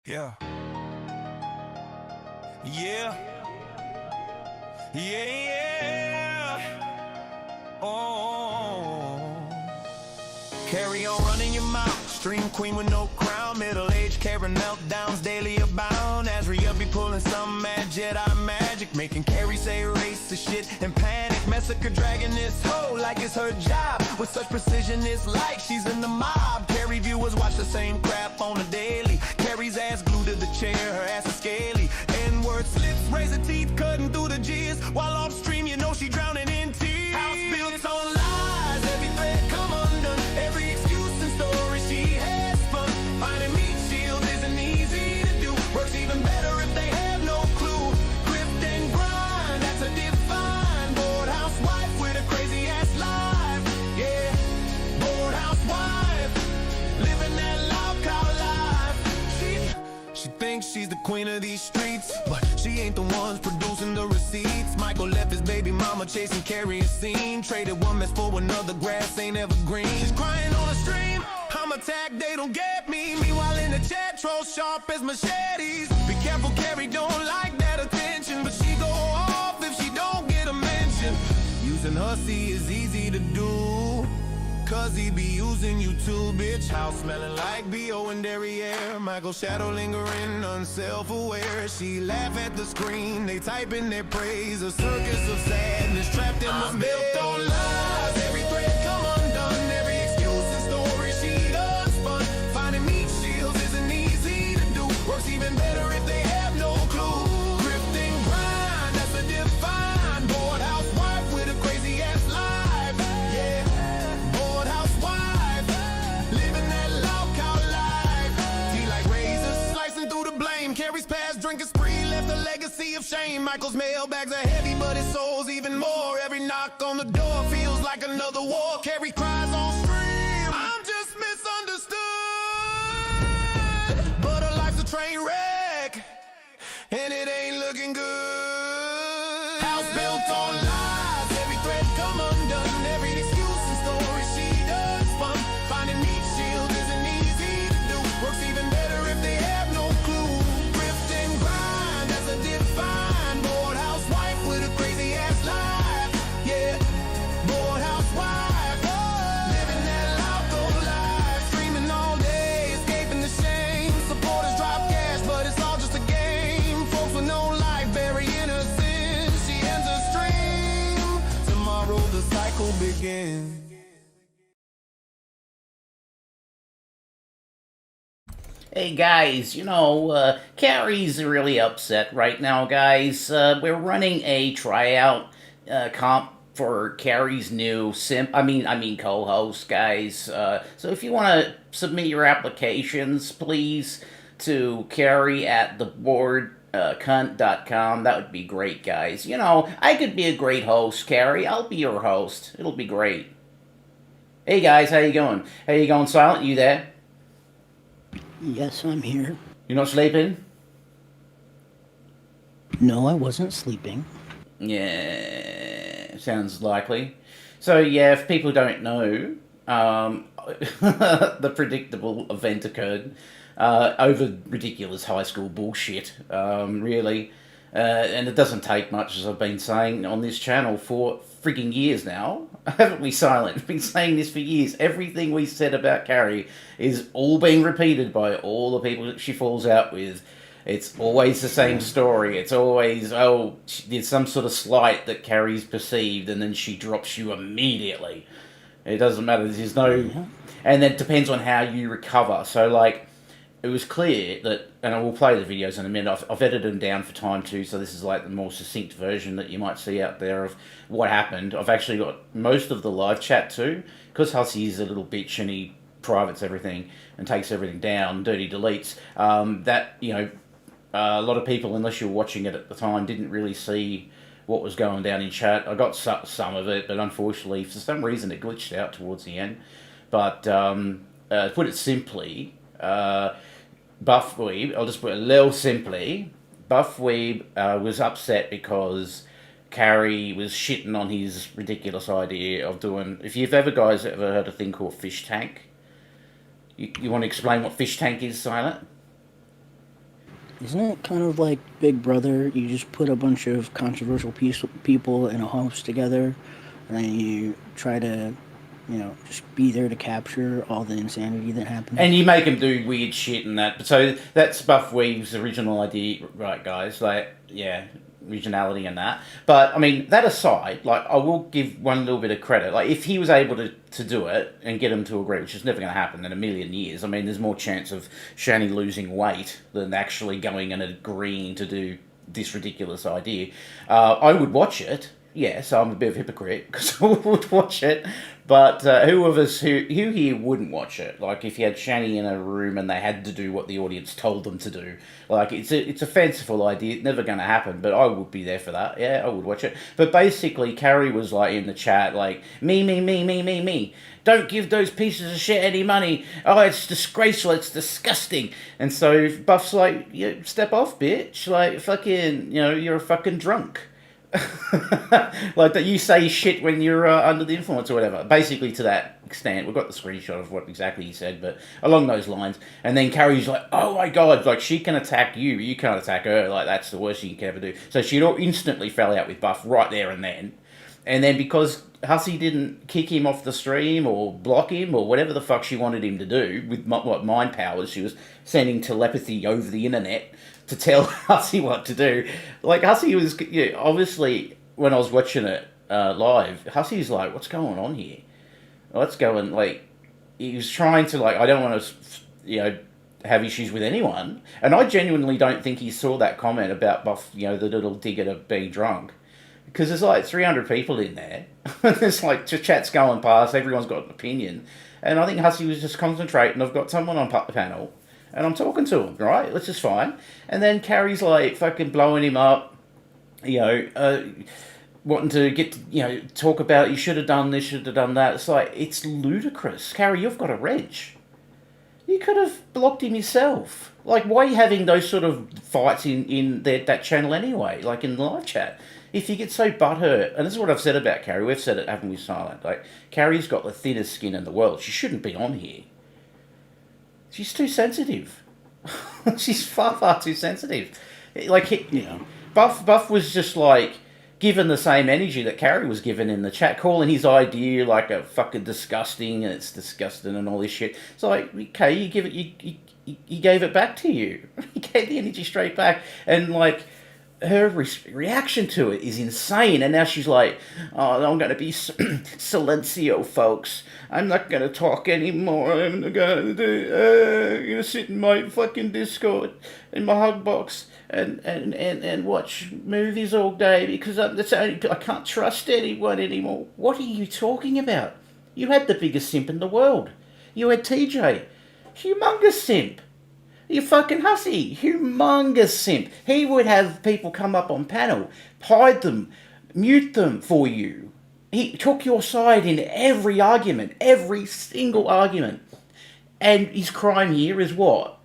Yeah. Yeah. Yeah, yeah. Oh. Carry on running your mouth. Stream queen with no crown. Middle-aged Karen meltdowns daily abound. As Rhea be pulling some mad Jedi magic, making Carrie say racist shit and panic. Massacre dragging this hoe like it's her job. With such precision it's like she's in the mob. Carrie viewers watch the same crap on a daily. Carrie's ass glued to the chair, her ass is scaly. N-word slips, razor teeth cutting through the G's. While off stream you know she drowning in tears. House built on lies, every thread come undone. Every excuse and story she has spun. Finding meat shield isn't easy to do. Works even better if they have no clue. Grift and grind, that's a defined bored housewife with a crazy ass life. Yeah, bored housewife, living that LolzCow life. She thinks she's the queen of these streets, but she ain't the ones producing the receipts. Michael left his baby mama chasing Carrie a scene. Traded one mess for another, grass ain't ever green. She's crying on the stream, I'm attacked, they don't get me. Meanwhile in the chat, trolls sharp as machetes. Be careful, Carrie don't like that attention, but she go off if she don't get a mention. Using Hussy is easy to do, cause he be using you too, bitch. House smelling like B.O. and derriere. Michael shadow lingering, unself-aware. She laugh at the screen, they type in their praise. A circus of sadness trapped in the built on lies. Every thread come undone, every excuse and story she does fun. Finding meat shields isn't easy to do. Works even better if they have no clue. Grift and grind, that's a defined bored housewife with a crazy ass life. Yeah, bored housewife, living that LolzCow life. Tea like razors, slicing through the blame. Carrie's past drinking spree left a legacy of shame. Michael's mailbags are heavy, but his soul's even more. Every knock on the door feels like another war. Carrie cries on stream, I'm just misunderstood. But her life's a train wreck, and it ain't looking good. House built on lies, every thread come undone. Every excuse and story she does fun. Finding meat shield isn't easy to do. Works even better if they have no clue. Grift and grind, that's a defined bored housewife with a crazy ass life. Yeah, bored housewife, living that LolzCow life. Streaming all day, escaping the shame. Supporters drop cash, but it's all just a game. Folks with no life, very innocent. She ends her stream. cycle begins. Hey guys, Carrie's really upset right now, guys. We're running a tryout comp for Carrie's new co-host, guys. So if you want to submit your applications, please to Carrie at theboardcunt.com. That would be great, guys. I could be a great host, Carrie. I'll be your host. It'll be great. Hey guys, how you going? How you going, Silent? You there? Yes, I'm here. You not sleeping? No, I wasn't sleeping. Yeah, sounds likely. So yeah, if people don't know, the predictable event occurred over ridiculous high school bullshit. Really, and it doesn't take much, as I've been saying on this channel for frigging years now. Haven't we, Silent? We've been saying this for years. Everything we said about Carrie is all being repeated by all the people that she falls out with. It's always the same story. It's always, oh, there's some sort of slight that Carrie's perceived, and then she drops you immediately. It doesn't matter. There's no... Yeah. And that depends on how you recover. So, like, it was clear that, and I will play the videos in a minute, I've edited them down for time too, so this is like the more succinct version that you might see out there of what happened. I've actually got most of the live chat too, because Hussy is a little bitch and he privates everything and takes everything down, dirty deletes, a lot of people, unless you were watching it at the time, didn't really see what was going down in chat. I got some of it, but unfortunately, for some reason, it glitched out towards the end. But to put it simply, Buff Weeb, I'll just put it a little simply, Buff Weeb was upset because Carrie was shitting on his ridiculous idea of doing... If you've ever heard a thing called fish tank, you want to explain what fish tank is, Silent? Isn't it kind of like Big Brother? You just put a bunch of controversial people in a house together, and then you try to, just be there to capture all the insanity that happens. And you make them do weird shit and that. So that's Buff Weave's original idea, right, guys? Like, yeah, originality and that. But, I mean, that aside, like, I will give one little bit of credit. Like, if he was able to do it and get him to agree, which is never going to happen in a million years, I mean, there's more chance of Shani losing weight than actually going and agreeing to do this ridiculous idea. I would watch it. Yes, I'm a bit of a hypocrite because I would watch it, but who here wouldn't watch it? Like, if you had Shani in a room and they had to do what the audience told them to do, like, it's a fanciful idea, it's never going to happen, but I would be there for that. Yeah, I would watch it. But basically, Carrie was like in the chat, like, me. Don't give those pieces of shit any money. Oh, it's disgraceful. It's disgusting. And so Buff's like, yeah, step off, bitch. Like, fucking, you're a fucking drunk. Like that you say shit when you're under the influence or whatever. Basically to that extent. We've got the screenshot of what exactly he said, but along those lines. And then Carrie's like, oh my god, like she can attack you, but you can't attack her. Like that's the worst you can ever do. So she instantly fell out with Buff right there and then. And then because Hussy didn't kick him off the stream or block him or whatever the fuck she wanted him to do with mind powers, she was sending telepathy over the internet to tell Hussy what to do. Like, Hussy was, obviously, when I was watching it live, Hussy's like, what's going on here? What's going, like, he was trying to, like, I don't want to, have issues with anyone. And I genuinely don't think he saw that comment about Buff, the little dig at being drunk. Because there's like 300 people in there. There's like chats going past, everyone's got an opinion. And I think Hussy was just concentrating. I've got someone on the panel. And I'm talking to him, right? Which is fine. And then Carrie's like fucking blowing him up, wanting to get, talk about you should have done this, should have done that. It's like, it's ludicrous. Carrie, you've got a wrench. You could have blocked him yourself. Like, why are you having those sort of fights in that channel anyway? Like in the live chat. If you get so butthurt, and this is what I've said about Carrie, we've said it, haven't we, Silent? Like, Carrie's got the thinnest skin in the world. She shouldn't be on here. She's too sensitive. She's far too sensitive. Like, Buff was just like given the same energy that Carrie was given in the chat, calling his idea like a fucking disgusting, and it's disgusting and all this shit. It's like, okay, you gave it back to you. He gave the energy straight back, and like, her reaction to it is insane. And now she's like, oh, I'm going to be silencio, folks. I'm not going to talk anymore. I'm going to sit in my fucking Discord, in my hug box, and watch movies all day because I can't trust anyone anymore. What are you talking about? You had the biggest simp in the world. You had TJ. Humongous simp. You fucking Hussy. Humongous simp. He would have people come up on panel, hide them, mute them for you. He took your side in every argument, every single argument. And his crime here is what?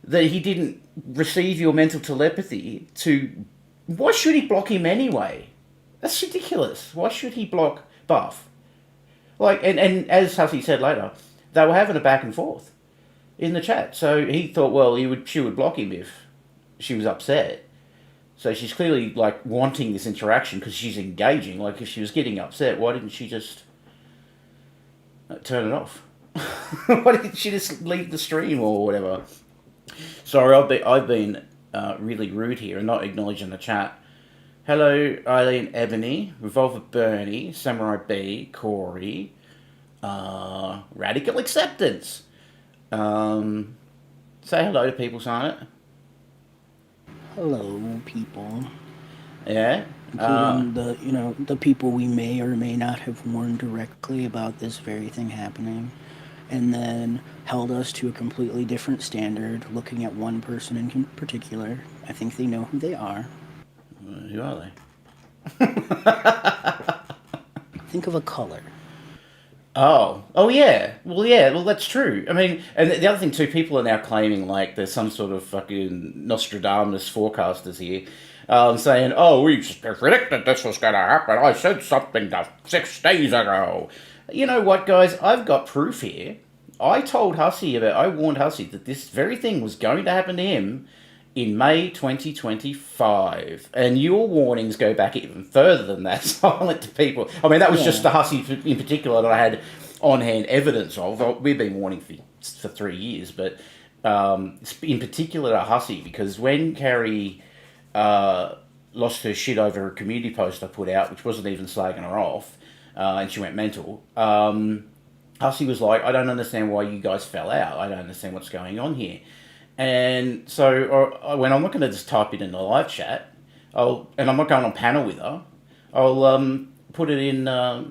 That he didn't receive your mental telepathy to... Why should he block him anyway? That's ridiculous. Why should he block Buff? Like, and as Hussy said later, they were having a back and forth in the chat. So he thought, well, she would block him if she was upset. So she's clearly, like, wanting this interaction because she's engaging. Like, if she was getting upset, why didn't she just turn it off? Why didn't she just leave the stream or whatever? Sorry, I've been really rude here and not acknowledging the chat. Hello, Eileen Ebony, Revolver Bernie, Samurai B, Corey, Radical Acceptance. Say hello to people, Sonnet. Hello, people. Yeah. Including the people we may or may not have warned directly about this very thing happening, and then held us to a completely different standard, looking at one person in particular. I think they know who they are. Who are they? Think of a color. Oh yeah. Well, that's true. I mean, and the other thing too, people are now claiming like there's some sort of fucking Nostradamus forecasters here, saying, "Oh, we predicted this was going to happen. I said something 6 days ago." You know what, guys? I've got proof here. I warned Hussy that this very thing was going to happen to him in May 2025. And your warnings go back even further than that, silent to people. I mean, that was just the Hussy in particular that I had on-hand evidence of. We've been warning for 3 years, but in particular to Hussy, because when Carrie lost her shit over a community post I put out, which wasn't even slagging her off, and she went mental, Hussy was like, I don't understand why you guys fell out. I don't understand what's going on here. And so when I'm not going to just type it in the live chat, and I'm not going on panel with her, I'll put it in,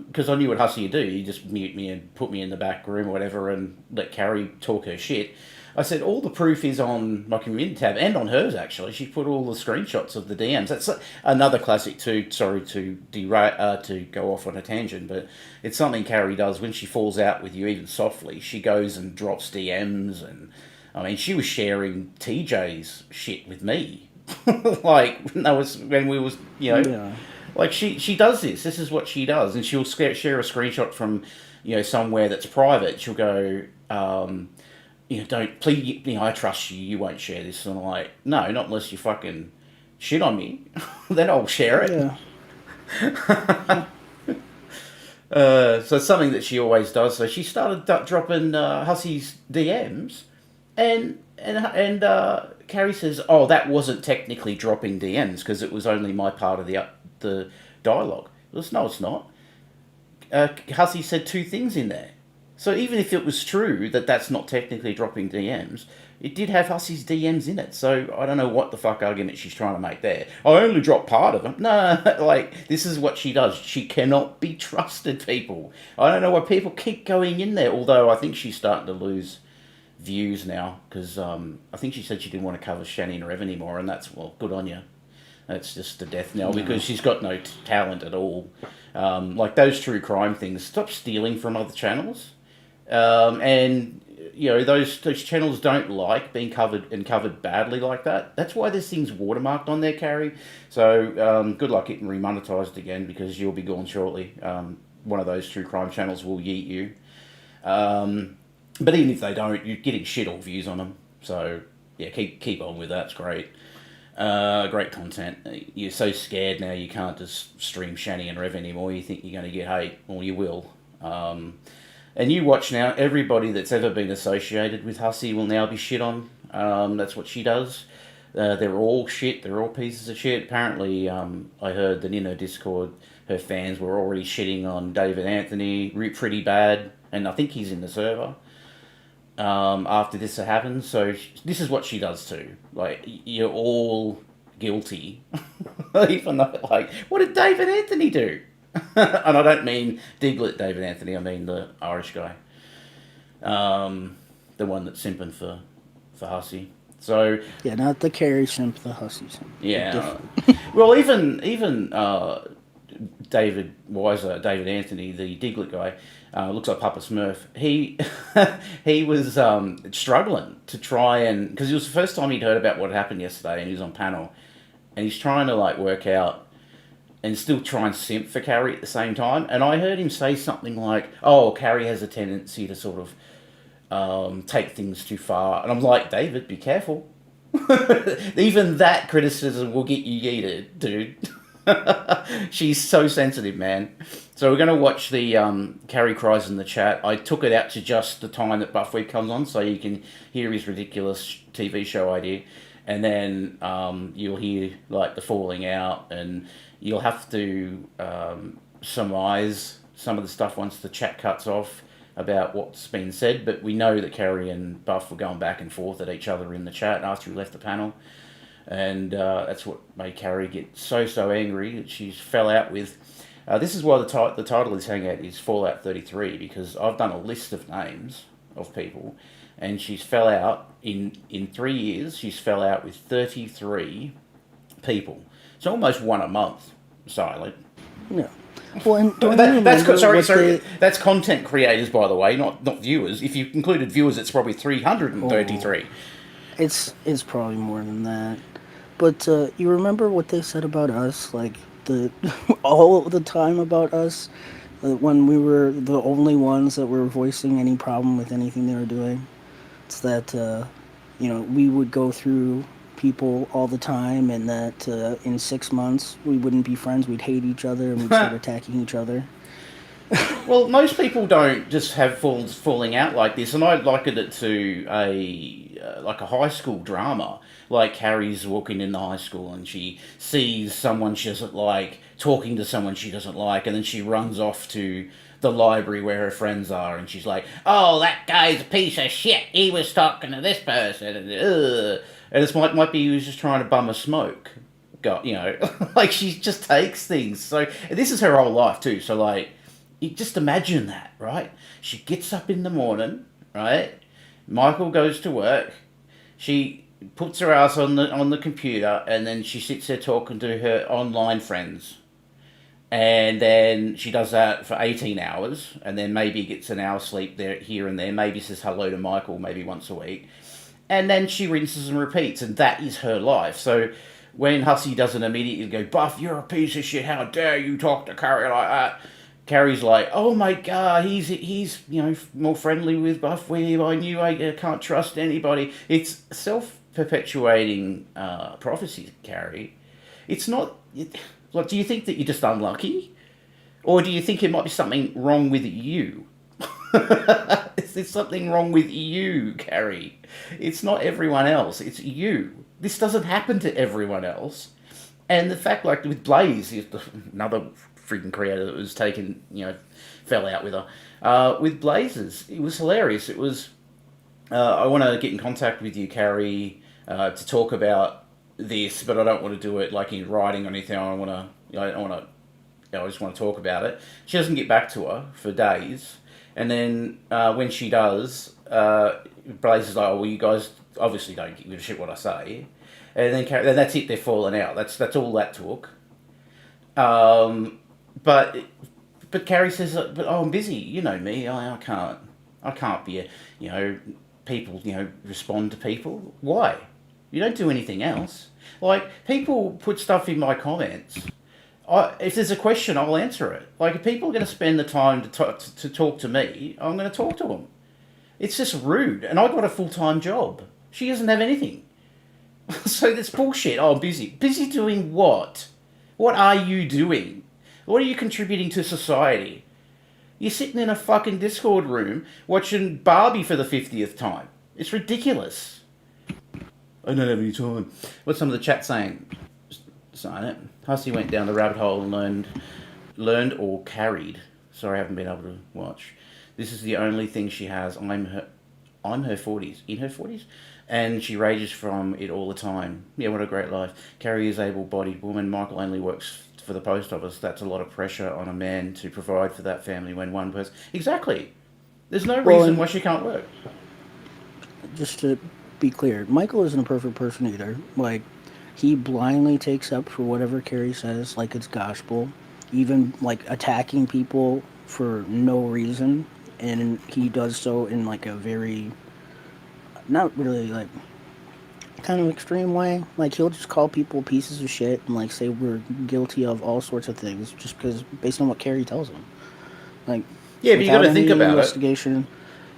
because I knew what Hussy would do. You just mute me and put me in the back room or whatever and let Carrie talk her shit. I said, all the proof is on my community tab and on hers, actually. She put all the screenshots of the DMs. That's another classic too. Sorry to to go off on a tangent, but it's something Carrie does when she falls out with you, even softly. She goes and drops DMs, and I mean, she was sharing TJ's shit with me. Like, that was when we was, like she does this. This is what she does. And she'll share a screenshot from, somewhere that's private. She'll go, don't, please, I trust you, you won't share this. And I'm like, no, not unless you fucking shit on me. Then I'll share it. Yeah. So it's something that she always does. So she started dropping Hussy's DMs, and Carrie says, "Oh, that wasn't technically dropping DMs because it was only my part of the dialogue." No, it's not. Hussy said 2 things in there. So even if it was true that that's not technically dropping DMs, it did have Hussy's DMs in it. So I don't know what the fuck argument she's trying to make there. I only dropped part of them. No, like, this is what she does. She cannot be trusted, people. I don't know why people keep going in there, although I think she's starting to lose views now, because I think she said she didn't want to cover Shani and Rev anymore, and that's, well, good on you. That's just the death knell, because she's got no talent at all. Like those true crime things, stop stealing from other channels. And those channels don't like being covered badly like that. That's why this thing's watermarked on there, Carrie. So good luck getting remonetized again, because you'll be gone shortly. One of those true crime channels will yeet you. But even if they don't, you're getting shit all views on them. So yeah, keep on with that. It's great. Great content. You're so scared now you can't just stream Shani and Rev anymore. You think you're going to get hate. Well, you will. And you watch now, everybody that's ever been associated with Hussy will now be shit on. That's what she does. They're all shit. They're all pieces of shit. Apparently, I heard that in her Discord, her fans were already shitting on David Anthony pretty bad, and I think he's in the server. After this happens, so this is what she does too. Like, you're all guilty, even though, like, what did David Anthony do? And I don't mean Diglett David Anthony. I mean the Irish guy, the one that's simping for Hussy. So Yeah, not the Carrie simp, the Hussy simp. yeah, well, even David Weiser, David Anthony, the Diglett guy, looks like Papa Smurf. He he was struggling to try and, because it was the first time he'd heard about what had happened yesterday, and he was on panel, and he's trying to like work out and still try and simp for Carrie at the same time. And I heard him say something like, "Oh, Carrie has a tendency to sort of take things too far," and I'm like, David, be careful. Even that criticism will get you yeeted, dude. She's so sensitive, man. So we're going to watch the Carrie cries in the chat. I took it out to just the time that Buffweed comes on, so you can hear his ridiculous TV show idea, and then you'll hear like the falling out, and you'll have to surmise some of the stuff once the chat cuts off about what's been said. But we know that Carrie and Buff were going back and forth at each other in the chat after he left the panel. And that's what made Carrie get so angry that she fell out with. This is why the title is hanging out is Fallout 33, because I've done a list of names of people, and she's fell out in 3 years. She's fell out with 33 people. It's almost one a month. Silent. Yeah. Well, and that's content creators, by the way, not viewers. If you included viewers, it's probably 333. It's probably more than that. But you remember what they said about us, like all the time about us, when we were the only ones that were voicing any problem with anything they were doing. It's that we would go through people all the time, and that in 6 months we wouldn't be friends. We'd hate each other, and we'd start attacking each other. Well, most people don't just have falling out like this, and I likened it to a high school drama. Like Carrie's walking in the high school and she sees someone she doesn't like, talking to someone she doesn't like, and then she runs off to the library where her friends are, and she's like, "Oh, that guy's a piece of shit. He was talking to this person," and it might be he was just trying to bum a smoke. Like she just takes things. So this is her whole life too. So like, you just imagine that, right? She gets up in the morning, right? Michael goes to work. She puts her ass on the computer, and then she sits there talking to her online friends. And then she does that for 18 hours, and then maybe gets an hour sleep there, here and there. Maybe says hello to Michael maybe once a week. And then she rinses and repeats, and that is her life. So when Hussy doesn't immediately go, "Buff, you're a piece of shit. How dare you talk to Carrie like that?" Carrie's like, "Oh my God, he's more friendly with Buff. I knew I can't trust anybody." It's self-perpetuating prophecy, Carrie. It's not. Like, do you think that you're just unlucky, or do you think it might be something wrong with you? Is there something wrong with you, Carrie? It's not everyone else. It's you. This doesn't happen to everyone else. And the fact, like with Blaze, another freaking creator that was taken, fell out with her. With Blazes, it was hilarious. It was, I want to get in contact with you, Carrie, to talk about this, but I don't want to do it like in writing or anything. I just want to talk about it. She doesn't get back to her for days. And then when she does, Blaze is like, "Oh, well, you guys obviously don't give a shit what I say." And then that's it, they're falling out. That's all that took. But Carrie says, "But I'm busy. You know me. I can't be people respond to people. Why? You don't do anything else. Like, people put stuff in my comments. If there's a question, I'll answer it. Like, if people are going to spend the time to talk to me, I'm going to talk to them. It's just rude. And I've got a full-time job. She doesn't have anything. So that's bullshit. Oh, I'm busy. Busy doing what? What are you doing? What are you contributing to society? You're sitting in a fucking Discord room watching Barbie for the 50th time. It's ridiculous. I don't have any time. What's some of the chat saying? Sign it. Hussy went down the rabbit hole and learned or carried. Sorry, I haven't been able to watch. This is the only thing she has. I'm her 40s. In her 40s? And she rages from it all the time. Yeah, what a great life. Carrie is an able-bodied woman. Michael only works for the post office. That's a lot of pressure on a man to provide for that family when one person... Exactly. There's no reason why she can't work. Just to be clear, Michael isn't a perfect person either. Like, he blindly takes up for whatever Carrie says like it's gospel, even like attacking people for no reason, and he does so in like a very, not really like, kind of extreme way. Like, he'll just call people pieces of shit and like say we're guilty of all sorts of things just because based on what Carrie tells him. Like, yeah, but you got to think about investigation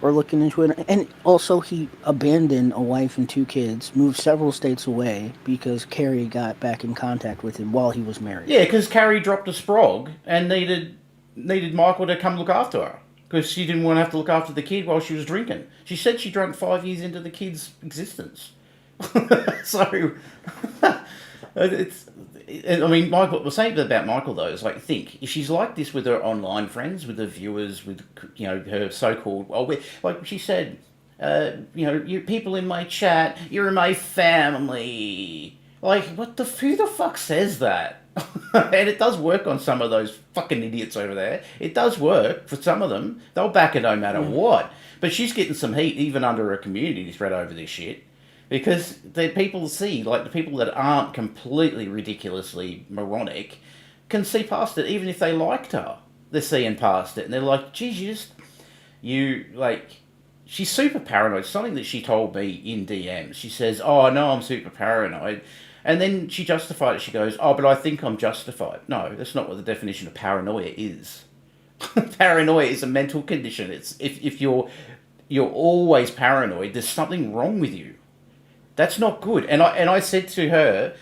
or looking into it. And also, he abandoned a wife and 2 kids, moved several states away because Carrie got back in contact with him while he was married. Yeah, because Carrie dropped a sprog and needed Michael to come look after her because she didn't want to have to look after the kid while she was drinking. She said she drank 5 years into the kid's existence. So, I mean, Michael, the same about Michael though is like, think if she's like this with her online friends, with her viewers, with her so-called, like she said, you people in my chat, you're in my family. Like, who the fuck says that? And it does work on some of those fucking idiots over there. It does work for some of them. They'll back it no matter what. But she's getting some heat even under her community thread over this shit. Because the people see, like the people that aren't completely ridiculously moronic, can see past it. Even if they liked her, they're seeing past it. And they're like, geez, she's super paranoid. Something that she told me in DMs. She says, oh, I know I'm super paranoid. And then she justified it. She goes, oh, but I think I'm justified. No, that's not what the definition of paranoia is. Paranoia is a mental condition. It's if you're always paranoid, there's something wrong with you. That's not good. And I said to her,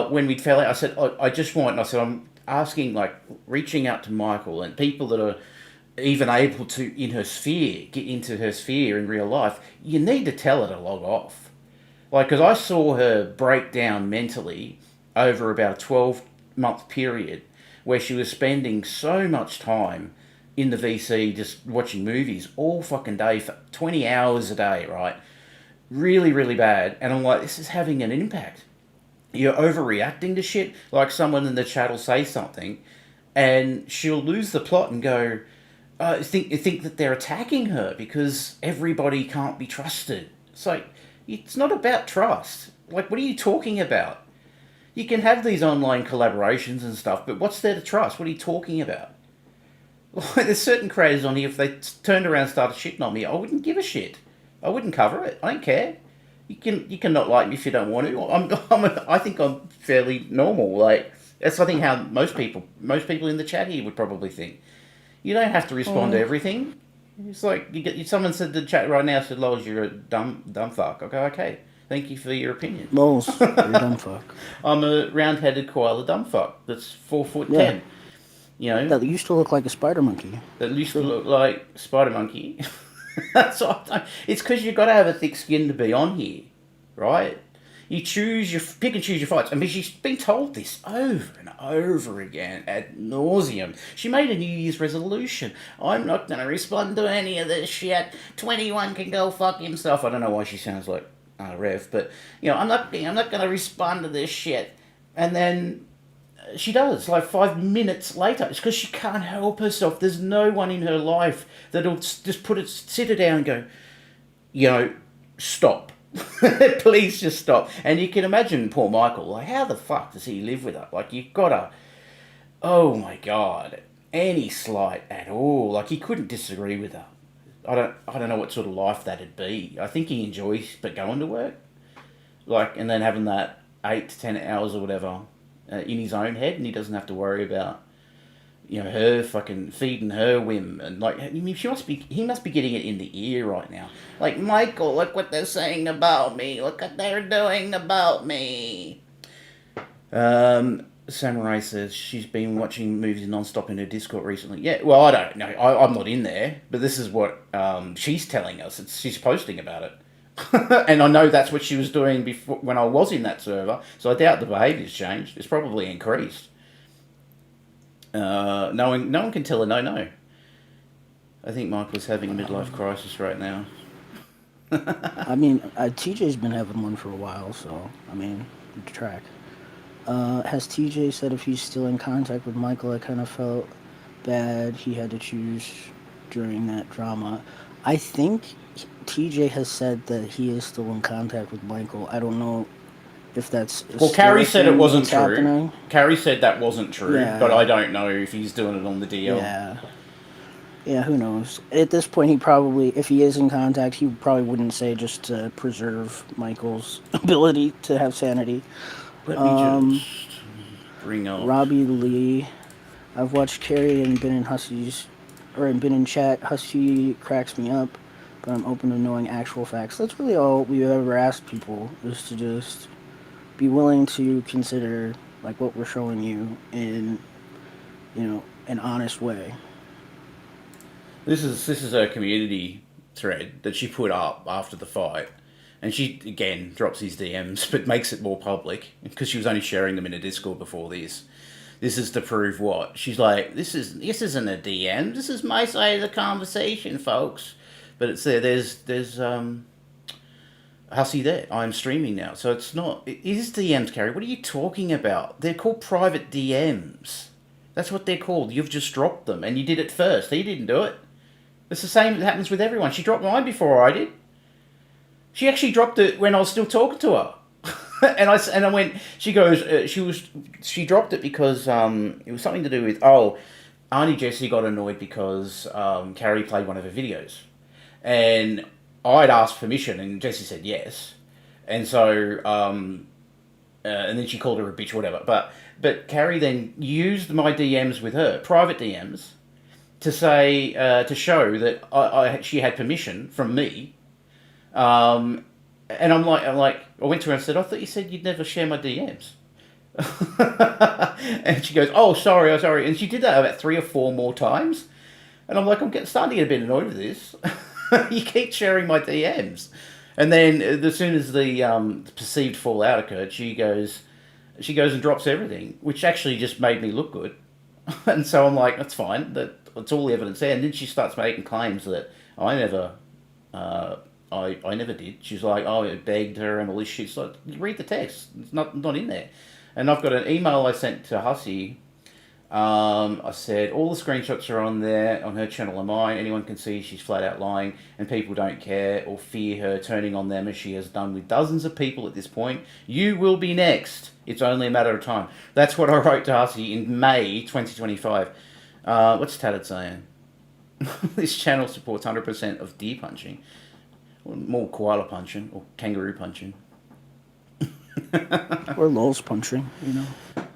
when we fell out, I said, I just want, and I said, I'm asking, like, reaching out to Michael and people that are even able to, in her sphere, get into her sphere in real life, you need to tell her to log off. Like, because I saw her break down mentally over about a 12-month period where she was spending so much time in the VC just watching movies all fucking day for 20 hours a day, right? Really, really bad. And I'm like, this is having an impact. You're overreacting to shit. Like, someone in the chat will say something and she'll lose the plot and go, think that they're attacking her because everybody can't be trusted. It's like, it's not about trust. Like, what are you talking about? You can have these online collaborations and stuff, but what's there to trust? What are you talking about? Like, there's certain creators on here, if they turned around and started shitting on me, I wouldn't give a shit. I wouldn't cover it. I don't care. You can not like me if you don't want to. I think I'm fairly normal. Like, that's I think how most people in the chat here would probably think. You don't have to respond to everything. It's like someone said in the chat right now said, "Lols, you're a dumb fuck." I go, okay. Thank you for your opinion. Lols, you're a dumb fuck. I'm a round-headed koala dumb fuck. That's 4'10". You know. That used to look like a spider monkey. That used to look like spider monkey. That's what it's because you've got to have a thick skin to be on here, right? You pick and choose your fights. I mean, she's been told this over and over again ad nauseum. She made a New Year's resolution. I'm not going to respond to any of this shit. 21 can go fuck himself. I don't know why she sounds like Rev, but I'm not going to respond to this shit. And then she does, like 5 minutes later. It's because she can't help herself. There's no one in her life that'll just sit her down and go, stop. Please just stop. And you can imagine poor Michael, like, how the fuck does he live with her? Like, you've got to, oh my God, any slight at all. Like, he couldn't disagree with her. I don't know what sort of life that'd be. I think he enjoys going to work. Like, and then having that 8 to 10 hours or whatever in his own head, and he doesn't have to worry about her fucking feeding her whim, and like, I mean, he must be getting it in the ear right now. Like, Michael, look what they're saying about me. Look what they're doing about me. Samurai says she's been watching movies non-stop in her Discord recently. Yeah, well, I don't know. I'm not in there, but this is what she's telling us. She's posting about it And I know that's what she was doing before when I was in that server, so I doubt the behaviour's changed. It's probably increased. No one can tell her no. I think Michael's having a midlife crisis right now. I mean, TJ's been having one for a while, so, I mean, track. Has TJ said if he's still in contact with Michael? I kind of felt bad he had to choose during that drama. I think TJ has said that he is still in contact with Michael. I don't know if that's... Well, Carrie said it wasn't true. Happening. Carrie said that wasn't true, Yeah. but I don't know if he's doing it on the DL. Yeah, who knows? At this point, he probably, if he is in contact, he probably wouldn't say just to preserve Michael's ability to have sanity. Let me just bring up Robbie Lee. I've watched Carrie and been in chat. Hussy cracks me up, but I'm open to knowing actual facts. That's really all we've ever asked people, is to just be willing to consider like what we're showing you in, an honest way. This is a community thread that she put up after the fight, and she again drops his DMs but makes it more public because she was only sharing them in a Discord before this. This is to prove what? She's like, this isn't a DM. This is my side of the conversation, folks. But it's there. There's Hussy there. I'm streaming now, so it's not. It is DMs, Carrie. What are you talking about? They're called private DMs. That's what they're called. You've just dropped them, and you did it first. He didn't do it. It's the same that happens with everyone. She dropped mine before I did. She actually dropped it when I was still talking to her. and I went, she goes, she dropped it because it was something to do with, Auntie Jessie got annoyed because Carrie played one of her videos. And I'd asked permission and Jessie said yes. And so, and then she called her a bitch or whatever. But Carrie then used my DMs with her, private DMs, to say, to show that she had permission from me. And I'm like, I went to her and said, I thought you said you'd never share my DMs. And she goes, oh, sorry. And she did that about 3 or 4 more times. And I'm like, starting to get a bit annoyed with this. You keep sharing my DMs. And then as soon as the perceived fallout occurred, she goes and drops everything, which actually just made me look good. And so I'm like, that's fine. That's all the evidence there. And then she starts making claims that I never did. She's like, oh, it begged her and all this shit. So read the text. It's not in there. And I've got an email I sent to Hussy. I said, all the screenshots are on there, on her channel or mine. Anyone can see she's flat out lying, and people don't care or fear her turning on them as she has done with dozens of people at this point. You will be next. It's only a matter of time. That's what I wrote to Hussy in May 2025. What's Tatted saying? This channel supports 100% of deer punching. Or more koala punching or kangaroo punching. Or Lol's punching,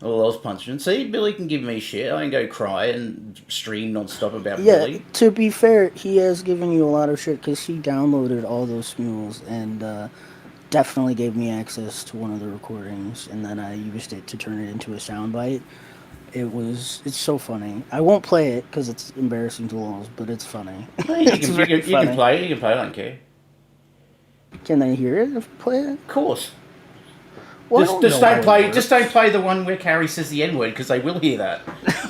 Or Lol's punching. See, Billy can give me shit. I can go cry and stream non-stop about Billy. Yeah, to be fair, he has given you a lot of shit because he downloaded all those smules and definitely gave me access to one of the recordings, and then I used it to turn it into a soundbite. It's so funny. I won't play it because it's embarrassing to Lols, but it's funny. You can play it. You can play it. I don't care. Can they hear it if I play it? Of course. Well, Just don't play the one where Carrie says the N-word because they will hear that.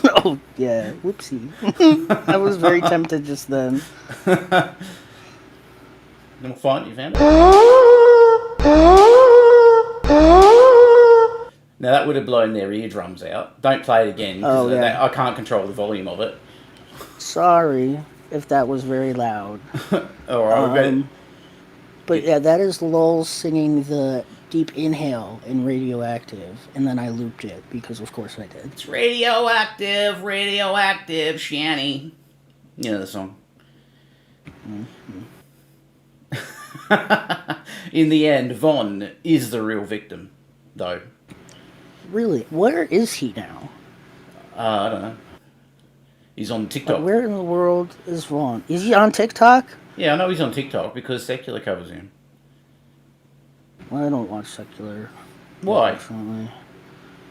Oh yeah, whoopsie. I was very tempted just then. Then fine, you found it. Now that would have blown their eardrums out. Don't play it again. Oh, yeah. I can't control the volume of it. Sorry if that was very loud. All right. But yeah, that is Lol singing the deep inhale in Radioactive, and then I looped it because of course I did. It's radioactive, Shanny. You know the song. Mm-hmm. In the end, Von is the real victim, though. Really? Where is he now? I don't know. He's on TikTok. Where in the world is Vaughn? Is he on TikTok? Yeah, I know he's on TikTok because Secular covers him. Well, I don't watch Secular. Why? Unfortunately.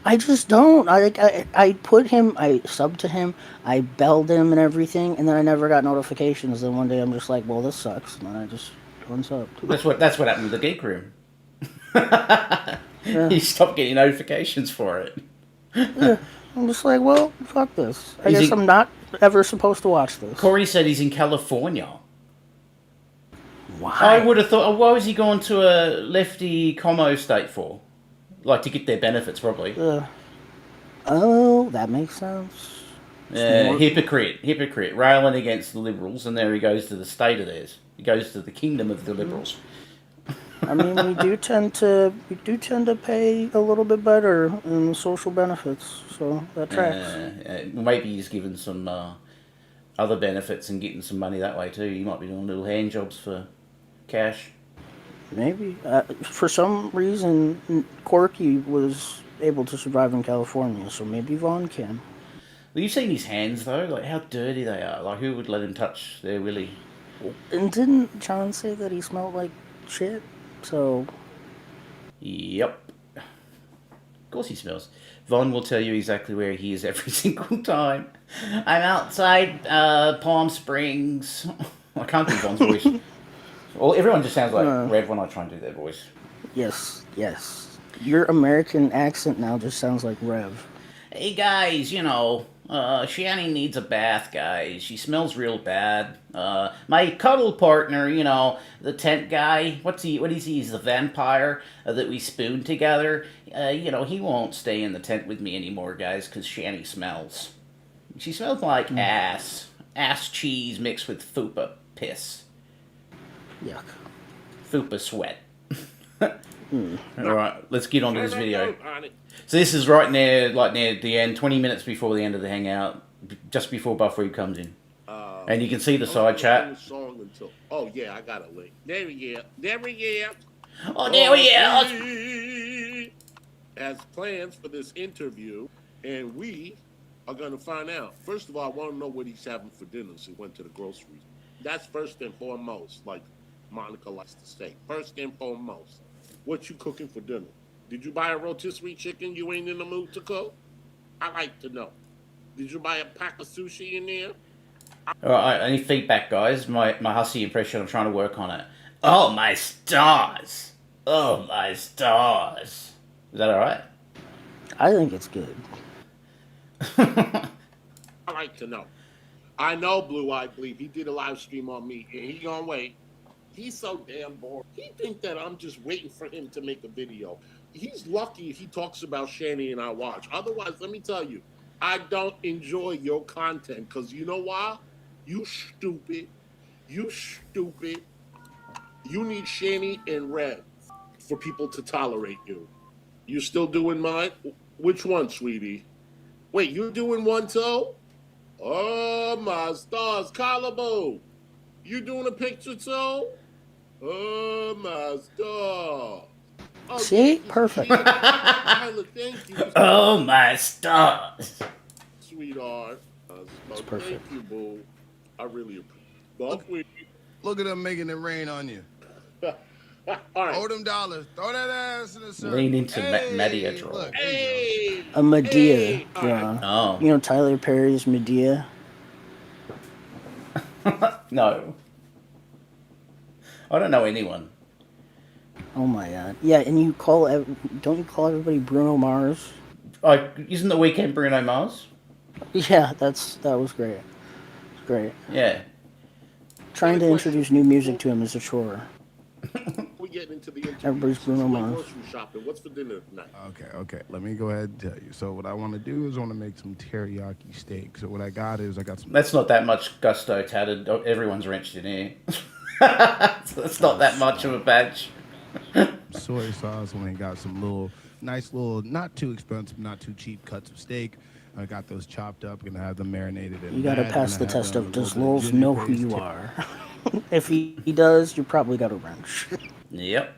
I just don't. I put him, I subbed to him, I belled him and everything, and then I never got notifications. Then one day I'm just like, well, this sucks. And then I just What's up? That's what happened with the geek room. Yeah. He stopped getting notifications for it. Yeah. I'm just like, well, fuck this. I Is guess he- I'm not ever supposed to watch this. Corey said he's in California. Why? I would have thought, oh, why was he going to a lefty commo state for? Like, to get their benefits, probably. Oh, that makes sense. Hypocrite, railing against the Liberals, and there he goes to the state of theirs. He goes to the kingdom of the Liberals. I mean, we do tend to pay a little bit better in social benefits, so that tracks. Maybe he's given some other benefits and getting some money that way too. He might be doing little hand jobs for cash. Maybe. For some reason, Corky was able to survive in California, so maybe Vaughn can. Have you seen his hands though? Like how dirty they are. Like who would let him touch their willy? And didn't John say that he smelled like shit? So. Yep. Of course he smells. Vaughn will tell you exactly where he is every single time. I'm outside Palm Springs. I can't do Vaughn's voice. Well, everyone just sounds like Rev when I try and do their voice. Yes. Your American accent now just sounds like Rev. Hey guys, Shanny needs a bath, guys. She smells real bad. My cuddle partner, the tent guy, what is he? He's the vampire that we spooned together. He won't stay in the tent with me anymore, guys, because Shanny smells. She smells like ass. Ass cheese mixed with fupa piss. Yuck. Fupa sweat. Alright, let's get on to this video. So this is right near the end, 20 minutes before the end of the hangout, just before Buffweed comes in. And you can see the side chat. Oh, yeah, I got a link. There he is. Oh, there he is. Has plans for this interview, and we are going to find out. First of all, I want to know what he's having for dinner since he went to the groceries. That's first and foremost, like Monica likes to say. First and foremost, what you cooking for dinner? Did you buy a rotisserie chicken you ain't in the mood to cook? I like to know. Did you buy a pack of sushi in there? Alright, any feedback, guys? My Hussy impression, I'm trying to work on it. Oh, my stars. Oh, my stars. Is that alright? I think it's good. I like to know. I know Blue Eye Bleep. He did a live stream on me, and he gonna wait. He's so damn bored. He think that I'm just waiting for him to make a video. He's lucky if he talks about Shanny and I watch. Otherwise, let me tell you, I don't enjoy your content because you know why? You stupid. You stupid. You need Shanny and Red for people to tolerate you. You still doing mine? Which one, sweetie? Wait, you doing one too? Oh, my stars. Collabo. You doing a picture too? Oh, my stars. Oh, See? yeah, Perfect. Tyler, thank you. Oh, my stars. Sweetheart. It's perfect. Thank you, boo. I really appreciate it. Look at them making it rain on you. All right. Hold them dollars. Throw that ass in the circle. Lean into Medea draw. Look, Hey. A Medea Hey. draw. Oh. You know Tyler Perry's Medea? No. I don't know anyone. Oh my god. Yeah, and don't you call everybody Bruno Mars? Isn't the Weekend Bruno Mars? Yeah, that was great. Great. Yeah. Trying to introduce new music to him is a chore. We're getting into the interview. Everybody's Bruno Mars. Grocery shopping. What's for dinner tonight? Okay. Let me go ahead and tell you. So what I want to do is I want to make some teriyaki steak. So what I got some. That's not that much gusto, tatted. Everyone's wrenched in here. So that's not that much of a badge. soy sauce. And I got some nice little, not too expensive, not too cheap cuts of steak. I got those chopped up. Gonna have them marinated in You gotta that. pass the Gonna have test them of a does little bit Lols of know ginger who you paste. are? If he does, you probably got a wrench. Yep.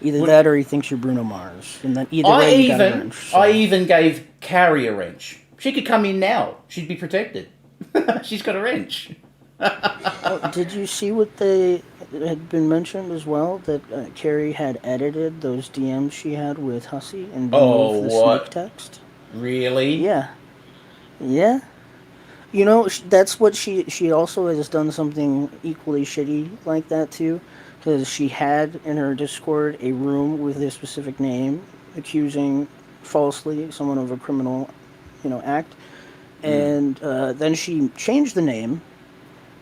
Either that or he thinks you're Bruno Mars. And then either way you got a wrench. So. I even gave Carrie a wrench. She could come in now. She'd be protected. She's got a wrench. Oh, did you see what they had been mentioned as well? That Carrie had edited those DMs she had with Hussy and removed the what? snake text? Really? Yeah. Yeah. That's what she also has done something equally shitty like that too. because she had in her Discord a room with a specific name, accusing falsely someone of a criminal, act, and then she changed the name.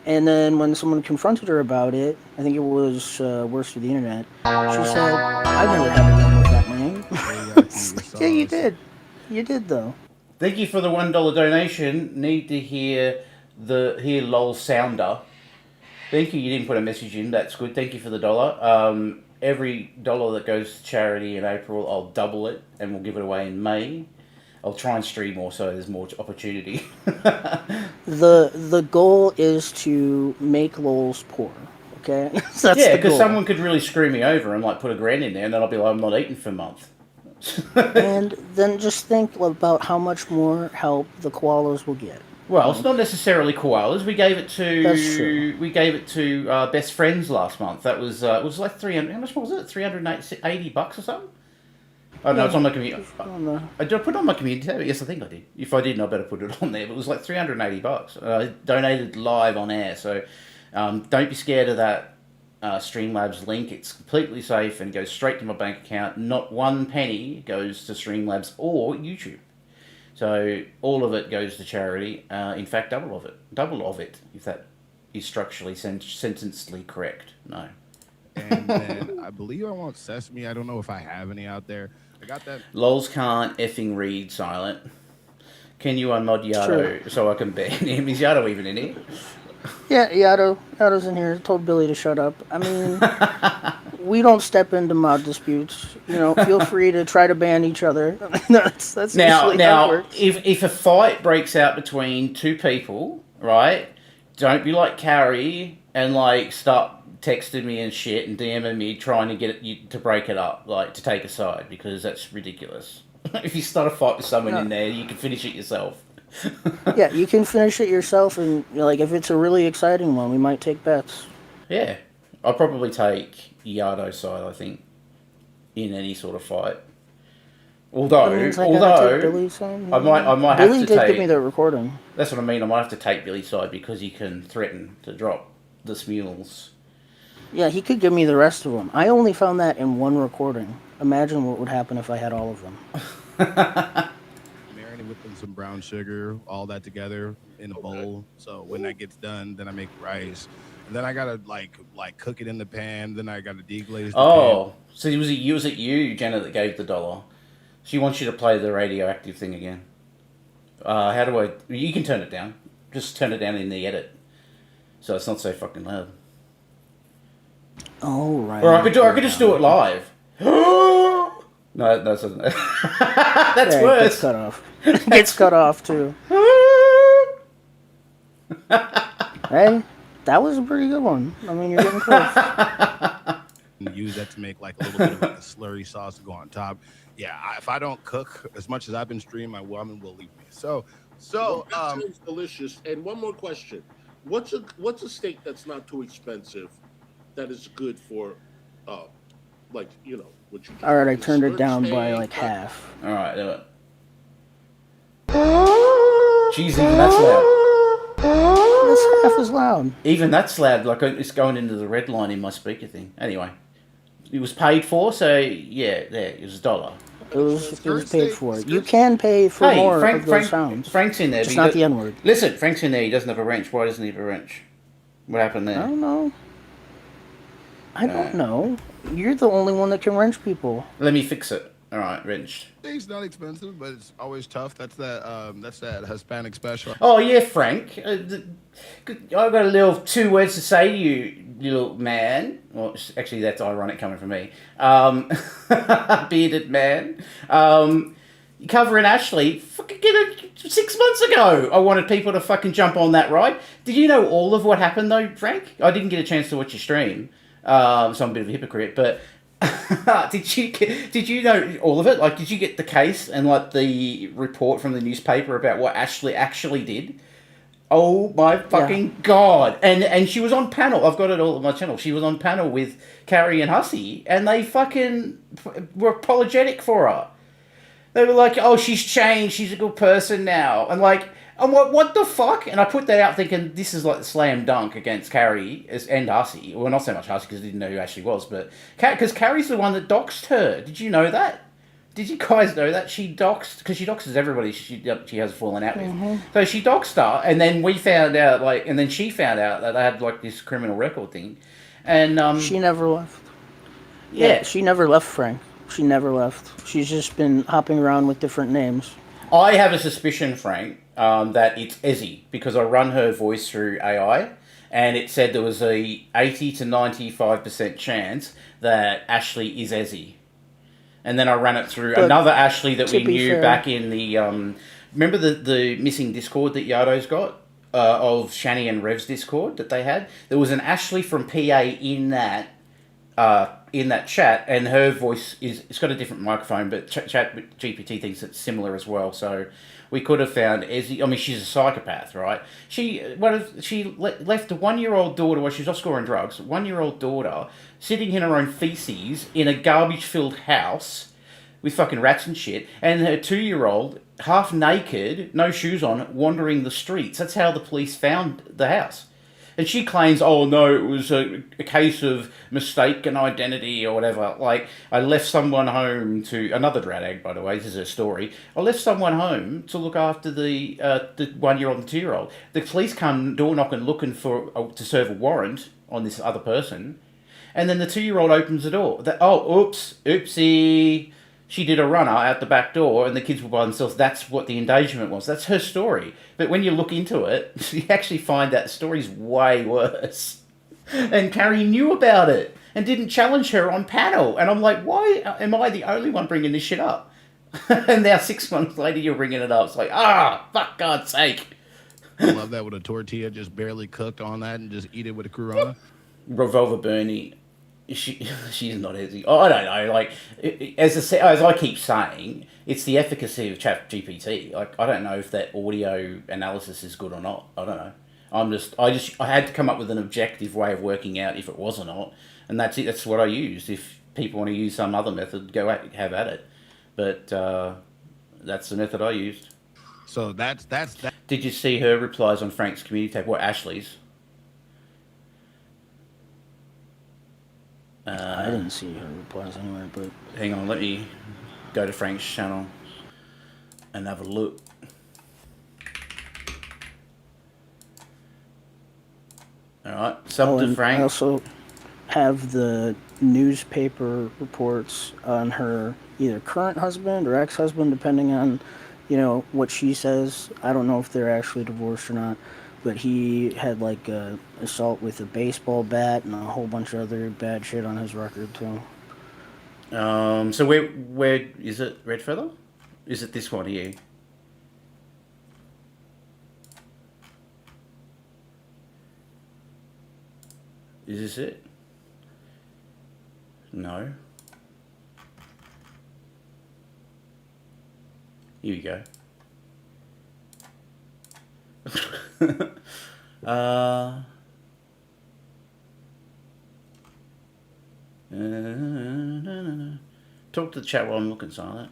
And then when someone confronted her about it, I think it was Worse through the internet. She said, "I've never had a room with that name." It's like, yeah, you did. You did though. Thank you for the $1 donation. Need to hear LOL sounder. Thank you. You didn't put a message in. That's good. Thank you for the $1. Every dollar that goes to charity in April, I'll double it and we'll give it away in May. I'll try and stream more so there's more opportunity. The goal is to make LOLs poor. Okay. So that's yeah, because someone could really screw me over and like put $1,000 in there, and then I'll be like, I'm not eating for a month. And then just think about how much more help the koalas will get. Well, it's not necessarily koalas. We gave it to That's true. we gave it to best friends last month. That was it was like 300. How much was it? $380 or something. Oh no, it's on my community. Did I put it on my community tab? Yes, I think I did. If I didn't, I better put it on there. But it was like $380. I donated live on air, so don't be scared of that Streamlabs link. It's completely safe and goes straight to my bank account. Not one penny goes to Streamlabs or YouTube. So all of it goes to charity. In fact, double of it, if that is structurally sentencedly correct. No. And then I believe I want Sesame. I don't know if I have any out there. I got that. Lols can't effing read silent. Can you unmod Yado so I can ban him? Is Yado even in here? Yeah, Yado's in here. Told Billy to shut up. I mean, we don't step into mod disputes. Feel free to try to ban each other. that's now. usually how it works. If a fight breaks out between two people, right? Don't be like Carrie and like start texting me and shit and DMing me trying to get you to break it up, like to take a side, because that's ridiculous. If you start a fight with someone in there, you can finish it yourself. Yeah, you can finish it yourself, and like if it's a really exciting one, we might take bets. Yeah, I'll probably take Yado's side, I think, in any sort of fight. Although Billy's I might have Billy to did take. give me the recording. That's what I mean. I might have to take Billy's side because he can threaten to drop the smules. Yeah, he could give me the rest of them. I only found that in one recording. Imagine what would happen if I had all of them. Marinated with some brown sugar, all that together in a bowl. So when that gets done, then I make rice. And then I gotta like cook it in the pan. Then I gotta deglaze the pan. So was it you, Jenna, that gave the $1? She wants you to play the radioactive thing again. How do I... You can turn it down. Just turn it down in the edit. So it's not so fucking loud. Oh, right. Or I could just do it live. No, that's that's worse. It gets cut off. It gets cut off, too. Hey, that was a pretty good one. I mean, you're getting close. And use that to make like a little bit of like a slurry sauce to go on top. Yeah, if I don't cook as much as I've been streaming, my woman will leave me. So that sounds delicious. And one more question: what's a steak that's not too expensive, that is good for, what you just... All right, I turned it down by like half. All right, do it. Jeez, even that's loud. That's half as loud. Even that's loud. Like it's going into the red line in my speaker thing. Anyway, it was paid for, so yeah, there it was $1. It was paid for. You can pay for more of those sounds. Frank's in there. Just not the N-word. Listen, Frank's in there. He doesn't have a wrench. Why doesn't he have a wrench? What happened there? I don't know. I don't know. You're the only one that can wrench people. Let me fix it. All right, wrenched. steak's not expensive, but it's always tough. That's that Hispanic special. Oh yeah, Frank. I've got a little 2 words to say to you, little man. Well, actually, that's ironic coming from me. Bearded man. Covering Ashley, fucking get it 6 months ago. I wanted people to fucking jump on that ride. Did you know all of what happened though, Frank? I didn't get a chance to watch your stream, so I'm a bit of a hypocrite. But did you know all of it? Like, did you get the case and like the report from the newspaper about what Ashley actually did? Oh my fucking god! And she was on panel. I've got it all on my channel. She was on panel with Carrie and Hussy, and they fucking were apologetic for her. They were like, "Oh, she's changed. She's a good person now." And like, I'm like, what the fuck? And I put that out thinking this is like the slam dunk against Carrie and Hussy. Well, not so much Hussy because I didn't know who Ashley was, but because Carrie's the one that doxed her. Did you know that? Did you guys know that she doxed? Because she doxes everybody she has fallen out with. So she doxed her, and then we found out, and then she found out that they had like this criminal record thing, and She never left. yeah, She never left Frank. She never left. She's just been hopping around with different names. I have a suspicion, Frank, that it's Ezie because I run her voice through AI, and it said there was a 80 to 95% chance that Ashley is Ezie. And then I ran it through another Ashley that we knew back in the... remember the missing Discord that Yado's got? Of Shani and Rev's Discord that they had? There was an Ashley from PA in that chat, and her voice it's got a different microphone, but Chat GPT thinks it's similar as well. So we could have found Ezie. I mean, she's a psychopath, right? She left a 1-year-old daughter while she was off scoring drugs. 1-year-old daughter sitting in her own feces in a garbage-filled house with fucking rats and shit, and her 2-year-old half naked, no shoes on, wandering the streets. That's how the police found the house. And she claims, oh no, it was a case of mistaken identity or whatever. Like, I left someone home to... Another drag, by the way, this is her story. I left someone home to look after the 1-year-old and 2-year-old. The police come door knocking looking to serve a warrant on this other person. And then the 2-year-old opens the door. Oopsie. She did a runner out the back door and the kids were by themselves. That's what the engagement was. That's her story. But when you look into it, you actually find that the story's way worse. And Carrie knew about it and didn't challenge her on panel. And I'm like, why am I the only one bringing this shit up? And now 6 months later, you're bringing it up. It's like, fuck God's sake. I love that with a tortilla just barely cooked on that and just eat it with a Corona. Revolver Bernie. She's not Ezie. Oh, I don't know. Like, as I keep saying, it's the efficacy of Chat GPT. Like, I don't know if that audio analysis is good or not. I don't know. I had to come up with an objective way of working out if it was or not, and that's it. That's what I used. If people want to use some other method, have at it. But that's the method I used. So that's that. Did you see her replies on Frank's community tab? What, Ashley's? I didn't see her replies anywhere, but... Hang on, let me go to Frank's channel and have a look. Alright, to Frank. I also have the newspaper reports on her either current husband or ex-husband, depending on, what she says. I don't know if they're actually divorced or not. But he had like a assault with a baseball bat and a whole bunch of other bad shit on his record too. So where is it? Red Feather? Is it this one here? Is this it? No. Here we go. Talk to the chat while I'm looking silent.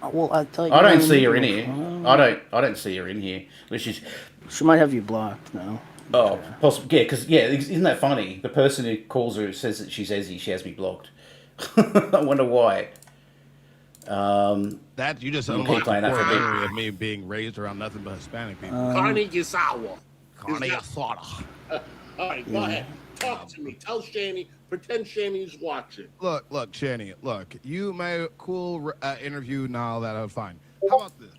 Well, I don't see her in here. I don't see her in here. She might have you blocked now. Oh, possibly. Yeah, because isn't that funny? The person who calls her says that she's Ezie. She has me blocked. I wonder why. That you just unlocked the core memory of me being raised around nothing but Hispanic people. Carne asada. Carne asada. All right, go ahead. Talk to me. Tell Shani. Pretend Shani's watching. Look, Shani. Look, you made a cool interview and all that. Fine. How about this?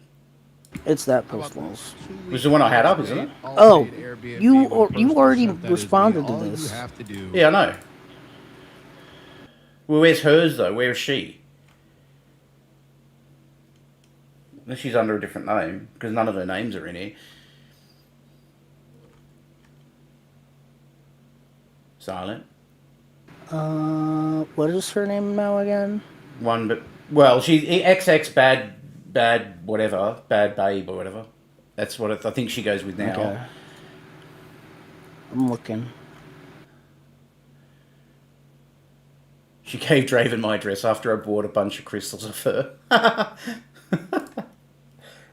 It's that postals. Was the one I had up, isn't it? Oh, you already responded to this. Yeah, I know. Well, where's hers though? Where is she? Unless she's under a different name, because none of her names are in here. Silent. What is her name now again? She's XX bad whatever, bad babe or whatever. That's what I think she goes with now. Okay. I'm looking. She gave Draven my address after I bought a bunch of crystals of her.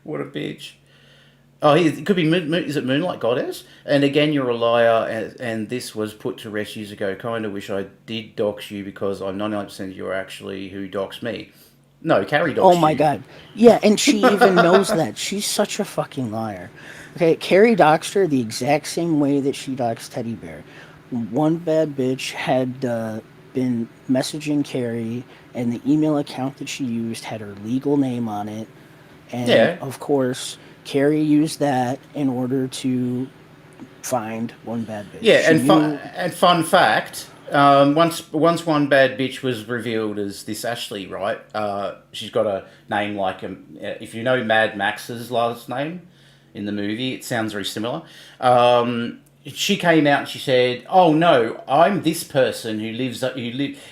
What a bitch. Oh, it could be is it Moonlight Goddess? And again, you're a liar, and this was put to rest years ago. Kind of wish I did dox you because I'm 99% you're actually who doxed me. No, Carrie doxed you. Oh my god. Yeah, and she even knows that. She's such a fucking liar. Okay, Carrie doxed her the exact same way that she doxed Teddy Bear. One bad bitch had been messaging Carrie, and the email account that she used had her legal name on it. And Yeah. of course, Carrie used that in order to find one bad bitch. Yeah, She and fun fact, once one bad bitch was revealed as this Ashley, right? She's got a name like if you know Mad Max's last name in the movie, it sounds very similar. She came out and she said, "Oh no, I'm this person who lives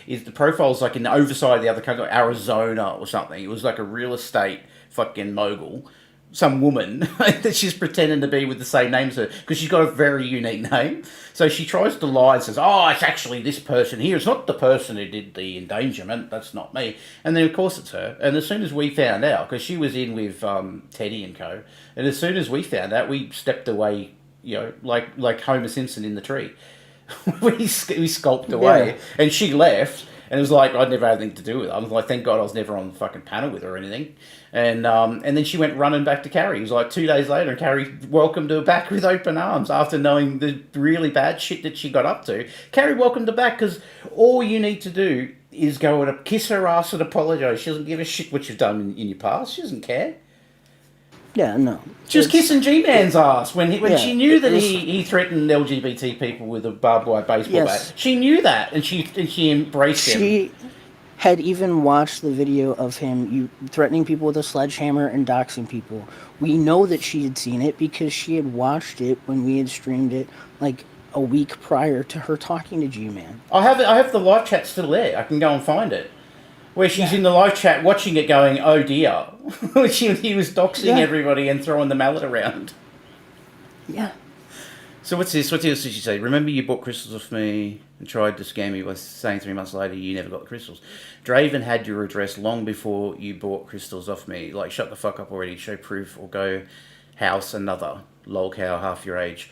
is the profile's like in the overside of the other country, Arizona or something. It was like a real estate fucking mogul." Some woman that she's pretending to be with the same name as her because she's got a very unique name. So she tries to lie and says, "Oh, it's actually this person here. It's not the person who did the endangerment. That's not me." And then of course it's her. And as soon as we found out, because she was in with Teddy and co, and as soon as we found out, we stepped away. Like Homer Simpson in the tree. we sculpted away, Yeah. and she left. And it was like, I'd never had anything to do with it. I was like, thank God I was never on the fucking panel with her or anything. And then she went running back to Carrie. It was like 2 days later, and Carrie welcomed her back with open arms after knowing the really bad shit that she got up to. Carrie welcomed her back because all you need to do is go and kiss her ass and apologise. She doesn't give a shit what you've done in your past. She doesn't care. Yeah, no. She was kissing G-Man's ass when she knew that it was- he threatened LGBT people with a barbed wire baseball Yes. bat. She knew that, and she embraced him. She had even watched the video of him threatening people with a sledgehammer and doxing people. We know that she had seen it because she had watched it when we had streamed it like a week prior to her talking to G-Man. I have the live chat still there. I can go and find it. Where she's in the live chat watching it going, "Oh dear." He was doxing everybody and throwing the mallet around. Yeah. So what's this? What else did she say? "Remember you bought crystals off me and tried to scam me by saying 3 months later you never got the crystals. Draven had your address long before you bought crystals off me. Like, shut the fuck up already. Show proof or go house another. LolzCow, half your age.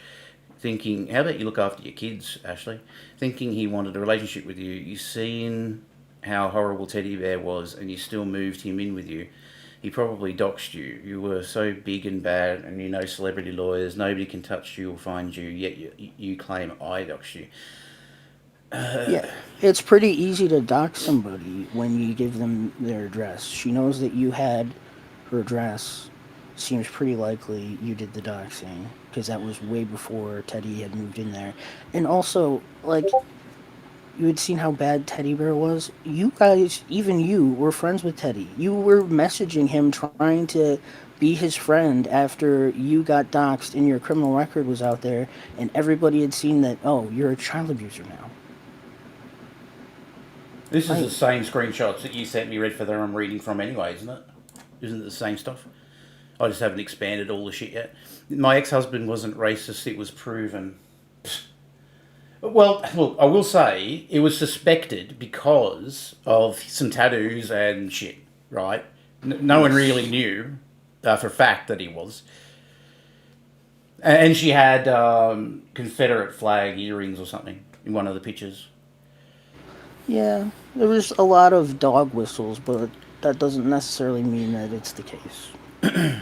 Thinking, how about you look after your kids, Ashley? Thinking he wanted a relationship with you. You seen how horrible Teddy Bear was and you still moved him in with you. He probably doxed you. You were so big and bad and you know celebrity lawyers. Nobody can touch you or find you, yet you claim I doxed you." Yeah. It's pretty easy to dox somebody when you give them their address. She knows that you had her address. Seems pretty likely you did the doxing because that was way before Teddy had moved in there. And also, like, you had seen how bad Teddy Bear was. You guys, even you, were friends with Teddy. You were messaging him trying to be his friend after you got doxxed and your criminal record was out there and everybody had seen that, oh, you're a child abuser now. This is the same screenshots that you sent me, Redfeather, I'm reading from anyway, isn't it? Isn't it the same stuff? I just haven't expanded all the shit yet. My ex-husband wasn't racist, it was proven. Well, look, I will say it was suspected because of some tattoos and shit, right? No one really knew for a fact that he was. And she had Confederate flag earrings or something in one of the pictures. Yeah, there was a lot of dog whistles, but that doesn't necessarily mean that it's the case. I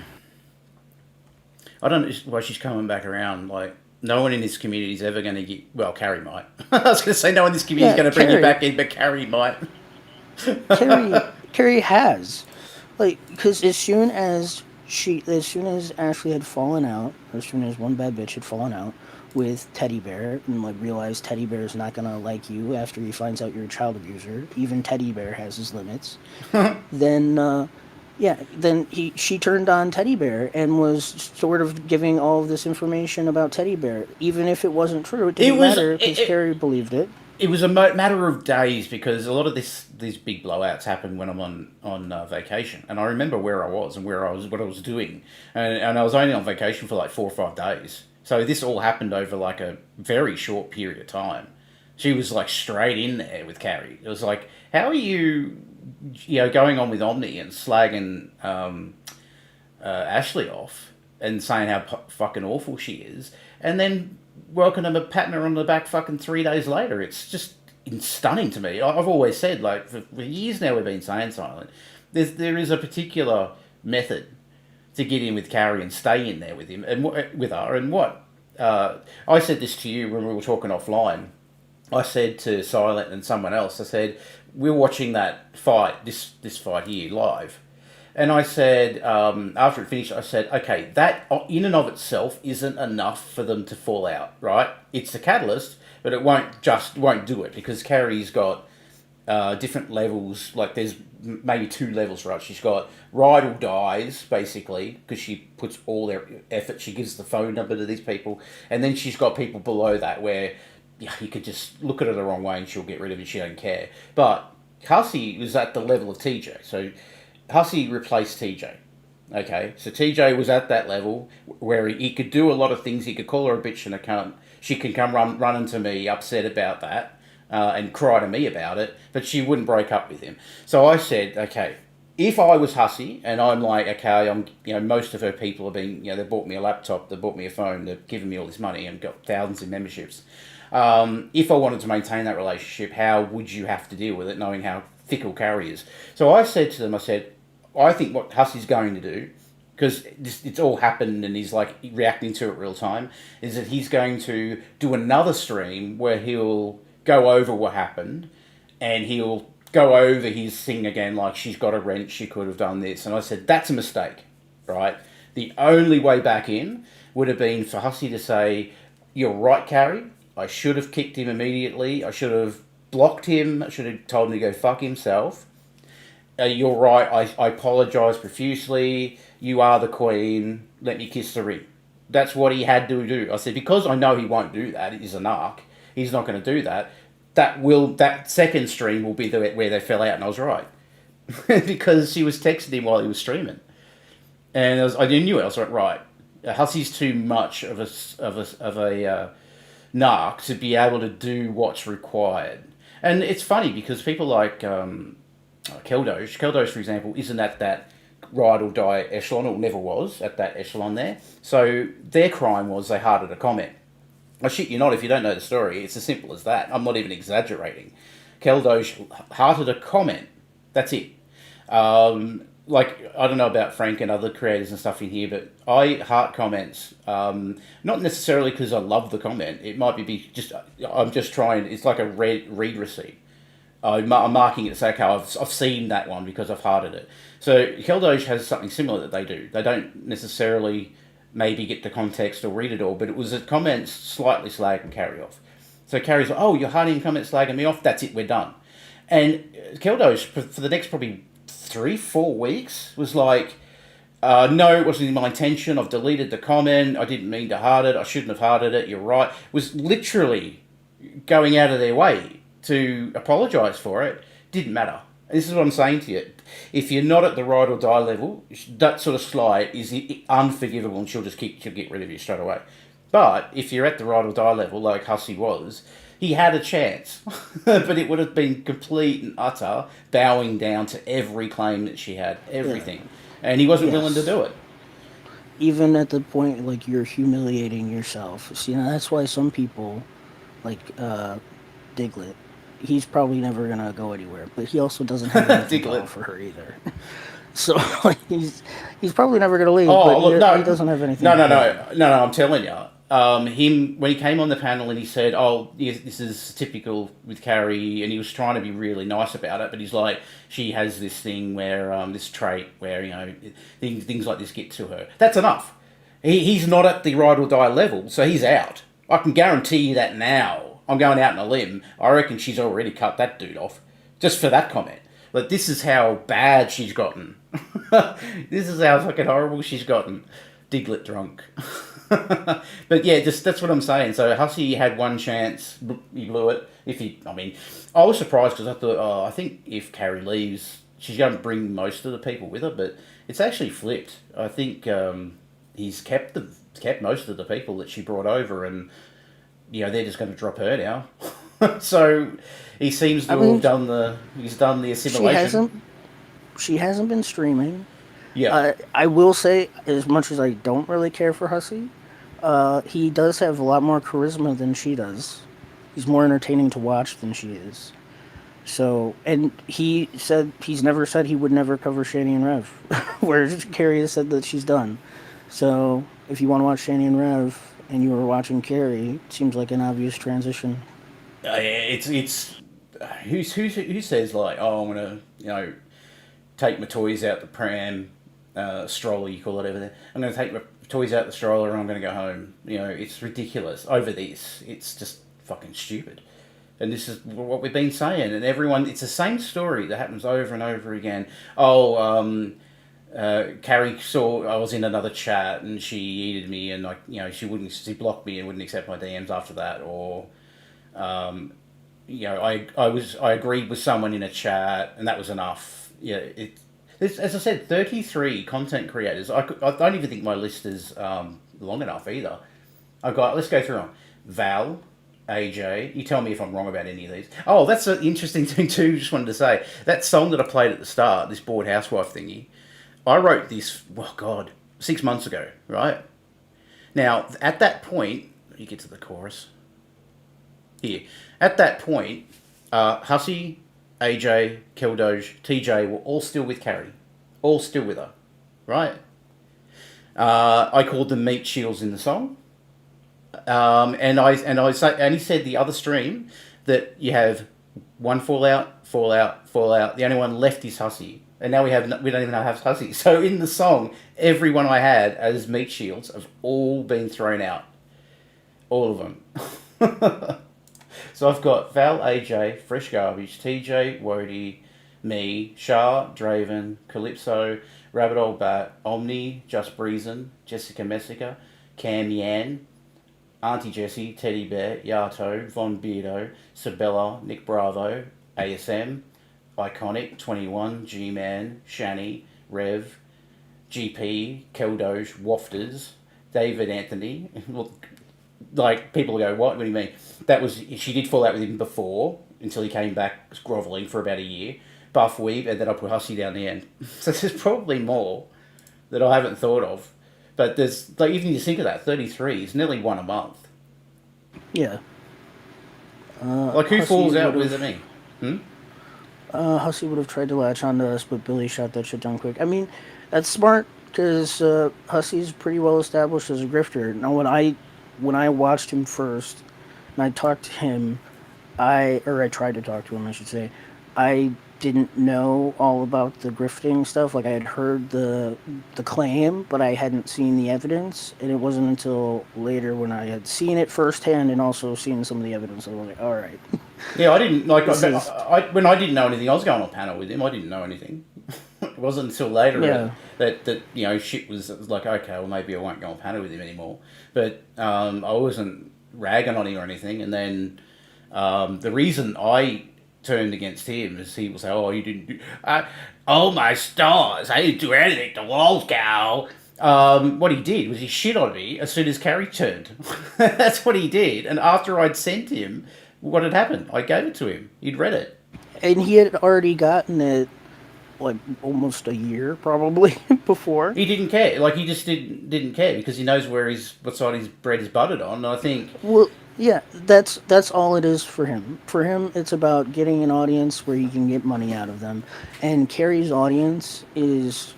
don't know why she's coming back around. Like, no one in this community is ever going to get... Well, Carrie might. I was going to say no one in this community is going to bring you back in, but Carrie might. Carrie has. Like, because as soon as Ashley had fallen out, or as soon as one bad bitch had fallen out with Teddy Bear, and like realized Teddy Bear is not going to like you after he finds out you're a child abuser, even Teddy Bear has his limits, then she turned on Teddy Bear and was sort of giving all of this information about Teddy Bear. Even if it wasn't true, it didn't matter because Carrie believed it. It was a matter of days because a lot of these big blowouts happen when I'm on vacation. And I remember where I was and what I was doing. And I was only on vacation for like 4 or 5 days. So this all happened over like a very short period of time. She was like straight in there with Carrie. It was like, how are you going on with Omni and slagging Ashley off and saying how fucking awful she is, and then welcoming her, patting her on the back fucking 3 days later. It's just stunning to me. I've always said, like, for years now we've been saying, Silent, there is a particular method to get in with Carrie and stay in there with him and with her. And what I said this to you when we were talking offline. I said to Silent and someone else, I said, we're watching that fight, this fight here live. And I said, after it finished, I said, okay, that in and of itself isn't enough for them to fall out, right? It's the catalyst, but it won't do it, because Carrie's got different levels. Like, there's maybe 2 levels, right? She's got ride or dies, basically, because she puts all their effort. She gives the phone number to these people. And then she's got people below that where you could just look at her the wrong way and she'll get rid of it. She don't care. But Hussy was at the level of TJ. So Hussy replaced TJ. Okay, so TJ was at that level where he could do a lot of things. He could call her a bitch and a cunt. She could come running to me, upset about that, and cry to me about it, but she wouldn't break up with him. So I said, okay, if I was Hussy and I'm like, okay, most of her people have been, they bought me a laptop, they bought me a phone, they've given me all this money and got thousands in memberships. If I wanted to maintain that relationship, how would you have to deal with it, knowing how fickle Carrie is? So I said to them, I think what Hussy's going to do, because it's all happened and he's like reacting to it real time, is that he's going to do another stream where he'll go over what happened and he'll go over his thing again, like she's got a rent, she could have done this. And I said, that's a mistake, right? The only way back in would have been for Hussy to say, you're right, Carrie, I should have kicked him immediately, I should have blocked him, I should have told him to go fuck himself. You're right, I apologise profusely, you are the queen, let me kiss the ring. That's what he had to do. I said, because I know he won't do that, he's a narc, he's not going to do that, that second stream will be where they fell out, and I was right. Because she was texting him while he was streaming. And I knew it, I was like, right, Hussy's too much of a narc to be able to do what's required. And it's funny, because people like Keldosh, for example, isn't at that ride or die echelon, or never was at that echelon there. So their crime was they hearted a comment. I shit you not, if you don't know the story, it's as simple as that. I'm not even exaggerating. Keldosh hearted a comment. That's it. Like, I don't know about Frank and other creators and stuff in here, but I heart comments, not necessarily because I love the comment. It might be just, I'm just trying, it's like a read receipt. I'm marking it to say, okay, I've seen that one because I've hearted it. So Keldosh has something similar that they do. They don't necessarily maybe get the context or read it all, but it was a comment slightly slagging Carrie off. So Carrie's like, oh, you're hearting comment slagging me off? That's it, we're done. And Keldosh, for the next probably 3-4 weeks, was like, no, it wasn't my intention, I've deleted the comment, I didn't mean to heart it, I shouldn't have hearted it, you're right. Was literally going out of their way to apologise for it. Didn't matter. This is what I'm saying to you. If you're not at the ride or die level, that sort of slide is unforgivable, and she'll get rid of you straight away. But if you're at the ride or die level, like Hussy was, he had a chance. But it would have been complete and utter bowing down to every claim that she had, everything. Yeah. And he wasn't willing to do it. Even at the point, like, you're humiliating yourself. See, that's why some people, like Diglett, he's probably never going to go anywhere, but he also doesn't have anything to offer her either. So, like, he's probably never going to leave, but look, he doesn't have anything No, I'm telling you. Him, when he came on the panel and he said, oh, yes, this is typical with Carrie, and he was trying to be really nice about it, but he's like, she has this thing where, this trait where, things like this get to her. That's enough. He's not at the ride or die level, so he's out. I can guarantee you that now. I'm going out on a limb. I reckon she's already cut that dude off, just for that comment. Like, this is how bad she's gotten. This is how fucking horrible she's gotten. Diglett drunk. But yeah, that's what I'm saying. So Hussy had one chance, he blew it. I was surprised because I thought, I think if Carrie leaves, she's going to bring most of the people with her, but it's actually flipped. I think he's kept most of the people that she brought over, and they're just going to drop her now. So he seems to have done the assimilation. She hasn't been streaming. Yeah. I will say, as much as I don't really care for Hussy, he does have a lot more charisma than she does. He's more entertaining to watch than she is. So, and he said he's never said he would never cover Shani and Rev, whereas Carrie has said that she's done. So, if you want to watch Shani and Rev and you were watching Carrie, it seems like an obvious transition. It's who says like, oh, I'm gonna take my toys out the pram, stroller you call it over there. I'm gonna take my toys out the stroller and I'm gonna go home. It's ridiculous over this. It's just fucking stupid. And this is what we've been saying, and everyone, it's the same story that happens over and over again. Carrie saw I was in another chat and she eated me, and she blocked me and wouldn't accept my DMs after that, or I agreed with someone in a chat and that was enough. As I said, 33 content creators. I don't even think my list is long enough either. Let's go through them. Val, AJ, you tell me if I'm wrong about any of these. Oh, that's an interesting thing too, just wanted to say. That song that I played at the start, this Bored Housewife thingy, I wrote this, 6 months ago, right? Now, at that point, you get to the chorus. Here. At that point, Hussy, AJ, Keldoge, TJ were all still with Carrie. All still with her, right? I called them meat shields in the song. And he said the other stream that you have one fallout. The only one left is Hussy, and now we don't even have Hussy. So in the song, everyone I had as meat shields have all been thrown out, all of them. So I've got Val, AJ, Fresh Garbage, TJ, Wody, me, Shah, Draven, Calypso, Rabbit Old Bat, Omni, Just Breezin, Jessica Messica, Cam Yan, Auntie Jessie, Teddy Bear, Yato, Von Beardo, Sabella, Nick Bravo, ASM, Iconic, 21, G-Man, Shani, Rev, GP, Keldoge, Wafters, David Anthony. Like, people go, what do you mean? She did fall out with him before, until he came back grovelling for about a year. Buff Weave, and then I put Hussy down the end. So there's probably more that I haven't thought of. But there's, even you think of that, 33 is nearly one a month. Yeah. Who Hussy falls out would've- with me? Hussy would have tried to latch onto us, but Billy shot that shit down quick. I mean, that's smart, because Hussy's pretty well established as a grifter. Now, when I watched him first, and I talked to him, I tried to talk to him, I should say, I didn't know all about the grifting stuff. Like, I had heard the claim, but I hadn't seen the evidence, and it wasn't until later when I had seen it firsthand and also seen some of the evidence, I was like, all right. Yeah, I didn't, when I didn't know anything, I was going on panel with him, I didn't know anything. It wasn't until later that shit was like, okay, well, maybe I won't go on panel with him anymore. But I wasn't ragging on him or anything, and then the reason I turned against him is he will say, oh, you didn't do... oh, my stars, I didn't do anything to LolzCow. What he did was he shit on me as soon as Carrie turned. That's what he did. And after I'd sent him what had happened, I gave it to him. He'd read it. And he had already gotten it, like, almost a year, probably, before. He didn't care. Like, he just didn't care because he knows what side his bread is buttered on. And I think... Well, yeah, that's all it is for him. For him, it's about getting an audience where he can get money out of them. And Carrie's audience is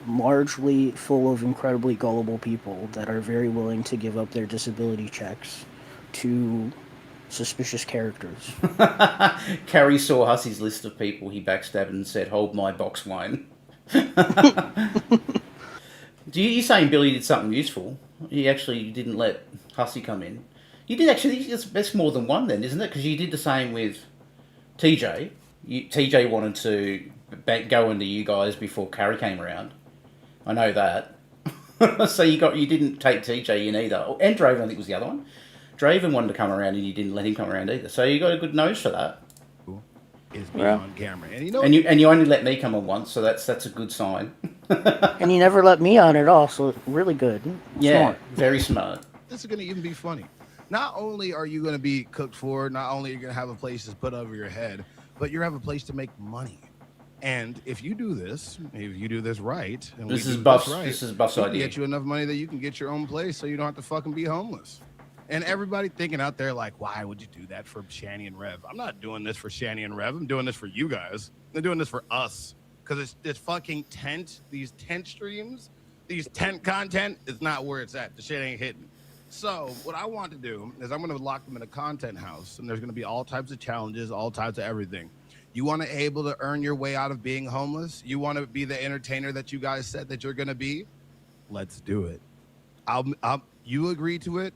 largely full of incredibly gullible people that are very willing to give up their disability checks to suspicious characters. Carrie saw Hussy's list of people he backstabbed and said, hold my box wine. You're saying Billy did something useful. He actually didn't let Hussy come in. You did actually, that's more than one then, isn't it? Because you did the same with TJ. TJ wanted to go into you guys before Carrie came around. I know that. So you didn't take TJ in either. And Draven, I think, was the other one. Draven wanted to come around and you didn't let him come around either. So you got a good nose for that. Is being on camera, and you only let me come on once, so that's a good sign. And you never let me on at all, so really good. Yeah, smart. Very smart. This is going to even be funny. Not only are you going to be cooked for, not only are you going to have a place to put over your head, but you're going to have a place to make money. And if you do this right, and This we is do Buff's. this right, This is Buff's we can idea. get you enough money that you can get your own place, so you don't have to fucking be homeless. And everybody thinking out there like, why would you do that for Shani and Rev? I'm not doing this for Shani and Rev. I'm doing this for you guys. I'm doing this for us. Because it's this fucking tent, these tent streams, these tent content is not where it's at. The shit ain't hitting. So what I want to do is I'm going to lock them in a content house, and there's going to be all types of challenges, all types of everything. You want to able to earn your way out of being homeless? You want to be the entertainer that you guys said that you're going to be? Let's do it. You agree to it?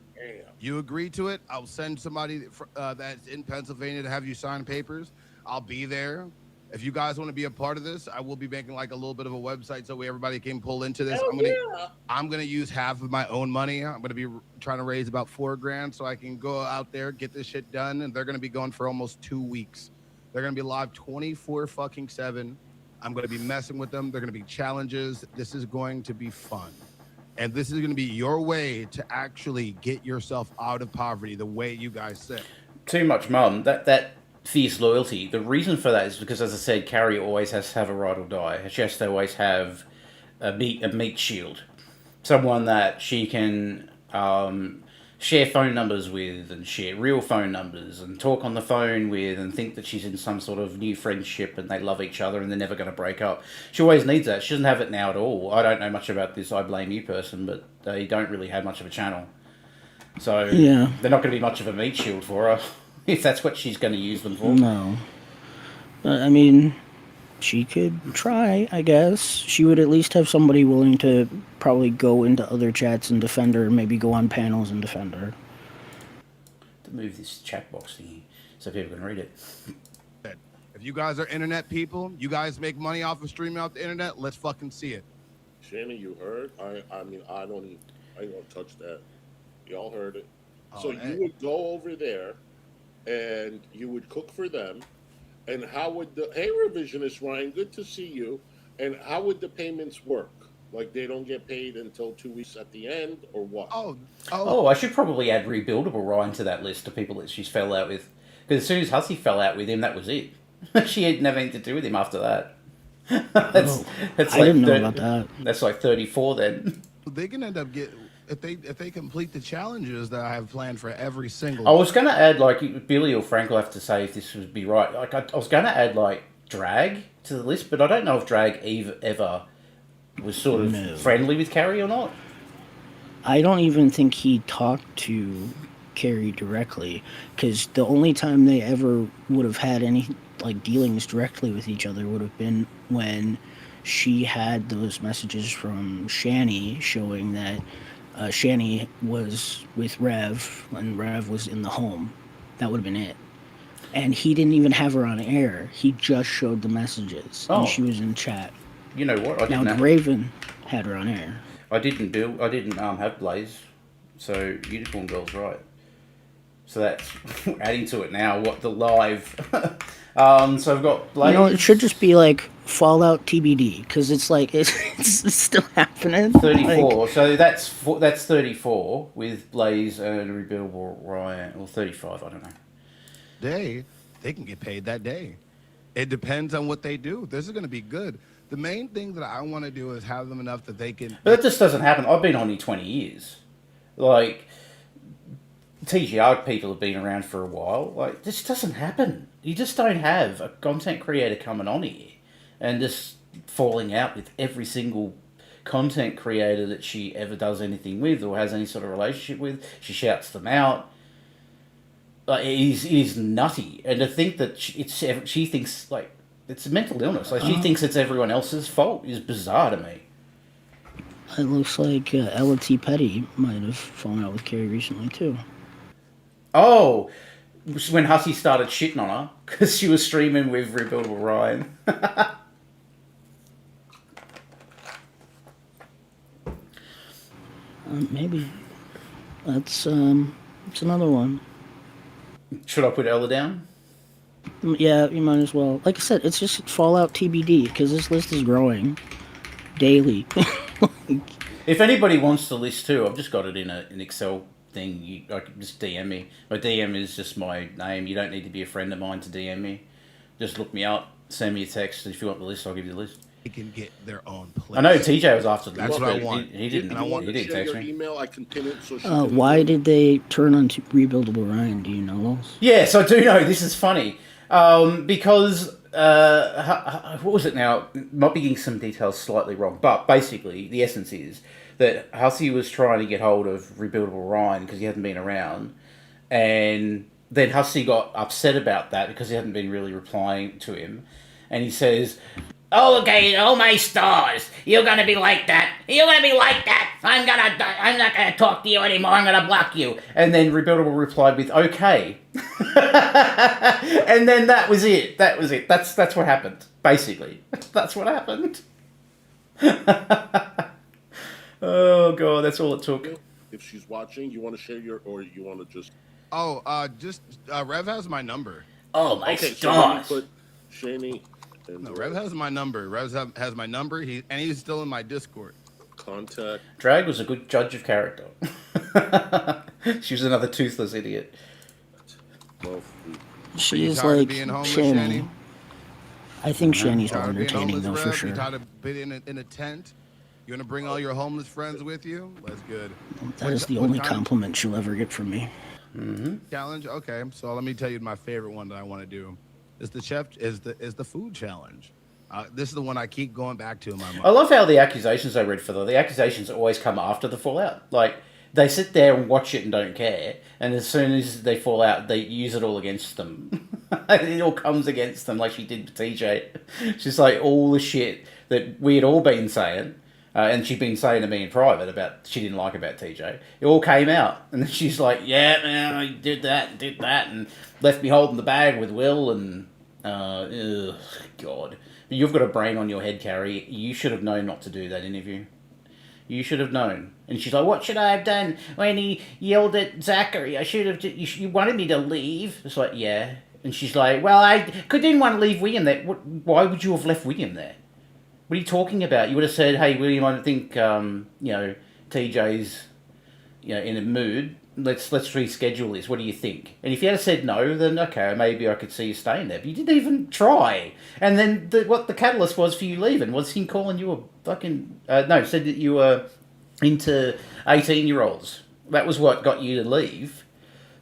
You agree to it? I'll send somebody that's in Pennsylvania to have you sign papers. I'll be there. If you guys want to be a part of this, I will be making like a little bit of a website so everybody can pull into this. I'm gonna use half of my own money. I'm gonna be trying to raise about $4,000 so I can go out there, get this shit done. And they're gonna be going for almost 2 weeks. They're gonna be live 24/7. I'm gonna be messing with them. They're gonna be challenges. This is going to be fun. And this is going to be your way to actually get yourself out of poverty the way you guys said. Too much, Mum. That fierce loyalty. The reason for that is because, as I said, Carrie always has to have a ride or die. She has to always have a meat shield. Someone that she can share phone numbers with and share real phone numbers and talk on the phone with and think that she's in some sort of new friendship and they love each other and they're never going to break up. She always needs that. She doesn't have it now at all. I don't know much about this I Blame You person, but they don't really have much of a channel. So Yeah. they're not going to be much of a meat shield for her if that's what she's going to use them for. No. I mean, she could try, I guess. She would at least have somebody willing to probably go into other chats and defend her, maybe go on panels and defend her. To move this chat box thingy so people can read it. If you guys are internet people, you guys make money off of streaming off the internet, let's fucking see it. Shannon, you heard? I mean, I ain't gonna touch that. Y'all heard it. So you would go over there and you would cook for them. And how would hey, revisionist Ryan, good to see you. And how would the payments work? Like they don't get paid until 2 weeks at the end, or what? Oh, I should probably add Rebuildable Ryan to that list of people that she's fell out with. Because as soon as Hussy fell out with him, that was it. She had nothing to do with him after that. That's I didn't know about that. That's like 34 then. They can end up if they complete the challenges that I have planned for every single. I was going to add, like, Billy or Frank will have to say if this would be right. Like, I was going to add, like, Drag to the list, but I don't know if Drag ever was sort of friendly with Carrie or not. I don't even think he talked to Carrie directly, because the only time they ever would have had any, like, dealings directly with each other would have been when she had those messages from Shani showing that Shani was with Rev and Rev was in the home. That would have been it. And he didn't even have her on air. He just showed the messages. And she was in chat. You know what? Now Raven had her on air. I didn't have Blaze. So Unicorn Girl's right. So that's adding to it now. What the live? So I've got Blaze. You know, it should just be like Fallout TBD, because it's like it's still happening. 34. Like, so that's 34 with Blaze and Rebuildable Ryan, or 35. I don't know. They can get paid that day. It depends on what they do. This is going to be good. The main thing that I want to do is have them enough that they can. But that just doesn't happen. I've been on here 20 years. Like, TGR people have been around for a while. Like, this doesn't happen. You just don't have a content creator coming on here and just falling out with every single content creator that she ever does anything with or has any sort of relationship with. She shouts them out. Like, it is nutty. And to think that she thinks, like, it's a mental illness. Like, she thinks it's everyone else's fault is bizarre to me. It looks like Ella T. Petty might have fallen out with Carrie recently, too. Oh, when Hussy started shitting on her because she was streaming with Rebuildable Ryan. Maybe. That's another one. Should I put Ella down? Yeah, you might as well. Like I said, it's just Fallout TBD, because this list is growing daily. If anybody wants the list too, I've just got it in an Excel thing. You just DM me. My DM is just my name. You don't need to be a friend of mine to DM me. Just look me up. send me a text if you want the list. I'll give you the list. They can get their own place. I know TJ was after the That's list, what I but want. He didn't. And I want He didn't Share text your me. email. I can pin it so she Why did they turn on to rebuildable Ryan? Do you know those? Yes, I do know. This is funny because what was it now? Might be getting some details slightly wrong, but basically the essence is that Hussy was trying to get hold of rebuildable Ryan because he hadn't been around, and then Hussy got upset about that because he hadn't been really replying to him, and he says, "Oh, okay, oh my stars, you're gonna be like that. You're gonna be like that. I'm not gonna talk to you anymore. I'm gonna block you." And then Rebuildable replied with, "Okay." And then that was it. That was it. That's what happened. Basically, that's what happened. Oh god, that's all it took. If she's watching, you want to share your, or you want to just? Rev has my number. Oh my Okay, so stars. let me put Shani. No, Rev has my number. Has my number. He's still in my Discord. Contact. Drag was a good judge of character. She was another toothless idiot. Well, She is tired of like being homeless, Shani. Shani? I think Shani's more Tired of being entertaining homeless, though, for Rev? sure. You tired of being in a tent? You want to bring all your homeless friends with you? That's good. That is the only compliment she'll ever get from me. Challenge. Okay, so let me tell you my favorite one that I want to do. Is the food challenge. This is the one I keep going back to in my mind. I love how the accusations I read for the accusations always come after the fallout. Like, they sit there and watch it and don't care, and as soon as they fall out, they use it all against them. It all comes against them, like she did with TJ. She's like, all the shit that we had all been saying, and she'd been saying to me in private about she didn't like about TJ. It all came out, and then she's like, "Yeah, man, I did that, and left me holding the bag with Will, and ugh, God." But you've got a brain on your head, Carrie. You should have known not to do that interview. You should have known. And she's like, "What should I have done when he yelled at Zachary? I should have. You wanted me to leave." It's like, yeah. And she's like, "Well, I didn't want to leave William there. Why would you have left William there? What are you talking about? You would have said, 'Hey, William, I think TJ's in a mood. Let's reschedule this. What do you think?' And if you had said no, then okay, maybe I could see you staying there. But you didn't even try. And then what the catalyst was for you leaving was him calling you a fucking said that you were into 18-year-olds. That was what got you to leave.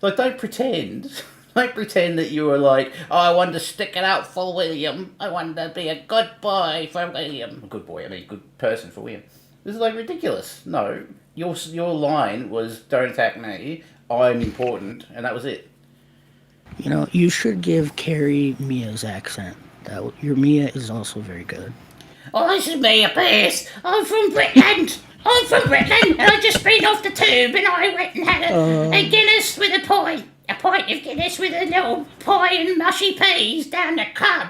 Like, don't pretend. Don't pretend that you were like, "Oh, I wanted to stick it out for William. I wanted to be a good boy for William." Good boy, I mean good person for William. This is like ridiculous. No, your line was, "Don't attack me. I'm important," and that was it. You know, you should give Carrie Mia's accent. Your Mia is also very good. "Oh, this is Mia Pierce. I'm from Britland. And I just been off the tube and I went and had a Guinness with a pint. A pint of Guinness with a little pie and mushy peas down the pub.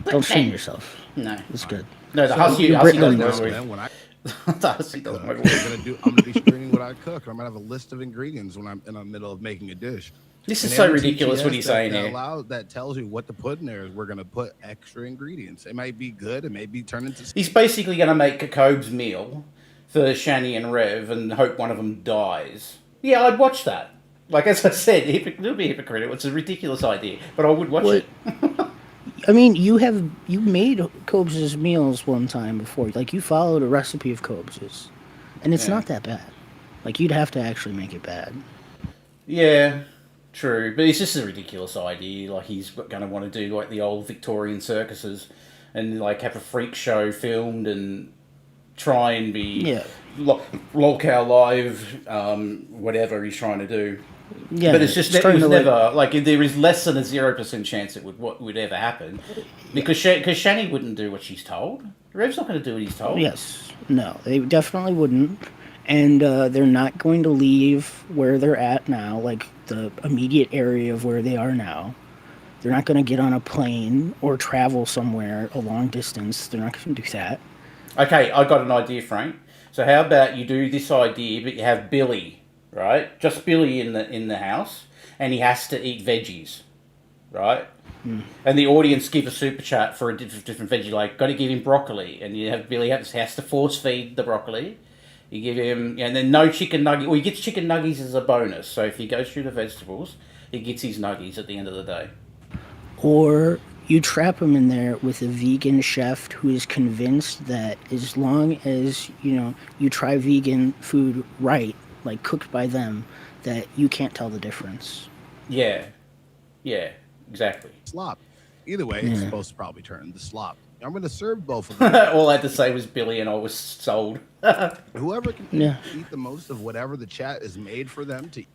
Don't shame yourself. No, It's good. no. The Hussy you're doesn't Britney know. Spears. Man, when I The Hussy doesn't know. I'm gonna be screening what I cook. I'm gonna have a list of ingredients when I'm in the middle of making a dish. This is And so every ridiculous. TTS What he's saying here. that tells you what to put in there is we're gonna put extra ingredients. It might be good. It may be turned into. He's basically going to make a Cobes meal for Shani and Rev and hope one of them dies. Yeah, I'd watch that. Like, as I said, it would be hypocritical. It's a ridiculous idea, but I would watch it. I mean, you made Cobes's meals one time before. Like, you followed a recipe of Cobes's, and it's not that bad. Like, you'd have to actually make it bad. Yeah, true. But it's just a ridiculous idea. Like, he's going to want to do, like, the old Victorian circuses and, like, have a freak show filmed and try and be LolzCow live, whatever he's trying to do. Yeah, but it's just it's it was trying to, never like there is less than a 0% chance it would ever happen because Shani wouldn't do what she's told. Rev's not going to do what he's told. Yes, no, they definitely wouldn't, and they're not going to leave where they're at now, like the immediate area of where they are now. They're not going to get on a plane or travel somewhere a long distance. They're not going to do that. Okay, I got an idea, Frank. So how about you do this idea, but you have Billy. Right, just Billy in the house, and he has to eat veggies, right? And the audience give a super chat for a different veggie, like got to give him broccoli, and you have Billy has to force feed the broccoli. You give him, and then no chicken nugget. Well, he gets chicken nuggies as a bonus. So if he goes through the vegetables, he gets his nuggies at the end of the day. Or you trap him in there with a vegan chef who is convinced that as long as, you try vegan food right, like cooked by them, that you can't tell the difference. Yeah, exactly. Slop. Either way, it's supposed to probably turn into slop. I'm going to serve both of them. All I had to say was Billy, and I was sold. Whoever can eat the most of whatever the chat is made for them to eat.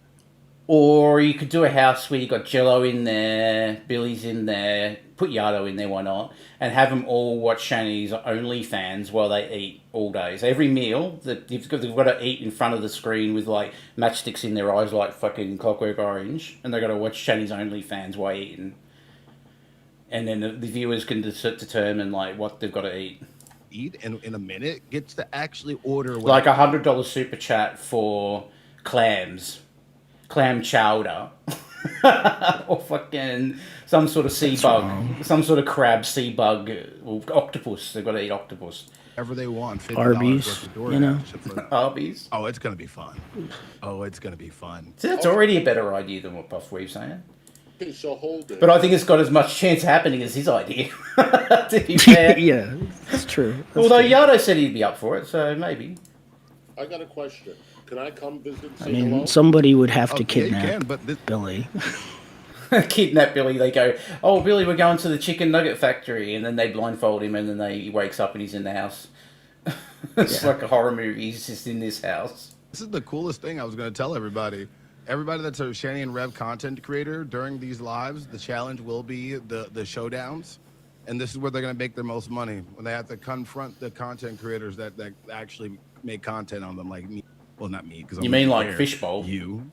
Or you could do a house where you got Jello in there, Billy's in there, put Yardo in there, why not? And have them all watch Shani's OnlyFans while they eat all day. So every meal, they've got to eat in front of the screen with like matchsticks in their eyes like fucking Clockwork Orange. And they've got to watch Shani's OnlyFans while eating. And then the viewers can determine like what they've got to eat. Eat and in a minute gets to actually order like $100 super chat for clams, clam chowder, or fucking some sort of sea bug, some sort of crab, sea bug, or octopus. They've got to eat octopus. Whatever they want. Arby's, Arby's. Oh, it's gonna be fun. So that's already a better idea than what Buff Weave's saying. Okay, so hold it. But I think it's got as much chance of happening as his idea. To be fair. Yeah, that's true. Although Yardo said he'd be up for it, so maybe. I got a question. Can I come visit and say I mean, hello? somebody would have to kidnap you can, but Billy. Kidnap Billy. They go, "Oh, Billy, we're going to the chicken nugget factory," and then they blindfold him, and then he wakes up and he's in the house. It's like a horror movie. He's just in this house. This is the coolest thing I was going to tell everybody. Everybody that's a Shani and Rev content creator during these lives, the challenge will be the showdowns. And this is where they're going to make their most money, when they have to confront the content creators that actually make content on them, like me. Well, not me. You mean like Fishbowl? You.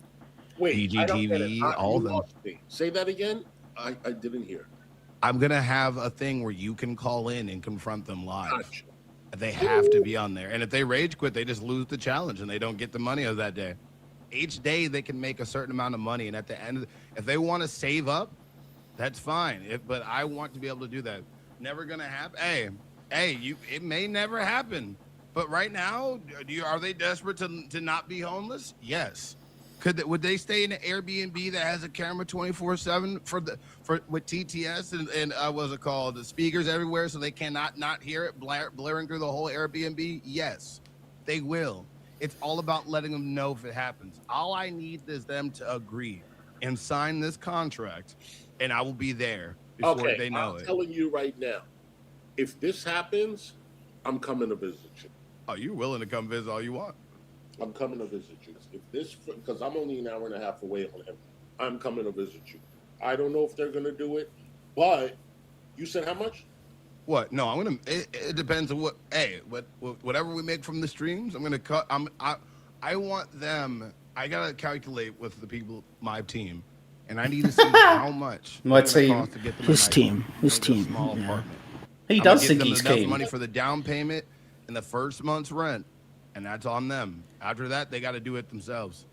Wait, PGTV, all of them. Say that again? I didn't hear. I'm going to have a thing where you can call in and confront them live. Gotcha. They have to be on there. And if they rage quit, they just lose the challenge and they don't get the money of that day. Each day they can make a certain amount of money. And at the end, if they want to save up, that's fine. But I want to be able to do that. Never going to happen. It may never happen. But right now, are they desperate to not be homeless? Yes. Would they stay in an Airbnb that has a camera 24/7 with TTS and what's it called, the speakers everywhere so they cannot not hear it blaring through the whole Airbnb? Yes, they will. It's all about letting them know if it happens. All I need is them to agree and sign this contract, and I will be there before they know it. I'm telling you right now, if this happens, I'm coming to visit you. Oh, you're willing to come visit all you want? I'm coming to visit you. If this, because I'm only an hour and a half away on him, I'm coming to visit you. I don't know if they're gonna do it, but you said how much? What? No, I'm gonna. It depends on what. Hey, whatever we make from the streams, I'm gonna cut. I want them. I gotta calculate with the people, my team, and I need to see how much. Let's see. His team. Small Yeah. apartment. He I'm does gonna think give he's them enough keen. money for the down payment and the first month's rent, and that's on them. After that, they got to do it themselves.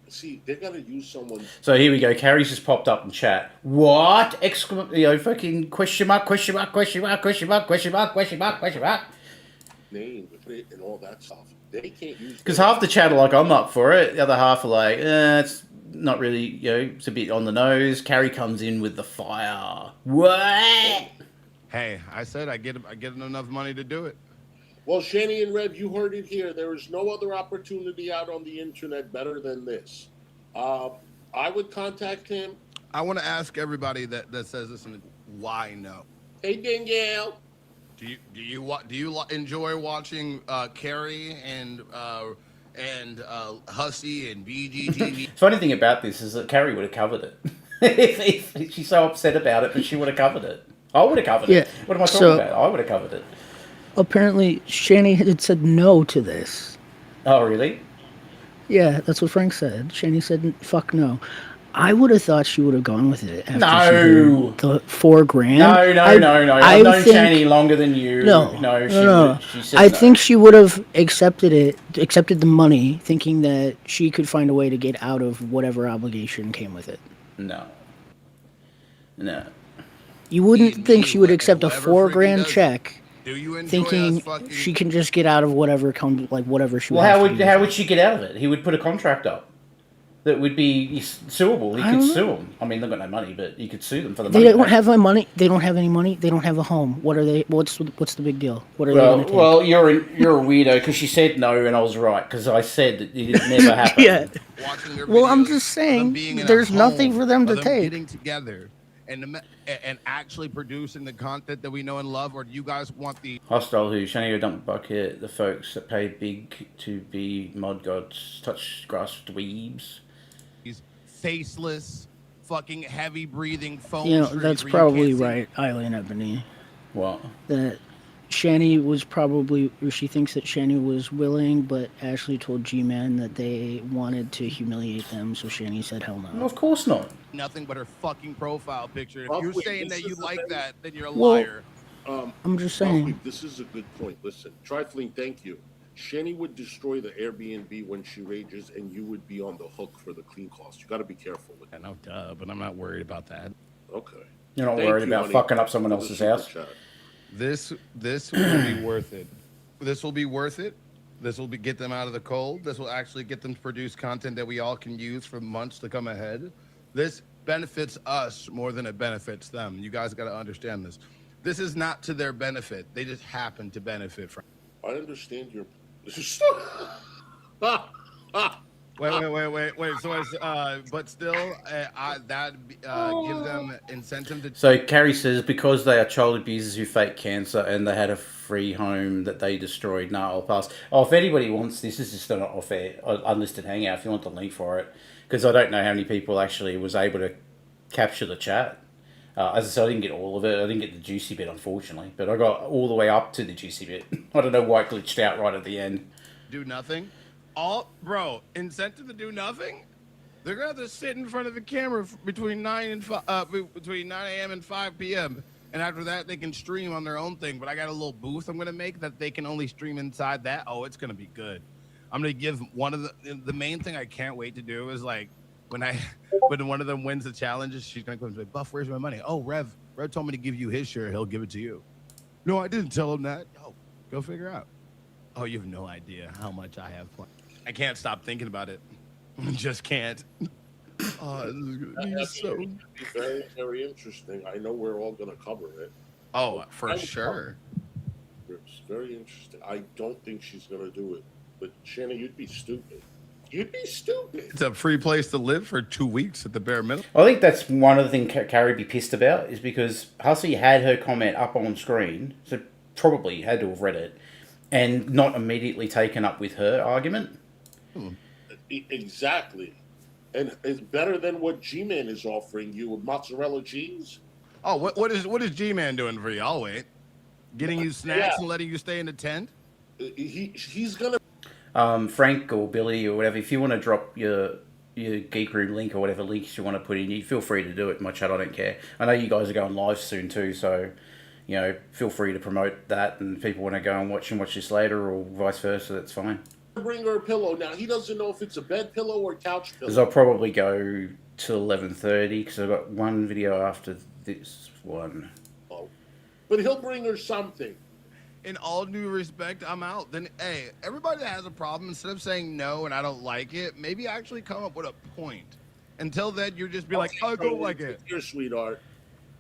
See, they're gonna use someone. So here we go. Carrie's just popped up in chat. What? Fucking question mark, question mark, question mark, question mark, question mark, question mark, question mark. Name and all that stuff. They can't use. Because half the chat are like, I'm up for it. The other half are like, it's not really, it's a bit on the nose. Carrie comes in with the fire. What? Hey, I said I get enough money to do it. Well, Shani and Rev, you heard it here. There is no other opportunity out on the internet better than this. I would contact him. I want to ask everybody that says this, why no? Hey, Danielle. Do you enjoy watching Carrie and Hussy and BGTV? Funny thing about this is that Carrie would have covered it. if she's so upset about it, but she would have covered it. I would have covered it. What am I talking about? I would have covered it. Apparently, Shani had said no to this. Oh, really? Yeah, that's what Frank said. Shani said, fuck no. I would have thought she would have gone with it after she heard the $4,000. No. I've known Shani longer than you. No. She said I no. think she would have accepted the money, thinking that she could find a way to get out of whatever obligation came with it. No. You wouldn't think she would accept a $4,000 check, Do you enjoy thinking she can just get out of whatever comes, like whatever she wants. Well, how would she get out of it? He would put a contract up. that would be suable. You I could don't sue know. them. I mean, they've got no money, but you could sue them for the They money. don't back. have any money. They don't have any money. They don't have a home. What are they? What's the big deal? What are they Well, going to take? well, you're a weirdo because she said no, and I was right because I said that it never happened. Yeah. Watching their Well, I'm videos just of them saying, being in a there's nothing home, for them of to take. getting together and actually producing the content that we know and love, or do you guys want the Hostile who Shani Dump Bucket, the folks that pay big to be mod gods, touch grass dweebs. these faceless, fucking heavy breathing phone? You know, streams that's where you probably can't see- right, Eileen Ebony. What? That Shani was probably, or she thinks that Shani was willing, but Ashley told G-Man that they wanted to humiliate them, so Shani said hell No, no. of course not. Nothing but her fucking profile picture. If Oh, you're wait, saying this that you is like the- that, then you're a Well- liar. I'm just saying. This is a good point. Listen, Trifling, thank you. Shani would destroy the Airbnb when she rages, and you would be on the hook for the clean cost. You got to be careful with that. No, duh, but I'm not worried about that. Okay. You're not Thank worried you, about honey, fucking up someone for the else's super house. chat. This will be worth it. This will be worth it. This will get them out of the cold. This will actually get them to produce content that we all can use for months to come ahead. This benefits us more than it benefits them. You guys got to understand this. This is not to their benefit. They just happen to benefit from. I understand your. Wait. So, but still, gives them incentive to. So Carrie says because they are child abusers who fake cancer and they had a free home that they destroyed. Nah, I'll pass. Oh, if anybody wants this is just an off-air, unlisted hangout. If you want the link for it, because I don't know how many people actually was able to capture the chat. As I said, I didn't get all of it. I didn't get the juicy bit, unfortunately, but I got all the way up to the juicy bit. I don't know why it glitched out right at the end. Do nothing. Incentive to do nothing. They're gonna have to sit in front of the camera between 9 a.m. and 5 p.m. And after that, they can stream on their own thing. But I got a little booth I'm gonna make that they can only stream inside that. Oh, it's gonna be good. I'm gonna give one of the main thing I can't wait to do is like when one of them wins the challenges, she's gonna come and say, "Buff, where's my money?" Oh, Rev told me to give you his share. He'll give it to you. No, I didn't tell him that. Oh, go figure out. Oh, you have no idea how much I have planned. I can't stop thinking about it. Just can't. Oh, this is gonna be so. Very, very interesting. I know we're all going to cover it. Oh, for sure. It's very interesting. I don't think she's going to do it. But Shannon, you'd be stupid. You'd be stupid. It's a free place to live for 2 weeks at the bare minimum. I think that's one of the things Carrie be pissed about is because Hussy had her comment up on screen, so probably had to have read it, and not immediately taken up with her argument. Exactly. And it's better than what G-Man is offering you with mozzarella cheese. Oh, what is G-Man doing for you? I'll wait. Getting you snacks and letting you stay in the tent? He's going to... Frank or Billy or whatever, if you want to drop your Geek Room link or whatever links you want to put in, you feel free to do it in my chat. I don't care. I know you guys are going live soon too, so you know, feel free to promote that, and if people want to go and watch this later or vice versa, that's fine. Bring her a pillow. Now, he doesn't know if it's a bed pillow or couch Because pillow. I'll probably go till 11:30 because I've got one video after this one. Oh. But he'll bring her something. In all due respect, I'm out. Then, hey, everybody that has a problem, instead of saying no and I don't like it, maybe actually come up with a point. Until then, you're just be like, I don't like it. Here, sweetheart.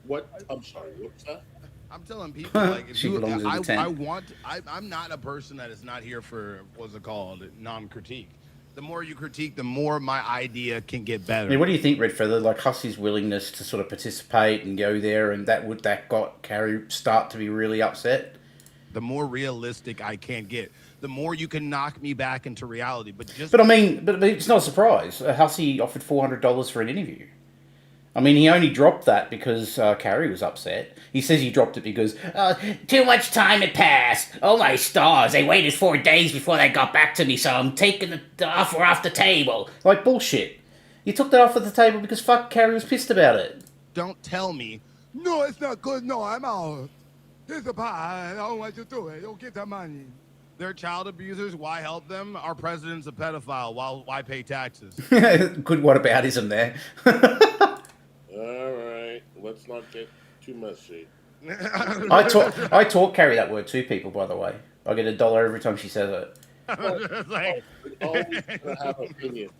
What? I'm sorry. What's that? I'm telling people, like, if She you, belongs in the tent. I'm not a person that is not here for, what's it called, non-critique. The more you critique, the more my idea can get better. I mean, what do you think, Red Feather? Like Hussy's willingness to sort of participate and go there, and that got Carrie start to be really upset. The more realistic I can get, the more you can knock me back into reality. But I mean, but it's not a surprise. Hussy offered $400 for an interview. I mean, he only dropped that because Carrie was upset. He says he dropped it because Too much time had passed. Oh my stars, they waited 4 days before they got back to me, so I'm taking the offer off the table. like bullshit. You took that off of the table because fuck Carrie was pissed about it. don't tell me, no, it's not good. No, I'm out. Here's the pie. I don't want you to do it. Don't get that money. They're child abusers. Why help them? Our president's a pedophile. Why pay taxes? Good whataboutism there. All right. Let's not get too messy. I taught Carrie that word to people, by the way. I get $1 every time she says it. Like, We're always going to have opinions.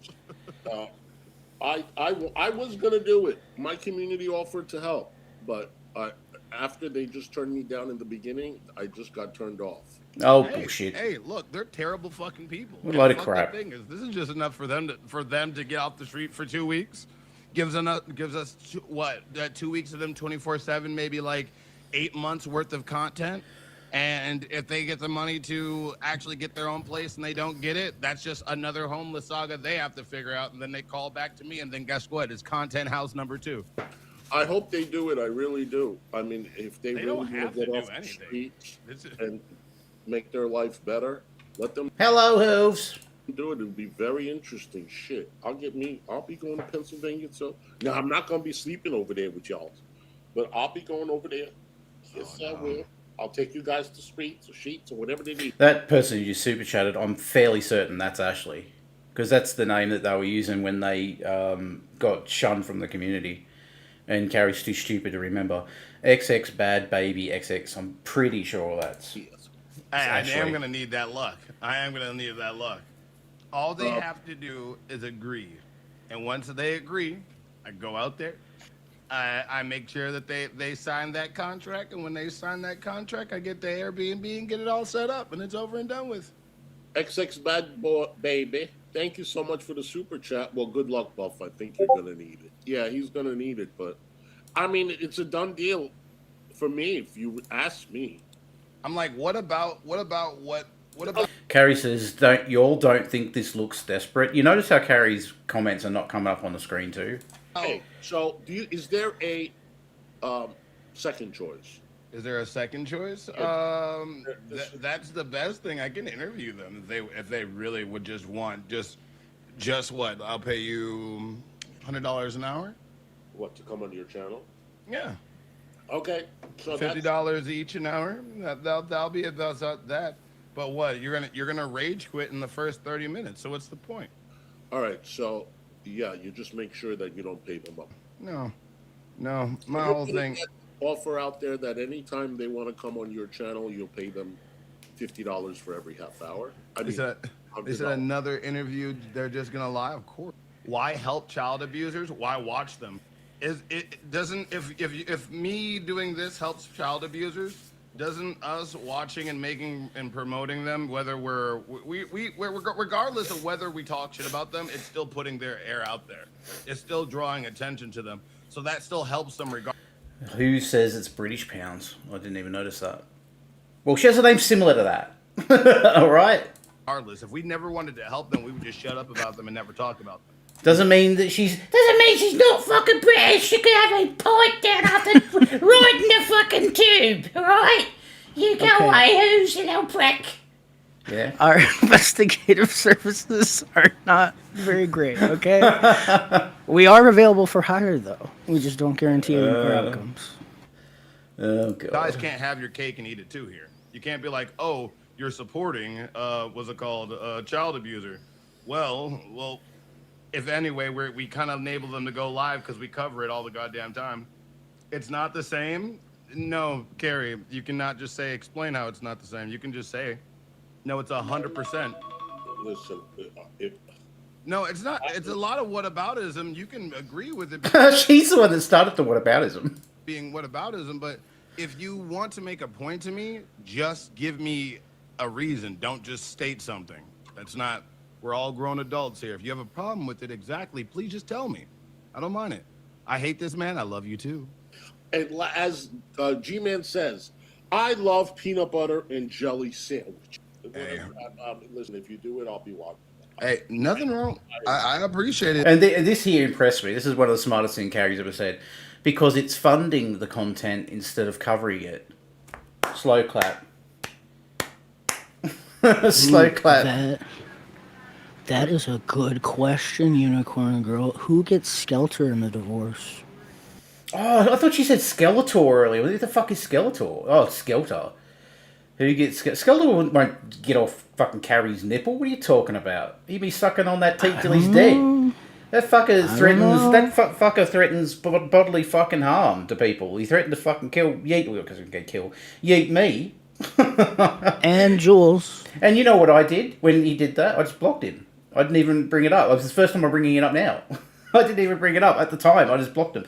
I was gonna do it. My community offered to help, but after they just turned me down in the beginning, I just got turned off. Oh, Hey, bullshit. hey, look, they're terrible fucking people. A And load the of fucked crap. up thing is, this is just enough for them to get off the street for 2 weeks. Gives us what 2 weeks of them 24/7, maybe like 8 months worth of content. And if they get the money to actually get their own place and they don't get it, that's just another homeless saga they have to figure out. And then they call back to me, and then guess what? It's content house number 2. I hope they do it. I really do. I mean, if they They really don't want have to to get do off the anything. streets This is- and make their life better, let them Hello, hooves. do it. It'll be very interesting. Shit, I'll be going to Pennsylvania. So now I'm not gonna be sleeping over there with y'all, but I'll be going over there. Yes, I will. I'll take you guys to streets or sheets or whatever they need. That person who just super chatted, I'm fairly certain that's Ashley. Because that's the name that they were using when they got shunned from the community. And Carrie's too stupid to remember. XX bad baby XX. I'm pretty sure that's. Yes. I am Ashley. going to need that luck. I am going to need that luck. All they have to do is agree. And once they agree, I go out there. I make sure that they sign that contract. And when they sign that contract, I get the Airbnb and get it all set up. And it's over and done with. XX bad boy baby. Thank you so much for the super chat. Well, good luck, Buff. I think you're gonna need it. Yeah, he's gonna need it, but I mean, it's a done deal for me. If you ask me, I'm like, what about? Carrie says, y'all don't think this looks desperate? You notice how Carrie's comments are not coming up on the screen too? hey, so is there a second choice? Is there a second choice? That's the best thing. I can interview them if they really would just want just what? I'll pay you $100 an hour. What, to come onto your channel? Yeah, Okay, so $50 each an hour. That'll be about that. But what? You're gonna rage quit in the first 30 minutes. So what's the point? All right, so yeah, you just make sure that you don't pay them up. No. My whole thing. Offer out there that anytime they want to come on your channel, you'll pay them $50 for every half hour. I They mean, said $100. another interview. They're just gonna lie. Of course. Why help child abusers? Why watch them? If me doing this helps child abusers, doesn't us watching and making and promoting them, whether we're regardless of whether we talk shit about them, it's still putting their air out there. It's still drawing attention to them. So that still helps them regardless. Who says it's British pounds? I didn't even notice that. Well, she has a name similar to that. All right. If we never wanted to help them, we would just shut up about them and never talk about them. Doesn't mean that she's. Doesn't mean she's not fucking British. She could have a pint down after riding the fucking tube, alright? You go Okay. away, who's you little prick? Yeah. Our investigative services are not very great, okay? We are available for hire, though. We just don't guarantee any outcomes. Oh god. Guys can't have your cake and eat it too here. You can't be like, oh, you're supporting, what's it called, child abuser. Well, if anyway, we kind of enable them to go live because we cover it all the goddamn time. It's not the same. No, Carrie, you cannot just explain how it's not the same. You can just say, no, it's 100%. Listen, No, it's not. It's a lot of whataboutism. You can agree with it She's the one that started the whataboutism. being whataboutism, but if you want to make a point to me, just give me a reason. Don't just state something. That's not. We're all grown adults here. If you have a problem with it, exactly, please just tell me. I don't mind it. I hate this man. I love you too. and as G-Man says, I love peanut butter and jelly sandwich. Hey. Listen, if you do it, I'll be watching. Hey, nothing wrong. I appreciate it. And this here impressed me. This is one of the smartest things Carrie's ever said. Because it's funding the content instead of covering it. Slow clap. Slow clap. That is a good question, Unicorn Girl. Who gets Skelter in the divorce? Oh, I thought she said Skeletor earlier. What the fuck is Skeletor? Oh, Skelter. Who gets Skeletor? Won't get off fucking Carrie's nipple. What are you talking about? He'd be sucking on that teat till he's dead. That fucker threatens. That fucker threatens bodily fucking harm to people. He threatened to fucking yeet me. And Jules. And you know what I did when he did that? I just blocked him. I didn't even bring it up. It's the first time I'm bringing it up now. I didn't even bring it up at the time. I just blocked him.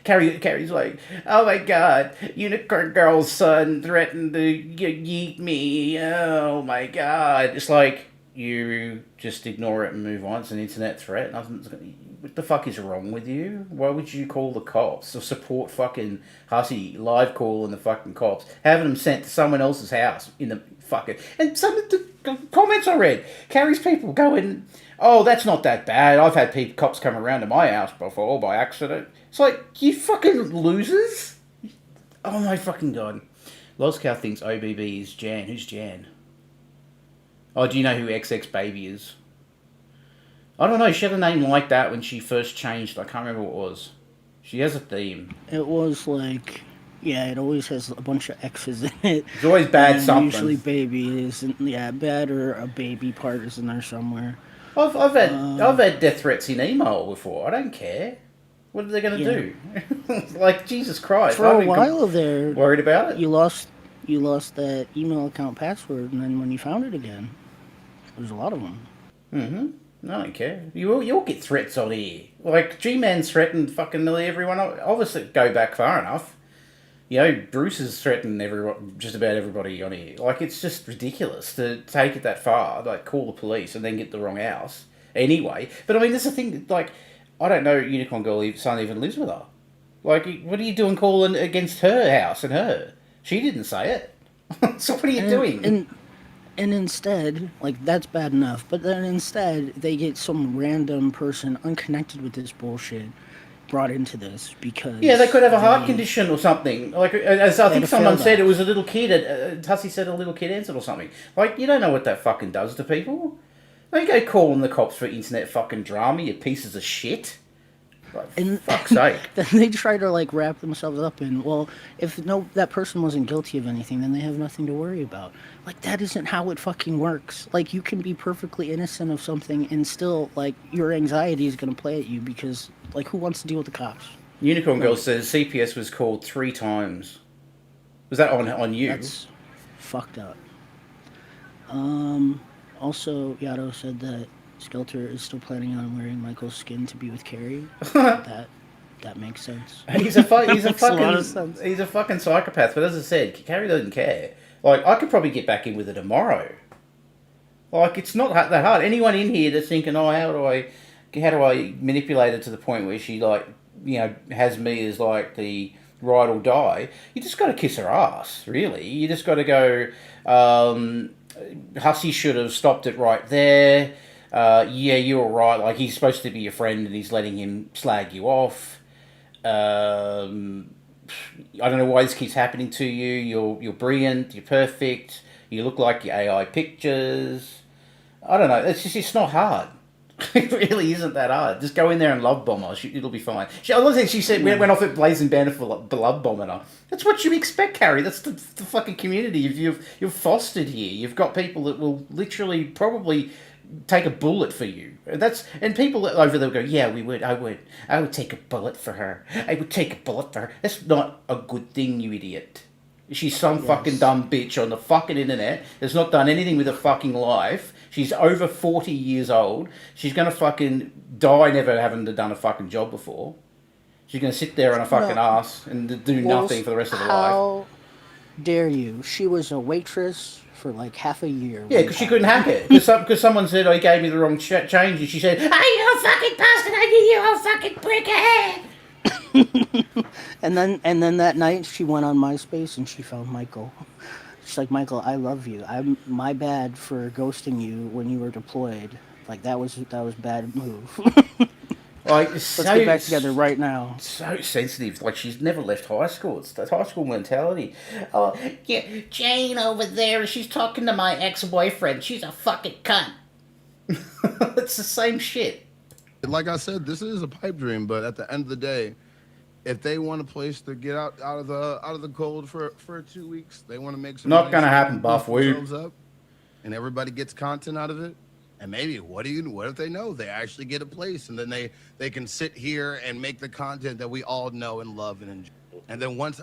Carrie's like, oh my god, Unicorn Girl's son threatened to yeet me. Oh my god. It's like, you just ignore it and move on. It's an internet threat. What the fuck is wrong with you? Why would you call the cops or support fucking Hussy live calling the fucking cops, having them sent to someone else's house in the fucking... And some of the comments I read, Carrie's people going, oh, that's not that bad. I've had cops come around to my house before by accident. It's like, you fucking losers. Oh my fucking god. LolzCow thinks OBB is Jan. Who's Jan? Oh, do you know who XX Baby is? I don't know. She had a name like that when she first changed. I can't remember what it was. She has a theme. It was like, yeah, it always has a bunch of X's in it. It's always bad and something. Usually baby is, bad or a baby part is in there somewhere. I've had death threats in email before. I don't care. What are they going to do? Like, Jesus Christ. For a while there, worried about it. You lost that email account password, and then when you found it again, there's a lot of them. Mm-hmm. I don't care. You'll get threats on here. Like, G-Man's threatened fucking nearly everyone. Obviously, go back far enough. You know, Bruce has threatened just about everybody on here. Like, it's just ridiculous to take it that far. Like, call the police and then get the wrong house. Anyway. But, I mean, that's the thing. Like, I don't know Unicorn Girl's son even lives with her. Like, what are you doing calling against her house and her? She didn't say it. So what are you doing? And instead, like, that's bad enough. But then instead, they get some random person unconnected with this bullshit brought into this because... Yeah, they could have a heart condition or something. Like, as I think someone said, it was a little kid. Hussy said a little kid answered or something. Like, you don't know what that fucking does to people. Don't go calling the cops for internet fucking drama, you pieces of shit. Like, and fuck's sake. Then they try to, like, wrap themselves up in, well, if that person wasn't guilty of anything, then they have nothing to worry about. Like, that isn't how it fucking works. Like, you can be perfectly innocent of something and still, like, your anxiety is going to play at you because, like, who wants to deal with the cops? Unicorn Girl says CPS was called 3 times. Was that on you? That's fucked up. Also, Yato said that Skelter is still planning on wearing Michael's skin to be with Carrie. That makes sense. He's a fucking psychopath. But as I said, Carrie doesn't care. Like, I could probably get back in with her tomorrow. Like, it's not that hard. Anyone in here that's thinking, oh, how do I manipulate her to the point where she, like, you know, has me as, like, the ride or die? You just got to kiss her ass, really. You just got to go, Hussy should have stopped it right there. Yeah, you're right. Like, he's supposed to be your friend and he's letting him slag you off. I don't know why this keeps happening to you. You're brilliant. You're perfect. You look like your AI pictures. I don't know. It's not hard. It really isn't that hard. Just go in there and love bomb her. It'll be fine. I love that she said went off at Blazing Banner for love bombing her. That's what you expect, Carrie. That's the fucking community you've fostered here. You've got people that will literally probably take a bullet for you. And people over there go, yeah, I would take a bullet for her. I would take a bullet for her. That's not a good thing, you idiot. She's some fucking dumb bitch on the fucking internet that's not done anything with her fucking life. She's over 40 years old. She's gonna fucking die never having done a fucking job before. She's gonna sit there on a fucking ass and do nothing for the rest of her life. How dare you? She was a waitress for like half a year. Yeah, because she couldn't hack it. Because someone said, oh, he gave me the wrong change. And she said, "Hey, you fucking bastard! I knew you, fucking brickhead!" and then that night she went on MySpace and she found Michael. She's like, Michael, I love you. My bad for ghosting you when you were deployed. Like, that was bad move. Like, let's get back together right now. So sensitive. Like, she's never left high school. It's that high school mentality. Oh, yeah, Jane over there, she's talking to my ex-boyfriend. She's a fucking cunt. It's the same shit. Like I said, this is a pipe dream, but at the end of the day, if they want a place to get out of the cold for 2 weeks, they want to make some. Not gonna happen, Buff. And everybody gets content out of it. And maybe what if they know they actually get a place, and then they can sit here and make the content that we all know and love and enjoy. And then once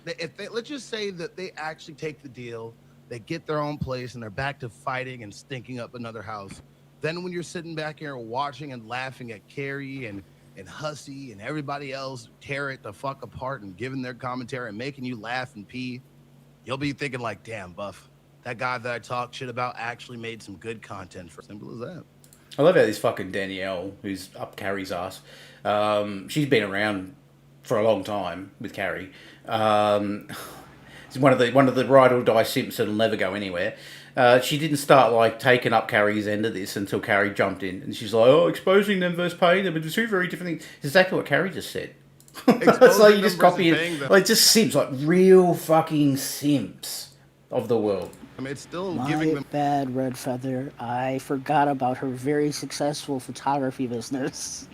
if they, let's just say that they actually take the deal, they get their own place, and they're back to fighting and stinking up another house. Then when you're sitting back here watching and laughing at Carrie and Hussy and everybody else tear it the fuck apart and giving their commentary and making you laugh and pee, you'll be thinking like, damn, Buff, that guy that I talked shit about actually made some good content. For simple as that. I love how this fucking Danielle, who's up Carrie's ass, she's been around for a long time with Carrie. It's one of the ride or die simps that'll never go anywhere. She didn't start like taking up Carrie's end of this until Carrie jumped in, and she's like, "Oh, exposing them versus paying them, but two very different things." It's exactly what Carrie just said. It's like you just copy it. Like just simps, like real fucking simps of the world. I mean, it's still My giving them. bad, Red Feather. I forgot about her very successful photography business.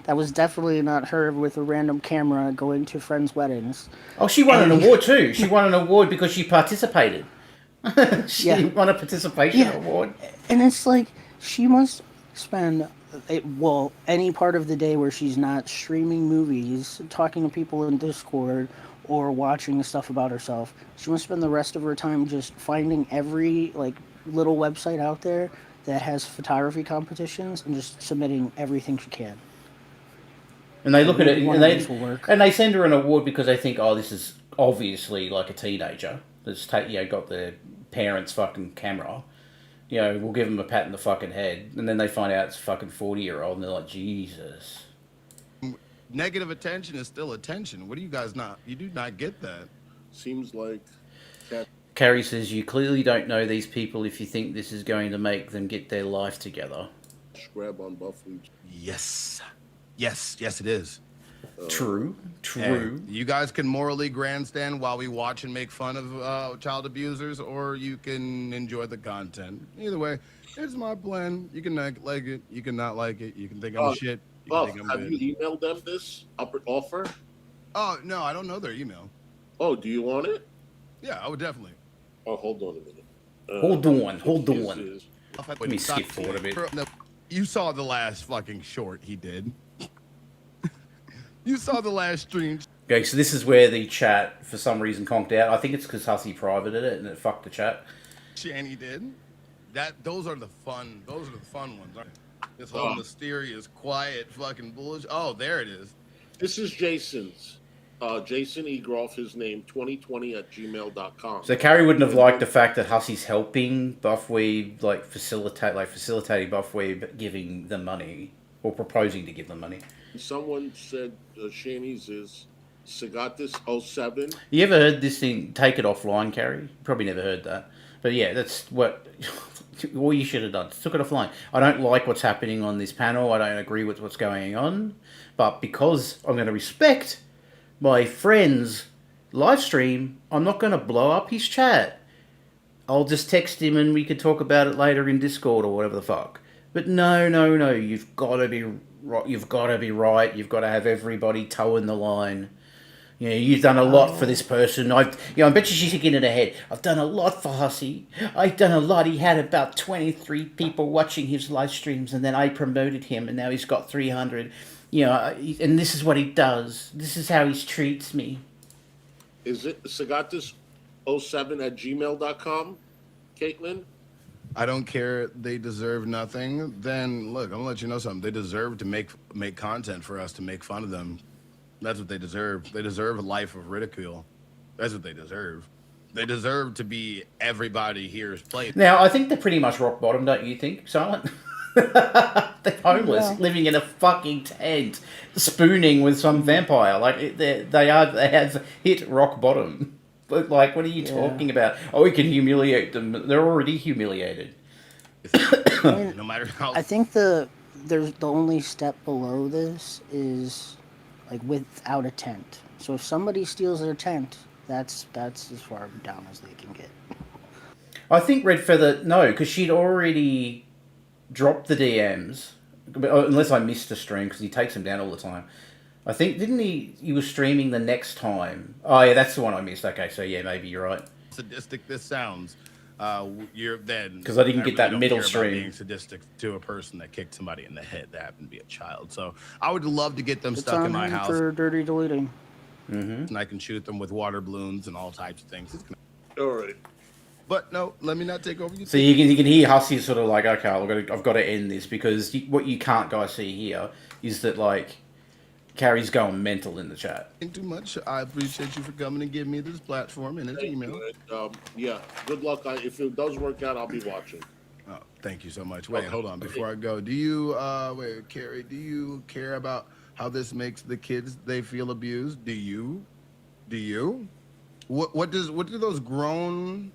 That was definitely not her with a random camera going to friends' weddings. Oh, she won an award too. She won an award because she participated. She won a participation award. And it's like, she must spend, any part of the day where she's not streaming movies, talking to people in Discord, or watching stuff about herself. She must spend the rest of her time just finding every, like, little website out there that has photography competitions and just submitting everything she can. And they look at it, and they send her an award because they think, oh, this is obviously like a teenager that's got the parents' fucking camera. We'll give them a pat in the fucking head, and then they find out it's a fucking 40-year-old, and they're like, Jesus. Negative attention is still attention. What do you guys not? You do not get that. Seems like. Carrie says, you clearly don't know these people if you think this is going to make them get their life together. Grab on Buffalo. Yes, it is. True. And you guys can morally grandstand while we watch and make fun of child abusers, or you can enjoy the content. Either way, it's my plan. You can like it, you can not like it, you can think I'm shit. Buff, have you emailed them this offer? Oh, no, I don't know their email. Oh, do you want it? Yeah, I would definitely. Oh, hold on a minute. Hold on. Let me skip forward a bit. You saw the last fucking short he did. You saw the last stream. Okay, so this is where the chat, for some reason, conked out. I think it's because Hussy privated it and it fucked the chat. Shanny did. Those are the fun ones, aren't they? This whole mysterious, quiet fucking bullshit. Oh, there it is. This is Jason's. Jason Egroff, his name, 2020@gmail.com. So Carrie wouldn't have liked the fact that Hussy's helping Buffweeb, facilitating Buffweeb giving them money, or proposing to give them money. Someone said Shani's is Sagatis07. You ever heard this thing, take it offline, Carrie? Probably never heard that. But yeah, that's what all you should have done. Took it offline. I don't like what's happening on this panel. I don't agree with what's going on. But because I'm going to respect my friend's live stream, I'm not going to blow up his chat. I'll just text him and we could talk about it later in Discord or whatever the fuck. But no. You've got to be right. You've got to have everybody toeing the line. You've done a lot for this person. I bet you she's thinking in her head, I've done a lot for Hussy. I've done a lot. He had about 23 people watching his live streams, and then I promoted him, and now he's got 300. And this is what he does. This is how he treats me. Is it Sagatis07@gmail.com, Caitlin? I don't care. They deserve nothing. Then look, I'm gonna let you know something. They deserve to make content for us to make fun of them. That's what they deserve. They deserve a life of ridicule. That's what they deserve. They deserve to be everybody here's place. Now, I think they're pretty much rock bottom, don't you think, Silent? They're homeless, living in a fucking tent, spooning with some vampire. Like they have hit rock bottom. But what are you talking about? Oh, we can humiliate them. They're already humiliated. No matter how. I think the only step below this is without a tent. So if somebody steals their tent, that's as far down as they can get. I think Red Feather, no, because she'd already dropped the DMs, unless I missed a stream because he takes them down all the time. I think, didn't he was streaming the next time. Oh yeah, that's the one I missed. Okay, so yeah, maybe you're right. Sadistic this sounds. You're then because I didn't get that middle stream. Being sadistic to a person that kicked somebody in the head that happened to be a child. So I would love to get them stuck in my house for dirty deleting. Mm-hmm. And I can shoot them with water balloons and all types of things. All right. But no, let me not take over your So you can hear Hussy sort of like, okay, I've got to end this because what you can't guys see here is that like Carrie's going mental in the chat. too much. I appreciate you for coming and giving me this platform and this email. Yeah, good luck. If it does work out, I'll be watching. Oh, thank you so much. Wait, hold on. Before I go, do you, Carrie, do you care about how this makes the kids they feel abused? Do you? What do those grown?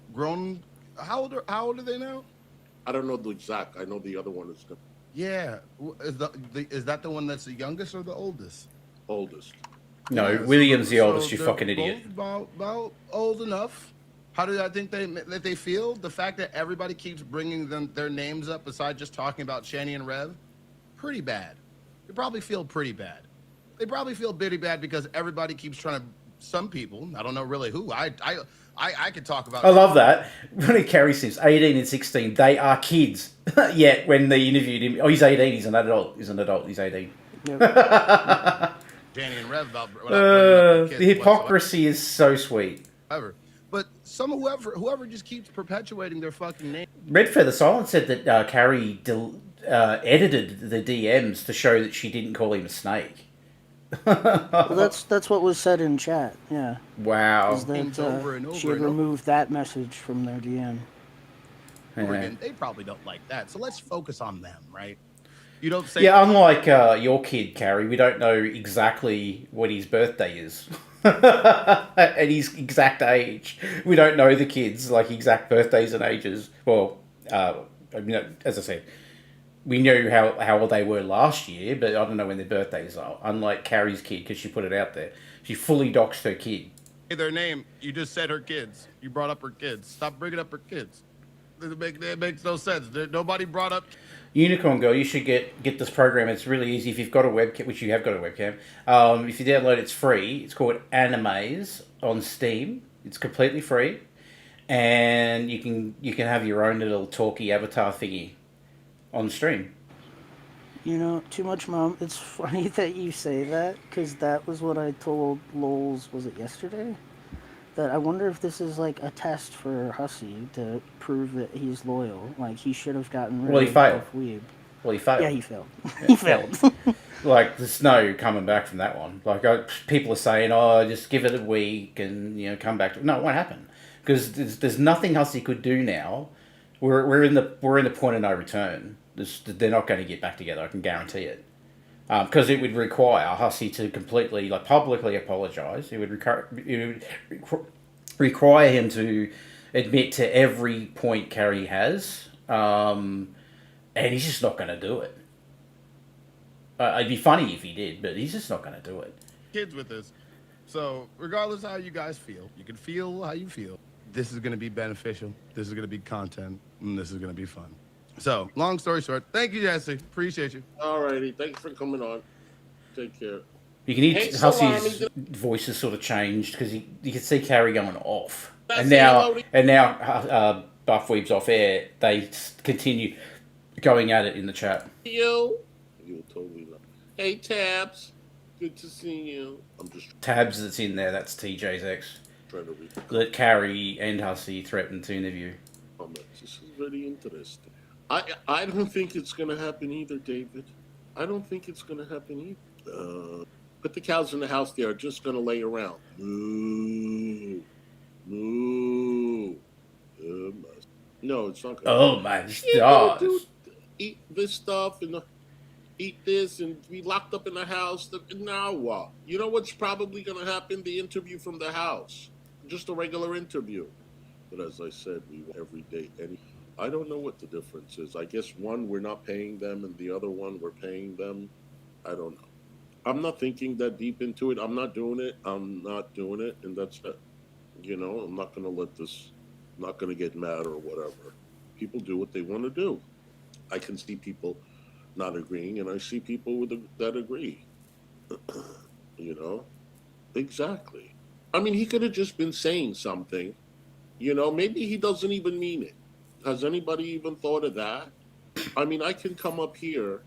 How old are they now? I don't know the exact. I know the other one is the Yeah, is that the one that's the youngest or the oldest? oldest. No, Yeah, William's the oldest. You they're fucking idiot. both about old enough. How do I think they feel? The fact that everybody keeps bringing their names up, besides just talking about Shani and Rev, pretty bad. They probably feel pretty bad. They probably feel pretty bad because everybody keeps trying to. Some people, I don't know really who. I could talk about. I love that. When Carrie says 18 and 16, they are kids. Yet when they interviewed him, oh, he's 18. He's an adult. He's 18. Yep. Shani and Rev about The hypocrisy is so sweet. whatsoever. But whoever just keeps perpetuating their fucking name. Red Feather Silence said that Carrie edited the DMs to show that she didn't call him a snake. Well, that's what was said in chat. Yeah. Wow. Is that Over and over she had and over. removed that message from their DM. Again, they probably don't like that. So let's focus on them, right? You don't say. Yeah, unlike your kid, Carrie, we don't know exactly what his birthday is. At his exact age. We don't know the kids, like exact birthdays and ages. Well, as I said, we knew how old they were last year, but I don't know when their birthdays are. Unlike Carrie's kid, because she put it out there. She fully doxed her kid. Their name. You just said her kids. You brought up her kids. Stop bringing up her kids. It makes no sense. Nobody brought up. Unicorn Girl, you should get this program. It's really easy if you've got a webcam, which you have got a webcam. If you download it, it's free. It's called Animes on Steam. It's completely free, and you can have your own little talky avatar thingy on stream. You know, too much, Mom. It's funny that you say that, because that was what I told Lols, was it yesterday? That I wonder if this is like a test for Hussy to prove that he's loyal. Like, he should have gotten rid Well, he of failed. Weeb. Well, he failed. Yeah, he failed. He failed. Like, there's no coming back from that one. Like, people are saying, "Oh, just give it a week and come back." No, it won't happen because there's nothing Hussy could do now. We're in the point of no return. They're not going to get back together. I can guarantee it. Because it would require Hussy to completely, like, publicly apologise. It would require him to admit to every point Carrie has, and he's just not going to do it. It'd be funny if he did, but he's just not going to do it. Kids with this. So regardless of how you guys feel, you can feel how you feel. This is going to be beneficial. This is going to be content, and this is going to be fun. So, long story short, thank you, Jesse. Appreciate you. All righty. Thanks for coming on. Take care. You can hear Hey, Hussy's Salami. voice is sort of changed because you can see Carrie going off, That's and it, now Lodi. Buffweeb's off air. They continue going at it in the chat. You totally love. Hey, Tabs. Good to see you. I'm just Tabs that's in there. That's TJ's ex. trying to read the That Carrie and Hussy threatened to interview. comments. This is very interesting. I don't think it's going to happen either, David. I don't think it's going to happen either. Put the cows in the house. They are just going to lay around. Moo. Moo. No, it's not going to Oh my Yeah, stars! eat this stuff and eat this and be locked up in the house. Now what? You know what's probably going to happen? The interview from the house. Just a regular interview. But as I said, we every day. I don't know what the difference is. I guess one, we're not paying them, and the other one, we're paying them. I don't know. I'm not thinking that deep into it. I'm not doing it. I'm not doing it, and that's it. I'm not going to let this, I'm not going to get mad or whatever. People do what they want to do. I can see people not agreeing, and I see people that agree. Exactly. I mean, he could have just been saying something. Maybe he doesn't even mean it. Has anybody even thought of that? I mean, I can come up here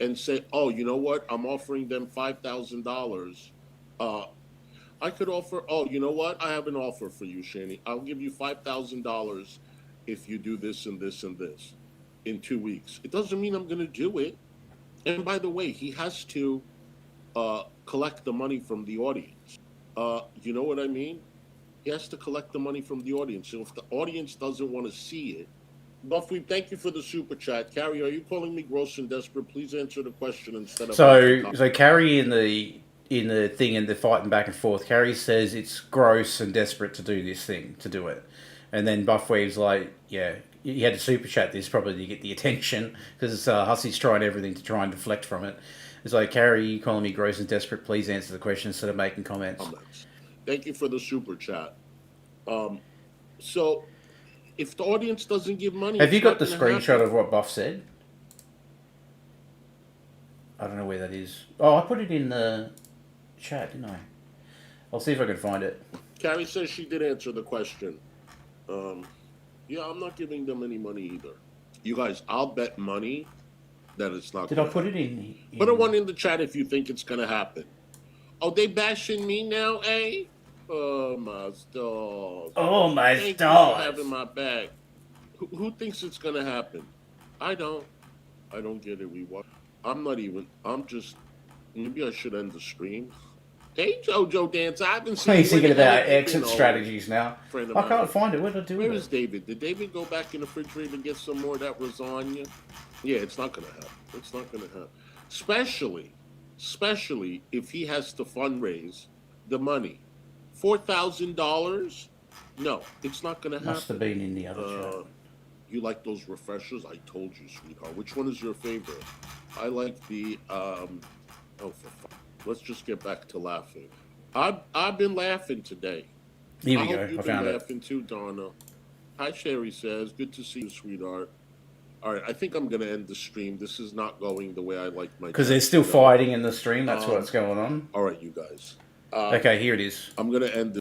and say, oh, you know what? I'm offering them $5,000. I could offer. Oh, you know what? I have an offer for you, Shani. I'll give you $5,000 if you do this and this and this in 2 weeks. It doesn't mean I'm going to do it. And by the way, he has to collect the money from the audience. You know what I mean? He has to collect the money from the audience. So if the audience doesn't want to see it, Buffweed, thank you for the super chat. Carrie, are you calling me gross and desperate? Please answer the question instead of. So Carrie in the thing and the fighting back and forth, Carrie says it's gross and desperate to do this thing, to do it. And then Buffweed's like, yeah, you had to super chat this probably to get the attention because Hussy's trying everything to try and deflect from it. It's like, Carrie, you calling me gross and desperate? Please answer the question instead of making comments. Thank you for the super chat. So, if the audience doesn't give money, have you got the screenshot of what Buff said? I don't know where that is. Oh, I put it in the chat, didn't I? I'll see if I can find it. Carrie says she did answer the question. Yeah, I'm not giving them any money either. You guys, I'll bet money that it's not. Did I put it in? Put a one in the chat if you think it's gonna happen. Oh, they bashing me now, eh? Oh my stars. Oh my Thank stars. you for having my back. Who thinks it's gonna happen? I don't get it. I'm just. Maybe I should end the stream. Hey, JoJo Dance, I haven't seen. He's thinking about exit strategies now. I can't find it. Where did I do it? Where is David? Did David go back in the refrigerator and get some more of that lasagna? Yeah, it's not gonna happen. It's not gonna happen. Especially if he has to fundraise the money. $4,000? No, it's not gonna happen. Must have been in the other chat. You like those refreshers? I told you, sweetheart. Which one is your favorite? I like the let's just get back to laughing. I've been laughing today. Here we I go. hope you've I been found it. laughing too, Donna. Hi, Sherry says. Good to see you, sweetheart. All right, I think I'm going to end the stream. This is not going the way I like my. Because they're still fighting in the stream. That's what's going on. All right, you guys. Okay, here it is. I'm going to end.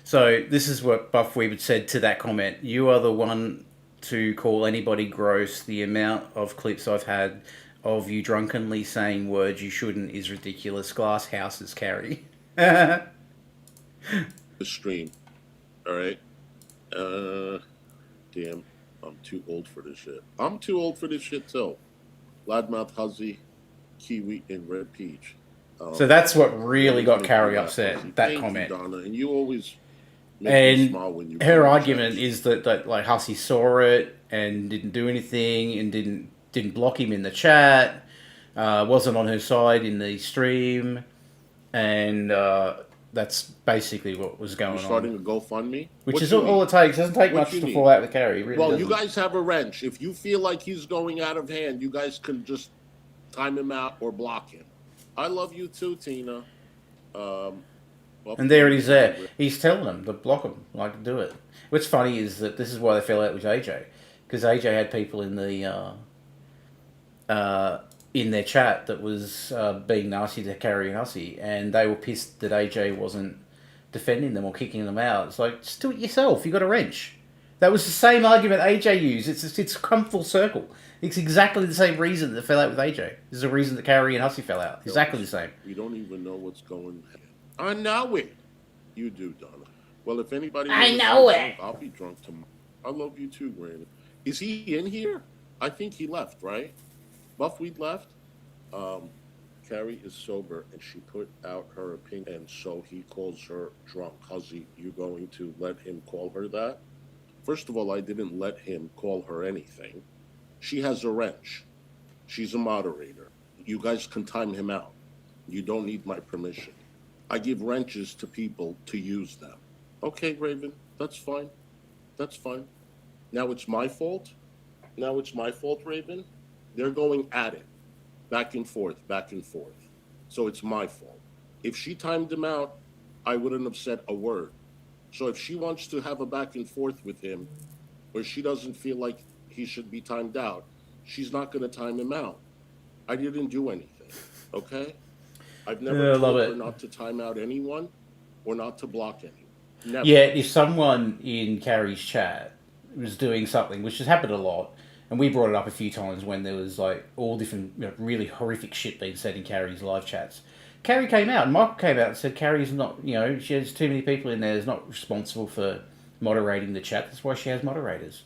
So this is what Buff Weaver said to that comment. You are the one to call anybody gross. The amount of clips I've had of you drunkenly saying words you shouldn't is ridiculous. Glass houses, Carrie. The stream. All right. Damn. I'm too old for this shit. I'm too old for this shit too. Loudmouth, Hussy, Kiwi, and Red Peach. So that's what really got Carrie upset. That Thank comment. You, Donna, and you always make me smile when you. Her argument is that like Hussy saw it and didn't do anything and didn't block him in the chat. Wasn't on her side in the stream, and that's basically what was going on. Starting a GoFundMe, which is all it takes. It doesn't take much to fall out with Carrie. Really well, doesn't. You guys have a wrench. If you feel like he's going out of hand, you guys can just time him out or block him. I love you too, Tina. And there it is. There, he's telling them to block him, like to do it. What's funny is that this is why they fell out with AJ, because AJ had people in the in their chat that was being nasty to Carrie and Hussy, and they were pissed that AJ wasn't defending them or kicking them out. It's like, just do it yourself. You got a wrench. That was the same argument AJ used. It's come full circle. It's exactly the same reason that fell out with AJ. This is the reason that Carrie and Hussy fell out. Exactly the same. We don't even know what's going on. I know it. You do, Donna. Well, if anybody... I know it. I'll be drunk tomorrow. I love you too, Granny. Is he in here? I think he left, right? Buffweed left? Carrie is sober, and she put out her opinion, and so he calls her drunk. Hussy, you going to let him call her that? First of all, I didn't let him call her anything. She has a wrench. She's a moderator. You guys can time him out. You don't need my permission. I give wrenches to people to use them. Okay, Raven, that's fine. That's fine. Now it's my fault? Now it's my fault, Raven? They're going at it. Back and forth, back and forth. So it's my fault. If she timed him out, I wouldn't have said a word. So if she wants to have a back and forth with him, or she doesn't feel like he should be timed out, she's not going to time him out. I didn't do anything, okay? I've never told her not to time out anyone or not to block anyone. Never. Yeah, if someone in Carrie's chat was doing something, which has happened a lot, and we brought it up a few times when there was like all different, really horrific shit being said in Carrie's live chats. Carrie came out, and Michael came out and said Carrie's not, you know, she has too many people in there. Is not responsible for moderating the chat. That's why she has moderators.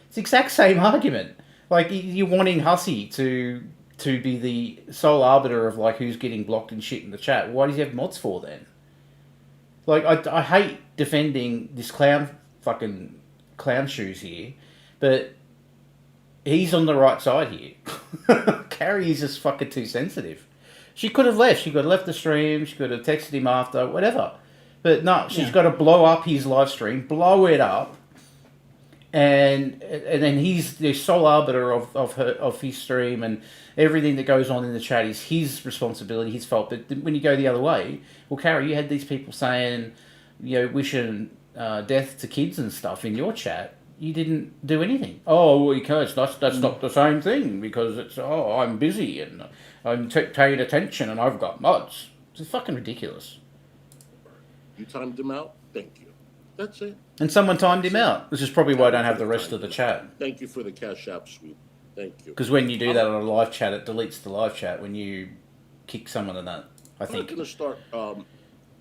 It's the exact same argument. Like you're wanting Hussy to be the sole arbiter of like who's getting blocked and shit in the chat. Why does he have mods for then? Like I hate defending this fucking clown shoes here, but he's on the right side here. Carrie is just fucking too sensitive. She could have left. She could have left the stream. She could have texted him after, whatever. But no, she's got to blow up his live stream, blow it up, and then he's the sole arbiter of his stream, and everything that goes on in the chat is his responsibility, his fault. But when you go the other way, well, Carrie, you had these people saying, you know, wishing death to kids and stuff in your chat. You didn't do anything. Oh, well, that's not the same thing because it's I'm busy and I'm paying attention and I've got mods. It's fucking ridiculous. You timed him out. Thank you. That's it. And someone timed him out. This is probably why I don't have the rest of the chat. Thank you for the Cash App sweep. Thank you. Because when you do that on a live chat, it deletes the live chat when you kick someone in that, I think. I'm not going to start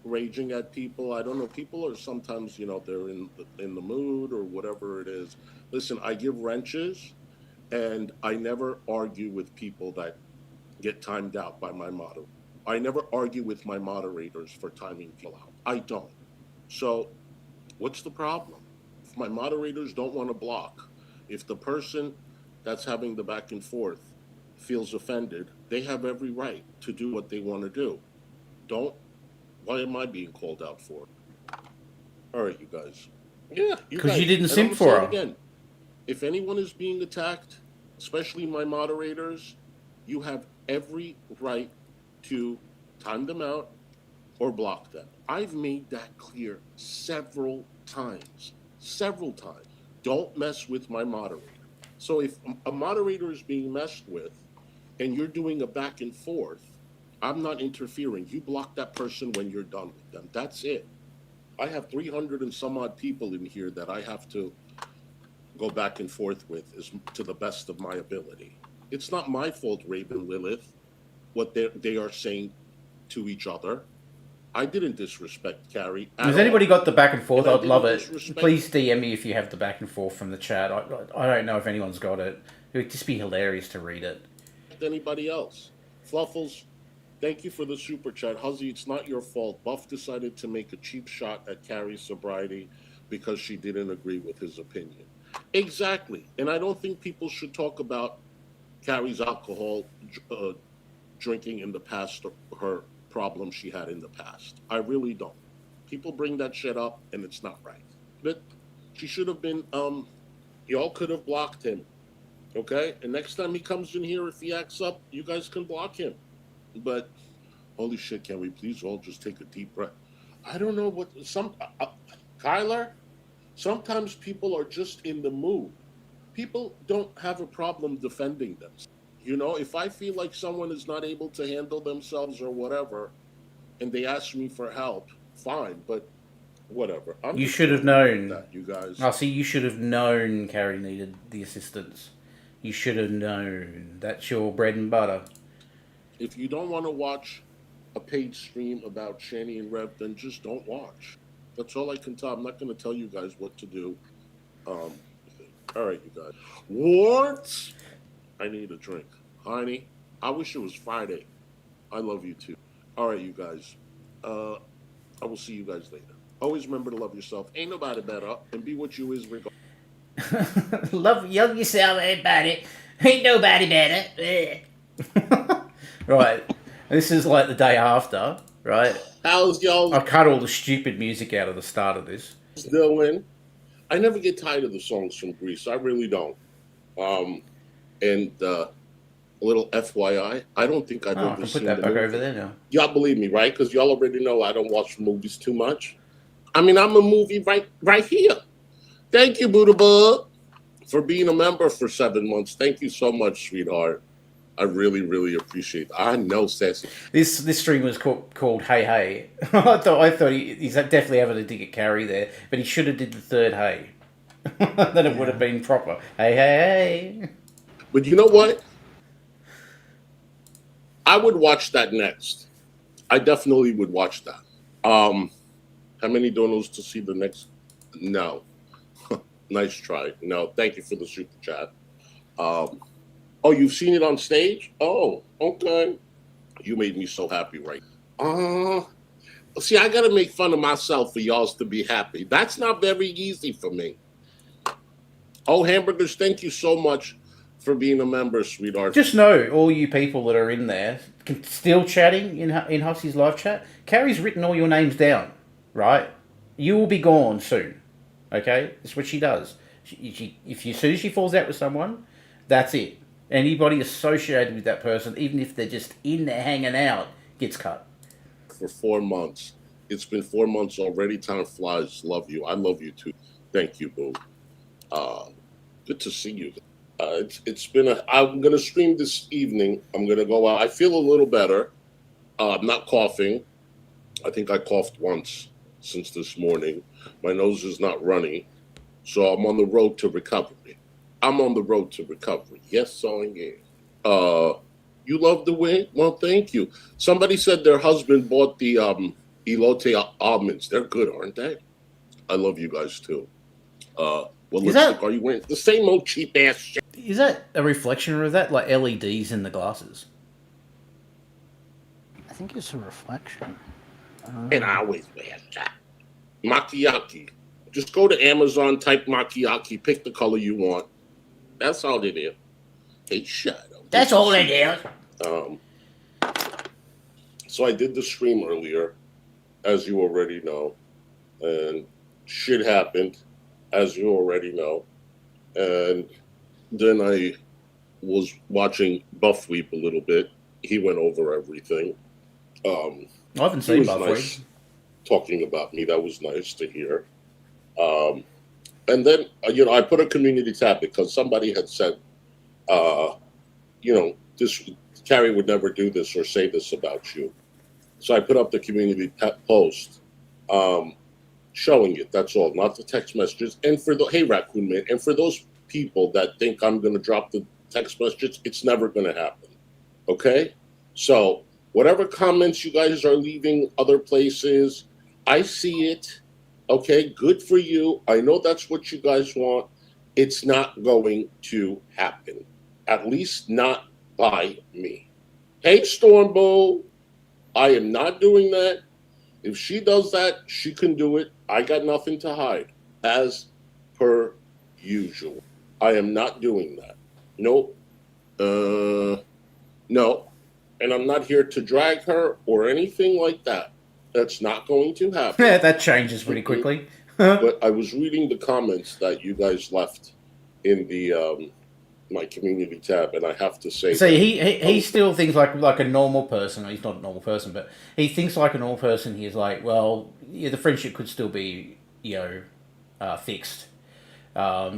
raging at people. I don't know. People are sometimes, you know, they're in the mood or whatever it is. Listen, I give wrenches, and I never argue with people that get timed out by my moderator. I never argue with my moderators for timing people out. I don't. So what's the problem? If my moderators don't want to block, if the person that's having the back and forth feels offended, they have every right to do what they want to do. Why am I being called out for? All right, you guys. Yeah, because you didn't simp for her. Again, if anyone is being attacked, especially my moderators, you have every right to time them out or block them. I've made that clear several times. Don't mess with my moderator. So if a moderator is being messed with and you're doing a back and forth, I'm not interfering. You block that person when you're done with them. That's it. I have 300 and some odd people in here that I have to go back and forth with to the best of my ability. It's not my fault, Raven Lilith, what they are saying to each other. I didn't disrespect Carrie. Has anybody got the back and forth? I'd love it. Please DM me if you have the back and forth from the chat. I don't know if anyone's got it. It would just be hilarious to read it. Anybody else? Fluffles, thank you for the super chat. Hussy, it's not your fault. Buff decided to make a cheap shot at Carrie's sobriety because she didn't agree with his opinion. Exactly. And I don't think people should talk about Carrie's alcohol drinking in the past or her problems she had in the past. I really don't. People bring that shit up and it's not right. But she should have been, y'all could have blocked him. Okay? And next time he comes in here, if he acts up, you guys can block him. But holy shit, can we please all just take a deep breath? I don't know what Kyler, sometimes people are just in the mood. People don't have a problem defending them. You know, if I feel like someone is not able to handle themselves or whatever, and they ask me for help, fine, but whatever. You should have known. That, you guys. You should have known Carrie needed the assistance. You should have known. That's your bread and butter. If you don't want to watch a paid stream about Shani and Rev, then just don't watch. That's all I can tell. I'm not going to tell you guys what to do. All right, you guys. What? I need a drink. Honey, I wish it was Friday. I love you too. All right, you guys. I will see you guys later. Always remember to love yourself. Ain't nobody better, and be what you is regardless. Love yourself, everybody. Ain't nobody better. Right. This is like the day after, right? How's y'all I cut all the stupid music out of the start of this. doing? I never get tired of the songs from Greece. I really don't. And a little FYI, I don't think I've I ever can seen put that the back movie. over there now. Y'all believe me, right? Because y'all already know I don't watch movies too much. I mean, I'm a movie right here. Thank you, Buddha Bug, for being a member for 7 months. Thank you so much, sweetheart. I really, really appreciate it. I know, Sassy. This stream was called Hey Hey. I thought he's definitely having a dig at Carrie there, but he should have did the third Hey. Then it would have been proper. Hey, hey, hey. But you know what? I would watch that next. I definitely would watch that. How many donos to see the next? No. Nice try. No, thank you for the super chat. Oh, you've seen it on stage? Oh, okay. You made me so happy, right? See, I gotta make fun of myself for y'all to be happy. That's not very easy for me. Oh, hamburgers, thank you so much for being a member, sweetheart. Just know, all you people that are in there, still chatting in Hussy's live chat, Carrie's written all your names down, right? You will be gone soon, okay? That's what she does. As soon as she falls out with someone, that's it. Anybody associated with that person, even if they're just in there hanging out, gets cut. For 4 months. It's been 4 months already. Time flies. Love you. I love you too. Thank you, boo. Good to see you. It's been I'm gonna stream this evening. I'm gonna go out. I feel a little better. I'm not coughing. I think I coughed once since this morning. My nose is not runny, so I'm on the road to recovery. Yes, I am. You love the wing? Well, thank you. Somebody said their husband bought the elote almonds. They're good, aren't they? I love you guys too. What lipstick are you wearing? The same old cheap ass shit. Is that a reflection of that, like LEDs in the glasses? I think it's a reflection. And I always wear that. Macchiati. Just go to Amazon, type macchiati, pick the color you want. That's all it is. Hey, shadow. That's all it is. So I did the stream earlier, as you already know, and shit happened, as you already know, and then I was watching Buff Weep a little bit. He went over everything. I haven't seen Buff Weep. Nice talking about me. That was nice to hear. And then, I put a community tab because somebody had said, this Carrie would never do this or say this about you. So I put up the community post showing it. That's all, not the text messages. And for the hey Raccoon Man, and for those people that think I'm going to drop the text messages, it's never going to happen. Okay, so whatever comments you guys are leaving other places, I see it. Okay, good for you. I know that's what you guys want. It's not going to happen. At least not by me. Hey, Stormbow, I am not doing that. If she does that, she can do it. I got nothing to hide, as per usual. I am not doing that. Nope. No. And I'm not here to drag her or anything like that. That's not going to happen. Yeah, that changes pretty quickly. But I was reading the comments that you guys left in the my community tab, and I have to say, see, he still thinks like a normal person. He's not a normal person, but he thinks like a normal person. He's like, well, yeah, the friendship could still be, fixed.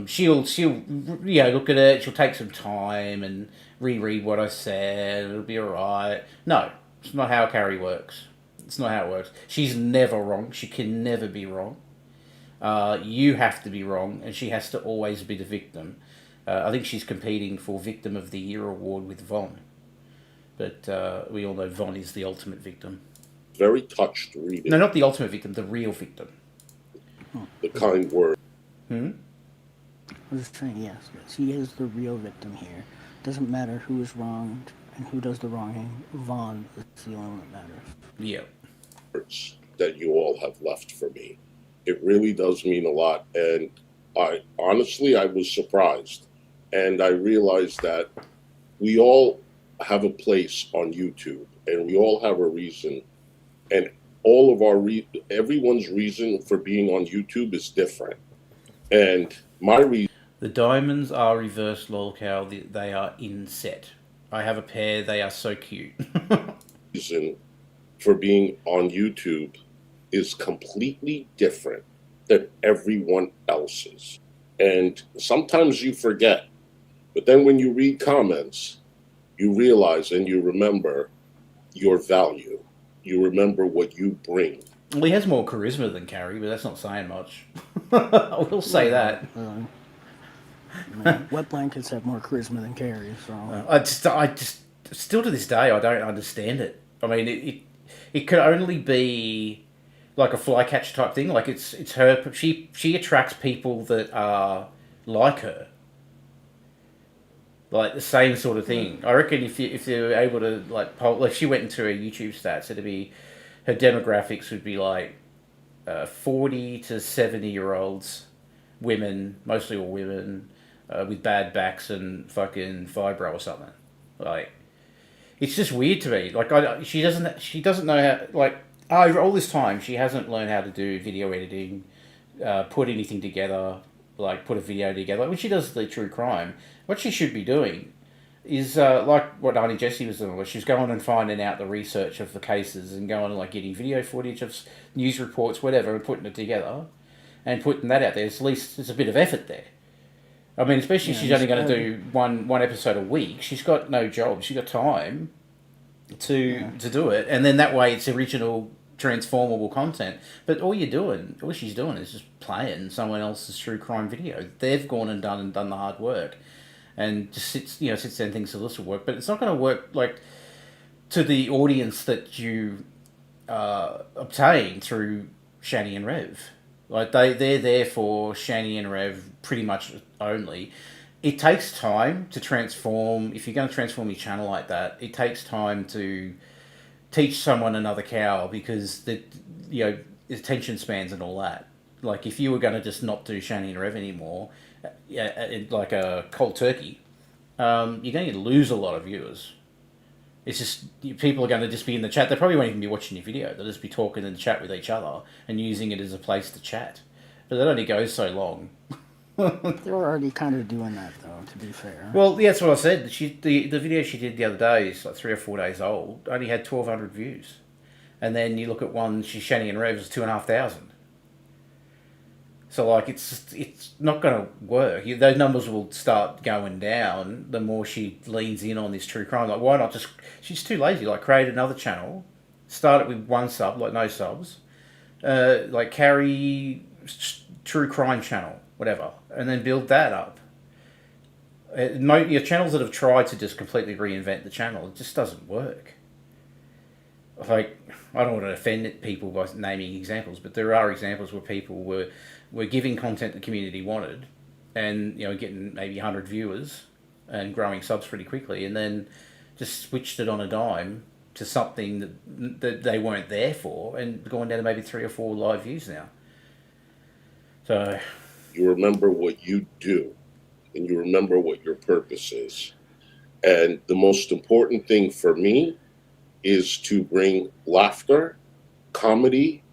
She'll look at it. She'll take some time and reread what I said. It'll be alright. No, it's not how Carrie works. It's not how it works. She's never wrong. She can never be wrong. You have to be wrong, and she has to always be the victim. I think she's competing for Victim of the Year award with Von. But we all know Von is the ultimate victim. Very touched reading. No, not the ultimate victim, the real victim. The kind word. I was just saying, yes, he is the real victim here. Doesn't matter who is wronged and who does the wronging. Vaughn is the only one that matters. Yeah. That you all have left for me. It really does mean a lot. And I was surprised. And I realized that we all have a place on YouTube and we all have a reason. And all of everyone's reason for being on YouTube is different. And my reason. The diamonds are reverse LolzCow. They are inset. I have a pair. They are so cute. Reason for being on YouTube is completely different than everyone else's. And sometimes you forget. But then when you read comments, you realize and you remember your value. You remember what you bring. Well, he has more charisma than Carrie, but that's not saying much. I will say that. Wet blankets have more charisma than Carrie, so I just still to this day I don't understand it. I mean, it could only be like a flycatcher type thing. Like it's her. She attracts people that are like her, like the same sort of thing. I reckon if you were able to like poll, if she went into her YouTube stats, it'd be her demographics would be like 40 to 70-year-olds, women, mostly all women, with bad backs and fucking fibro or something. Like, it's just weird to me. Like, she doesn't know how. Like, over all this time, she hasn't learned how to do video editing, put anything together, like put a video together. Like, when she does the true crime, what she should be doing is like what Auntie Jessie was doing, where she's going and finding out the research of the cases and going and like getting video footage of news reports, whatever, and putting it together and putting that out there. At least there's a bit of effort there. I mean, especially if she's only going to do one episode a week. She's got no job. She's got time to do it, and then that way it's original, transformable content. But all she's doing is just playing someone else's true crime video. They've gone and done the hard work, and just sits there and thinks this will work. But it's not going to work like to the audience that you obtain through Shani and Rev. Like they're there for Shani and Rev pretty much only. It takes time to transform. If you're going to transform your channel like that, it takes time to teach someone another cow, because attention spans and all that. Like if you were going to just not do Shani and Rev anymore, like a cold turkey, you're going to lose a lot of viewers. It's just, people are going to just be in the chat. They probably won't even be watching your video. They'll just be talking in the chat with each other and using it as a place to chat. But that only goes so long. They're already kind of doing that, though, to be fair. Well, yeah, that's what I said. The video she did the other day is like 3 or 4 days old. Only had 1,200 views. And then you look at one, she's Shani and Rev's 2,500. So, like, it's not going to work. Those numbers will start going down the more she leans in on this true crime. Like, why not just... She's too lazy. Like, create another channel. Start it with one sub, like no subs. Like, Carrie true crime channel, whatever. And then build that up. Your channels that have tried to just completely reinvent the channel, it just doesn't work. Like, I don't want to offend people by naming examples, but there are examples where people were giving content the community wanted, and getting maybe 100 viewers and growing subs pretty quickly, and then just switched it on a dime to something that they weren't there for, and going down to maybe 3 or 4 live views now. So you remember what you do, and you remember what your purpose is, and the most important thing for me is to bring laughter, comedy.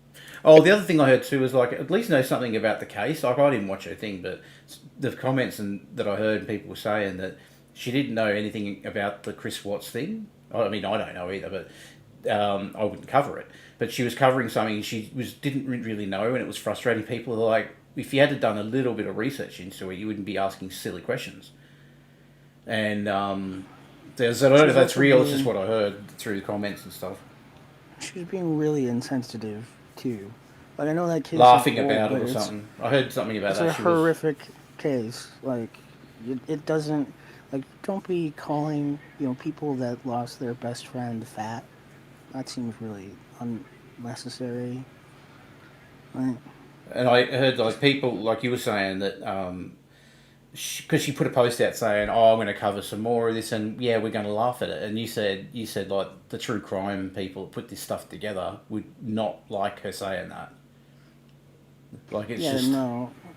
Oh, the other thing I heard too was like, at least know something about the case. Like, I didn't watch her thing, but the comments that I heard, people were saying that she didn't know anything about the Chris Watts thing. I mean, I don't know either, but I wouldn't cover it. But she was covering something she didn't really know, and it was frustrating. People are like, if you had done a little bit of research into it, you wouldn't be asking silly questions. And I don't know if that's real. It's just what I heard through the comments and stuff. She was being really insensitive too. Like, I know that case. Laughing about it or something. I heard something about that. It's a horrific case. Like, it doesn't. Like, don't be calling people that lost their best friend fat. That seems really unnecessary. Right. And I heard like people like you were saying that because she put a post out saying, "Oh, I'm going to cover some more of this," and yeah, we're going to laugh at it. And you said like the true crime people that put this stuff together would not like her saying that. Like, it's just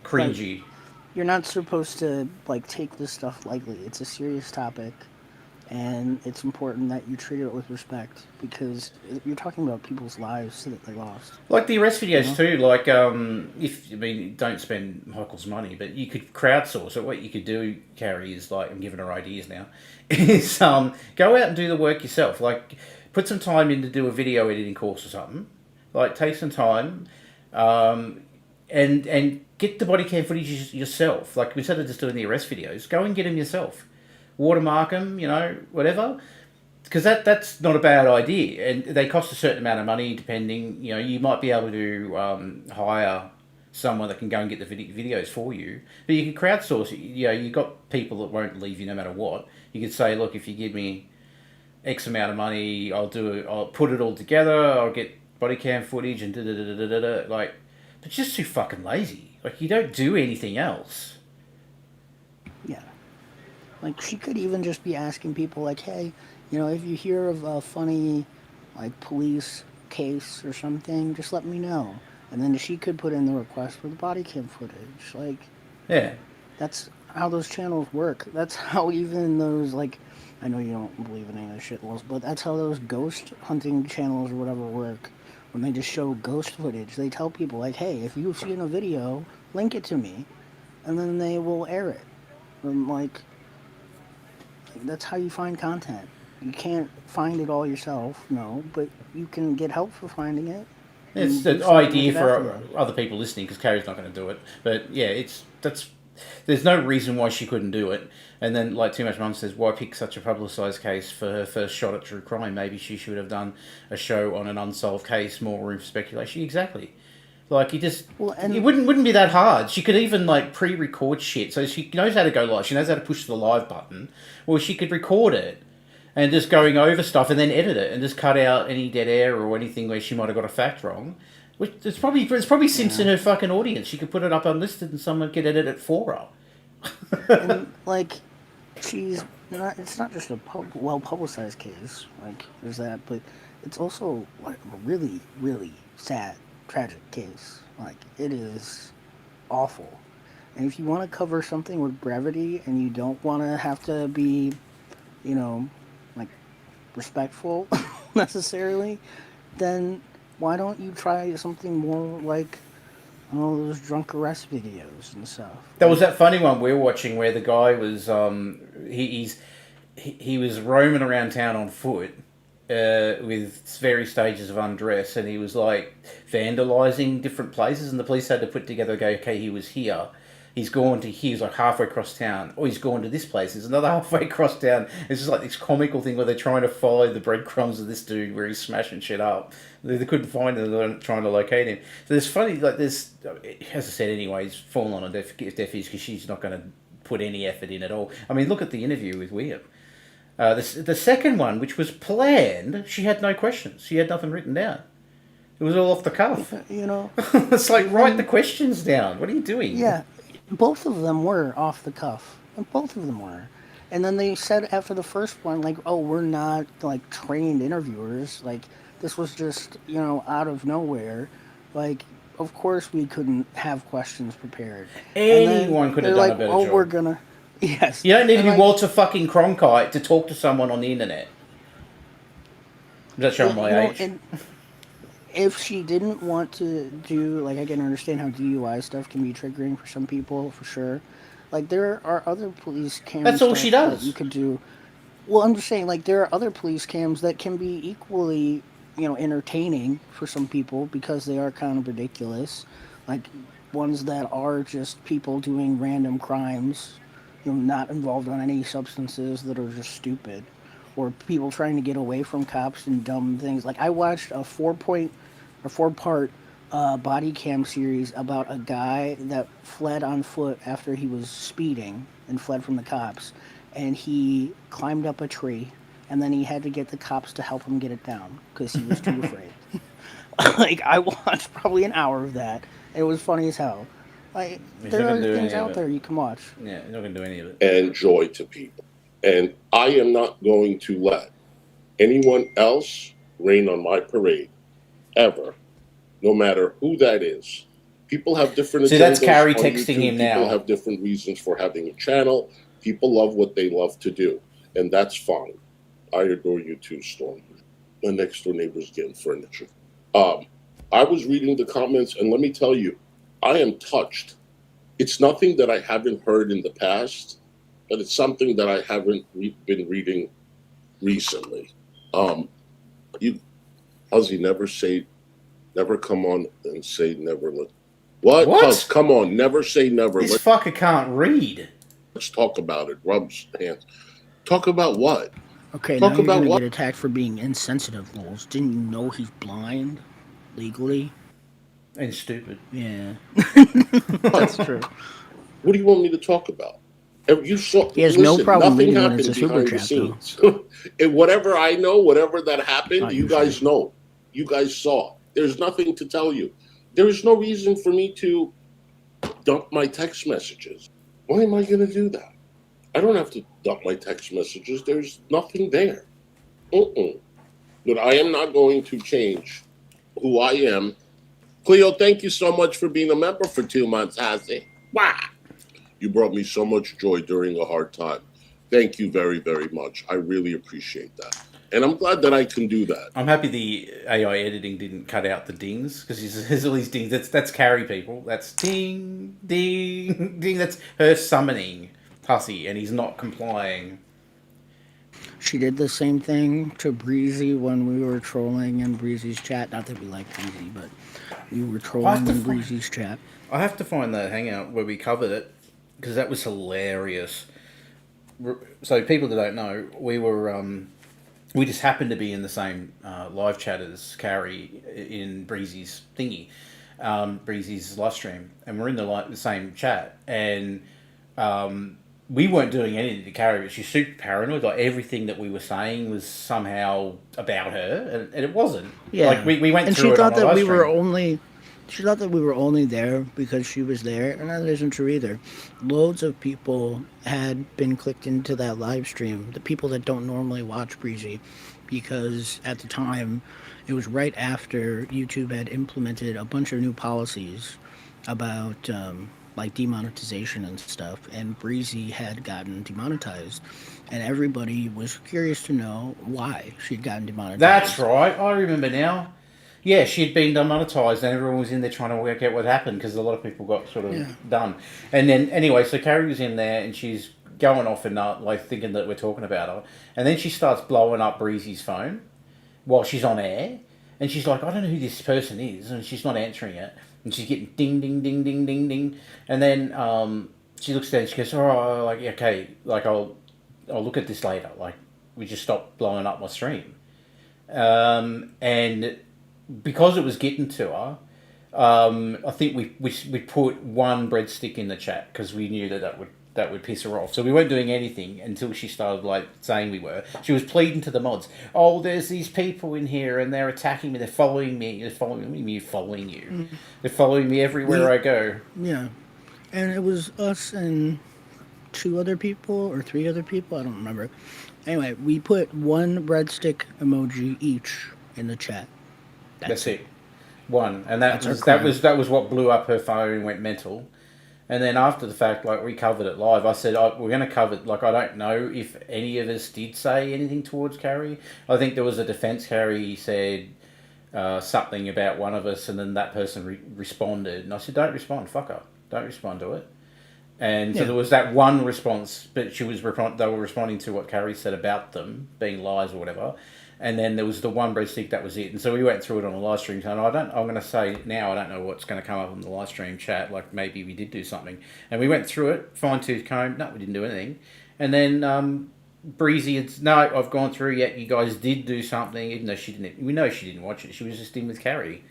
cringy. Like, you're not supposed to like take this stuff lightly. It's a serious topic, and it's important that you treat it with respect, because you're talking about people's lives that they lost. Like the arrest videos too. Like, don't spend Michael's money, but you could crowdsource it. What you could do, Carrie, is like, I'm giving her ideas now. Is go out and do the work yourself. Like, put some time in to do a video editing course or something. Like, take some time. And get the body cam footage yourself. Like, instead of just doing the arrest videos, go and get them yourself. Watermark them, whatever. Because that's not a bad idea. And they cost a certain amount of money, depending. You might be able to hire someone that can go and get the videos for you. But you can crowdsource it. You've got people that won't leave you no matter what. You could say, look, if you give me X amount of money. I'll put it all together. I'll get body cam footage and da. Like, but just too fucking lazy. Like, you don't do anything else. Yeah. Like, she could even just be asking people, like, hey, you know, if you hear of a funny, like, police case or something, just let me know. And then she could put in the request for the body cam footage. Like, Yeah. that's how those channels work. That's how even those, like, I know you don't believe in any of this shit, Lulz, but that's how those ghost hunting channels or whatever work. When they just show ghost footage, they tell people, like, hey, if you've seen a video, link it to me. And then they will air it. And, like, that's how you find content. You can't find it all yourself, no, but you can get help for finding it. It's an idea for other people listening, because Carrie's not going to do it. But yeah, there's no reason why she couldn't do it. And then, like Too Much Mum says, why pick such a publicised case for her first shot at true crime? Maybe she should have done a show on an unsolved case, more room for speculation. Exactly. Like, it wouldn't be that hard. She could even, like, pre-record shit. So she knows how to go live. She knows how to push the live button. Well, she could record it and just going over stuff and then edit it and just cut out any dead air or anything where she might have got a fact wrong. Which it's probably Simpson in her fucking audience. She could put it up unlisted and someone could edit it for her. And, like, it's not just a well-publicized case, like, there's that, but it's also, like, a really, really sad, tragic case. Like, it is awful. And if you want to cover something with brevity and you don't want to have to be, you know, like, respectful necessarily, then why don't you try something more like, those drunk arrest videos and stuff? There was that funny one we were watching where the guy was he was roaming around town on foot with various stages of undress, and he was like vandalizing different places, and the police had to put together, okay, he was here. He's gone to here, he's like halfway across town. Oh, he's gone to this place. There's another halfway across town. It's just like this comical thing where they're trying to follow the breadcrumbs of this dude where he's smashing shit up. They couldn't find him, they're trying to locate him. So there's funny, like this, as I said anyway, he's fallen on deaf ears because she's not going to put any effort in at all. I mean, look at the interview with William. The second one, which was planned, she had no questions. She had nothing written down. It was all off the cuff. You know? It's like, write the questions down. What are you doing? Yeah. Both of them were off the cuff. Both of them were. And then they said after the first one, like, oh, we're not, like, trained interviewers. Like, this was just, out of nowhere. Like, of course we couldn't have questions prepared. Anyone could have done a better job. We're gonna... Yes. You don't need to be Walter fucking Cronkite to talk to someone on the internet. Is that showing my age? And if she didn't want to do, like, I can understand how DUI stuff can be triggering for some people, for sure. Like, there are other police cams. That's all she does. You could do. Well, I'm just saying, like, there are other police cams that can be equally, entertaining for some people because they are kind of ridiculous. Like, ones that are just people doing random crimes, not involved on any substances that are just stupid. Or people trying to get away from cops and dumb things. Like, I watched a four-part body cam series about a guy that fled on foot after he was speeding and fled from the cops. And he climbed up a tree, and then he had to get the cops to help him get it down because he was too afraid. Like, I watched probably an hour of that. It was funny as hell. Like, there are things out there you can watch. Yeah, you're not going to do any of it. And joy to people. And I am not going to let anyone else rain on my parade, ever, no matter who that is. People have different agendas. See, that's Carrie on texting YouTube. him now. People have different reasons for having a channel. People love what they love to do, and that's fine. I adore you too, Storm. My next door neighbor's getting furniture. I was reading the comments, and let me tell you, I am touched. It's nothing that I haven't heard in the past, but it's something that I haven't been reading recently. Hussy, never come on and say never. What? Huzz, come on, never say never. This fucker can't read. Let's talk about it. Rubs hands. Talk about what? Okay, now you're gonna get attacked for being insensitive, Lulz. Didn't you know he's blind legally? And stupid. Yeah. That's true. What do you want me to talk about? You saw. He has no problem nothing reading when it's happened a super behind the chat, though. scenes. And whatever I know, whatever that happened, Not you usually. guys know. You guys saw. There's nothing to tell you. There is no reason for me to dump my text messages. Why am I going to do that? I don't have to dump my text messages. There's nothing there. But I am not going to change who I am. Cleo, thank you so much for being a member for 2 months, Hussy. Wow. You brought me so much joy during a hard time. Thank you very, very much. I really appreciate that. And I'm glad that I can do that. I'm happy the AI editing didn't cut out the dings because there's all these dings. That's Carrie, people. That's ding, ding, ding. That's her summoning Hussy, and he's not complying. She did the same thing to Breezy when we were trolling in Breezy's chat. Not that we like Breezy, but we were trolling in Breezy's chat. I have to find the hangout where we covered it because that was hilarious. So people that don't know, we just happened to be in the same live chat as Carrie in Breezy's thingy, Breezy's live stream, and we're in the same chat, and we weren't doing anything to Carrie, but she's super paranoid. Like everything that we were saying was somehow about her, and it wasn't. Yeah, like we went and through she it thought on the that live we were stream. only. She thought that we were only there because she was there, and that isn't true either. Loads of people had been clicked into that live stream, the people that don't normally watch Breezy, because at the time, it was right after YouTube had implemented a bunch of new policies about like demonetization and stuff, and Breezy had gotten demonetized, and everybody was curious to know why she'd gotten demonetized. That's right. I remember now. Yeah, she'd been demonetized, and everyone was in there trying to work out what happened because a lot of people got sort of done. And then anyway, so Carrie was in there, and she's going off and like thinking that we're talking about her, and then she starts blowing up Breezy's phone while she's on air, and she's like, I don't know who this person is, and she's not answering it, and she's getting ding, ding, ding, ding, ding, ding, and then she looks down and she goes, oh, like okay, like I'll look at this later, like we just stopped blowing up my stream, and because it was getting to her, I think we put one breadstick in the chat because we knew that would piss her off. So we weren't doing anything until she started like saying we were. She was pleading to the mods. Oh, there's these people in here and they're attacking me. They're following me. They're following me. Following you. They're following me everywhere I go. Yeah, and it was us and 2 other people or 3 other people. I don't remember. Anyway, we put one breadstick emoji each in the chat. That's it. One, and that That's was what blew up her phone and went mental. And then after the fact, like we covered it live. I said we're going to cover it. Like I don't know if any of us did say anything towards Carrie. I think there was a defense. Carrie said something about one of us, and then that person responded. And I said, "Don't respond, fuck up. Don't respond to it." And so there was that one response, but they were responding to what Carrie said about them being lies or whatever. And then there was the one breadstick, that was it. And so we went through it on the live stream. And I'm going to say now, I don't know what's going to come up on the live stream chat. Like maybe we did do something. And we went through it, fine tooth comb. No, we didn't do anything. And then Breezy, no, I've gone through yet. You guys did do something, even though she didn't. We know she didn't watch it. She was just in with Carrie.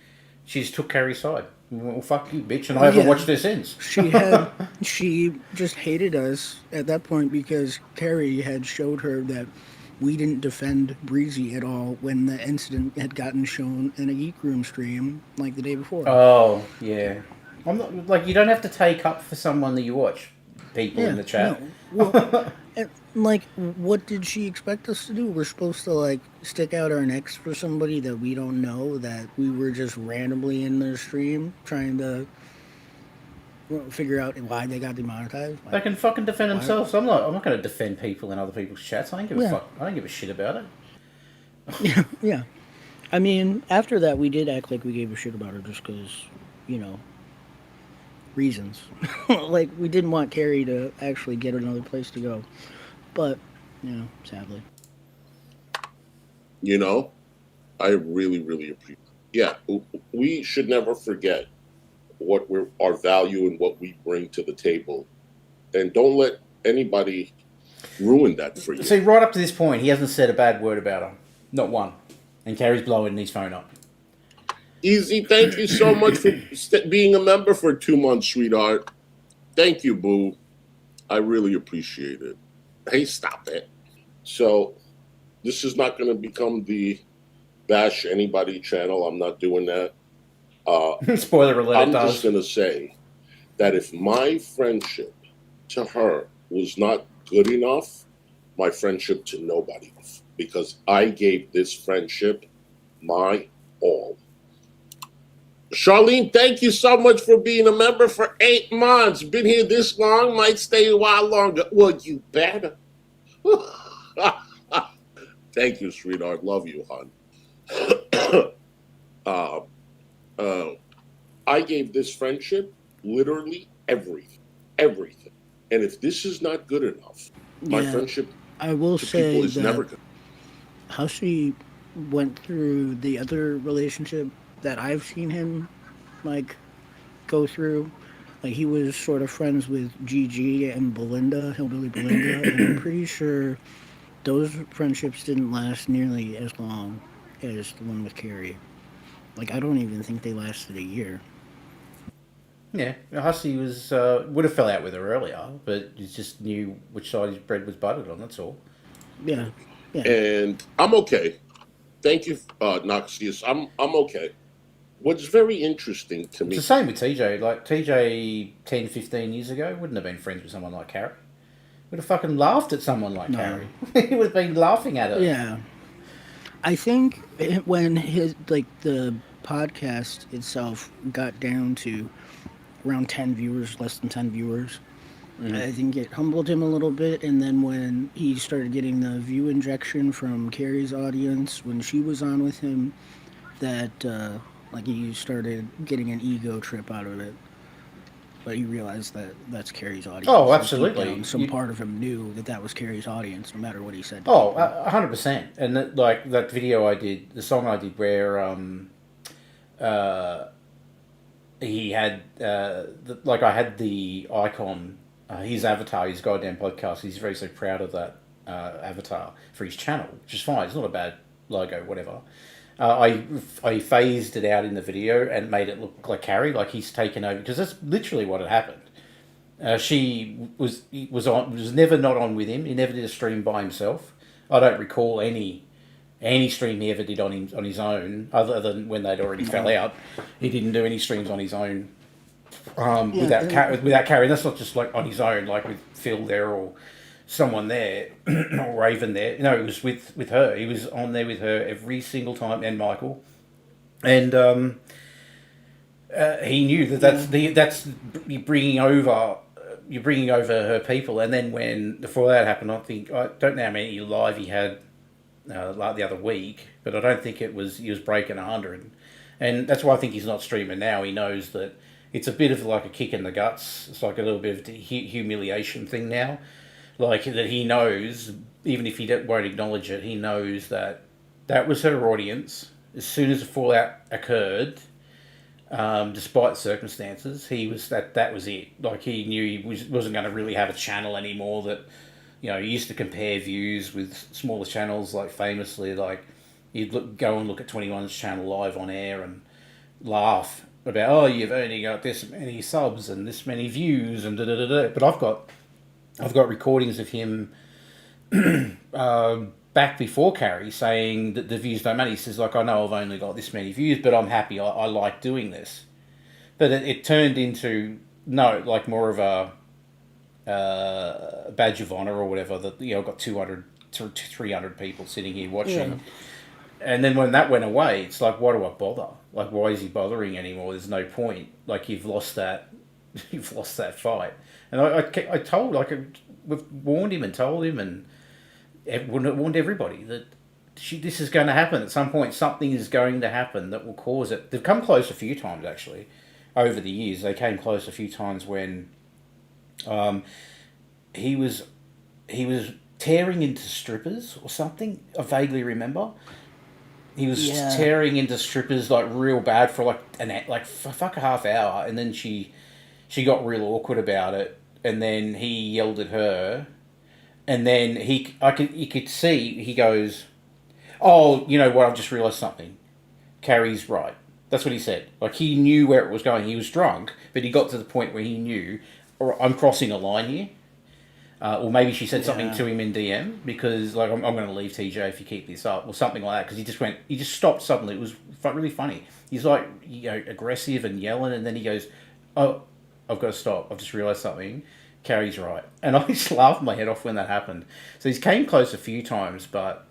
She just took Carrie's side. Well, fuck you, bitch. And I haven't watched her since. She just hated us at that point because Carrie had showed her that we didn't defend Breezy at all when the incident had gotten shown in a Geek Room stream like the day before. Oh, yeah. I'm not, like, you don't have to take up for someone that you watch, people in the chat. No. Well, and, like, what did she expect us to do? We're supposed to, like, stick out our necks for somebody that we don't know, that we were just randomly in their stream trying to figure out why they got demonetized. They can fucking defend themselves. I'm not going to defend people in other people's chats. I don't give a fuck. I don't give a shit about it. Yeah. I mean, after that, we did act like we gave a shit about her just because, you know, reasons. Like, we didn't want Carrie to actually get another place to go. But, you know, sadly. You know, I really, really appreciate it. Yeah, we should never forget what our value and what we bring to the table. And don't let anybody ruin that for you. See, right up to this point, he hasn't said a bad word about her. Not one. And Carrie's blowing his phone up. Ezie, thank you so much for being a member for 2 months, sweetheart. Thank you, boo. I really appreciate it. Hey, stop it. So, this is not going to become the bash anybody channel. I'm not doing that. Spoiler alert, I'm it does. just going to say that if my friendship to her was not good enough, my friendship to nobody was, because I gave this friendship my all. Charlene, thank you so much for being a member for 8 months. Been here this long, might stay a while longer. Well, you better. Thank you, sweetheart. Love you, hon. I gave this friendship literally everything. Everything. And if this is not good enough, my friendship I will to say people is that never good. Hussy went through the other relationship that I've seen him like go through. Like he was sort of friends with Gigi and Belinda, Hillbilly Belinda, and I'm pretty sure those friendships didn't last nearly as long as the one with Carrie. Like I don't even think they lasted a year. Yeah, Hussy was would have fell out with her earlier, but he just knew which side his bread was buttered on. That's all. Yeah, yeah. And I'm okay. Thank you, Noxious. I'm okay. What's very interesting to me. It's the same with TJ. Like TJ 10, 15 years ago wouldn't have been friends with someone like Carrie. Would have fucking laughed at someone like Carrie. He would have been laughing at her. Yeah. I think when his like the podcast itself got down to around 10 viewers, less than 10 viewers, I think it humbled him a little bit. And then when he started getting the view injection from Carrie's audience when she was on with him, that like he started getting an ego trip out of it. But he realized that that's Carrie's audience. Oh, Like, absolutely. deep down, some part of him knew that that was Carrie's audience, no matter what he said. Oh, 100%. And like that video I did, the song I did where he had I had the icon, his avatar, his goddamn podcast. He's very so proud of that avatar for his channel, which is fine. It's not a bad logo, whatever. I phased it out in the video and made it look like Carrie, like he's taken over, because that's literally what had happened. She was never not on with him. He never did a stream by himself. I don't recall any stream he ever did on his own, other than when they'd already fell out. He didn't do any streams on his own without Carrie. That's not just like on his own, like with Phil there or someone there or Raven there. No, it was with her. He was on there with her every single time, and Michael, and he knew that's you're bringing over her people. And then when the fallout happened, I don't know how many live he had like the other week, but I don't think he was breaking 100, and that's why I think he's not streaming now. He knows that it's a bit of like a kick in the guts. It's like a little bit of the humiliation thing now. Like that he knows, even if he won't acknowledge it, he knows that was her audience. As soon as the fallout occurred, despite the circumstances, he was that was it. Like he knew he wasn't going to really have a channel anymore. That, you know, he used to compare views with smaller channels. Like famously, like you'd go and look at 21's channel live on air and laugh about, oh, you've only got this many subs and this many views and da da da da. But I've got recordings of him back before Carrie saying that the views don't matter. He says, like, I know I've only got this many views, but I'm happy. I like doing this. But it turned into, like more of a badge of honor or whatever. That, you know, I've got 200 to 300 people sitting here watching. Yeah. And then when that went away, it's like, why do I bother? Like, why is he bothering anymore? There's no point. Like, you've lost that fight. And I told, we've warned him and told him and warned everybody that this is going to happen. At some point, something is going to happen that will cause it. They've come close a few times, actually, over the years. They came close a few times when he was tearing into strippers or something. I vaguely remember. He was tearing into strippers like real bad for a half hour, and then she got real awkward about it. And then he yelled at her, and then you could see, he goes, oh, you know what, I've just realised something. Carrie's right. That's what he said. Like, he knew where it was going. He was drunk, but he got to the point where he knew, I'm crossing a line here. Or maybe she said something to him in DM because, like, I'm going to leave TJ if you keep this up, or something like that. Because he just stopped suddenly. It was really funny. He's like, aggressive and yelling, and then he goes, "Oh, I've got to stop. I've just realised something. Carrie's right." And I just laughed my head off when that happened. So he's came close a few times, but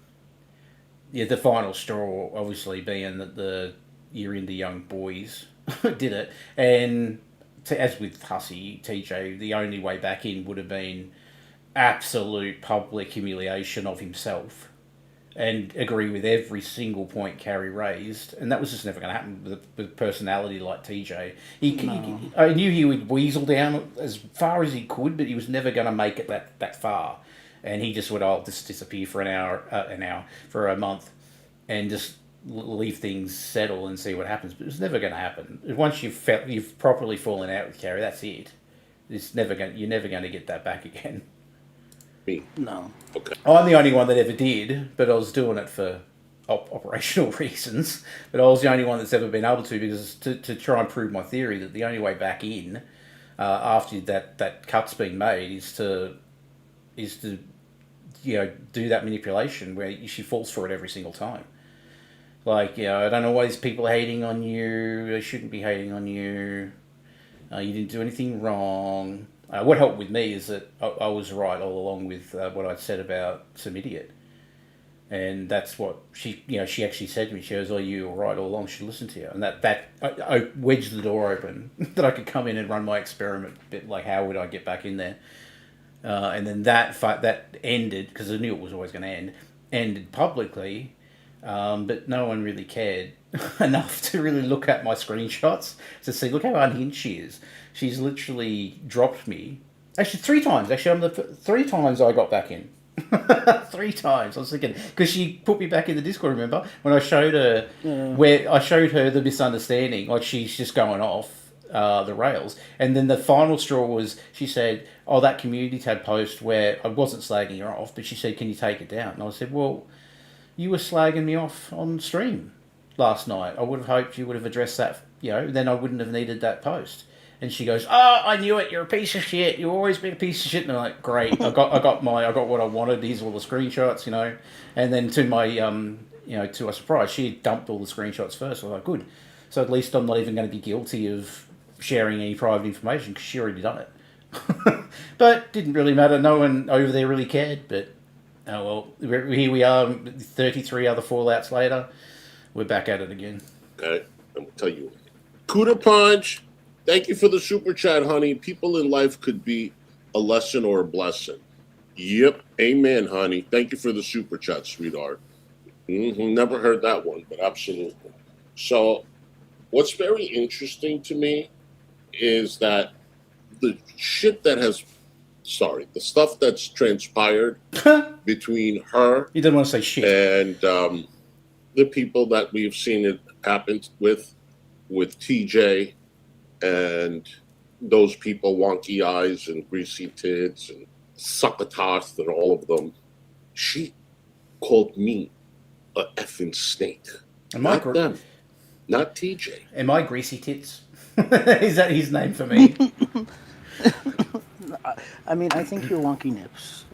yeah, the final straw obviously being that you're into young boys did it. And as with Hussy, TJ, the only way back in would have been absolute public humiliation of himself and agree with every single point Carrie raised, and that was just never going to happen with a personality like TJ. I knew he would weasel down as far as he could, but he was never going to make it that far. And he just would, I'll just disappear for for a month, and just leave things settle and see what happens. But it was never going to happen. Once you've properly fallen out with Carrie, that's it. You're never going to get that back again. Me. No. Okay. I'm the only one that ever did, but I was doing it for operational reasons. But I was the only one that's ever been able to, because to try and prove my theory that the only way back in after that cut's been made is to do that manipulation where she falls for it every single time. Like, I don't know why these people are hating on you. They shouldn't be hating on you. You didn't do anything wrong. What helped with me is that I was right all along with what I'd said about some idiot. And that's what she actually said to me. She goes, "Oh, you were right all along. She listened to you." And I wedged the door open that I could come in and run my experiment. But like, how would I get back in there? And then that ended, because I knew it was always going to ended publicly. But no one really cared enough to really look at my screenshots to see, look how unhinged she is. She's literally dropped me. Actually, 3 times. Actually, 3 times I got back in. 3 times. I was thinking, because she put me back in the Discord, remember? When I showed her the misunderstanding, like she's just going off the rails. And then the final straw was, she said, "Oh, that community tab post where I wasn't slagging her off, but she said, 'Can you take it down?'" And I said, "Well, you were slagging me off on stream last night. I would have hoped you would have addressed that, then I wouldn't have needed that post." And she goes, "Oh, I knew it. You're a piece of shit. You've always been a piece of shit." And I'm like, "Great. I got what I wanted. Here's all the screenshots, And then to my, to a surprise, she dumped all the screenshots first. I was like, good. So at least I'm not even going to be guilty of sharing any private information, because she already done it. But didn't really matter. No one over there really cared. But oh well, here we are, 33 other fallouts later. We're back at it again. Okay, I'm gonna tell you. Kuda Punch, thank you for the super chat, honey. People in life could be a lesson or a blessing. Yep, amen, honey. Thank you for the super chat, sweetheart. Never heard that one, but absolutely. So, what's very interesting to me is that the stuff that's transpired between her, You didn't want to say shit. and the people that we've seen it happen with TJ, and those people, wonky eyes and greasy tits and succotash and all of them. She called me a effing snake. Not them. Not TJ. Am I greasy tits? Is that his name for me? I mean, I think you're wonky nips.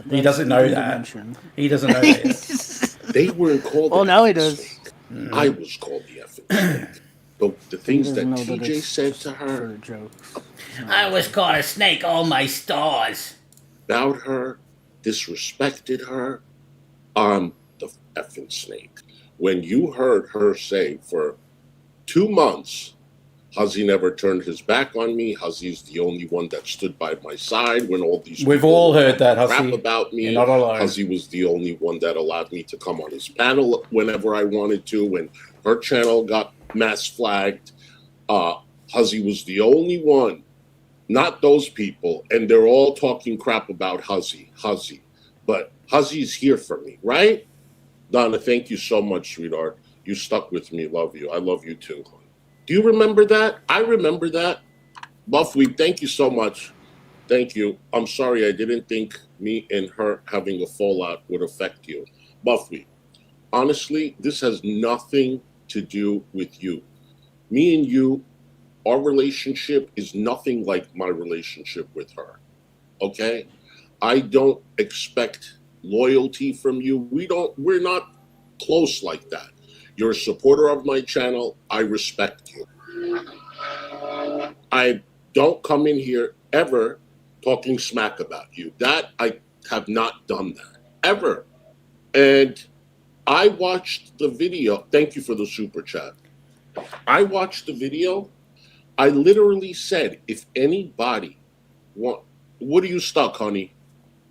He doesn't know that. He doesn't know that. They weren't called. Oh, now he does. Snake. I was called the effing snake. But the things that TJ said to her, I was called a snake all my stars. About her, disrespected her, I'm the effing snake. When you heard her say for 2 months, Hussy never turned his back on me. Hussy's the only one that stood by my side when all these We've all heard that, crap Hussy. about me. You're not alone. Hussy was the only one that allowed me to come on his panel whenever I wanted to. When her channel got mass flagged, Hussy was the only one, not those people. And they're all talking crap about Hussy. But Hussy's here for me, right? Donna, thank you so much, sweetheart. You stuck with me. Love you. I love you too. Do you remember that? I remember that. Buffweed, thank you so much. Thank you. I'm sorry, I didn't think me and her having a fallout would affect you. Buffweed, honestly, this has nothing to do with you. Me and you, our relationship is nothing like my relationship with her. Okay? I don't expect loyalty from you. We're not close like that. You're a supporter of my channel. I respect you. I don't come in here ever talking smack about you. That I have not done that ever. And I watched the video. Thank you for the super chat. I watched the video. I literally said, if anybody what are you stuck, honey?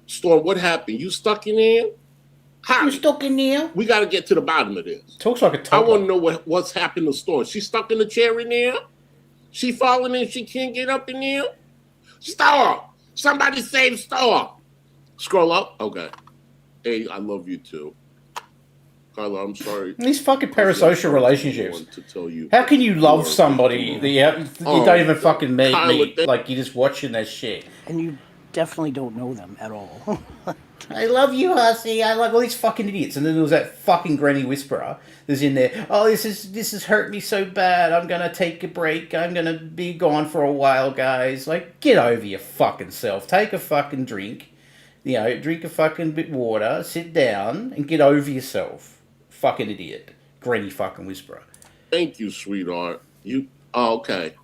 Storm, what happened? You stuck in there? How? You stuck in there? We got to get to the bottom of this. Talks like a I toddler. want to know what's happened to Storm. She stuck in the chair in there? She falling and she can't get up in there? Storm! Somebody save Storm! Scroll up. Okay. Hey, I love you too. Carla, I'm sorry. These fucking parasocial relationships. To tell you How can you love somebody that you don't even fucking meet? Kyla, Like, you're just watching their shit. And you definitely don't know them at all. I love you, Hussy. I like all these fucking idiots. And then there was that fucking granny whisperer that's in there. Oh, this has hurt me so bad. I'm gonna take a break. I'm gonna be gone for a while, guys. Like, get over your fucking self. Take a fucking drink. You know, drink a fucking bit of water. Sit down and get over yourself. Fucking idiot. Granny fucking whisperer. Thank you, sweetheart. You okay.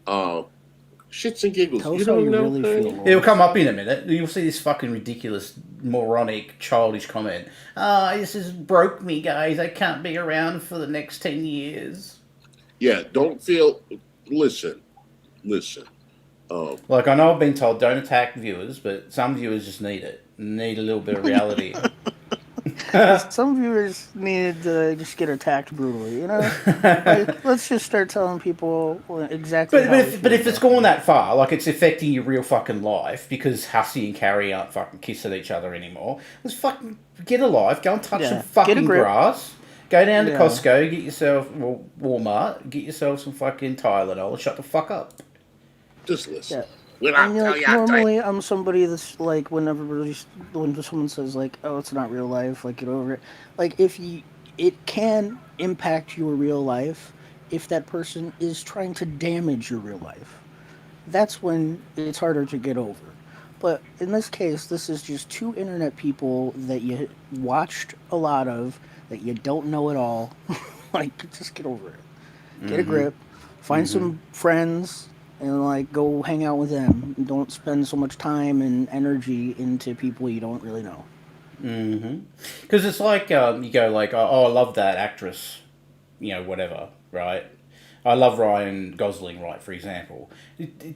Shits and giggles. Tell You us how don't you know, really Carrie? feel. It'll come up in a minute. You'll see this fucking ridiculous, moronic, childish comment. This has broke me, guys. I can't be around for the next 10 years. Yeah, don't feel. Listen. Like, I know I've been told don't attack viewers, but some viewers just need it. Need a little bit of reality. Some viewers needed to just get attacked brutally, you know? Like, let's just start telling people exactly how But if it's gone that far, like it's affecting your real fucking life because Hussy and Carrie aren't fucking kissing each other anymore, let's fucking get a life, go and touch some fucking grass, go down to Costco, get yourself, well, Walmart, get yourself some fucking Tylenol and shut the fuck up. Just listen. Yeah. And, like, normally, I'm somebody that's like, when someone says like, "Oh, it's not real life," like, get over it. Like, it can impact your real life if that person is trying to damage your real life. That's when it's harder to get over. But in this case, this is just two internet people that you watched a lot of that you don't know at all. Like, just get over it. Get a grip. Find some friends. And, like, go hang out with them. Don't spend so much time and energy into people you don't really know. Because it's like, you go like, oh, I love that actress, you know, whatever, right? I love Ryan Gosling, right, for example.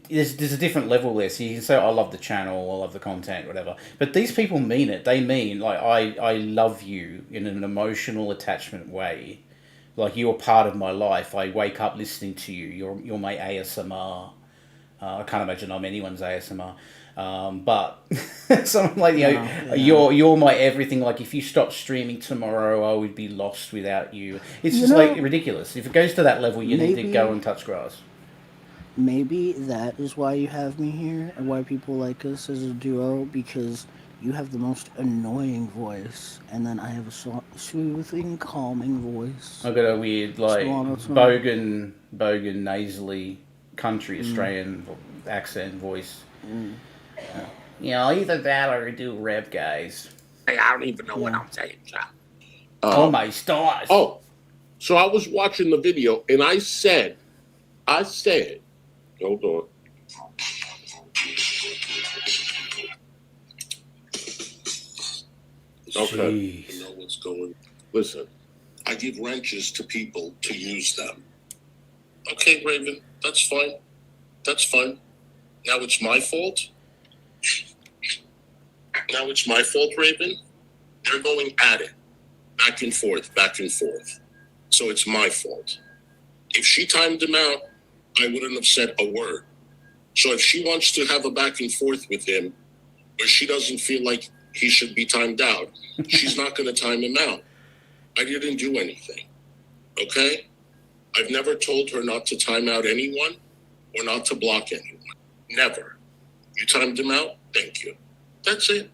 There's a different level there. So you can say, I love the channel, I love the content, whatever. But these people mean it. They mean, like, I love you in an emotional attachment way. Like, you're part of my life. I wake up listening to you. You're my ASMR. I can't imagine I'm anyone's ASMR. But something like, you know, you're my everything. Like, if you stopped streaming tomorrow, I would be lost without you. It's just like ridiculous. If it goes to that level, you need to go and touch grass. Maybe that is why you have me here and why people like us as a duo, because you have the most annoying voice, and then I have a soothing, calming voice. I've got a weird, like, bogan, nasally, country Australian accent voice. You know, either that or do rap, guys. I don't even know what I'm saying, John. Oh, my stars. Oh, so I was watching the video, and I said, hold on. Okay. You know what's going. Listen, I give wrenches to people to use them. Okay, Raven, that's fine. That's fine. Now it's my fault. Raven. They're going at it, back and forth. So it's my fault. If she timed him out, I wouldn't have said a word. So if she wants to have a back and forth with him, or she doesn't feel like he should be timed out, she's not going to time him out. I didn't do anything. Okay? I've never told her not to time out anyone or not to block anyone. Never. You timed him out? Thank you. That's it.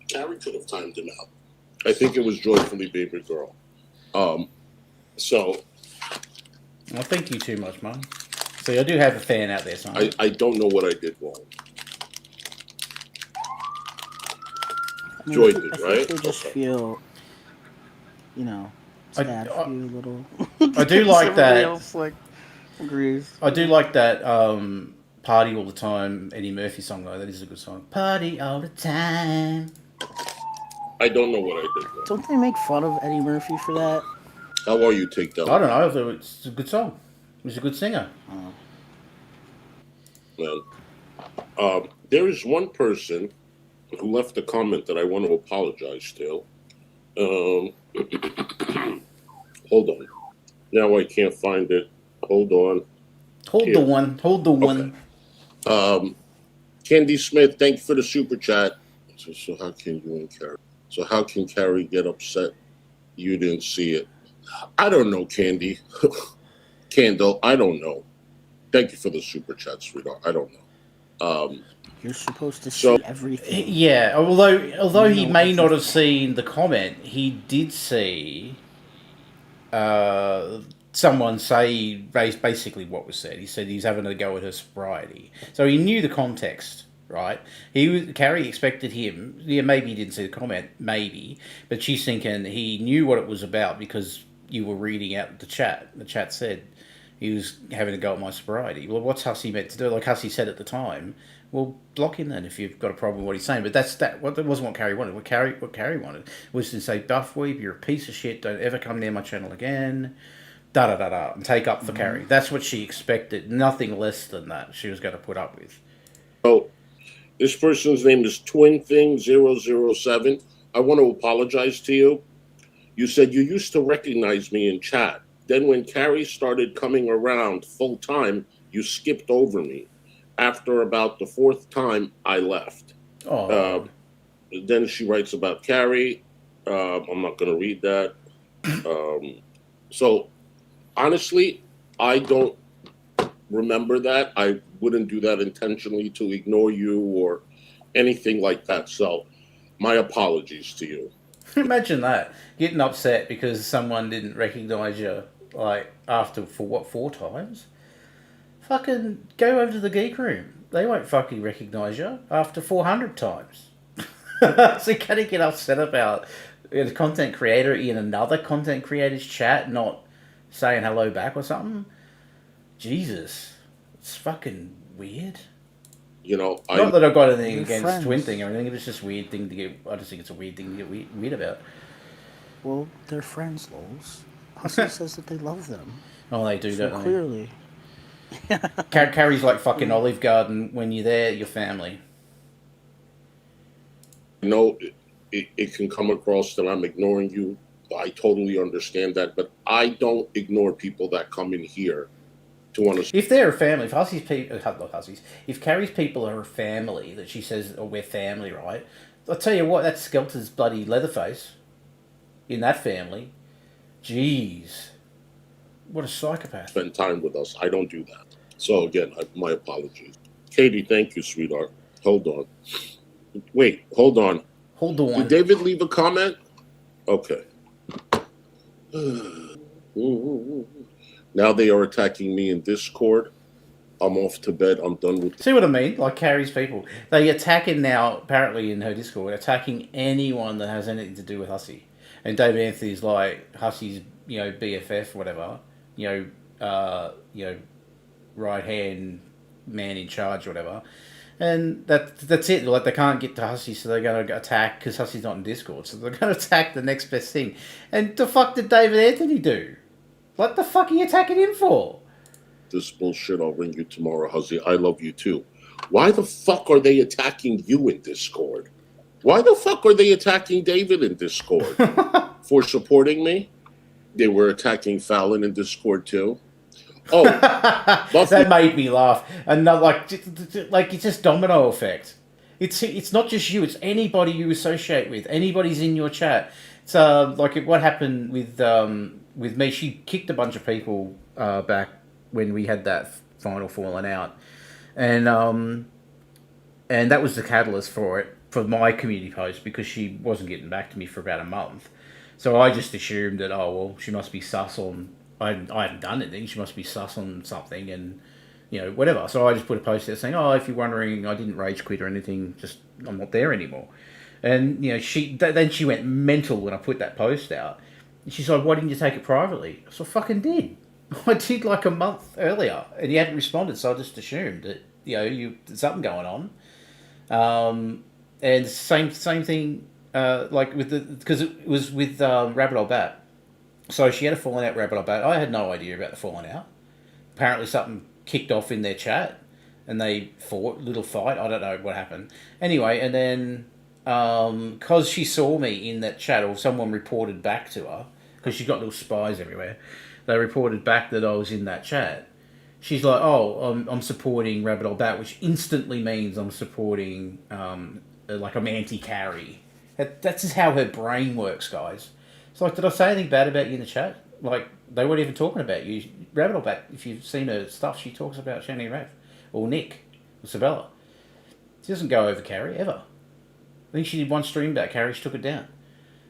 Carrie could have timed him out. I think it was Joyfully Baby Girl. So. Well, thank you too much, Mum. So I do have a fan out there, son. I don't know what I did wrong. mean, Joy I did, think right? they just Okay. feel, you know, I, sad I, for you a little. I do like Everybody that. else like agrees. I do like that Party All the Time Eddie Murphy song though. That is a good song. Party all the time. I don't know what I did wrong. Don't they make fun of Eddie Murphy for that? How are you, Takedown? I don't know. I thought it's a good song. He's a good singer. Man. There is one person who left a comment that I want to apologize to. Hold on. Now I can't find it. Hold on. Hold Here. the one. Hold the one. Candy Smith, thank you for the super chat. So how can you and Carrie? So how can Carrie get upset you didn't see it? I don't know, Candy. Candle, I don't know. Thank you for the super chat, sweetheart. I don't know. You're supposed to So- see everything. Yeah, although he No, may I not have just- seen the comment, he did see someone say basically what was said. He said he's having a go at her sobriety, so he knew the context, right? Carrie expected him. Yeah, maybe he didn't see the comment, maybe, but she's thinking he knew what it was about because you were reading out the chat. The chat said he was having a go at my sobriety. Well, what's Hussy meant to do? Like Hussy said at the time, well, block him then if you've got a problem with what he's saying. But that wasn't what Carrie wanted. What Carrie wanted was to say, Buffweeb, you're a piece of shit. Don't ever come near my channel again. Da da da da, and take up for Carrie. That's what she expected. Nothing less than that. She was going to put up with. Oh, this person's name is TwinThing007. I want to apologize to you. You said you used to recognize me in chat. Then when Carrie started coming around full time, you skipped over me. After about the fourth time, I left. Oh, Then she writes about Carrie. I'm not going to read that. So, honestly, I don't remember that. I wouldn't do that intentionally to ignore you or anything like that. So, my apologies to you. imagine that, getting upset because someone didn't recognise you, like after for what 4 times. Fucking go over to the geek room. They won't fucking recognise you after 400 times. So you gotta get upset about the content creator in another content creator's chat not saying hello back or something. Jesus, it's fucking weird. You know, Not that I've got anything We're against friends. Twin Thing or anything. It's just a weird thing to get. I just think it's a weird thing to get weird about. Well, they're friends, Lols. Hussy says that they love them. Oh, they do, So don't clearly. they? Carrie's like fucking Olive Garden. When you're there, you're family. know it can come across that I'm ignoring you. I totally understand that, but I don't ignore people that come in here to want to. If they're a family, if Hussy's people, not Hussy's, if Carrie's people are a family that she says, oh, we're family, right? I'll tell you what, that's Skelter's bloody Leatherface in that family. Jeez. What a psychopath. Spend time with us. I don't do that. So again, my apologies. Katie, thank you, sweetheart. Hold on. Wait, hold on. Hold on. Did David leave a comment? Okay. Now they are attacking me in Discord. I'm off to bed. I'm done with. See what I mean? Like Carrie's people. They attacking now, apparently in her Discord, attacking anyone that has anything to do with Hussy. And David Anthony's like Hussy's, BFF, whatever. Right hand man in charge, or whatever. And that's it. Like they can't get to Hussy, so they're going to attack because Hussy's not in Discord. So they're going to attack the next best thing. And the fuck did David Anthony do? What the fuck are you attacking him for? This bullshit. I'll ring you tomorrow, Hussy. I love you too. Why the fuck are they attacking you in Discord? Why the fuck are they attacking David in Discord? For supporting me? They were attacking Fallon in Discord too. Oh, that made me laugh. And like it's just domino effect. It's not just you. It's anybody you associate with. Anybody's in your chat. So like what happened with me? She kicked a bunch of people back when we had that final falling out, and that was the catalyst for it, for my community post, because she wasn't getting back to me for about a month. So I just assumed that, oh well, she must be sus on. I hadn't done anything. She must be sus on something, and whatever. So I just put a post there saying, "Oh, if you're wondering, I didn't rage quit or anything. Just I'm not there anymore." And then she went mental when I put that post out. And she's like, "Why didn't you take it privately?" So I fucking did. I did like a month earlier, and you hadn't responded, so I just assumed that there's something going on. And same thing, like with because it was with Rabbit Old Bat. So she had a falling out with Rabbit Old Bat. I had no idea about the falling out. Apparently something kicked off in their chat, and they fought, little fight. I don't know what happened. Anyway, and then because she saw me in that chat, or someone reported back to her, because she's got little spies everywhere. They reported back that I was in that chat. She's like, "Oh, I'm supporting Rabbit Old Bat," which instantly means I'm supporting, like I'm anti-Carrie. That's just how her brain works, guys. It's like, did I say anything bad about you in the chat? Like, they weren't even talking about you. Rabbit Old Bat, if you've seen her stuff, she talks about Shani and Rev, or Nick, or Sabella. She doesn't go over Carrie, ever. I think she did one stream about Carrie, she took it down.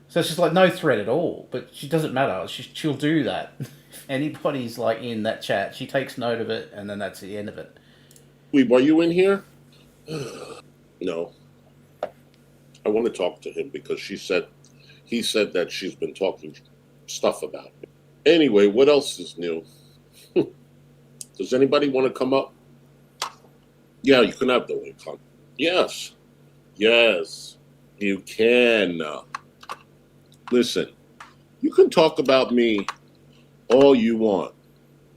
So it's just like no threat at all, but she doesn't matter. She'll do that. If anybody's like in that chat, she takes note of it, and then that's the end of it. Wait, were you in here? No. I want to talk to him because he said that she's been talking stuff about me. Anyway, what else is new? Does anybody want to come up? Yeah, you can have the link, huh? Yes. Yes, you can. Listen, you can talk about me all you want.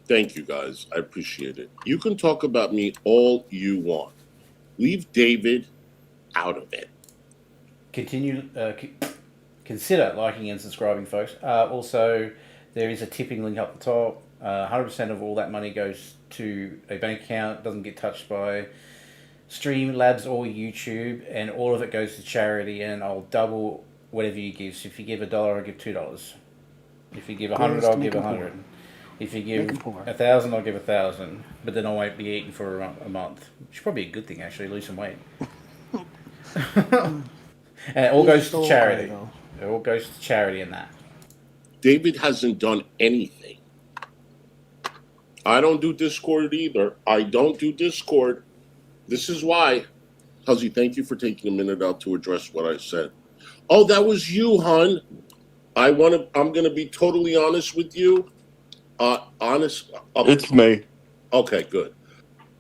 Thank you, guys. I appreciate it. You can talk about me all you want. Leave David out of it. Consider liking and subscribing, folks. Also, there is a tipping link up the top. 100% of all that money goes to a bank account, doesn't get touched by Streamlabs or YouTube, and all of it goes to charity, and I'll double whatever you give. So if you give $1, I'll give $2. If you give 100, I'll give 100. If you give 1,000, I'll give 1,000. But then I won't be eating for a month, which is probably a good thing, actually, lose some weight. And it all goes to charity. It all goes to charity in that. David hasn't done anything. I don't do Discord either. I don't do Discord. This is why. Hussy, thank you for taking a minute out to address what I said. Oh, that was you, hon. I'm gonna be totally honest with you. Honest. It's me. Okay, good.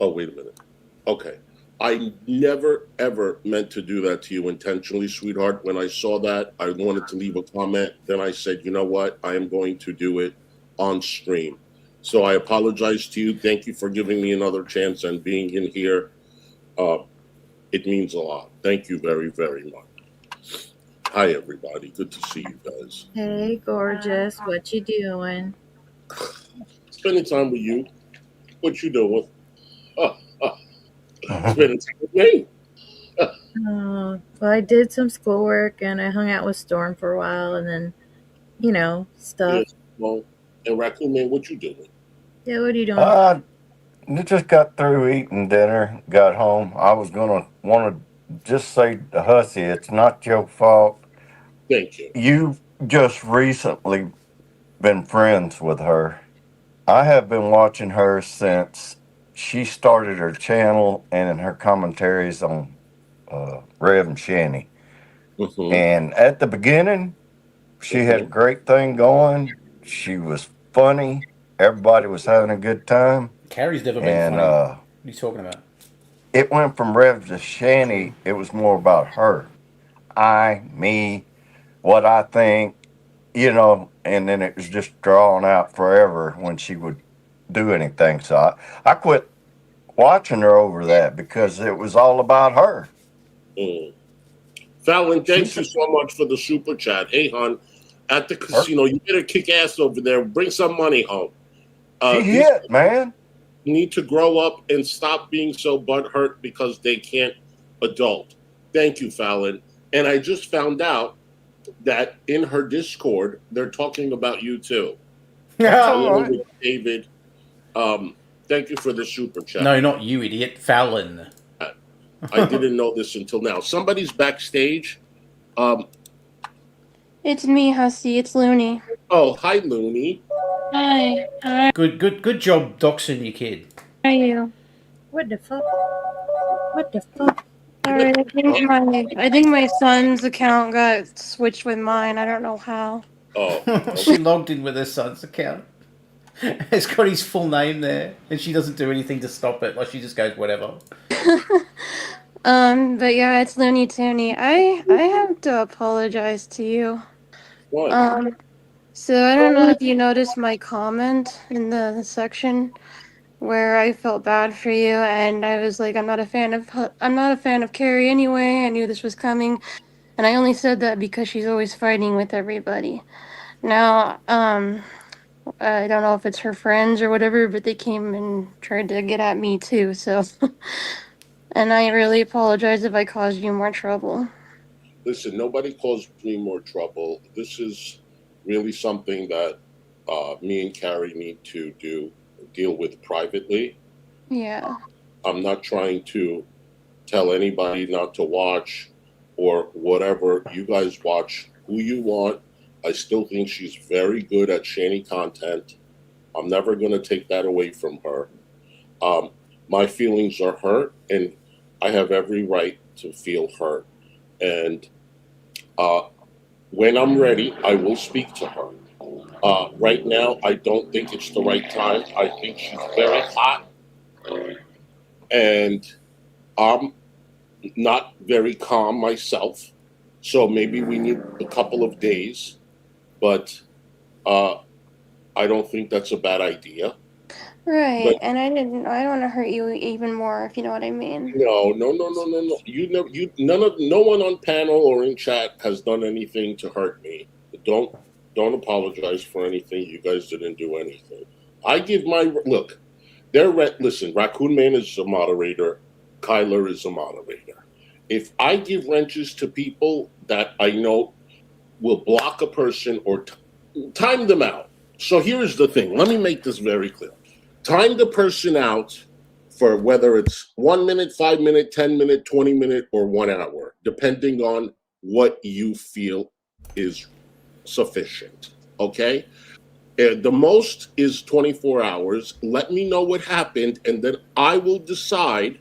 Oh, wait a minute. Okay. I never, ever meant to do that to you intentionally, sweetheart. When I saw that, I wanted to leave a comment. Then I said, you know what? I am going to do it on stream. So I apologize to you. Thank you for giving me another chance and being in here. It means a lot. Thank you very, very much. Hi, everybody. Good to see you guys. Hey, gorgeous. What you doing? Spending time with you. What you doing? Spending time with me. Well, I did some schoolwork and I hung out with Storm for a while, and then, stuff. Yes, well, and Raccoon Man, what you doing? Yeah, what are you doing? You just got through eating dinner, got home. I was want to just say to Hussy, it's not your fault. Thank you. You've just recently been friends with her. I have been watching her since she started her channel and in her commentaries on Rev and Shani. Mm-hmm. And at the beginning, she had a great thing going. She was funny. Everybody was having a good time. Carrie's never been funny. What are you talking about? It went from Rev to Shani. It was more about her. Me, what I think, and then it was just drawn out forever when she would do anything. So I quit watching her over that because it was all about her. Fallon, thank you so much for the super chat. Hey, hon, at the casino, you better kick ass over there. Bring some money home. She hit, man. Need to grow up and stop being so butthurt because they can't adult. Thank you, Fallon. And I just found out that in her Discord, they're talking about you too. Yeah, David, thank you for the super chat. No, not you, idiot. Fallon. I didn't know this until now. Somebody's backstage. It's me, Hussy. It's Looney. Oh, hi, Looney. Hi. How Good job doxing your kid. are you? What the fuck? What the fuck? You Sorry, I think my son's account got switched with mine. I don't know how. Oh, She logged in with her son's account. It's got his full name there, and she doesn't do anything to stop it. Like, she just goes, whatever. But yeah, it's Looney Toony. I have to apologize to you. what? So I don't know if you noticed my comment in the section where I felt bad for you, and I was like, I'm not a fan of Carrie anyway. I knew this was coming, and I only said that because she's always fighting with everybody. Now, I don't know if it's her friends or whatever, but they came and tried to get at me too. So, and I really apologize if I caused you more trouble. Listen, nobody caused me more trouble. This is really something that me and Carrie need to deal with privately. Yeah. I'm not trying to tell anybody not to watch or whatever. You guys watch who you want. I still think she's very good at shanty content. I'm never going to take that away from her. My feelings are hurt, and I have every right to feel hurt. And when I'm ready, I will speak to her. Right now, I don't think it's the right time. I think she's very hot, and I'm not very calm myself. So maybe we need a couple of days, but I don't think that's a bad idea. Right. But And I don't want to hurt you even more, if you know what I mean. no. No one on panel or in chat has done anything to hurt me. Don't apologize for anything. You guys didn't do anything. I give my look. Listen, Raccoon Man is a moderator. Kyler is a moderator. If I give wrenches to people that I know will block a person or time them out. So here's the thing. Let me make this very clear. Time the person out for whether it's 1 minute, 5 minute, 10 minute, 20 minute, or 1 hour, depending on what you feel is sufficient. Okay? The most is 24 hours. Let me know what happened, and then I will decide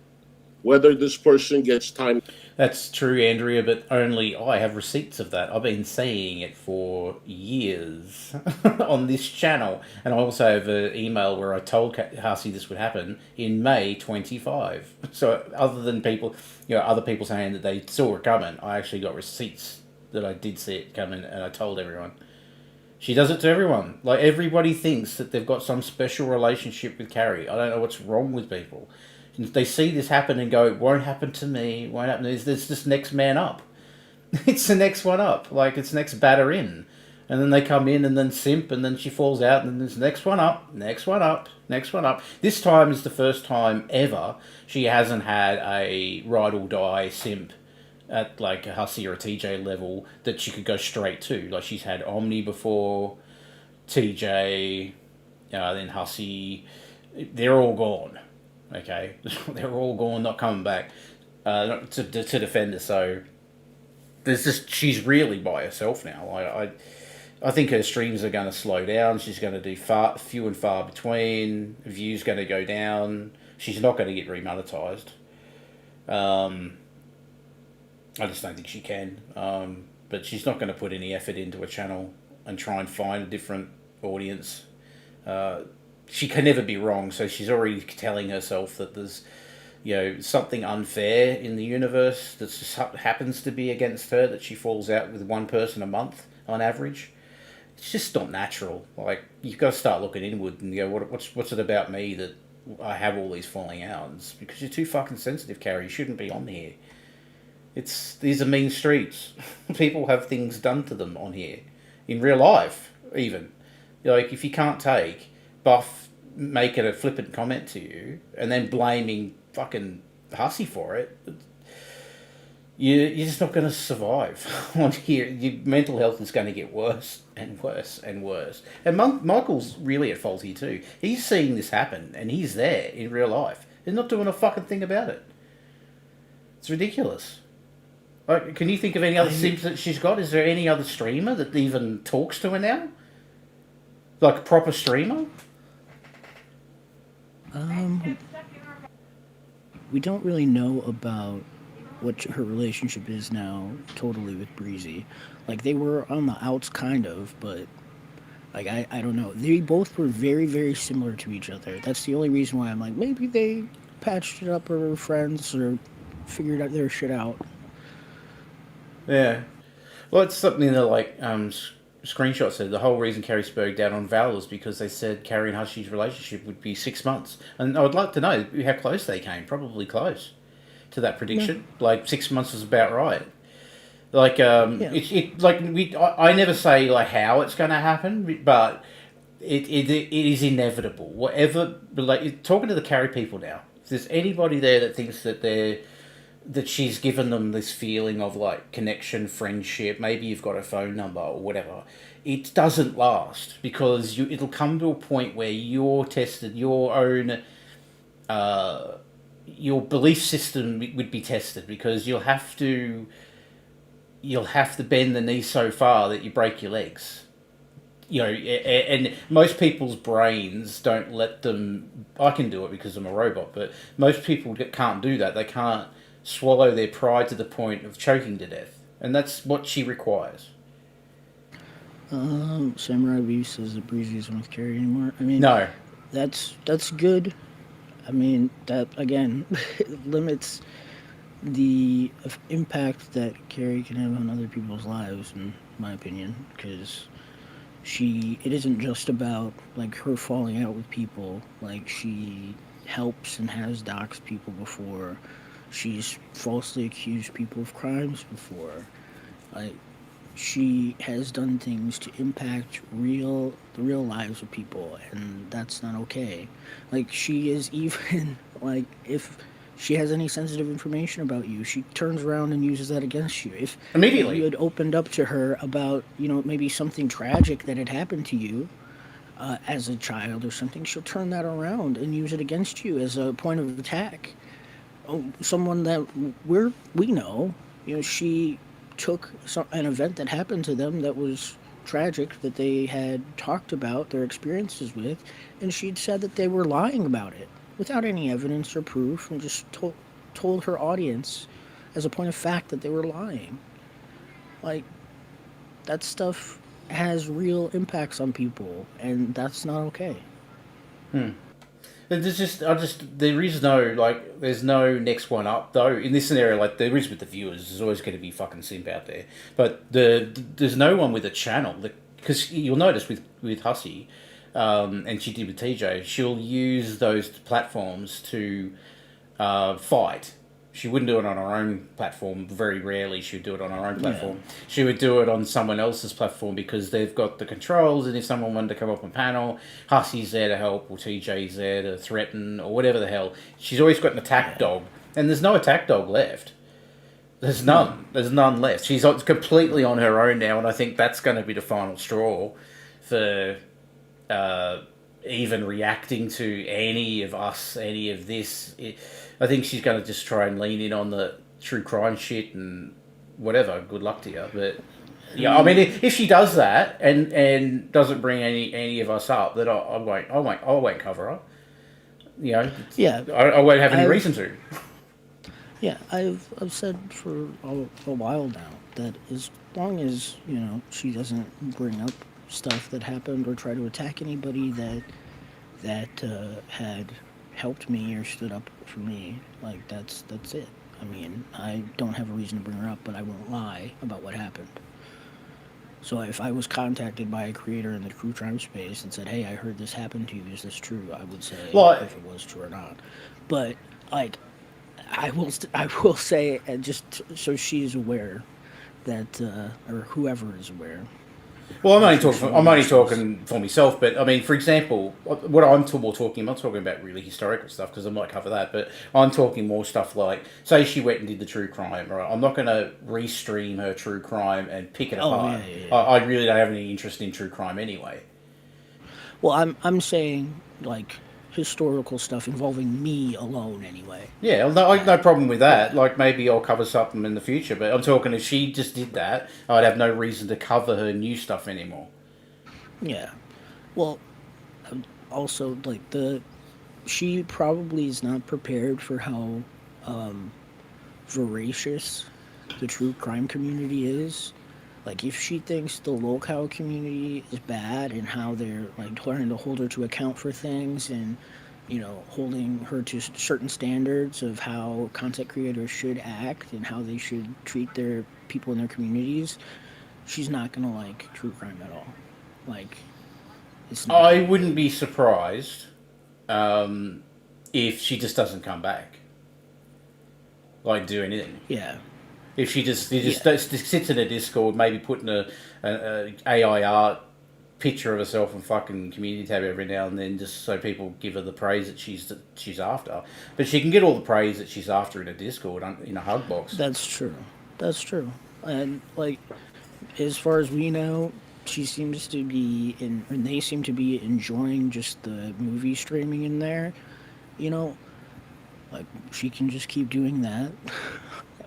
whether this person gets time. That's true, Andrea, but only I have receipts of that. I've been saying it for years on this channel. And I also have an email where I told Hussy this would happen in May 25. So other than people, other people saying that they saw it coming, I actually got receipts that I did see it coming, and I told everyone. She does it to everyone. Like, everybody thinks that they've got some special relationship with Carrie. I don't know what's wrong with people. They see this happen and go, it won't happen to me, won't happen. There's this next man up. It's the next one up. Like, it's next batter in. And then they come in and then simp, and then she falls out, and then there's next one up, next one up, next one up. This time is the first time ever she hasn't had a ride or die simp at like a Hussy or a TJ level that she could go straight to. Like, she's had Omni before, TJ, then Hussy. They're all gone. Okay, they're all gone, not coming back to defend her. So she's really by herself now. I think her streams are going to slow down. She's going to do few and far between. Views going to go down. She's not going to get remonetized. I just don't think she can. But she's not going to put any effort into a channel and try and find a different audience. She can never be wrong, so she's already telling herself that there's, something unfair in the universe that just happens to be against her, that she falls out with one person a month on average. It's just not natural. Like, you've got to start looking inward and go, what's it about me that I have all these falling outs? Because you're too fucking sensitive, Carrie. You shouldn't be on here. These are mean streets. People have things done to them on here. In real life, even. Like, if you can't take Buff making a flippant comment to you and then blaming fucking Hussy for it, you're just not going to survive on here. Your mental health is going to get worse and worse and worse. And Michael's really at fault here too. He's seeing this happen, and he's there in real life. He's not doing a fucking thing about it. It's ridiculous. Like, can you think of any other simps that she's got? Is there any other streamer that even talks to her now? Like a proper streamer? We don't really know about what her relationship is now, totally with Breezy. Like they were on the outs, kind of, but like I don't know. They both were very very similar to each other. That's the only reason why I'm like maybe they patched it up or were friends or figured out their shit out. Yeah. Well, it's something that like screenshot said the whole reason Carrie spoke down on Val was because they said Carrie and Hussy's relationship would be 6 months, and I would like to know how close they came. Probably close to that prediction. Yeah. Like 6 months was about right. Like it like I never say like how it's going to happen, but it is inevitable. Whatever, like talking to the Carrie people now, if there's anybody there that thinks that she's given them this feeling of like connection, friendship, maybe you've got a phone number or whatever, it doesn't last because it'll come to a point where you're tested, your own your belief system would be tested because you'll have to bend the knee so far that you break your legs. You know, and most people's brains don't let them. I can do it because I'm a robot, but most people can't do that. They can't swallow their pride to the point of choking to death, and that's what she requires. Samurai Beef says that Breezy isn't with Carrie anymore. I mean, no, that's good. I mean, that again limits the impact that Carrie can have on other people's lives, in my opinion, because it isn't just about like her falling out with people. Like she helps and has doxed people before. She's falsely accused people of crimes before. Like, she has done things to impact the real lives of people, and that's not okay. Like, she is even, like, if she has any sensitive information about you, she turns around and uses that against you. If immediately you had opened up to her about, maybe something tragic that had happened to you, as a child or something, she'll turn that around and use it against you as a point of attack. Someone that we know, she took an event that happened to them that was tragic, that they had talked about their experiences with, and she'd said that they were lying about it without any evidence or proof, and just told her audience as a point of fact that they were lying. Like, that stuff has real impacts on people, and that's not okay. There's there's no next one up though. In this scenario, like there is with the viewers, there's always going to be fucking simp out there. But there's no one with a channel because you'll notice with Hussy, and she did with TJ, she'll use those platforms to fight. She wouldn't do it on her own platform. Very rarely she would do it on her own platform. Yeah. She would do it on someone else's platform because they've got the controls, and if someone wanted to come up on panel, Hussy's there to help, or TJ's there to threaten, or whatever the hell. She's always got an attack dog, and there's no attack dog left. There's none. There's none left. She's completely on her own now, and I think that's going to be the final straw for even reacting to any of us, any of this. I think she's going to just try and lean in on the true crime shit and whatever. Good luck to you. But yeah, I mean, if she does that and doesn't bring any of us up, then I won't cover her. Yeah, I won't have any reason to. Yeah, I've said for a while now that as long as she doesn't bring up stuff that happened or try to attack anybody that had helped me or stood up for me, like that's it. I mean, I don't have a reason to bring her up, but I won't lie about what happened. So if I was contacted by a creator in the true crime space and said, "Hey, I heard this happen to you. Is this true?" I would say if it was true or not. But like, I will say, just so she's aware that, or whoever is aware. Well, I'm only talking for myself, but I mean, for example, what I'm not talking about really historical stuff because I might cover that, but I'm talking more stuff like, say she went and did the true crime, right? I'm not going to restream her true crime and pick it apart. Yeah. I really don't have any interest in true crime anyway. Well, I'm saying like historical stuff involving me alone anyway. Yeah, no problem with that. Like maybe I'll cover something in the future, but I'm talking if she just did that, I'd have no reason to cover her new stuff anymore. Yeah. Well, also like she probably is not prepared for how voracious the true crime community is. Like, if she thinks the LolzCow community is bad and how they're like trying to hold her to account for things and, you know, holding her to certain standards of how content creators should act and how they should treat their people in their communities, she's not gonna like true crime at all. Like, it's not. I wouldn't be surprised if she just doesn't come back, like do anything. Yeah. If she just sits in a Discord, maybe putting a AI art picture of herself and fucking community tab every now and then, just so people give her the praise that she's after. But she can get all the praise that she's after in a Discord, in a hug box. That's true. That's true. And like, as far as we know, she seems to be and they seem to be enjoying just the movie streaming in there. You know, like, she can just keep doing that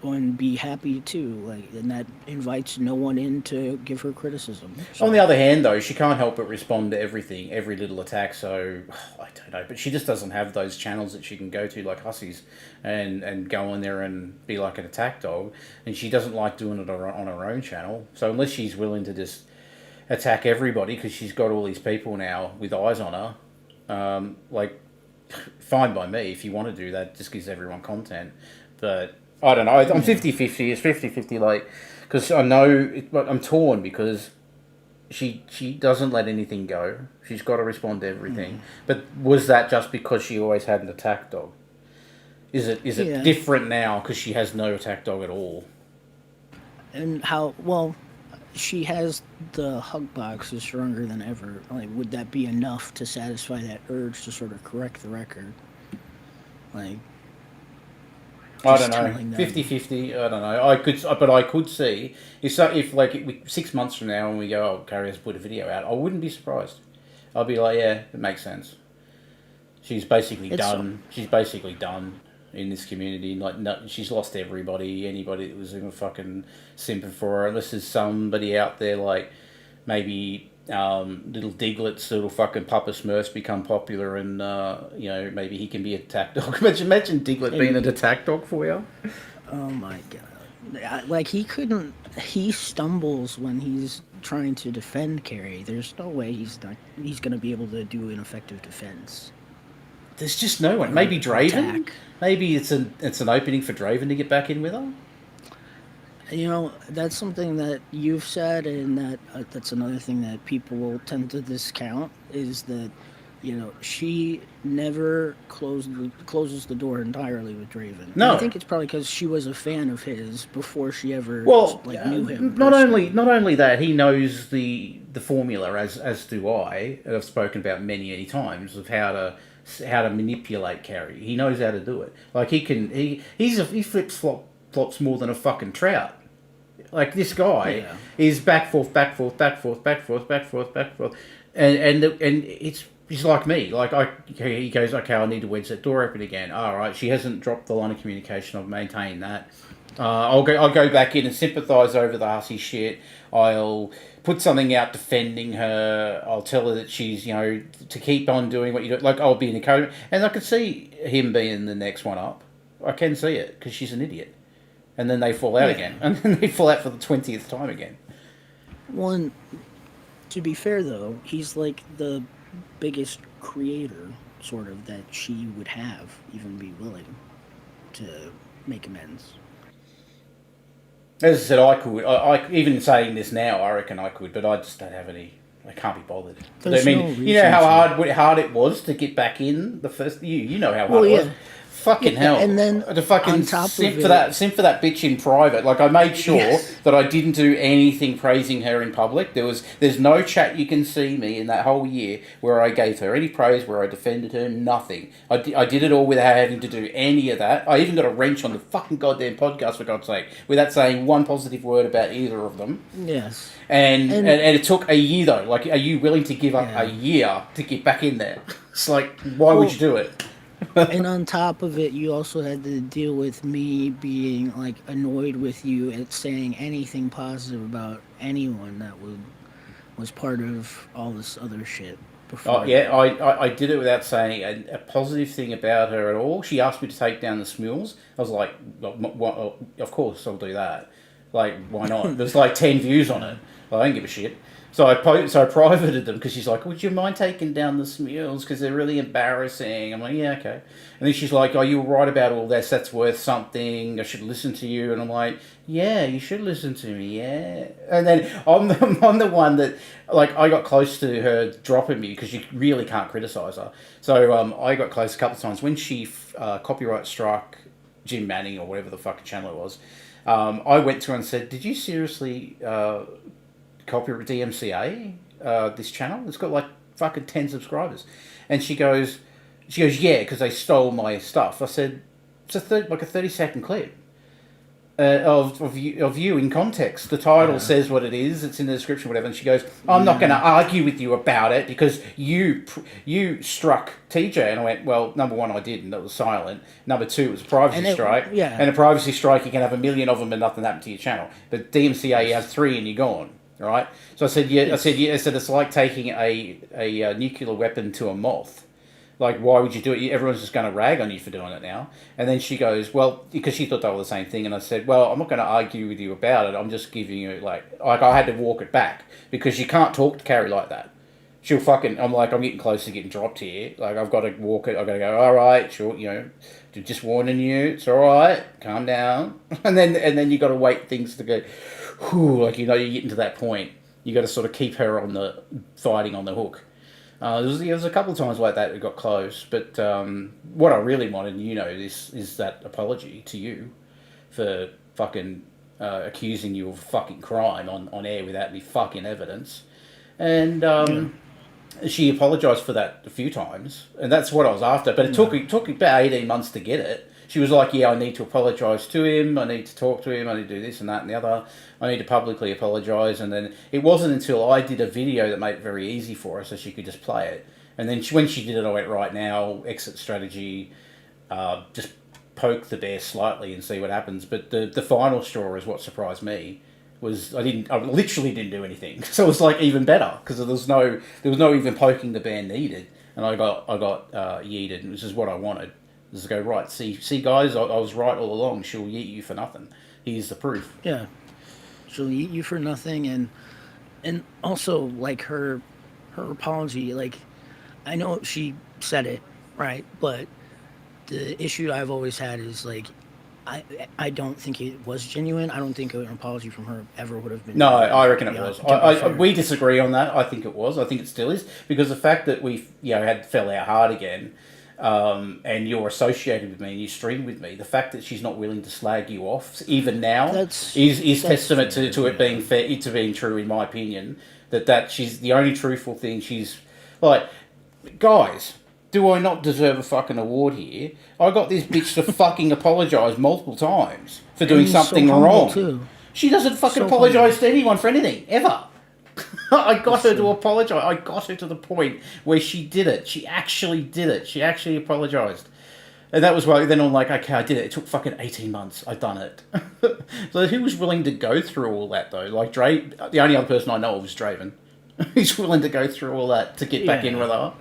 and be happy too. Like, and that invites no one in to give her criticism. So. On the other hand, though, she can't help but respond to everything, every little attack. So I don't know, but she just doesn't have those channels that she can go to like Hussy's and go in there and be like an attack dog. And she doesn't like doing it on her own channel. So unless she's willing to just attack everybody because she's got all these people now with eyes on her, like, fine by me if you want to do that. Just gives everyone content. But I don't know. I'm 50-50. It's 50-50, like, because I know I'm torn because she doesn't let anything go. She's got to respond to everything. But was that just because she always had an attack dog? Is it different now because she has no attack dog at all? And she has the hug box is stronger than ever. Like, would that be enough to satisfy that urge to sort of correct the record? Like, I don't know. 50-50, I don't know. I could see if like 6 months from now when we go, oh, Carrie has put a video out, I wouldn't be surprised. I'll be like, yeah, it makes sense. She's basically done. She's basically done in this community. Like, no, she's lost everybody. Anybody that was even fucking simping for her, unless there's somebody out there like maybe little Diglett's little fucking Papa Smurfs become popular, and you know, maybe he can be an attack dog. Imagine Diglett being an attack dog for you. Oh my god! Like, he stumbles when he's trying to defend Carrie. There's no way he's gonna be able to do an effective defense. There's just no one. Maybe Draven. Attack. Maybe it's an opening for Draven to get back in with her. You know, that's something that you've said, and that's another thing that people will tend to discount, is that, you know, she never closes the door entirely with Draven. No, and I think it's probably because she was a fan of his before she ever knew him. Not only that, he knows the formula, as do I. I've spoken about many times of how to manipulate Carrie. He knows how to do it. Like, he flips flops more than a fucking trout. Like, this guy is back forth, and he's like me. Like, he goes, okay, I need to wedge that door open again. All right, she hasn't dropped the line of communication. I've maintained that. I'll go back in and sympathise over the Hussy shit. I'll put something out defending her. I'll tell her that she's, you know, to keep on doing what you do. Like, I'll be in the code, and I could see him being the next one up. I can see it because she's an idiot. And then they fall out again. And then they fall out for the 20th time again. One, to be fair, though, he's like the biggest creator, sort of, that she would have even be willing to make amends. As I said, I could. I even saying this now, I reckon I could, but I just don't have any. I can't be bothered. I mean, you know how hard it was to get back in the first. You know how hard it was. Fucking hell! And then the fucking simp for that bitch in private. Like, I made sure that I didn't do anything praising her in public. There's no chat you can see me in that whole year where I gave her any praise, where I defended her. Nothing. I did it all without having to do any of that. I even got a wrench on the fucking goddamn podcast, for God's sake, without saying one positive word about either of them. Yes. And it took a year though. Like, are you willing to give up a year to get back in there? It's like, why would you do it? And on top of it, you also had to deal with me being, like, annoyed with you at saying anything positive about anyone that was part of all this other shit. before. Oh, yeah, I did it without saying a positive thing about her at all. She asked me to take down the smules. I was like, of course I'll do that. Like, why not? There's like 10 views on it. I don't give a shit. So I privated them because she's like, would you mind taking down the smules because they're really embarrassing? I'm like, yeah, okay. And then she's like, oh, you were right about all this. That's worth something. I should listen to you. And I'm like, yeah, you should listen to me, yeah. And then I'm the one that, like, I got close to her dropping me because you really can't criticise her. So I got close a couple of times. When she copyright struck Jim Manning or whatever the fucking channel it was, I went to her and said, did you seriously copyright DMCA this channel? It's got like fucking 10 subscribers. And she goes, yeah, because they stole my stuff. I said, it's a 30-second clip of you in context. The title says what it is. It's in the description, whatever. And she goes, I'm not going to argue with you about it because you struck TJ. And I went, well, number one, I didn't. That was silent. Number two, it was a privacy strike. Yeah. And a privacy strike, you can have 1 million of them and nothing happened to your channel. But DMCA, you have 3 and you're gone. Right? So I said, yeah. I said it's like taking a nuclear weapon to a moth. Like, why would you do it? Everyone's just going to rag on you for doing it now. And then she goes, well, because she thought they were the same thing. And I said, well, I'm not going to argue with you about it. I'm just giving you, like I had to walk it back because you can't talk to Carrie like that. She'll fucking, I'm getting close to getting dropped here. Like, I've got to walk it. I've got to go, all right, sure, just warning you. It's all right. Calm down. And then you got to wait things to go, whew, like, you're getting to that point. You got to sort of keep her fighting on the hook. There was a couple of times like that got close, but what I really wanted, is that apology to you for fucking accusing you of fucking crime on air without any fucking evidence. And she apologised for that a few times, and that's what I was after. But it took about 18 months to get it. She was like, yeah, I need to apologise to him, I need to talk to him, I need to do this and that and the other, I need to publicly apologise. And then it wasn't until I did a video that made it very easy for her so she could just play it. And then when she did it, I went, right now, exit strategy, just poke the bear slightly and see what happens. But the final straw is what surprised me. I literally didn't do anything. So it was like even better because there was no even poking the bear needed. And I got yeeted, which is what I wanted. Just go, right, see guys, I was right all along. She'll yeet you for nothing. Here's the proof. Yeah, she'll yeet you for nothing, and also like her apology. Like, I know she said it right, but the issue I've always had is like, I don't think it was genuine. I don't think an apology from her ever would have been. No, I reckon it was. We disagree on that. I think it was. I think it still is because the fact that we fell out hard again. And you're associated with me and you stream with me. The fact that she's not willing to slag you off even now is testament to it being fair, to being true, in my opinion. That she's the only truthful thing. She's like, guys, do I not deserve a fucking award here? I got this bitch to fucking apologise multiple times for doing something wrong. Too. She doesn't fucking apologise to anyone for anything ever. I got her to apologise. I got her to the point where she did it. She actually did it. She actually apologised. And that was why then I'm like, okay, I did it. It took fucking 18 months. I've done it. So who was willing to go through all that, though? Like, the only other person I know of is Draven. He's willing to go through all that to get back in with her.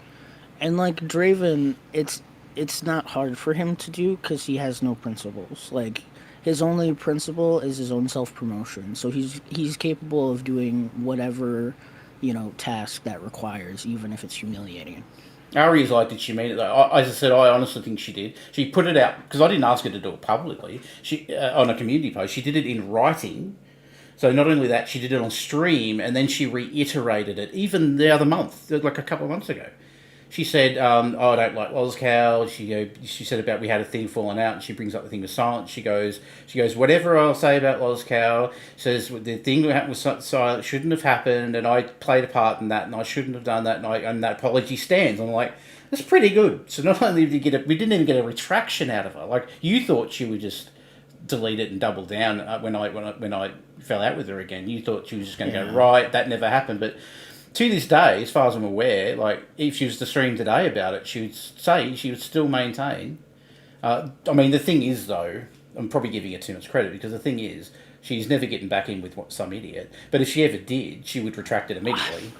And, like, Draven, it's not hard for him to do because he has no principles. Like, his only principle is his own self-promotion. So he's capable of doing whatever, task that requires, even if it's humiliating. Ari's like, did she mean it though? As I said, I honestly think she did. She put it out, because I didn't ask her to do it publicly. She on a community post, she did it in writing. So not only that, she did it on stream, and then she reiterated it, even the other month, like a couple of months ago. She said, I don't like LolzCow. She said about we had a thing falling out, and she brings up the thing with silence. She goes, whatever I'll say about LolzCow, says the thing that happened with silence shouldn't have happened, and I played a part in that, and I shouldn't have done that, and that apology stands. I'm like, that's pretty good. So not only did we didn't even get a retraction out of her. Like, you thought she would just delete it and double down when I fell out with her again. You thought she was just going to go, right, that never happened, but to this day, as far as I'm aware, like, if she was to stream today about it, she would still maintain. I mean, the thing is, though, I'm probably giving her too much credit, because the thing is, she's never getting back in with some idiot. But if she ever did, she would retract it immediately.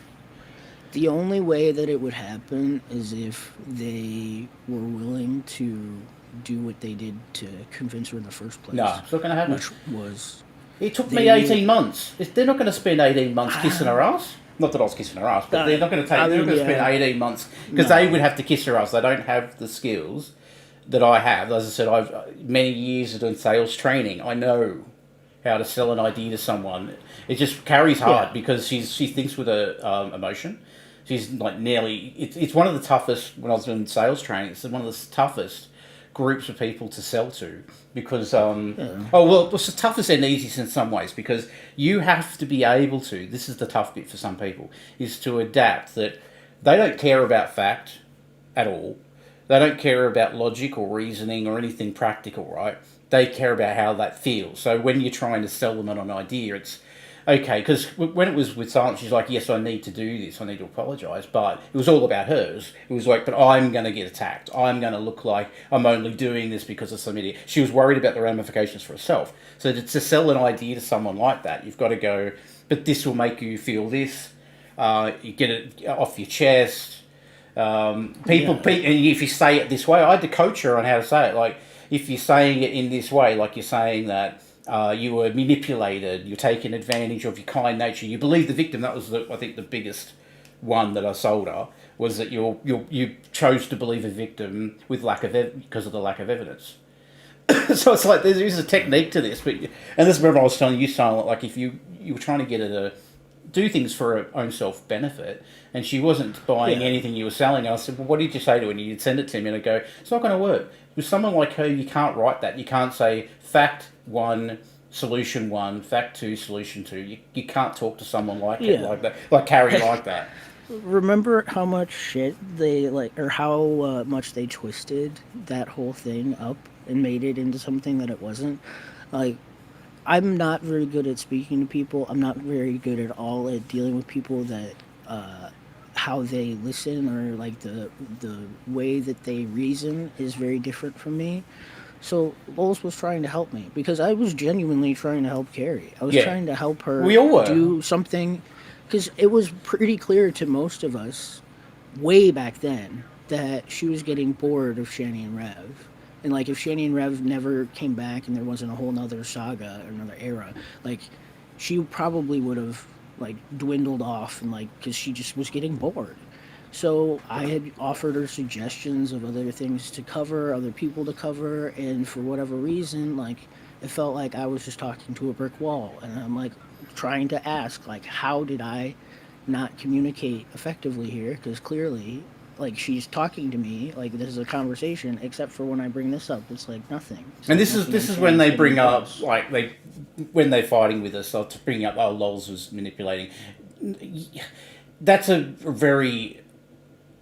The only way that it would happen is if they were willing to do what they did to convince her in the first place. No, it's not going to happen. Which was... It took they me 18 months. They're not going to spend 18 months kissing her ass. Not that I was kissing her ass, but they're not going to take. They're not going to spend 18 months because they would have to kiss her ass. They don't have the skills that I have. As I said, I've many years of doing sales training. I know how to sell an idea to someone. It just carries hard because she thinks with her emotion. She's like nearly. It's one of the toughest when I was doing sales training. It's one of the toughest groups of people to sell to because it's the toughest and easiest in some ways because you have to be able to, this is the tough bit for some people, is to adapt that they don't care about fact at all. They don't care about logic or reasoning or anything practical, right? They care about how that feels. So when you're trying to sell them on an idea, it's okay, because when it was with Silence, she's like, yes, I need to do this, I need to apologise, but it was all about hers. It was like, but I'm going to get attacked. I'm going to look like I'm only doing this because of some idiot. She was worried about the ramifications for herself. So to sell an idea to someone like that, you've got to go, but this will make you feel this. You get it off your chest. And if you say it this way, I had to coach her on how to say it. Like, if you're saying it in this way, like you're saying that, you were manipulated, you're taking advantage of your kind nature, you believe the victim. That was, I think, the biggest one that I sold her, was that you chose to believe a victim with because of the lack of evidence. So it's like, there's a technique to this. And this, remember I was telling you, Silent, like if you were trying to get her to do things for her own self-benefit, and she wasn't buying anything you were selling, I said, well, what did you say to her? And you'd send it to me, and I'd go, it's not going to work. With someone like her, you can't write that. You can't say, fact 1, solution 1, fact 2, solution 2. You can't talk to someone like it, like that, like Carrie like that. Remember how much shit they or how much they twisted that whole thing up and made it into something that it wasn't? Like, I'm not very good at speaking to people. I'm not very good at all at dealing with people that how they listen, or like the way that they reason is very different from me. So Lols was trying to help me because I was genuinely trying to help Carrie. I was trying to help her do something, because it was pretty clear to most of us way back then that she was getting bored of Shani and Rev. And like, if Shani and Rev never came back and there wasn't a whole nother saga or another era, like, she probably would have like dwindled off, and like, because she just was getting bored. So I had offered her suggestions of other things to cover, other people to cover, and for whatever reason, like, it felt like I was just talking to a brick wall. And I'm like trying to ask, like, how did I not communicate effectively here? Because clearly, like, she's talking to me, like, this is a conversation, except for when I bring this up, it's like nothing. It's and like this is when they bring up, like, when they're fighting with us, to bring up, Lols was manipulating. That's a very,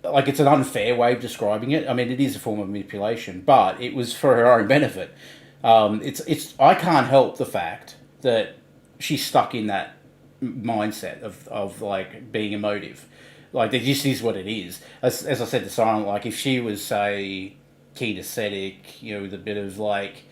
like, it's an unfair way of describing it. I mean, it is a form of manipulation, but it was for her own benefit. I can't help the fact that she's stuck in that mindset of like being emotive. Like, it just is what it is. As I said to Silent, like, if she was, say, kinesthetic, with a bit of like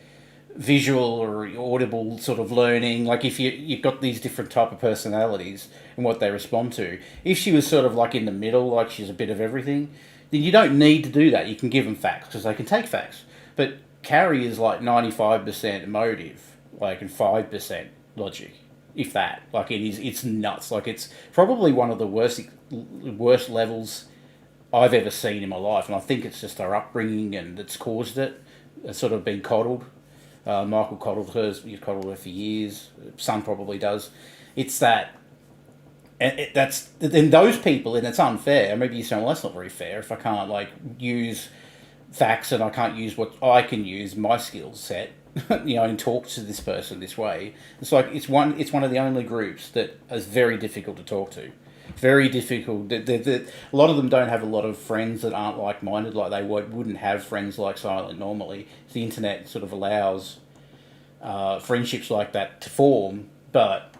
visual or audible sort of learning, like if you've got these different type of personalities and what they respond to, if she was sort of like in the middle, like she's a bit of everything, then you don't need to do that. You can give them facts because they can take facts. But Carrie is like 95% emotive, like, and 5% logic, if that. Like, it's nuts. Like, it's probably one of the worst levels I've ever seen in my life, and I think it's just her upbringing and that's caused it. It's sort of been coddled. Michael coddled her. He's coddled her for years. Son probably does. It's that, and that's then those people, and it's unfair. Maybe you say, well, that's not very fair if I can't like use facts and I can't use what I can use my skill set, and talk to this person this way. It's like it's one of the only groups that is very difficult to talk to. Very difficult. A lot of them don't have a lot of friends that aren't like-minded, like they wouldn't have friends like Silent normally. The internet sort of allows friendships like that to form, but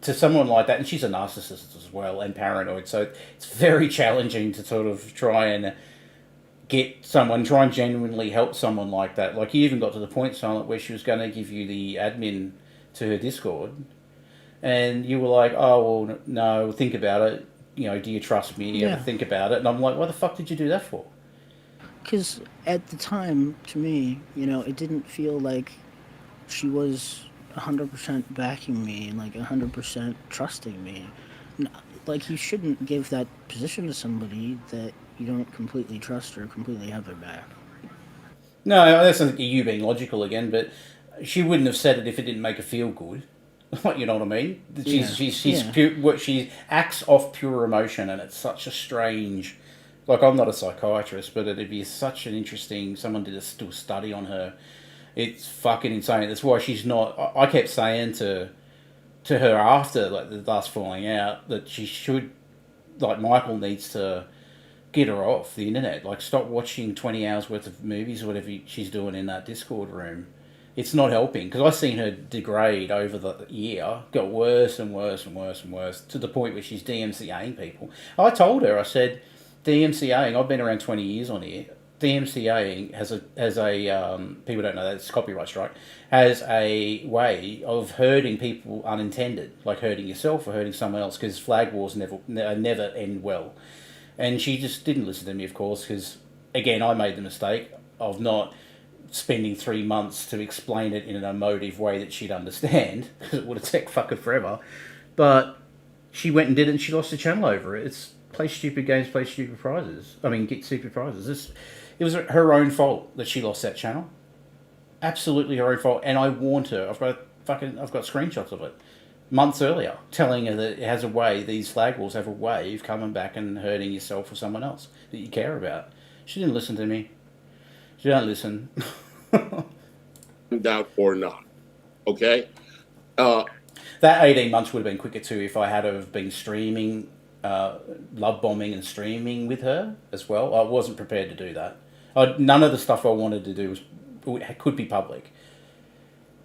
to someone like that, and she's a narcissist as well, and paranoid, so it's very challenging to sort of try and genuinely help someone like that. Like, you even got to the point, Silent, where she was going to give you the admin to her Discord, and you were like, oh, well, no, think about it. do you trust me? You ever Yeah. think about it? And I'm like, what the fuck did you do that for? Because at the time, to me, it didn't feel like she was 100% backing me and like 100% trusting me. Like, you shouldn't give that position to somebody that you don't completely trust or completely have their back. No, that's not you being logical again, but she wouldn't have said it if it didn't make her feel good. You know what I mean? Yeah. She's Yeah. pure, she acts off pure emotion, and it's such a strange. Like, I'm not a psychiatrist, but it'd be such an interesting. Someone did a still study on her. It's fucking insane. That's why she's not. I kept saying to her after like the last falling out that she should, like, Michael needs to get her off the internet. Like, stop watching 20 hours worth of movies or whatever she's doing in that Discord room. It's not helping, because I've seen her degrade over the year, got worse and worse and worse and worse, to the point where she's DMCAing people. I told her, I said, DMCAing, I've been around 20 years on here, DMCAing has a people don't know that, it's copyright strike, has a way of hurting people unintended, like hurting yourself or hurting someone else, because flag wars never end well. And she just didn't listen to me, of course, because, again, I made the mistake of not spending 3 months to explain it in an emotive way that she'd understand, because it would have taken fucking forever. But she went and did it, and she lost the channel over it. It's play stupid games, play stupid prizes. I mean, get stupid prizes. It was her own fault that she lost that channel. Absolutely her own fault. And I warned her. I've got screenshots of it. Months earlier, telling her that it has a way, these flag wars have a way of coming back and hurting yourself or someone else that you care about. She didn't listen to me. She don't listen. Doubt or not. Okay? That 18 months would have been quicker too if I had have been streaming, love bombing and streaming with her as well. I wasn't prepared to do that. None of the stuff I wanted to do could be public.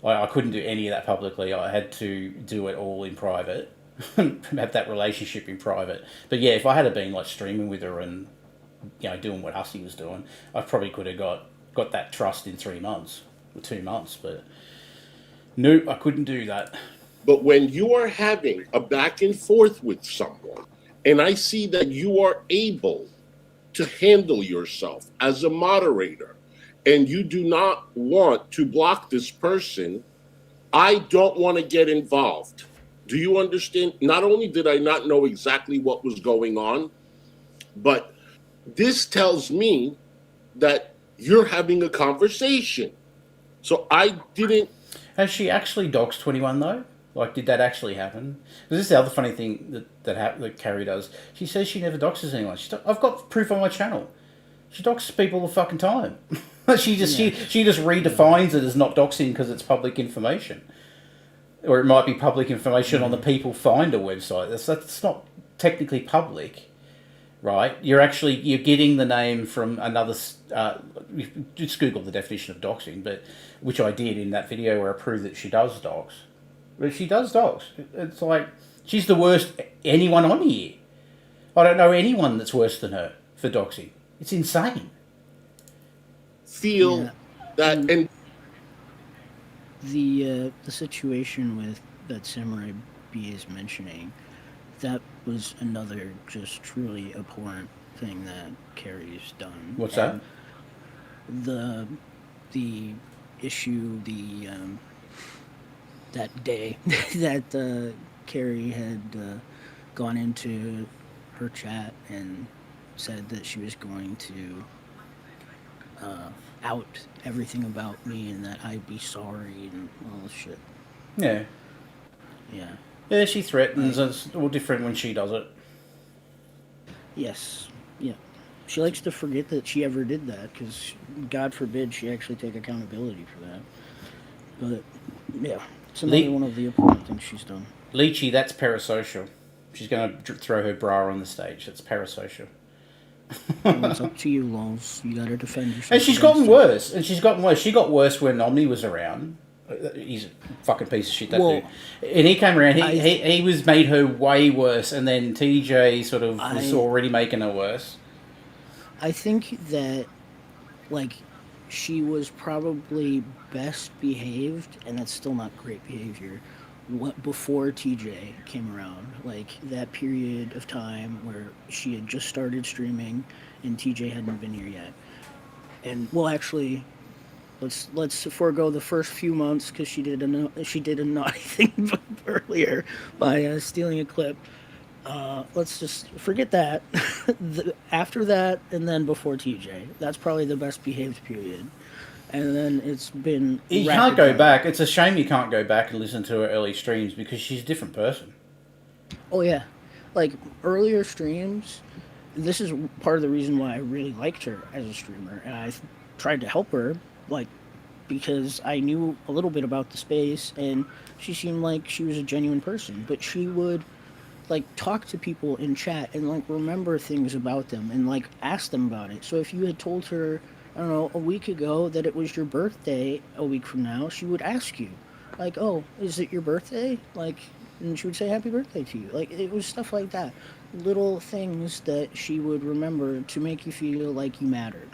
I couldn't do any of that publicly. I had to do it all in private, have that relationship in private. But yeah, if I had been like streaming with her and doing what Hussy was doing, I probably could have got that trust in 3 months or 2 months. But nope, I couldn't do that. But when you are having a back and forth with someone, and I see that you are able to handle yourself as a moderator, and you do not want to block this person, I don't want to get involved. Do you understand? Not only did I not know exactly what was going on, but this tells me that you're having a conversation. So I didn't. Has she actually doxed 21 though? Like, did that actually happen? This is the other funny thing that Carrie does. She says she never doxes anyone. I've got proof on my channel. She doxes people all the fucking time. she just redefines it as not doxing because it's public information, or it might be public information on the People Finder website. That's not technically public, right? You're getting the name from another. Just Google the definition of doxing, but which I did in that video where I proved that she does dox. But she does dox. It's like she's the worst anyone on here. I don't know anyone that's worse than her for doxing. It's insane. Feel that, and the situation with that Samurai B is mentioning, that was another just truly abhorrent thing that Carrie's done. What's that? The issue, that day that Carrie had gone into her chat and said that she was going to out everything about me and that I'd be sorry and all this shit. Yeah. Yeah. Yeah, she threatens. It's all different when she does it. Yes. Yeah. She likes to forget that she ever did that, because God forbid she actually take accountability for that. But, yeah, it's another one of the important things she's done. Leechy, that's parasocial. She's going to throw her bra on the stage. That's parasocial. Well, it's up to you, Lols. You gotta defend yourself. And she's gotten worse. She got worse when Omni was around. He's a fucking piece of shit, that dude. And he came around, he was made her way worse, and then TJ sort of was already making her worse. I think that, like, she was probably best behaved, and that's still not great behavior, before TJ came around, like that period of time where she had just started streaming and TJ hadn't been here yet. And well, actually, let's forego the first few months because she did a naughty thing earlier by stealing a clip. Let's just forget that. After that, and then before TJ, that's probably the best behaved period. And then it's been. You can't go back. It's a shame you can't go back and listen to her early streams because she's a different person. Oh yeah, like earlier streams. This is part of the reason why I really liked her as a streamer, and I tried to help her, like because I knew a little bit about the space, and she seemed like she was a genuine person. But she would like talk to people in chat and like remember things about them and like ask them about it. So if you had told her, I don't know, a week ago that it was your birthday a week from now, she would ask you, like, "Oh, is it your birthday?" Like, and she would say happy birthday to you. Like it was stuff like that. Little things that she would remember to make you feel like you mattered.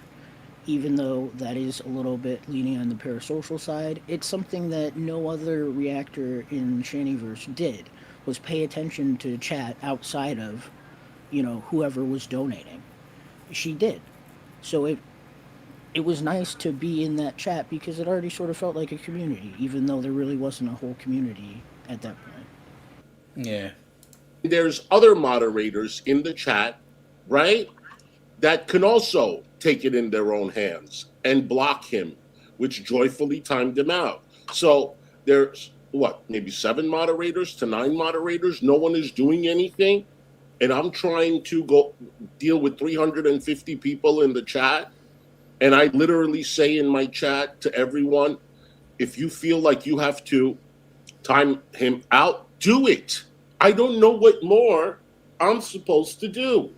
Even though that is a little bit leaning on the parasocial side, it's something that no other reactor in Shaniverse did, was pay attention to chat outside of, whoever was donating. She did. So it was nice to be in that chat because it already sort of felt like a community, even though there really wasn't a whole community at that point. Yeah. There's other moderators in the chat, right, that can also take it in their own hands and block him, which joyfully timed him out. So there's, maybe 7 moderators to 9 moderators. No one is doing anything. And I'm trying to go deal with 350 people in the chat. And I literally say in my chat to everyone, if you feel like you have to time him out, do it. I don't know what more I'm supposed to do.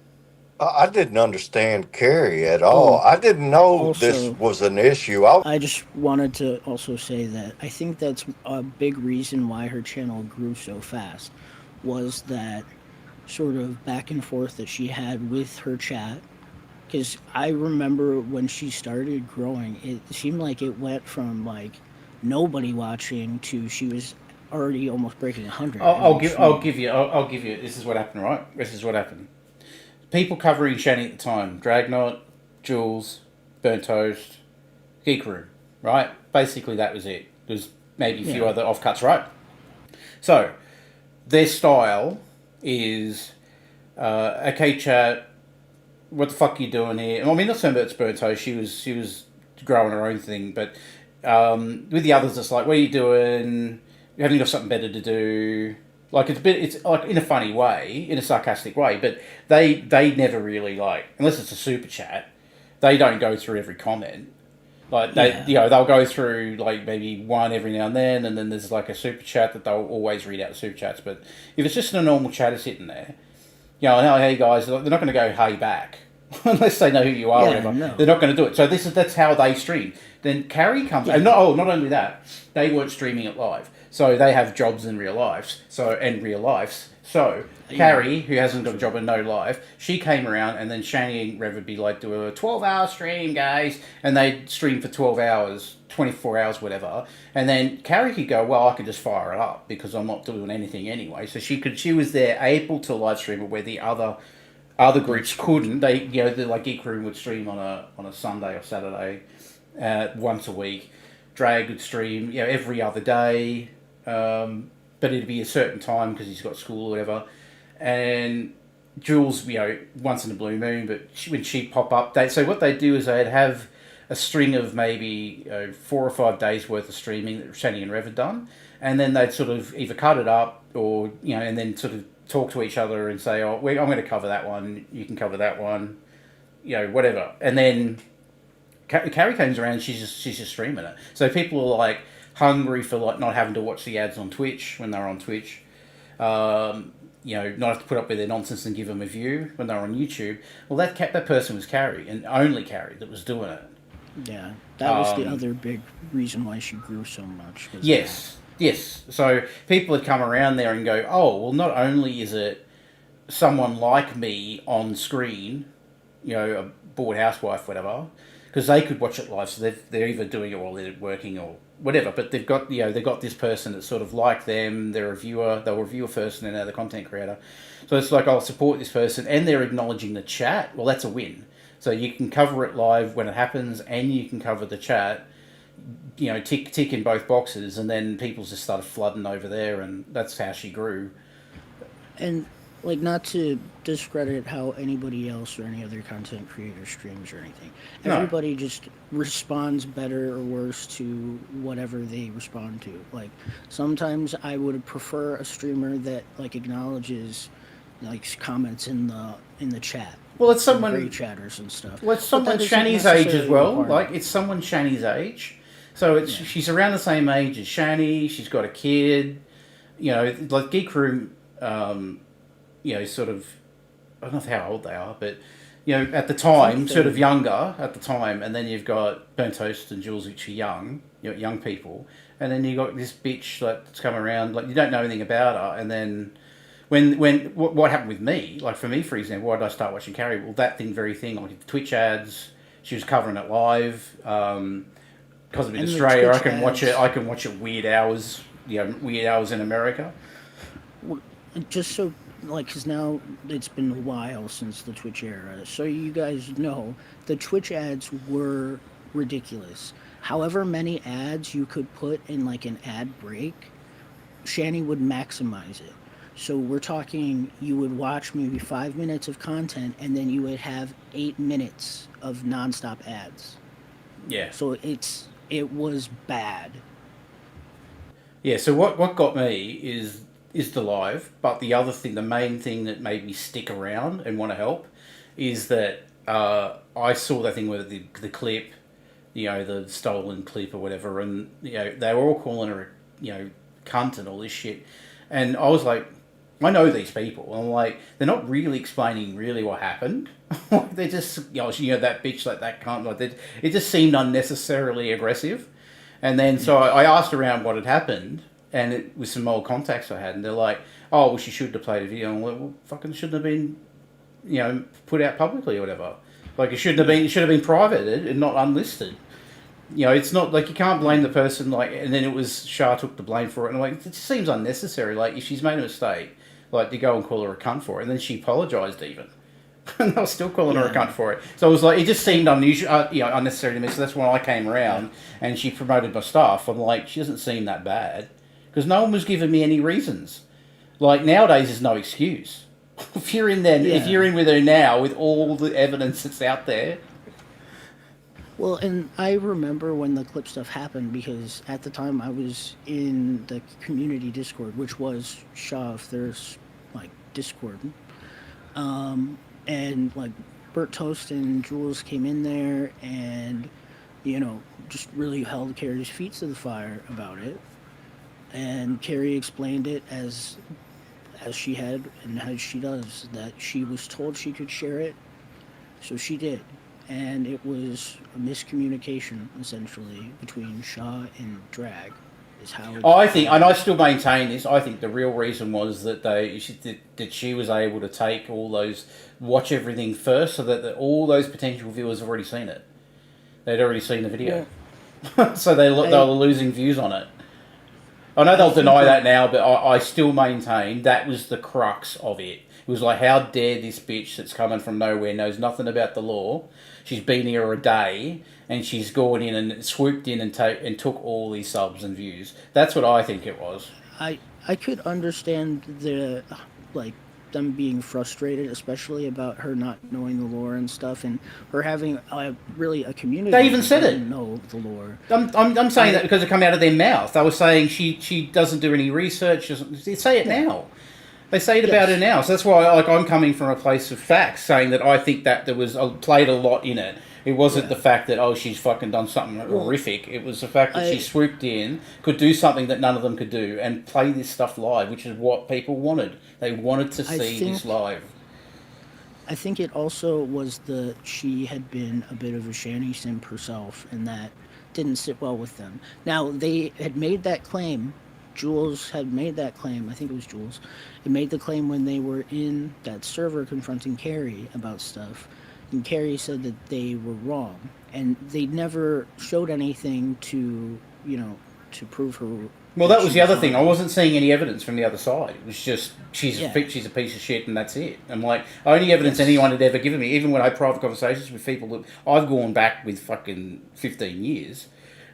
I didn't understand Carrie at all. I didn't know this was an issue. I just wanted to also say that I think that's a big reason why her channel grew so fast, was that sort of back and forth that she had with her chat. Because I remember when she started growing, it seemed like it went from like nobody watching to she was already almost breaking 100. I'll give you. This is what happened, right? This is what happened. People covering Shani at the time: Dragnot, Jules, Burnt Toast, Geek Room, right? Basically, that was it. There's maybe a few other offcuts, right? So their style is okay, chat. What the fuck are you doing here? I mean, not saying about Burnt Toast. She was growing her own thing, but with the others, it's like, what are you doing? You haven't got something better to do. Like it's like in a funny way, in a sarcastic way, but they never really like, unless it's a super chat, they don't go through every comment. Like they'll go through like maybe one every now and then there's like a super chat that they'll always read out the super chats. But if it's just a normal chatter sitting there, hey guys, they're not going to go hey back unless they know who you are. Or whatever. No. They're not going to do it. So that's how they stream. Then Carrie comes, and not only that, they weren't streaming it live. So they have jobs in real lives. So Carrie, who hasn't got a job in no life, she came around, and then Shani and Rev would be like, do a 12-hour stream, guys, and they'd stream for 12 hours, 24 hours, whatever. And then Carrie could go, well, I could just fire it up because I'm not doing anything anyway. So she was there able to live stream it where the other groups couldn't. They, the like Geek Room would stream on a Sunday or Saturday, once a week. Drag would stream, every other day. But it'd be a certain time because he's got school or whatever. And Jules, once in a blue moon, but when she'd pop up, so what they'd do is they'd have a string of maybe 4 or 5 days worth of streaming that Shani and Rev had done, and then they'd sort of either cut it up or, and then sort of talk to each other and say, I'm going to cover that one, you can cover that one, whatever. And then Carrie comes around, she's just streaming it. So people are like hungry for like not having to watch the ads on Twitch when they're on Twitch. Not have to put up with their nonsense and give them a view when they're on YouTube. Well, that person was Carrie, and only Carrie that was doing it. Yeah, that was the other big reason why she grew so much. Yes. So people would come around there and go, oh, well, not only is it someone like me on screen, a bored housewife, whatever, because they could watch it live. So they're either doing it while they're working or whatever. But they've got they've got this person that's sort of like them. They're a viewer. They'll review a first, and then they're the content creator. So it's like I'll support this person, and they're acknowledging the chat. Well, that's a win. So you can cover it live when it happens, and you can cover the chat. Tick in both boxes, and then people just started flooding over there, and that's how she grew. And like, not to discredit how anybody else or any other content creator streams or anything. No. Everybody just responds better or worse to whatever they respond to. Like, sometimes I would prefer a streamer that like acknowledges like comments in the chat. Well, it's someone great chatters and stuff. Well, it's someone Shani's age as well. Like, it's someone Shani's age. So she's around the same age as Shani. She's got a kid. Like Geek Room, sort of, I don't know how old they are, but, at the time, sort of younger at the time. And then you've got Burnt Toast and Jules, which are young, young people. And then you got this bitch that's come around, like, you don't know anything about her. And then what happened with me, like for me, for example, why did I start watching Carrie? Well, that very thing, like Twitch ads, she was covering it live. Because I'm in Australia, I can watch it. I can watch it weird hours. Weird hours in America. Well, just so, like, because now it's been a while since the Twitch era, so you guys know the Twitch ads were ridiculous. However many ads you could put in like an ad break, Shani would maximize it. So we're talking, you would watch maybe 5 minutes of content, and then you would have 8 minutes of nonstop ads. Yeah. So it was bad. Yeah, so what got me is the live, but the other thing, the main thing that made me stick around and want to help is that I saw that thing with the clip, the stolen clip or whatever, and they were all calling her cunt and all this shit, and I was like, I know these people. I'm like, they're not really explaining really what happened. They're just, that bitch, like that cunt. Like it just seemed unnecessarily aggressive. And then so I asked around what had happened, and it was some old contacts I had, and they're like, oh, well, she should have played a video. I'm like, well, fucking shouldn't have been, put out publicly or whatever. Like it should have been privated and not unlisted. It's not like you can't blame the person. Like, and then it was Shah took the blame for it, and I'm like, it just seems unnecessary. Like if she's made a mistake, like to go and call her a cunt for it, and then she apologised even. And I was still calling her a cunt for it. So it was like, it just seemed unusual, unnecessary to me. So that's when I came around and she promoted my stuff. I'm like, she doesn't seem that bad. Because no one was giving me any reasons. Like nowadays, there's no excuse. If you're in there, if you're in with her now, with all the evidence that's out there. Well, and I remember when the clip stuff happened, because at the time I was in the community Discord, which was Shaw if there's like Discord. And like Burt Toast and Jules came in there and, just really held Carrie's feet to the fire about it. And Carrie explained it as she had and as she does, that she was told she could share it, so she did. And it was a miscommunication, essentially, between Shaw and Drag, is how it I think, and I still maintain this, I think the real reason was that she was able to take all those, watch everything first, so that all those potential viewers have already seen it. They'd already seen the video. Yeah. So they were losing views on it. I know they'll deny that now, but I still maintain that was the crux of it. It was like, how dare this bitch that's coming from nowhere, knows nothing about the law. She's been here a day, and she's gone in and swooped in and took all these subs and views. That's what I think it was. I could understand them being frustrated, especially about her not knowing the lore and stuff, and her having really a community. They even said it. Didn't know the lore. I'm saying that because it come out of their mouth. They were saying she doesn't do any research. They say it now. They say it about her now. So that's why I'm coming from a place of facts, saying that I think that there was played a lot in it. It wasn't the fact that, she's fucking done something horrific. It was the fact that she swooped in, could do something that none of them could do, and play this stuff live, which is what people wanted. They wanted to see this live. I think it also was she had been a bit of a Shani simp herself, and that didn't sit well with them. Now, they had made that claim. Jules had made that claim. I think it was Jules. It made the claim when they were in that server confronting Carrie about stuff. and Carrie said that they were wrong, and they never showed anything to, to prove her. Well, that was the other thing. I lying. wasn't seeing any evidence from the other side. It was just she's Yeah. she's a piece of shit, and that's it. I'm like, only evidence Yes. anyone had ever given me, even when I had private conversations with people that I've gone back with fucking 15 years.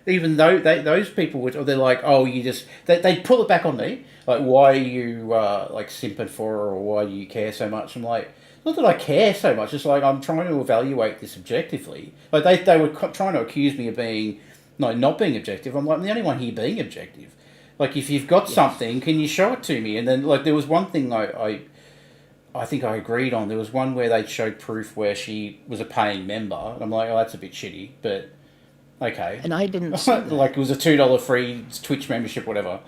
Even though those people would, they're like, oh, you just they pull it back on me. Like, why are you like simping for her, or why do you care so much? I'm like, not that I care so much. It's like I'm trying to evaluate this objectively. Like they were trying to accuse me of being not being objective. I'm like, I'm the only one here being objective. Like, if you've got something, can you show it to me? And then, like, there was one thing I think I agreed on. There was one where they showed proof where she was a paying member. And I'm like, oh, that's a bit shitty, but okay. And I didn't see that. Like, it was a $2 free Twitch membership, whatever,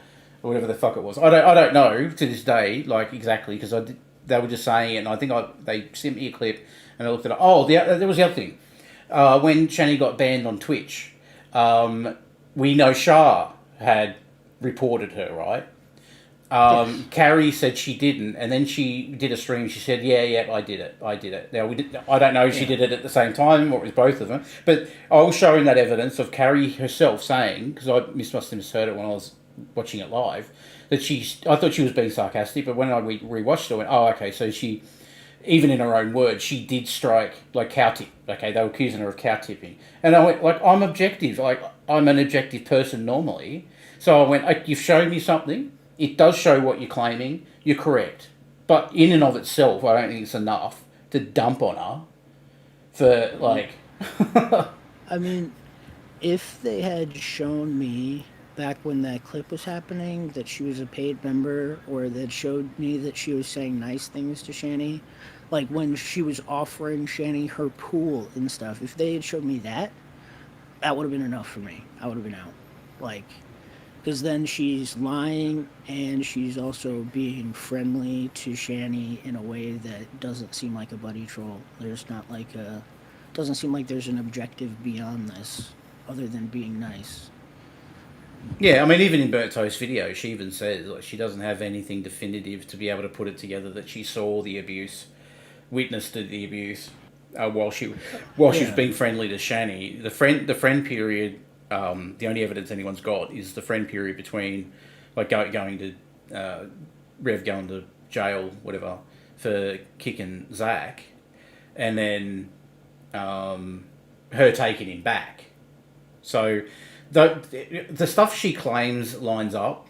or whatever the fuck it was. I don't know to this day, like, exactly, because they were just saying it, and I think they sent me a clip, and I looked at it. Oh, there was the other thing. When Shani got banned on Twitch, we know Shah had reported her, right? Carrie said she didn't, and then she did a stream. She said, "Yeah, I did it. Now I don't know if she did it at the same time or with both of them, but I was showing that evidence of Carrie herself saying, because I must have misheard it when I was watching it live, that I thought she was being sarcastic, but when I rewatched it, I went, oh, okay, so she, even in her own words, she did strike like cow tip. Okay, they were accusing her of cow tipping, and I went, like, I'm objective. Like, I'm an objective person normally. So I went, you've shown me something. It does show what you're claiming. You're correct. But in and of itself, I don't think it's enough to dump on her for, like... I mean, if they had shown me back when that clip was happening that she was a paid member, or that showed me that she was saying nice things to Shani, like when she was offering Shani her pool and stuff, if they had showed me that would have been enough for me. I would have been out. Like... because then she's lying, and she's also being friendly to Shani in a way that doesn't seem like a buddy troll. There's not like doesn't seem like there's an objective beyond this, other than being nice. Yeah, I mean, even in Burnt Toast video, she even says, like, she doesn't have anything definitive to be able to put it together that she saw the abuse, witnessed the abuse, while she was being friendly to Shani. The friend period. The only evidence anyone's got is the friend period between, like, going to Rev going to jail, whatever, for kicking Zach, and then her taking him back. So the stuff she claims lines up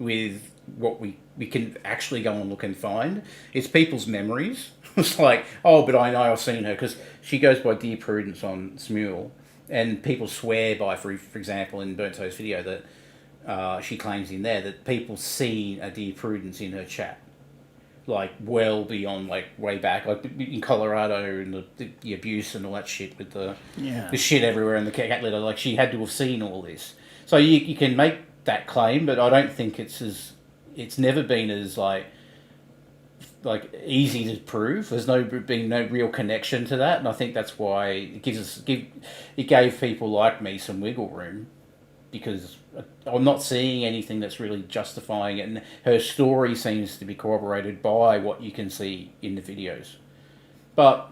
with what we can actually go and look and find. It's people's memories. It's like, oh, but I know I've seen her, because she goes by Dear Prudence on Smule. And people swear by, for example, in Burnt Toast video that she claims in there that people see a Dear Prudence in her chat, like, well beyond, like, way back, like in Colorado, and the abuse and all that shit with the shit everywhere and the cat litter. Like, she had to have seen all this. So you can make that claim, but I don't think it's never been as like easy to prove. There's been no real connection to that, and I think that's why it gave people like me some wiggle room, because I'm not seeing anything that's really justifying it, and her story seems to be corroborated by what you can see in the videos. But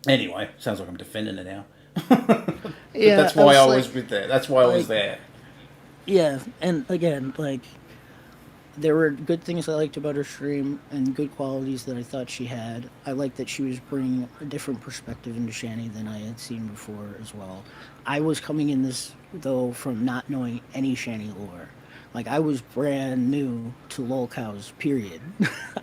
anyway, sounds like I'm defending it now. Yeah, that's why I was with there. That's why I was there. Yeah, and again, like, there were good things I liked about her stream and good qualities that I thought she had. I liked that she was bringing a different perspective into Shani than I had seen before as well. I was coming in this, though, from not knowing any Shani lore. Like, I was brand new to LolzCows, period.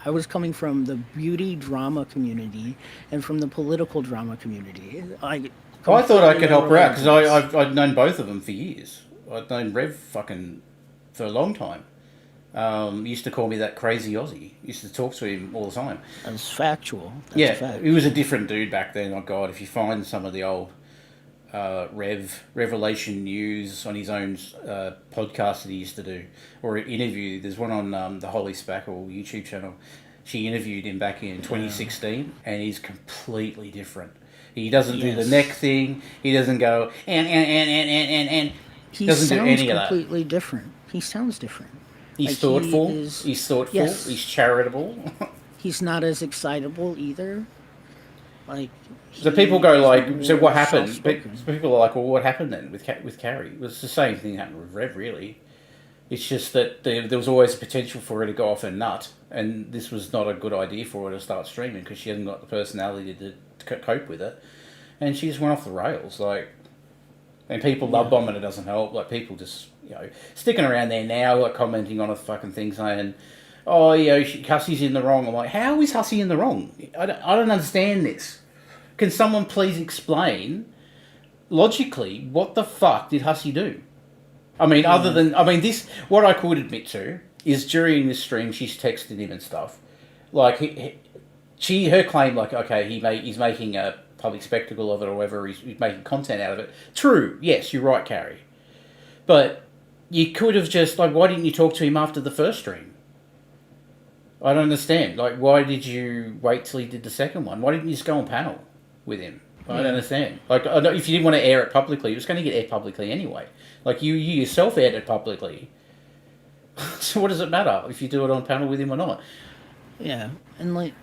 I was coming from the beauty drama community and from the political drama community. I thought I could help her out, because I'd known both of them for years. I'd known Rev fucking for a long time. He used to call me that crazy Aussie. Used to talk to him all the time. That's factual. That's yeah, a fact. He was a different dude back then. Oh God, if you find some of the old Revelation News on his own podcast that he used to do, or an interview. There's one on the Holy Spackle YouTube channel. She interviewed him back in 2016, and he's completely different. He doesn't do the neck thing. He doesn't go and. He doesn't sounds do any of that. completely different. He sounds different. He's Like, thoughtful. He's Yes. He's charitable. He's not as excitable either. Like, So people go like, so what happened? soft-spoken. People are like, well, what happened then with Carrie? It was the same thing happened with Rev, really. It's just that there was always a potential for her to go off her nut, and this was not a good idea for her to start streaming because she hasn't got the personality to cope with it, and she just went off the rails. Like, and people love bombing, it doesn't help. Like, people just, sticking around there now, like commenting on a fucking thing saying, oh, Hussy's in the wrong. I'm like, how is Hussy in the wrong? I don't understand this. Can someone please explain logically what the fuck did Hussy do? I mean, this, what I could admit to is during this stream, she's texted him and stuff. Like, her claim, like, okay, he's making a public spectacle of it or whatever, he's making content out of it. True, yes, you're right, Carrie. But you could have just, like, why didn't you talk to him after the first stream? I don't understand. Like, why did you wait till he did the second one? Why didn't you just go on panel with him? I don't understand. Like, if you didn't want to air it publicly, it was going to get aired publicly anyway. Like, you yourself aired it publicly. So what does it matter if you do it on panel with him or not? Yeah, and like,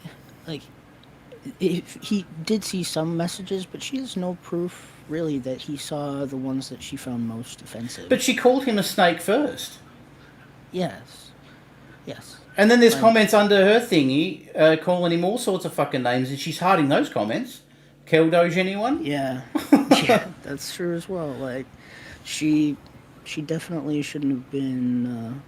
if he did see some messages, but she has no proof, really, that he saw the ones that she found most offensive. But she called him a snake first. Yes. And then there's comments under her thingy calling him all sorts of fucking names, and she's hiding those comments. Keldoge, anyone? Yeah. Yeah, that's true as well. Like, she definitely shouldn't have been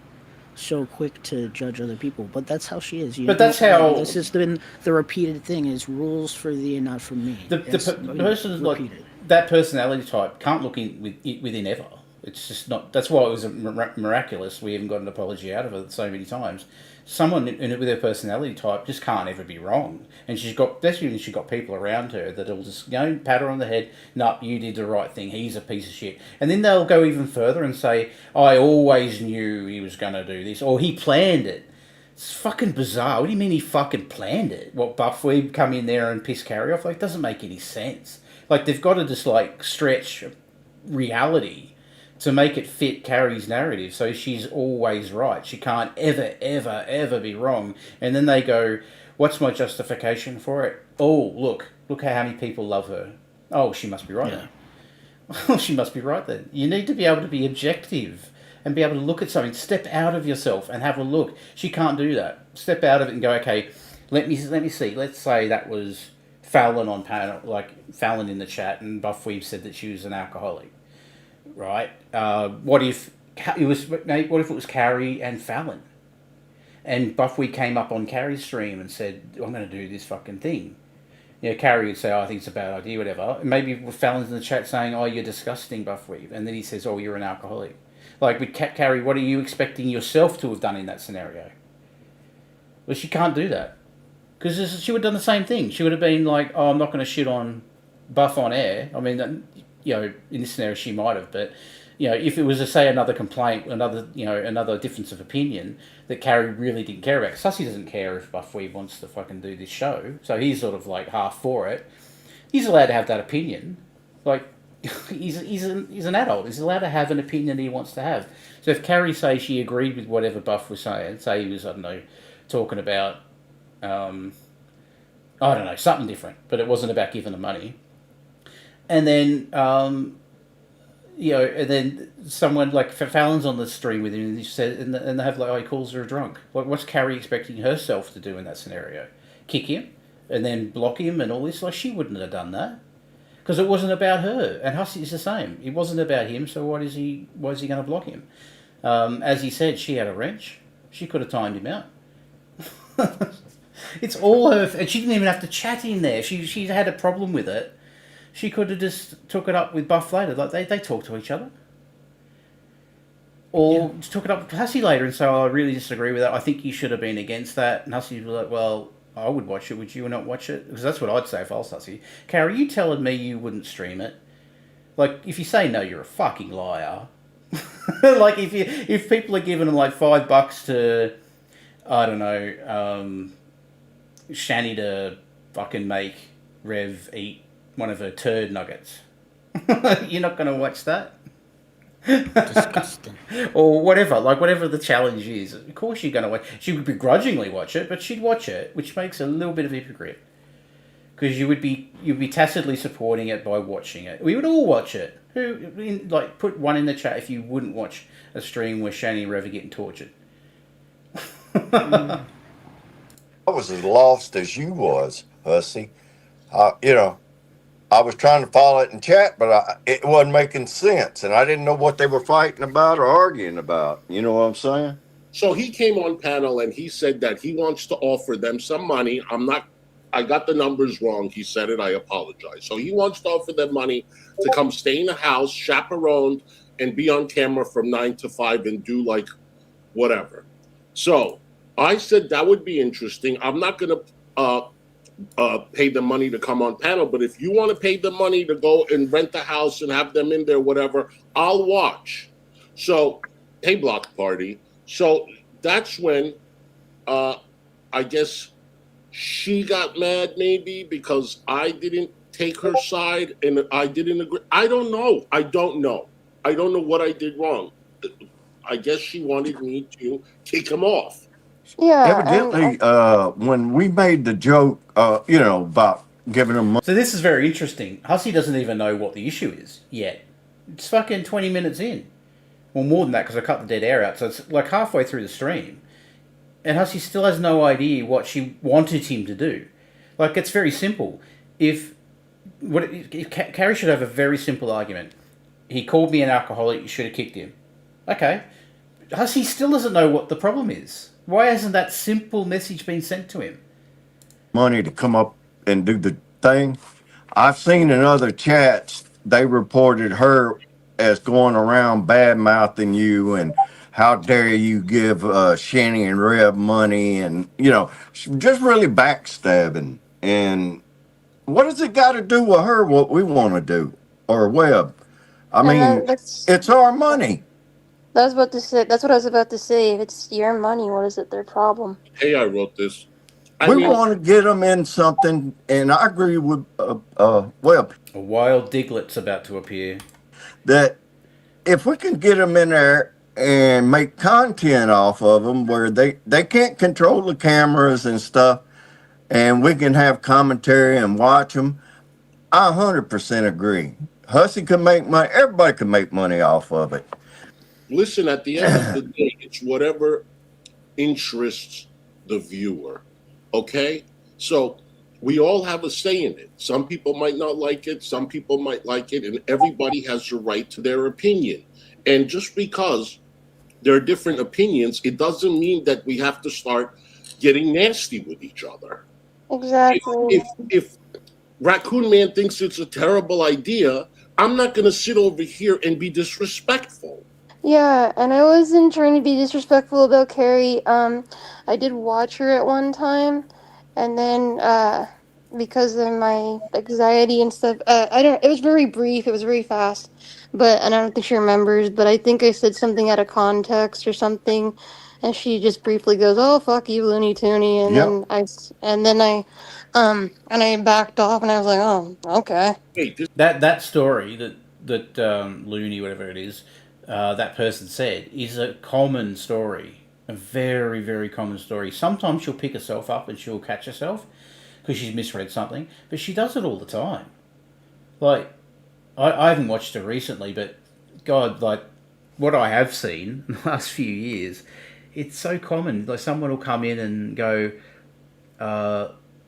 so quick to judge other people, but that's how she is. But that's how... This has been the repeated thing, is rules for thee and not for me. The person, like, that personality type can't look within ever. It's just not... That's why it was miraculous. We haven't got an apology out of it so many times. Someone with her personality type just can't ever be wrong. And she's got people around her that'll just, pat her on the head, no, you did the right thing, he's a piece of shit. And then they'll go even further and say, I always knew he was going to do this, or he planned it. It's fucking bizarre. What do you mean he fucking planned it? What, Buffweed come in there and piss Carrie off? Like, it doesn't make any sense. Like, they've got to just, like, stretch reality to make it fit Carrie's narrative, so she's always right. She can't ever, ever, ever be wrong. And then they go, what's my justification for it? Oh, look how many people love her. Oh, she must be right. Yeah. Oh, she must be right then. You need to be able to be objective and be able to look at something, step out of yourself and have a look. She can't do that. Step out of it and go, okay, let me see. Let's say that was Fallon on panel, like Fallon in the chat, and Buffweed said that she was an alcoholic. Right? What if it was Carrie and Fallon, and Buffweed came up on Carrie's stream and said, "I'm going to do this fucking thing." Carrie would say, "Oh, I think it's a bad idea," whatever. And maybe Fallon's in the chat saying, "Oh, you're disgusting, Buffweed," and then he says, "Oh, you're an alcoholic." Like with Carrie, what are you expecting yourself to have done in that scenario? Well, she can't do that because she would have done the same thing. She would have been like, "Oh, I'm not going to shit on Buff on air." I mean, in this scenario she might have, but if it was another complaint, another difference of opinion that Carrie really didn't care about. Hussy doesn't care if Buffweed wants to fucking do this show, so he's sort of like half for it. He's allowed to have that opinion. Like, he's an adult. He's allowed to have an opinion he wants to have. So if Carrie says she agreed with whatever Buff was saying, say he was, I don't know, talking about, I don't know, something different, but it wasn't about giving them money. And then, and then someone like Fallon's on the stream with him, and he said, and they have like, he calls her a drunk. Like, what's Carrie expecting herself to do in that scenario? Kick him, and then block him, and all this? Like, she wouldn't have done that because it wasn't about her. And Hussy is the same. It wasn't about him. So why is he going to block him? As he said, she had a wrench. She could have timed him out. It's all her, and she didn't even have to chat in there. She had a problem with it. She could have just took it up with Buff later. Like, they talk to each other. Or just took it up with Hussy later and say, I really disagree with that. I think you should have been against that. And Hussy was like, well, I would watch it. Would you not watch it? Because that's what I'd say if I was Hussy. Carrie, you telling me you wouldn't stream it? Like, if you say no, you're a fucking liar. Like, if people are giving them like $5 to, I don't know, Shani to fucking make Rev eat one of her turd nuggets. You're not going to watch that? Disgusting. Or whatever the challenge is. Of course you're going to watch. She would begrudgingly watch it, but she'd watch it, which makes a little bit of a hypocrite. because you'd be tacitly supporting it by watching it. We would all watch it. Put one in the chat if you wouldn't watch a stream where Shani and Rev are getting tortured. I was as lost as you was, Hussy. I was trying to follow it in chat, but it wasn't making sense, and I didn't know what they were fighting about or arguing about. You know what I'm saying? So he came on panel and he said that he wants to offer them some money. I got the numbers wrong. He said it. I apologize. So he wants to offer them money to come stay in the house, chaperoned, and be on camera from 9 to 5 and do like whatever. So I said that would be interesting. I'm not going to pay the money to come on panel, but if you want to pay the money to go and rent the house and have them in there, whatever, I'll watch. So, hey, block party. So that's when I guess she got mad maybe because I didn't take her side and I didn't agree. I don't know. I don't know what I did wrong. I guess she wanted me to kick him off. Yeah. Evidently, when we made the joke, about giving them money. So this is very interesting. Hussy doesn't even know what the issue is yet. It's fucking 20 minutes in. Well, more than that, because I cut the dead air out. So it's like halfway through the stream. And Hussy still has no idea what she wanted him to do. Like, it's very simple. Carrie should have a very simple argument. He called me an alcoholic, you should have kicked him. Okay. Hussy still doesn't know what the problem is. Why hasn't that simple message been sent to him? Money to come up and do the thing. I've seen in other chats, they reported her as going around bad mouthing you and how dare you give Shani and Reb money and, just really backstabbing. And what does it got to do with her, what we want to do? Or Webb? I mean, it's our money. That's what I was about to say. If it's your money, what is it their problem? Hey, I wrote this. We want to get them in something, and I agree with Webb. A wild diglet's about to appear. That if we can get them in there and make content off of them where they can't control the cameras and stuff, and we can have commentary and watch them, I 100% agree. Hussy can make money. Everybody can make money off of it. Listen, at the end of the day, it's whatever interests the viewer. Okay? So we all have a say in it. Some people might not like it. Some people might like it. And everybody has the right to their opinion. And just because there are different opinions, it doesn't mean that we have to start getting nasty with each other. Exactly. If Raccoon Man thinks it's a terrible idea, I'm not going to sit over here and be disrespectful. Yeah, and I wasn't trying to be disrespectful about Carrie. I did watch her at one time, and then because of my anxiety and stuff, it was very brief. It was very fast, and I don't think she remembers. But I think I said something out of context or something, and she just briefly goes, "Oh, fuck you, Looney Tooney," and then I backed off, and I was like, "Oh, okay." That story that Looney, whatever it is, that person said is a common story, a very, very common story. Sometimes she'll pick herself up and she'll catch herself because she's misread something, but she does it all the time. Like, I haven't watched her recently, but God, like, what I have seen in the last few years, it's so common. Like, someone will come in and go,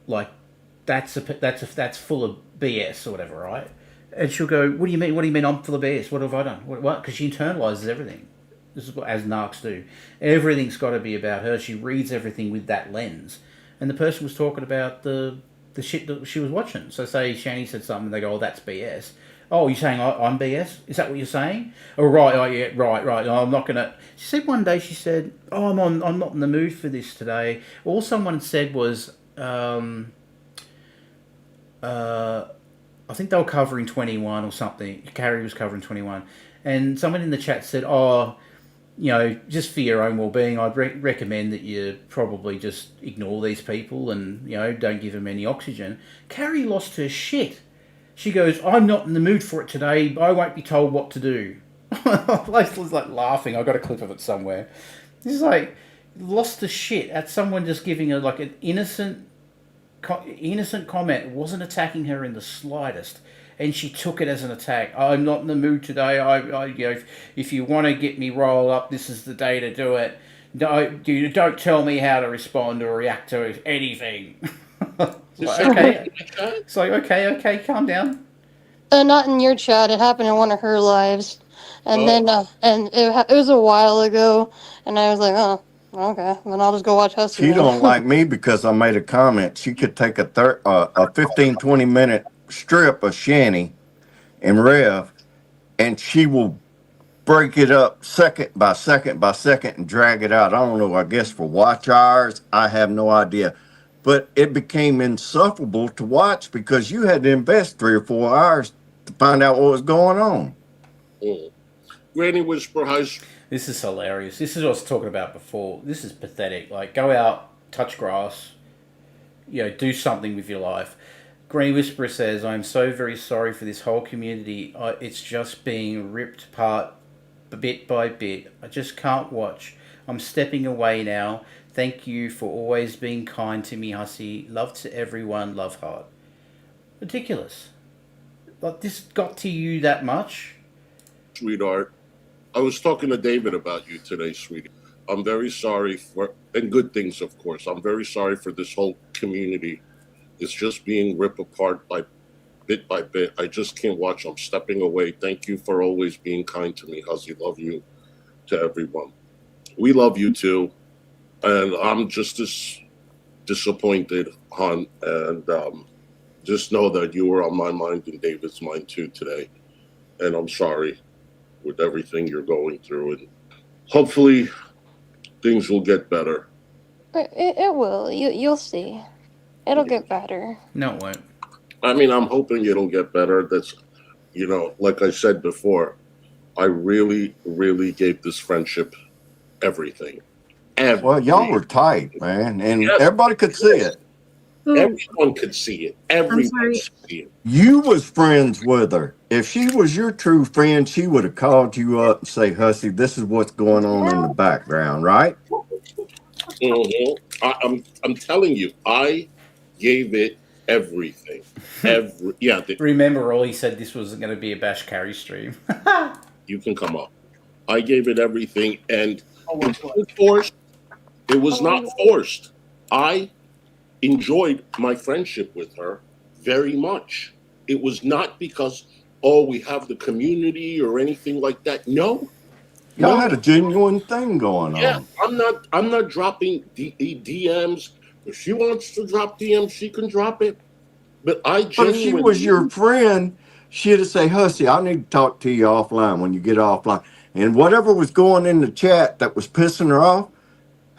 like, that's full of BS or whatever, right? And she'll go, what do you mean? What do you mean I'm full of BS? What have I done? What? Because she internalizes everything. This is what, as narcs do. Everything's got to be about her. She reads everything with that lens. And the person was talking about the shit that she was watching. So say Shani said something, and they go, oh, that's BS. Oh, you're saying I'm BS? Is that what you're saying? Oh, right, oh, yeah, right. No, I'm not going to... She said one day, she said, oh, I'm not in the mood for this today. All someone said was... I think they were covering 21 or something. Carrie was covering 21. And someone in the chat said, oh, just for your own well-being, I'd recommend that you probably just ignore these people and, don't give them any oxygen. Carrie lost her shit. She goes, I'm not in the mood for it today. I won't be told what to do. I was like laughing. I got a clip of it somewhere. This is like, lost the shit at someone just giving her like an innocent innocent comment. It wasn't attacking her in the slightest. And she took it as an attack. I'm not in the mood today. If you want to get me rolled up, this is the day to do it. Don't tell me how to respond or react to anything. Okay. It's like, okay, calm down. Not in your chat. It happened in one of her lives, and then it was a while ago, and I was like, oh, okay, then I'll just go watch Hussy. She don't like me because I made a comment. She could take a 15, 20-minute strip of Shanny and Rev, and she will break it up second by second by second and drag it out. I don't know, I guess for watch hours, I have no idea. But it became insufferable to watch because you had to invest 3 or 4 hours to find out what was going on. Granny Whisper House. This is hilarious. This is what I was talking about before. This is pathetic. Like, go out, touch grass, do something with your life. Granny Whisperer says, I'm so very sorry for this whole community. It's just being ripped apart bit by bit. I just can't watch. I'm stepping away now. Thank you for always being kind to me, Hussy. Love to everyone. Love, heart. Ridiculous. Like, this got to you that much? Sweetheart, I was talking to David about you today, sweetie. I'm very sorry for, and good things, of course. I'm very sorry for this whole community. It's just being ripped apart by bit. I just can't watch. I'm stepping away. Thank you for always being kind to me, Hussy. Love you to everyone. We love you too. And I'm just as disappointed, hon. And just know that you were on my mind and David's mind too today. And I'm sorry with everything you're going through. And hopefully things will get better. It will. You'll see. It'll get better. No, it won't. I mean, I'm hoping it'll get better. That's, like I said before, I really, really gave this friendship everything. Well, y'all were tight, man, and everybody could see it. Everyone could see it. Everyone could see it. You was friends with her. If she was your true friend, she would have called you up and say, Hussy, this is what's going on in the background, right? Mm-hmm. I'm telling you, I gave it everything. Remember, all he said this wasn't going to be a Bash Carrie stream. You can come up. I gave it everything, and it was forced. It was not forced. I enjoyed my friendship with her very much. It was not because, we have the community or anything like that. No. Y'all had a genuine thing going on. Yeah, I'm not dropping DMs. If she wants to drop DMs, she can drop it. But if she was your friend, she'd have say, Hussy, I need to talk to you offline when you get offline. And whatever was going in the chat that was pissing her off,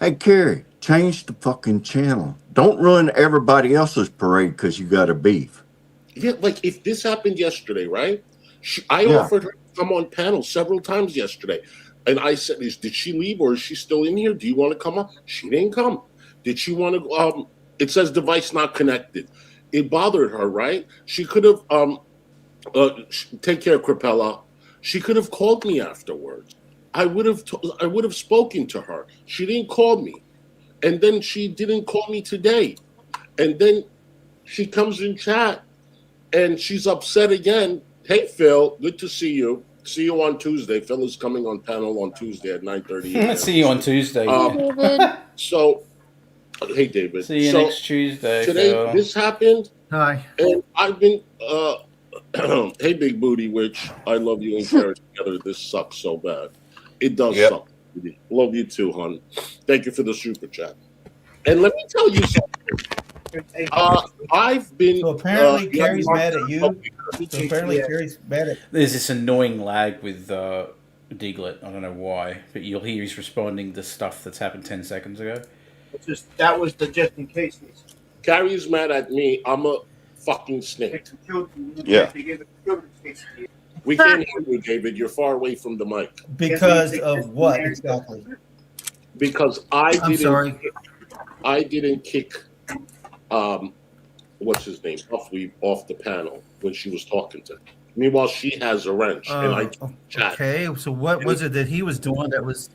hey, Carrie, change the fucking channel. Don't ruin everybody else's parade because you got a beef. Yeah, like if this happened yesterday, right? I offered her to come on panel several times yesterday. And I said, did she leave or is she still in here? Do you want to come up? She didn't come. Did she want to, it says device not connected. It bothered her, right? She could have, take care, Crapella. She could have called me afterwards. I would have spoken to her. She didn't call me. And then she didn't call me today. And then she comes in chat and she's upset again. Hey, Phil, good to see you. See you on Tuesday. Phil is coming on panel on Tuesday at 9:30. See you on Tuesday. So, hey, David. See you next Tuesday. Today, Phil. this happened. Hi. And I've been, hey, Big Booty, which I love you and Carrie together. This sucks so bad. It does suck. Love you too, hon. Thank you for the super chat. And let me tell you something. I've been. So apparently, Carrie's mad at you. Carrie's mad at. There's this annoying lag with Diglett. I don't know why, but you'll hear he's responding to stuff that's happened 10 seconds ago. That was the just in case. Carrie's mad at me. I'm a fucking snake. Yeah. We can't hear you, David. You're far away from the mic. Because of what exactly? Because I didn't kick what's his name, Huffley, off the panel when she was talking to him. Meanwhile, she has a wrench, and I chat. Okay, so what was it that he was doing that was?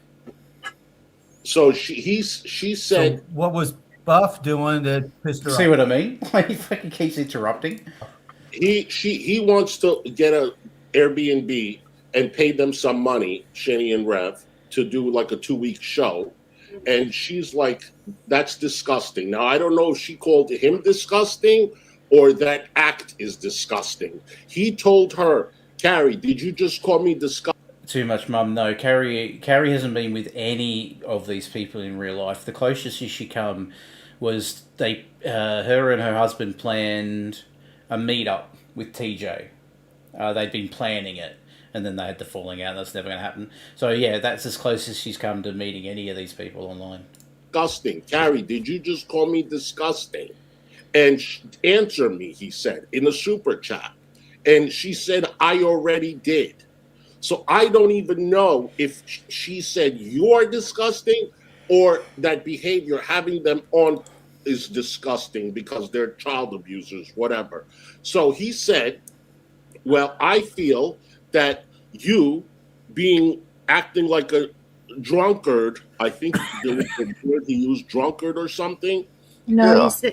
So she said. So what was Buff doing that pissed her See off? what I mean? Like, he fucking keeps interrupting. He wants to get a Airbnb and pay them some money, Shenny and Rev, to do like a 2-week show. And she's like, that's disgusting. Now, I don't know if she called him disgusting or that act is disgusting. He told her, Carrie, did you just call me disgusting? Too much, Mum. No, Carrie hasn't been with any of these people in real life. The closest she come was her and her husband planned a meetup with TJ. They'd been planning it, and then they had the falling out. That's never going to happen. So yeah, that's as close as she's come to meeting any of these people online. Disgusting. Carrie, did you just call me disgusting? And answer me, he said, in a super chat. And she said, I already did. So I don't even know if she said you're disgusting or that behavior, having them on, is disgusting because they're child abusers, whatever. So he said, well, I feel that you acting like a drunkard, I think there was a word he used, drunkard or something. No, Yeah.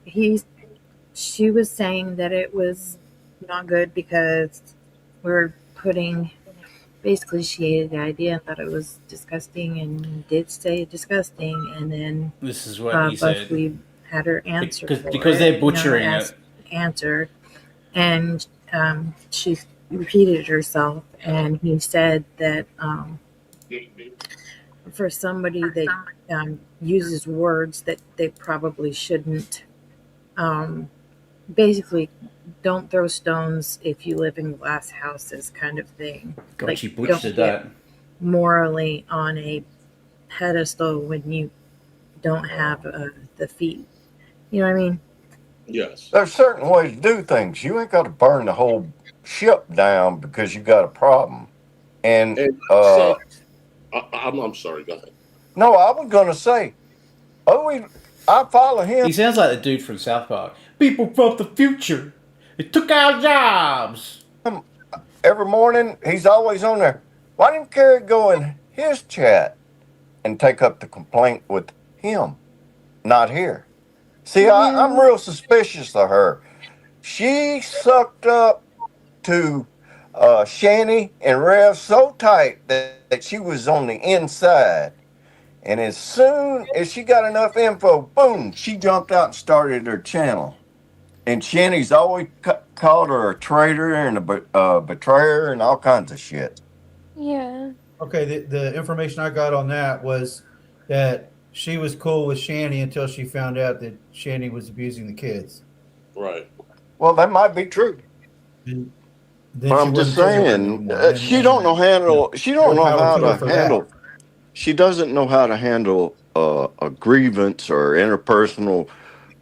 he said she was saying that it was not good because we're putting. Basically, she hated the idea and thought it was disgusting, and did say disgusting, and then This is what he but said. we had her answer Because they're butchering it. Answer, and she repeated herself, and he said that for somebody that uses words that they probably shouldn't, basically, don't throw stones if you live in glass houses, kind of thing. God, Like, she don't butchered get that. morally on a pedestal when you don't have the feet. You know what I mean? Yes. There's certain ways to do things. You ain't got to burn the whole ship down because you got a problem. And And said, I'm sorry, go ahead. no, I was gonna say, I follow him. He sounds like the dude from South Park. People from the future. It took our jobs. Every morning. He's always on there. Why didn't Carrie go in his chat and take up the complaint with him, not here? See, I'm real suspicious of her. She sucked up to Shanny and Rev so tight that she was on the inside. And as soon as she got enough info, boom, she jumped out and started her channel. And Shanny's always called her a traitor and a betrayer and all kinds of shit. Yeah. Okay, the information I got on that was that she was cool with Shanny until she found out that Shanny was abusing the kids. Right. Well, that might be true. And But then she I'm just wouldn't trigger her saying, anymore. she don't know handle. She don't More know power how to her to for handle. that. She doesn't know how to handle a grievance or interpersonal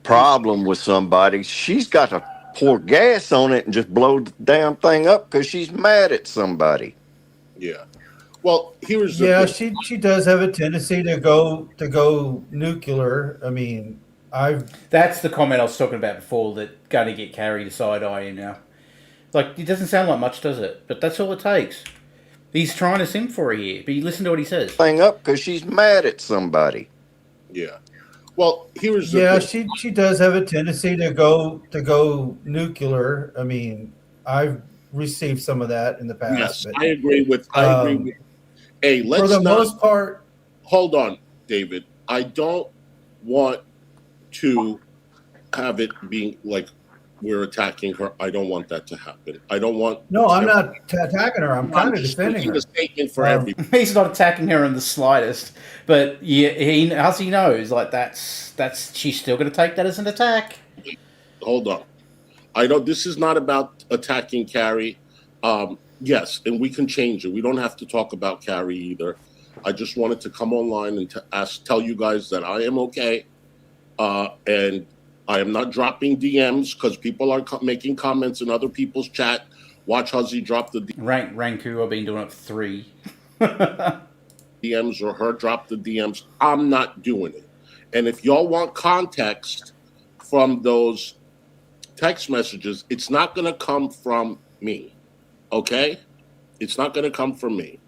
problem with somebody. She's got to pour gas on it and just blow the damn thing up because she's mad at somebody. Yeah. Well, here's the Yeah, thing. she does have a tendency to go nuclear. I mean, That's the comment I was talking about before that going to get Carrie to side eye you now. Like, it doesn't sound like much, does it? But that's all it takes. He's trying to sim for her here, but you listen to what he says. Thing up because she's mad at somebody. Yeah. Well, here's the thing. she does have a tendency to go nuclear. I mean, I've received some of that in the past. Yes, but, I agree with. Hey, let's for the not. most part. Hold on, David. I don't want to have it being like we're attacking her. I don't want that to happen. I don't want. No, I'm not attacking her. I'm kind of just defending making her. a statement for everybody. He's not attacking her in the slightest, but yeah, Hussy knows like that's she's still going to take that as an attack. Hold on. I don't. This is not about attacking Carrie. Yes, and we can change it. We don't have to talk about Carrie either. I just wanted to come online and tell you guys that I am okay, and I am not dropping DMs because people are making comments in other people's chat. Watch Hussy drop the Ranku, I've been doing it for 3. DMs or her drop the DMs. I'm not doing it. And if y'all want context from those text messages, it's not going to come from me. Okay? It's not going to come from me.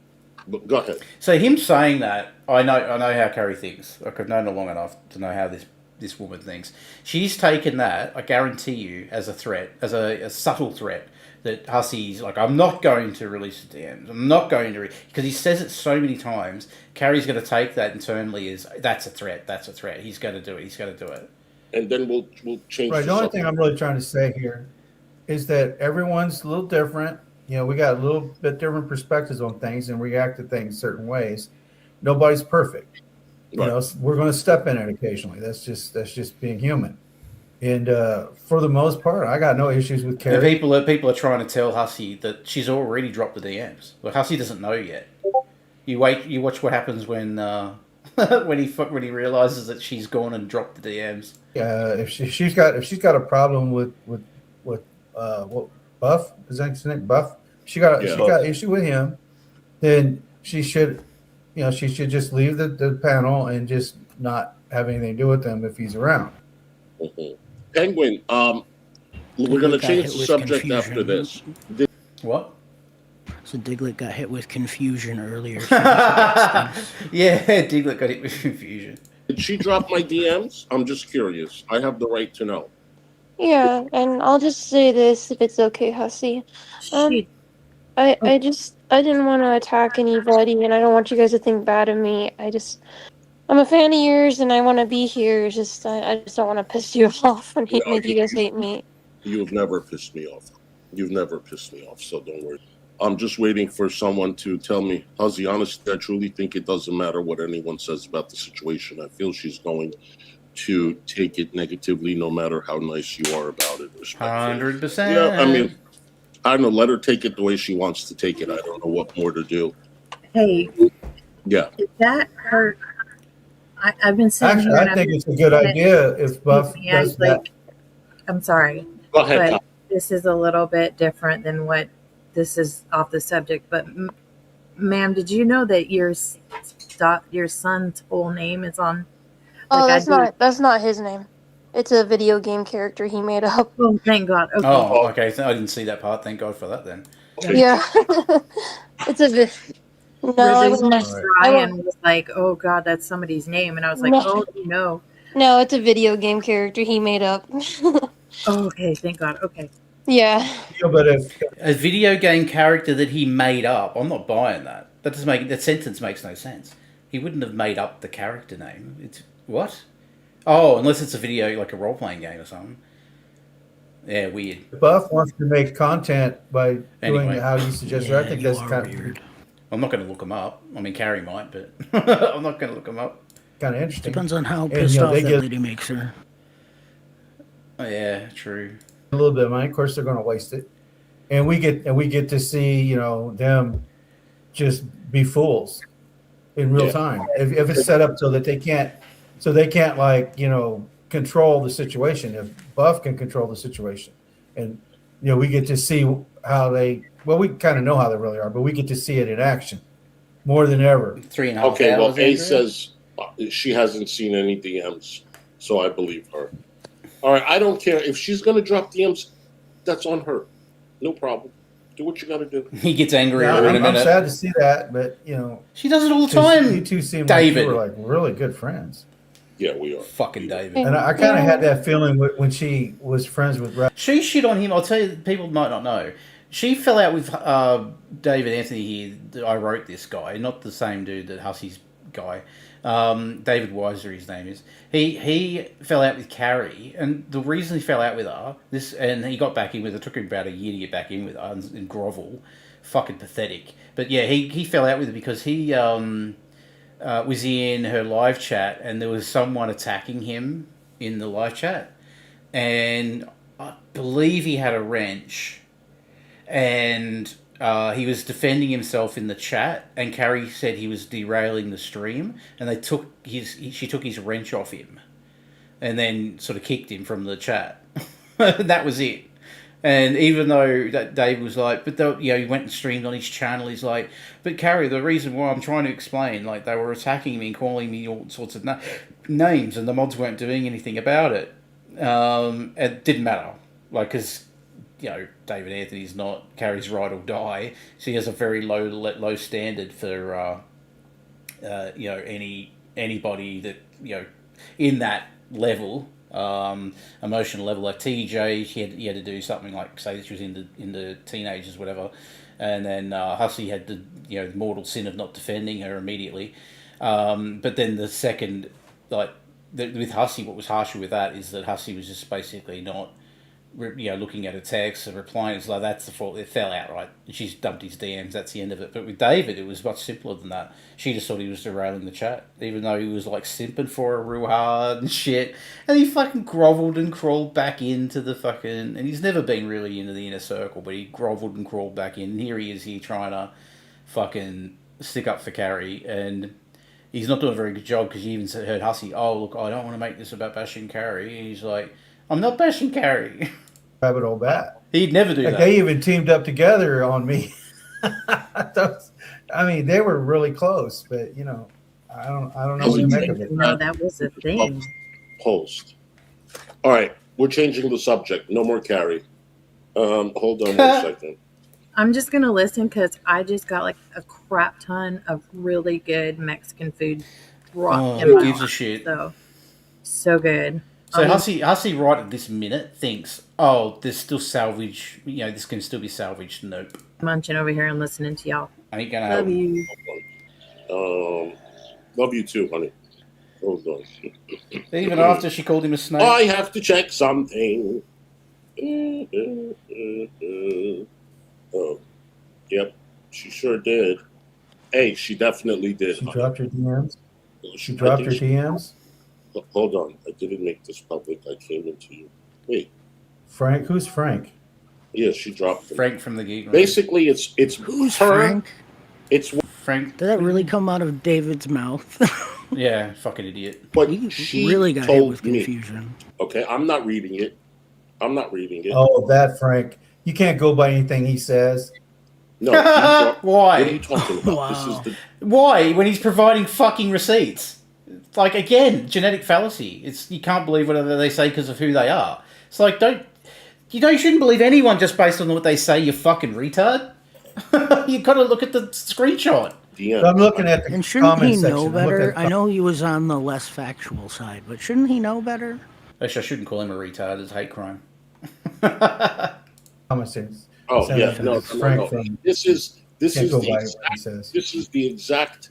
But go ahead. So him saying that, I know how Carrie thinks. Like I've known her long enough to know how this woman thinks. She's taken that, I guarantee you, as a threat, as a subtle threat. That Hussy's like, I'm not going to release the DMs. I'm not going to because he says it so many times. Carrie's going to take that internally as that's a threat. That's a threat. He's going to do it. He's going to do it. And then we'll change. Right. The only thing I'm really trying to say here is that everyone's a little different. You know, we got a little bit different perspectives on things and react to things certain ways. Nobody's perfect. Right. You know, we're going to step in it occasionally. That's just being human. And for the most part, I got no issues with Carrie. People are trying to tell Hussy that she's already dropped the DMs. Like Hussy doesn't know yet. You watch what happens when when he realizes that she's gone and dropped the DMs. If she's got a problem with what Buff, is that his name? Buff. She got issue with him, then she should just leave the panel and just not have anything to do with him if he's around. Mm-hmm. Penguin, we're going to change the subject confusion after this. What? So Diglett got hit with confusion earlier. Yeah, Diglett got hit with confusion. Did she drop my DMs? I'm just curious. I have the right to know. Yeah, and I'll just say this, if it's okay, Hussy. I didn't want to attack anybody, and I don't want you guys to think bad of me. I'm a fan of yours, and I want to be here. It's just I just don't want to piss you off and make you guys hate me. You've never pissed me off. You've never pissed me off, so don't worry. I'm just waiting for someone to tell me, Hussy, honestly, I truly think it doesn't matter what anyone says about the situation. I feel she's going to take it negatively no matter how nice you are about it. 100%. Yeah, I mean, I don't know. Let her take it the way she wants to take it. I don't know what more to do. Hey. Yeah. Did that hurt? I've been saying. Actually, I think it's a good idea if Buff does that. I'm sorry. Go ahead. But this is a little bit different than what this is off the subject. But, ma'am, did you know that your son's full name is on? Oh, that's not his name. It's a video game character he made up. Oh, thank God. Okay. Oh, okay. So I didn't see that part. Thank God for that then. Yeah. It's a no, Ryan was like, "Oh God, that's somebody's name," and I was like, "Oh no." No, it's a video game character he made up. Oh, okay, thank God. Okay. Yeah. But if a video game character that he made up, I'm not buying that. That sentence makes no sense. He wouldn't have made up the character name. It's what? Oh, unless it's a video like a role playing game or something. Yeah, weird. Buff wants to make content by doing how you suggest. I think that's kind of weird. I'm not going to look him up. I mean, Carrie might, but I'm not going to look him up. Kind of interesting. Depends on how pissed off that lady makes her. Oh, yeah, true. A little bit of money. Of course, they're going to waste it, and we get to see them just be fools in real time. If it's set up so they can't control the situation. If Buff can control the situation, and we get to see how they. Well, we kind of know how they really are, but we get to see it in action more than ever. 3.5 Okay, hours. well, A says she hasn't seen any DMs, so I believe her. All right, I don't care. If she's going to drop DMs, that's on her. No problem. Do what you got to do. He gets angry Yeah, in a minute. I'm sad to see that, but, She does it all the time. You two seem David. like you were like really good friends. Yeah, we are. Fucking David. And I kind of had that feeling when she was friends with Ralph. She shit on him. I'll tell you, people might not know. She fell out with David Anthony here. I wrote this guy, not the same dude that Hussy's guy. David Weiser, his name is. He fell out with Carrie, and the reason he fell out with her, and he got back in with her. It took him about a year to get back in with her and grovel. Fucking pathetic. But yeah, he fell out with her because he was in her live chat, and there was someone attacking him in the live chat, and I believe he had a wrench. And he was defending himself in the chat, and Carrie said he was derailing the stream, and she took his wrench off him, and then sort of kicked him from the chat. That was it. And even though that Dave was like, but he went and streamed on his channel. He's like, but Carrie, the reason why I'm trying to explain, like they were attacking me and calling me all sorts of names, and the mods weren't doing anything about it. It didn't matter, like because David Anthony's not Carrie's ride or die. She has a very low standard for anybody that in that level, emotional level. Like TJ, he had to do something like say she was into teenagers, whatever, and then Hussy had the mortal sin of not defending her immediately. But then the second, with Hussy, what was harsher with that is that Hussy was just basically not, looking at her texts and replying. It's like, that's the fault. It fell out, right? She's dumped his DMs. That's the end of it. But with David, it was much simpler than that. She just thought he was derailing the chat, even though he was like simping for her real hard and shit. And he fucking grovelled and crawled back into the fucking. And he's never been really into the inner circle, but he grovelled and crawled back in. And here he is here trying to fucking stick up for Carrie. And he's not doing a very good job because you even heard Hussy, oh, look, I don't want to make this about bashing Carrie. And he's like, I'm not bashing Carrie. Rabbit old bat. He'd never do that. They even teamed up together on me. I mean, they were really close, but I don't know what to make of it. No, that was a thing. Post. All right, we're changing the subject. No more Carrie. Hold on 1 second. I'm just gonna listen because I just got like a crap ton of really good Mexican food brought in my gives a life. shit. So good. So Hussy right at this minute thinks, oh, there's still salvage. This can still be salvaged. Nope. Munching over here and listening to y'all. Ain't gonna Love happen. you. Love you too, honey. Hold on. Even after she called him a snake. I have to check something. Oh, yep, she sure did. Hey, she definitely did. She dropped her DMs. She Dropped her DMs. Hold on, I didn't make this public. I came into you. Wait, Frank, who's Frank? yeah, she dropped them. Frank from the Geek Room. Basically, it's Who's her. Frank? It's Frank. Did that really come out of David's mouth? Yeah, fucking idiot. what He she really got hit told with me. confusion. Okay, I'm not reading it. Oh, that Frank. You can't go by anything he says. No. Why? What are you talking about? Wow. This is the Why? When he's providing fucking receipts. It's like, again, genetic fallacy. You can't believe whatever they say because of who they are. It's like, you shouldn't believe anyone just based on what they say, you fucking retard. You've got to look at the screenshot. DM. So I'm looking at the And shouldn't comment he section. know I'm looking better? at I know he was on the less factual side, but shouldn't he know better? Actually, I shouldn't call him a retard. It's hate crime. comment section. Oh Send yeah, it to no. Frank from This is can't go the by what exact, he says. this is the exact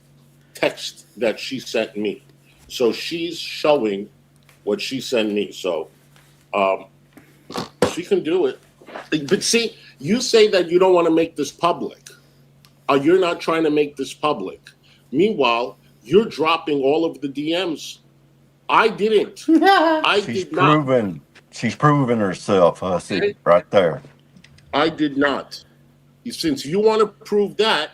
text that she sent me. So she's showing what she sent me. So she can do it. But see, you say that you don't want to make this public. You're not trying to make this public. Meanwhile, you're dropping all of the DMs. I didn't. I She's did not. proven. She's proven herself, Hussy, right there. I did not. Since you want to prove that,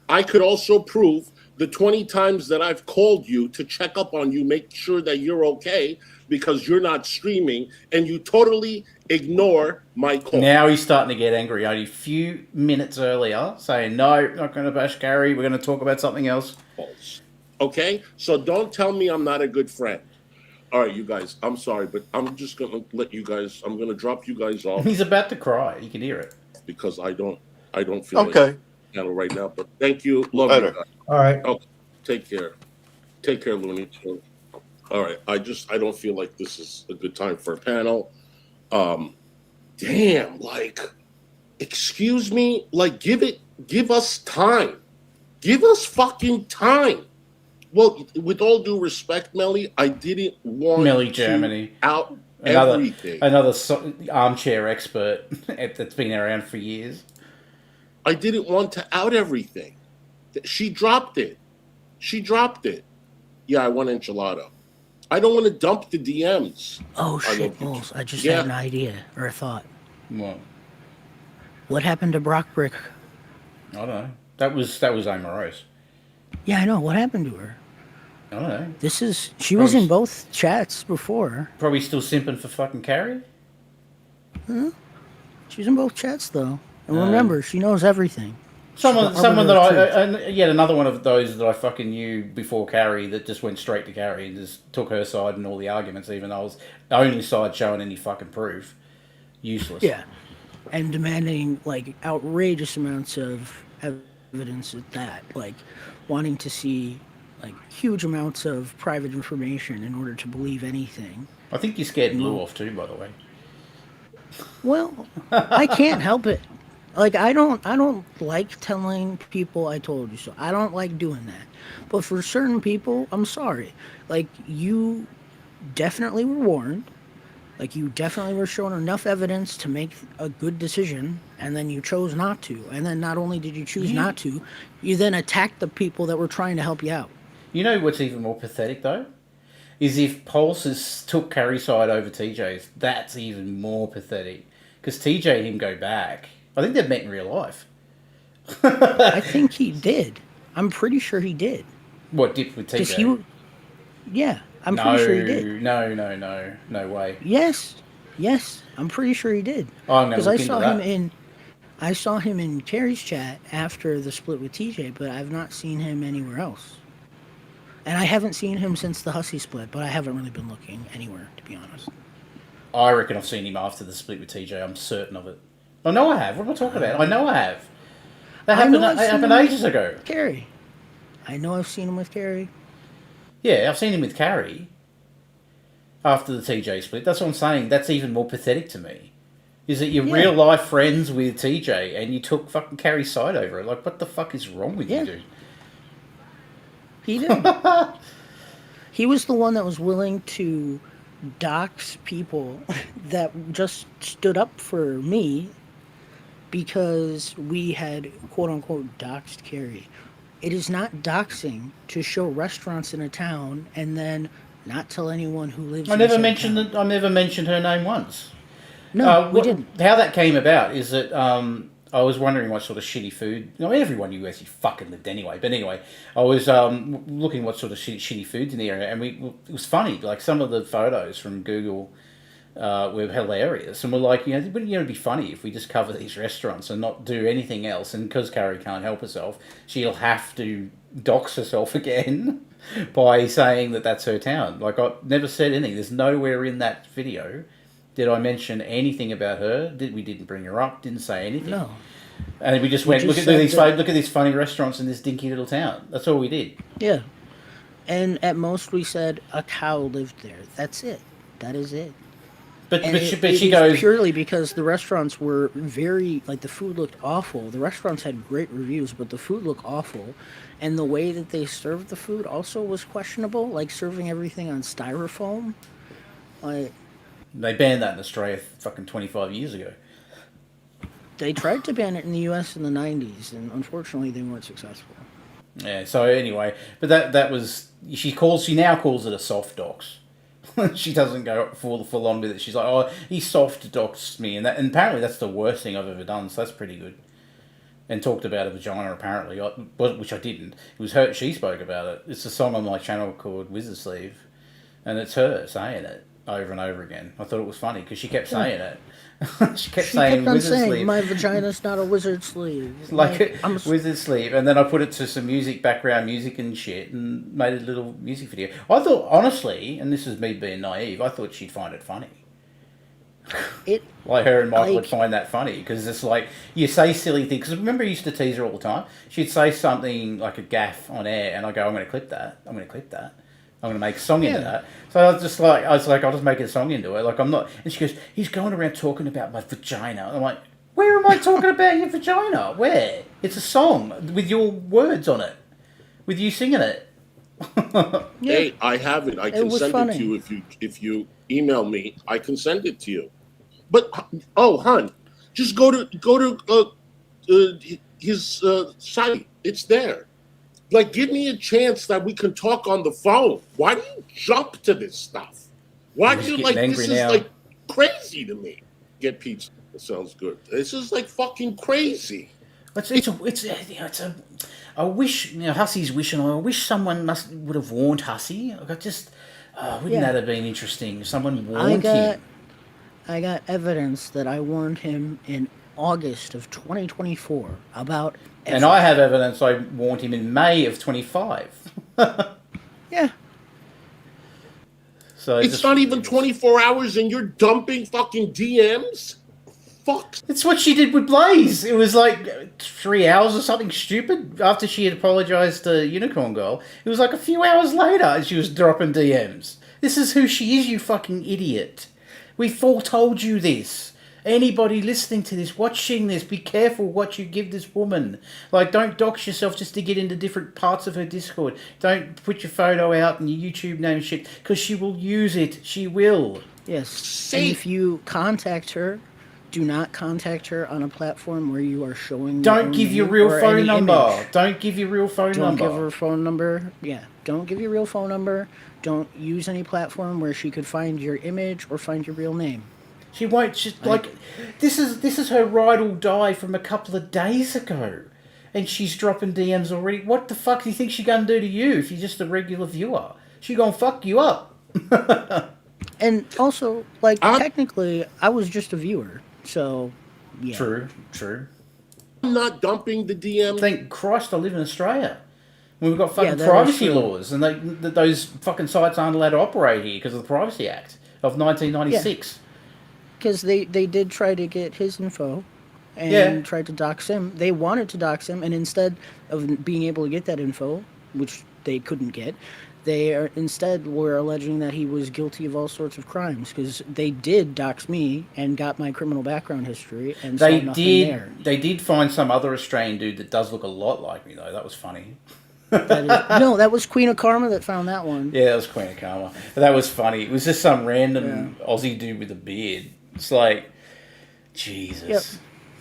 I could also prove the 20 times that I've called you to check up on you, make sure that you're okay, because you're not streaming, and you totally ignore my call. Now he's starting to get angry. Only a few minutes earlier, saying, no, not going to bash Carrie. We're going to talk about something else. Okay? So don't tell me I'm not a good friend. All right, you guys, I'm sorry, but I'm just going to let you guys, I'm going to drop you guys off He's about to cry. You can hear it. because I don't feel Okay. like channel right now. But thank you. Love Later. you guys. All right. Okay. Take care. Take care, Looney Tunes. All right. I don't feel like this is a good time for a panel. Damn, like, excuse me, like, give us time. Give us fucking time. Well, with all due respect, Melly, I didn't want Melly, to Germany. out Another everything. armchair expert that's been around for years. I didn't want to out everything. She dropped it. Yeah, I want enchilada. I don't want to dump the DMs. Oh I shit, love you. Bulls. I just Yeah. had an idea or a thought. What? What happened to Brock Brick? I don't know. That was amorose. Yeah, I know. What happened to her? I don't know. She was in both chats before. Probably still simping for fucking Carrie. She was in both chats though. And remember, she knows everything. Someone She's the that arbiter of truth. yet another one of those that I fucking knew before Carrie that just went straight to Carrie and just took her side in all the arguments, even though I was the only side showing any fucking proof. Useless. Yeah. and demanding like outrageous amounts of evidence at that, like wanting to see like huge amounts of private information in order to believe anything. I think you scared Blue off too, by the way. Well, I can't help it. Like I don't like telling people I told you so. I don't like doing that. But for certain people, I'm sorry. Like you definitely were warned. Like you definitely were shown enough evidence to make a good decision, and then you chose not to. And then not only did you choose not to, you then attacked the people that were trying to help you out. You know what's even more pathetic though? Is if Pulse took Carrie's side over TJ's, that's even more pathetic. Because TJ and him go back. I think they've met in real life. I think he did. I'm pretty sure he did. What, dipped with TJ? Yeah, I'm pretty sure he did. No way. Yes, I'm pretty sure he did. Oh, I'm gonna Because look into that. I saw him in Carrie's chat after the split with TJ, but I've not seen him anywhere else. And I haven't seen him since the Hussy split, but I haven't really been looking anywhere, to be honest. I reckon I've seen him after the split with TJ. I'm certain of it. I know I have. What am I talking about? I know I have. That happened ages ago. Carrie. I know I've seen him with Carrie. Yeah, I've seen him with Carrie after the TJ split. That's what I'm saying. That's even more pathetic to me. Is that you're real life friends with TJ and you took fucking Carrie's side over it? Like, what the fuck is wrong with you, dude? He did. He was the one that was willing to dox people that just stood up for me because we had quote unquote doxed Carrie. It is not doxing to show restaurants in a town and then not tell anyone who lives. I never mentioned her name once. No, we didn't. How that came about is that I was wondering what sort of shitty food. Everyone in the US fucking lived anyway. But anyway, I was looking what sort of shitty foods in the area, and it was funny. Like some of the photos from Google were hilarious, and we're like, wouldn't it be funny if we just cover these restaurants and not do anything else? And because Carrie can't help herself, she'll have to dox herself again by saying that that's her town. Like I never said anything. There's nowhere in that video did I mention anything about her. We didn't bring her up. Didn't say anything. No. And we just went, look at these funny restaurants in this dinky little town. That's all we did. Yeah. And at most we said a cow lived there. That's it. That is it. But she goes goes purely because the restaurants were very the food looked awful. The restaurants had great reviews, but the food looked awful, and the way that they served the food also was questionable. Like serving everything on styrofoam. They banned that in Australia fucking 25 years ago. They tried to ban it in the US in the 90s, and unfortunately they weren't successful. Yeah, so anyway, but that was, she now calls it a soft dox. She doesn't go full on with it. She's like, oh, he soft doxed me, and apparently that's the worst thing I've ever done, so that's pretty good. And talked about a vagina, apparently, which I didn't. It was her, she spoke about it. It's a song on my channel called Wizard Sleeve, and it's her saying it over and over again. I thought it was funny because she kept saying it. she kept saying wizard sleeve. My vagina's not a wizard sleeve. Wizard sleeve. And then I put it to some background music and shit, and made a little music video. I thought, honestly, and this is me being naive, I thought she'd find it funny. Like her and Michael would find that funny, because it's like, you say silly things. Because remember, I used to tease her all the time. She'd say something like a gaff on air, and I go, I'm going to clip that. I'm going to make a song into that. So I was like, I'll just make a song into it. Like, I'm not. And she goes, he's going around talking about my vagina. And I'm like, where am I talking about your vagina? Where? It's a song with your words on it, with you singing it. Hey, I have it. I can send it to you if you email me. I can send it to you. But hon, just go to his site. It's there. Like, give me a chance that we can talk on the phone. Why do you jump to this stuff? Why do you this is like crazy to me. Get pizza. It sounds good. This is like fucking crazy. I wish, Hussy's wishing. I wish someone would have warned Hussy. Wouldn't that have been interesting? If someone warned him. I got evidence that I warned him in August of 2024 about. And I have evidence I warned him in May of 25. Yeah. So it's not even 24 hours and you're dumping fucking DMs? fuck? It's what she did with Blaze. It was like 3 hours or something stupid after she had apologised to Unicorn Girl. It was like a few hours later and she was dropping DMs. This is who she is, you fucking idiot. We foretold you this. Anybody listening to this, watching this, be careful what you give this woman. Like, don't dox yourself just to get into different parts of her Discord. Don't put your photo out and your YouTube name and shit, because she will use it. She will. Yes. And if you contact her, do not contact her on a platform where you are showing. Don't give your real phone number. Don't give your real phone number. Don't give her phone number. Yeah. Don't give your real phone number. Don't use any platform where she could find your image or find your real name. She won't. Just like this is her ride or die from a couple of days ago, and she's dropping DMs already. What the fuck do you think she's gonna do to you if you're just a regular viewer? She gonna fuck you up. And also, like, technically, I was just a viewer, so yeah. True. I'm not dumping the DM. Thank Christ I live in Australia. We've got fucking that privacy is true. laws, and those fucking sites aren't allowed to operate here because of the Privacy Act of 1996. Because they did try to get his info and tried to dox him. They wanted to dox him, and instead of being able to get that info, which they couldn't get, they instead were alleging that he was guilty of all sorts of crimes, because they did dox me and got my criminal background history, and saw nothing there. They did find some other Australian dude that does look a lot like me, though. That was funny. No, that was Queen of Karma that found that one. Yeah, that was Queen of Karma. But that was funny. It was just some random Aussie dude with a beard. It's like, Jesus. Yep.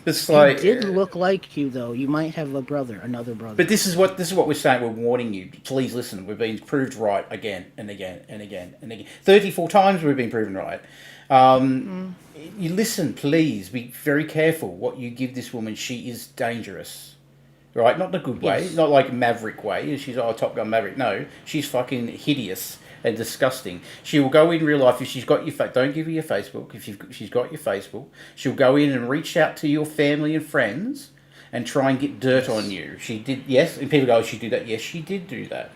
It's like, he did look like you, though. You might have another brother. But this is what we're saying. We're warning you. Please listen. We've been proved right again and again and again and again. 34 times we've been proven right. You listen, please. Be very careful what you give this woman. She is dangerous. Right? Not in a good way. Not like Maverick way. She's Top Gun Maverick. No. She's fucking hideous and disgusting. She will go in real life if she's got your don't give her your Facebook. If she's got your Facebook, she'll go in and reach out to your family and friends and try and get dirt on you. She did, yes. And people go, oh, she did that. Yes, she did do that.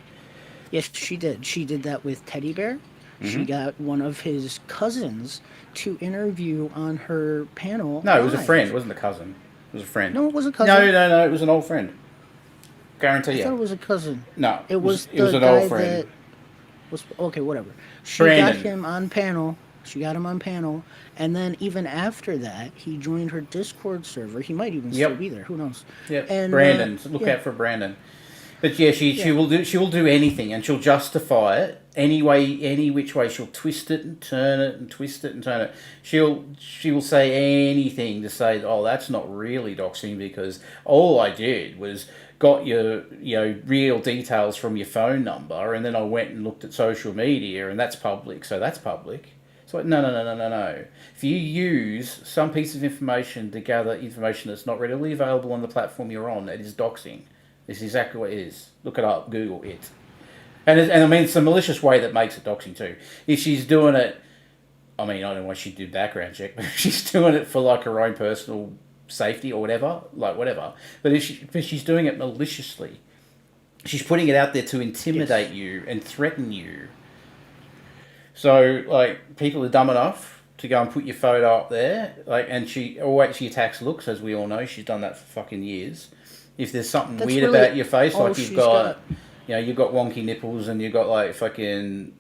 Yes, she did. She did that with Teddy Bear. Mm-hmm. She got one of his cousins to interview on her panel. No, it was a friend. It wasn't a cousin. It was a friend. No, it was a cousin. No. It was an old friend. Guarantee you. I thought it was a cousin. No, it was an old friend. Okay, whatever. She got him on panel. And then even after that, he joined her Discord server. He might even still be there. Who knows? Yep. And Brandon. Look out for Brandon. But yeah, she will do anything, and she'll justify it any which way. She'll twist it and turn it and twist it and turn it. She will say anything to say, oh, that's not really doxing because all I did was got your real details from your phone number, and then I went and looked at social media, and that's public, so that's public. It's like, no. If you use some piece of information to gather information that's not readily available on the platform you're on, it is doxing. This is exactly what it is. Look it up, Google it. And I mean, it's a malicious way that makes it doxing too. If she's doing it, I mean, I don't know why she did background check, but if she's doing it for like her own personal safety or whatever. But if she's doing it maliciously, she's putting it out there to intimidate you and threaten you. So, like, people are dumb enough to go and put your photo up there, and she attacks looks, as we all know. She's done that for fucking years. If there's something weird about your face, like you've got wonky nipples and you've got like fucking,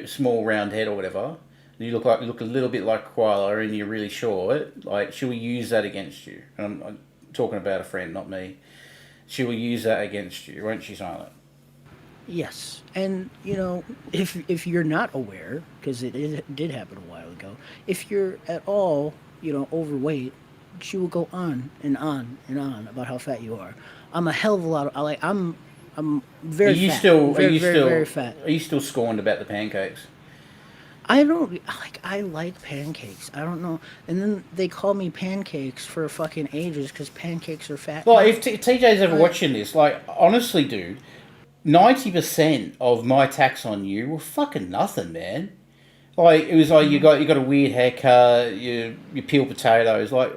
small round head or whatever. You look a little bit like Koala and you're really short, like she'll use that against you. And I'm talking about a friend, not me. She will use that against you, won't she, Silent? Yes. And, if you're not aware, because it did happen a while ago, if you're at all, overweight, she will go on and on and on about how fat you are. I'm a hell of a lot I'm very fat. Very fat. Are you still scorned about the pancakes? I like pancakes. I don't know. And then they call me pancakes for fucking ages because pancakes are fat. Well, if TJ's ever watching this, like, honestly, dude, 90% of my attacks on you were fucking nothing, man. Like, it was like you got a weird haircut, you peel potatoes, like,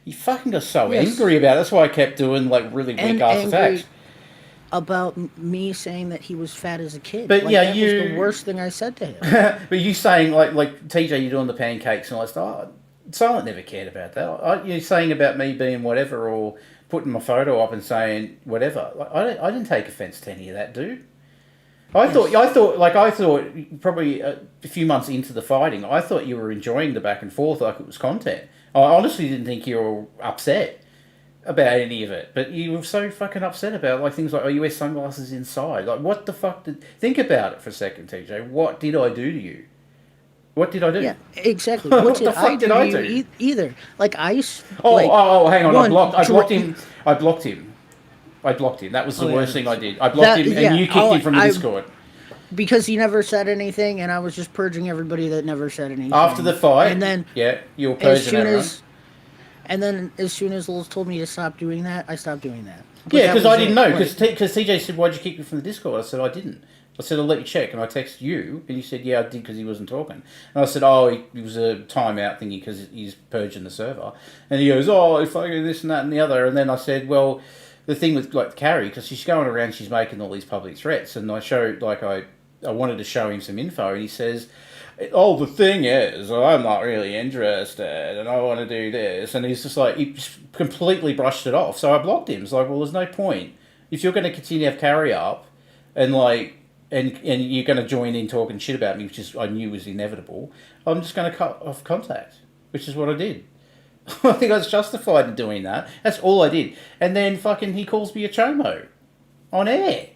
you fucking got so angry about it. That's why I kept doing, like, really weak-ass attacks. About me saying that he was fat as a kid. But that was the worst thing I said to him. But you saying, like TJ, you're doing the pancakes and all that stuff. Silent never cared about that. You're saying about me being whatever or putting my photo up and saying whatever. Like, I didn't take offence to any of that, dude. I thought probably a few months into the fighting, I thought you were enjoying the back and forth like it was content. I honestly didn't think you were upset about any of it, but you were so fucking upset about like things like, oh, you wear sunglasses inside. Like, what the fuck think about it for a second, TJ. What did I do to you? What did I do? Yeah, exactly. What did I do to you either? Like, hang on. I blocked him. I blocked him. That was the worst thing I did. I blocked him, and you kicked him from the Discord. Because he never said anything, and I was just purging everybody that never said anything. After the fight, and then you were purging everyone. And then as soon as Lols told me to stop doing that, I stopped doing that. But yeah, because I didn't know. Because TJ said, "Why'd you kick me from the Discord?" I said, "I didn't." I said, "I'll let you check," and I texted you, and you said, "Yeah, I did," because he wasn't talking. And I said, "Oh, it was a timeout thingy because he's purging the server." And he goes, "Oh, fucking this and that and the other." And then I said, "Well, the thing with like Carrie, because she's going around, she's making all these public threats," and I showed I wanted to show him some info, and he says, "Oh, the thing is, I'm not really interested, and I want to do this." And he's just like, he completely brushed it off. So I blocked him. It's like, well, there's no point. If you're going to continue to have Carrie up, and like, and you're going to join in talking shit about me, which is I knew was inevitable, I'm just going to cut off contact, which is what I did. I think I was justified in doing that. That's all I did. And then fucking he calls me a chomo on air.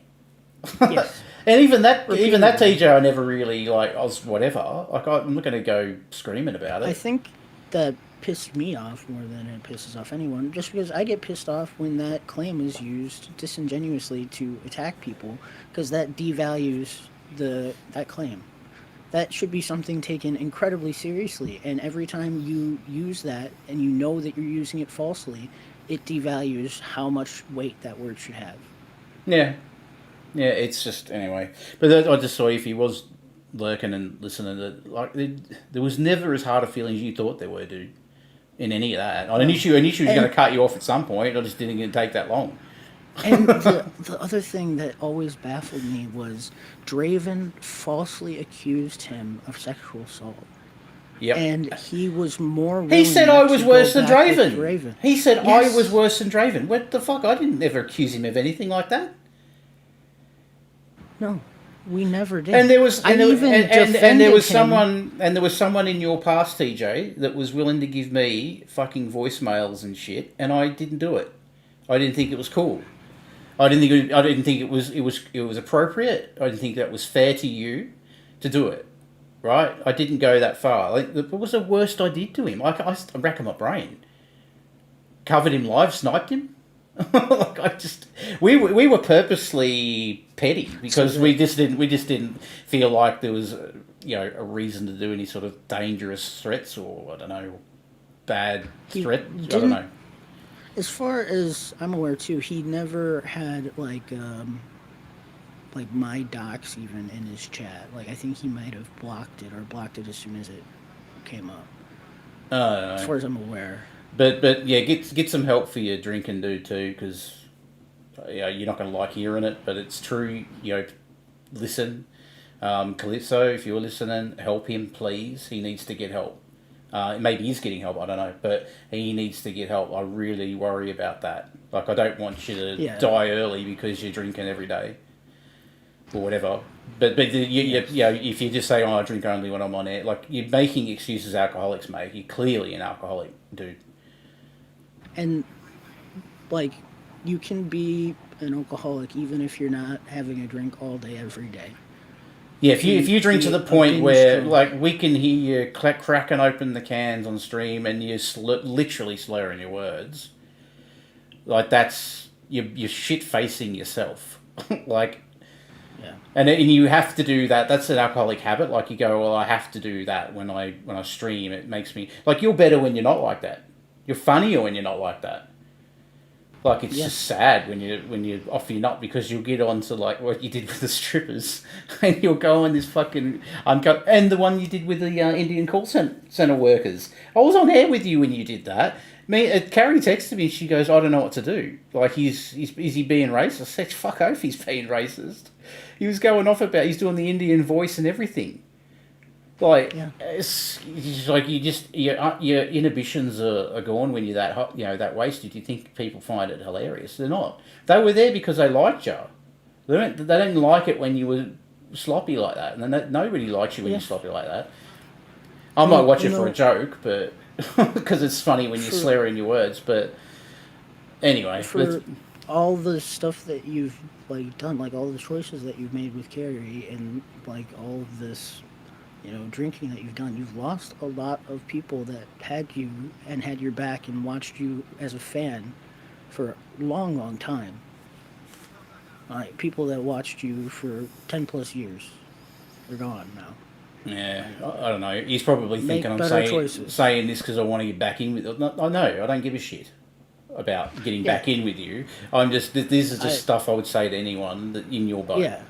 Yes. And even that TJ, I never really, like, I was whatever. Like, I'm not going to go screaming about it. I think that pissed me off more than it pisses off anyone, just because I get pissed off when that claim is used disingenuously to attack people, because that devalues that claim. That should be something taken incredibly seriously, and every time you use that and you know that you're using it falsely, it devalues how much weight that word should have. Yeah. Yeah, it's just, anyway. But I just saw if he was lurking and listening, like, there was never as hard a feeling as you thought there were, dude, in any of that. I knew she was going to cut you off at some point. I just didn't take that long. And the other thing that always baffled me was Draven falsely accused him of sexual assault. Yep. And he was more willing. He said I was worse than Draven. He said I was worse than Draven. What the fuck? I didn't ever accuse him of anything like that. No, we never did. And there was someone in your past, TJ, that was willing to give me fucking voicemails and shit, and I didn't do it. I didn't think it was cool. I didn't think it was appropriate. I didn't think that was fair to you to do it. Right? I didn't go that far. Like, what was the worst I did to him? I racked my brain. Covered him live, sniped him. Like, we were purposely petty because we just didn't feel like there was a reason to do any sort of dangerous threats or I don't know, bad threat. I don't know. As far as I'm aware too, he never had like my docs even in his chat. Like, I think he might have blocked it as soon as it came up. As far as I'm aware. But yeah, get some help for your drinking, dude, too, because you're not going to like hearing it, but it's true. Listen, Calypso, if you're listening, help him, please. He needs to get help. Maybe he's getting help, I don't know, but he needs to get help. I really worry about that. Like, I don't want you to die early because you're drinking every day or whatever. But if you just say, I drink only when I'm on air, like, you're making excuses alcoholics make. You're clearly an alcoholic, dude. And, like, you can be an alcoholic even if you're not having a drink all day, every day. Yeah, if you drink to the point where, like, we can hear you cracking open the cans on stream and you're literally slurring your words, like, that's, you're shit-facing yourself. Like, yeah. And you have to do that. That's an alcoholic habit. Like, you go, well, I have to do that when I stream. It makes me, like, you're better when you're not like that. You're funnier when you're not like that. Like, it's just sad when you're off your nut because you'll get on to, like, what you did with the strippers and you'll go on this fucking and the one you did with the Indian call center workers. I was on air with you when you did that. Carrie texted me and she goes, I don't know what to do. Like, is he being racist? I said, fuck off, he's being racist. He was going off about, he's doing the Indian voice and everything. Like, Yeah. it's just like your inhibitions are gone when you're that that wasted. You think people find it hilarious? They're not. They were there because they liked you. They didn't like it when you were sloppy like that, and then nobody likes you when you're sloppy like that. I might watch it for a joke, but because it's funny when you slur in your words. But anyway, for all the stuff that you've done, like all the choices that you've made with Carrie, and like all of this, drinking that you've done, you've lost a lot of people that had you and had your back and watched you as a fan for a long, long time. Like people that watched you for 10 plus years, they're gone now. Yeah, I don't know. He's probably Make thinking I'm better saying this because I want to get back in with it. No, I don't give a shit about getting back in with you. This is just stuff I would say to anyone that in your boat. Yeah.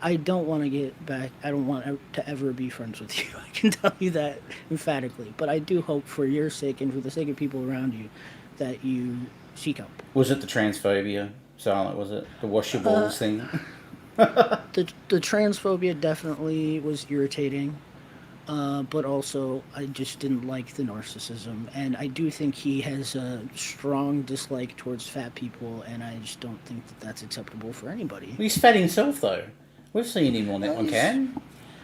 I don't want to get back. I don't want to ever be friends with you. I can tell you that emphatically. But I do hope for your sake and for the sake of people around you that you seek help. Was it the transphobia, Silent? Was it the wash your balls thing? The transphobia definitely was irritating. But also, I just didn't like the narcissism. And I do think he has a strong dislike towards fat people. And I just don't think that that's acceptable for anybody. He's fat himself, though. We've seen him on cam.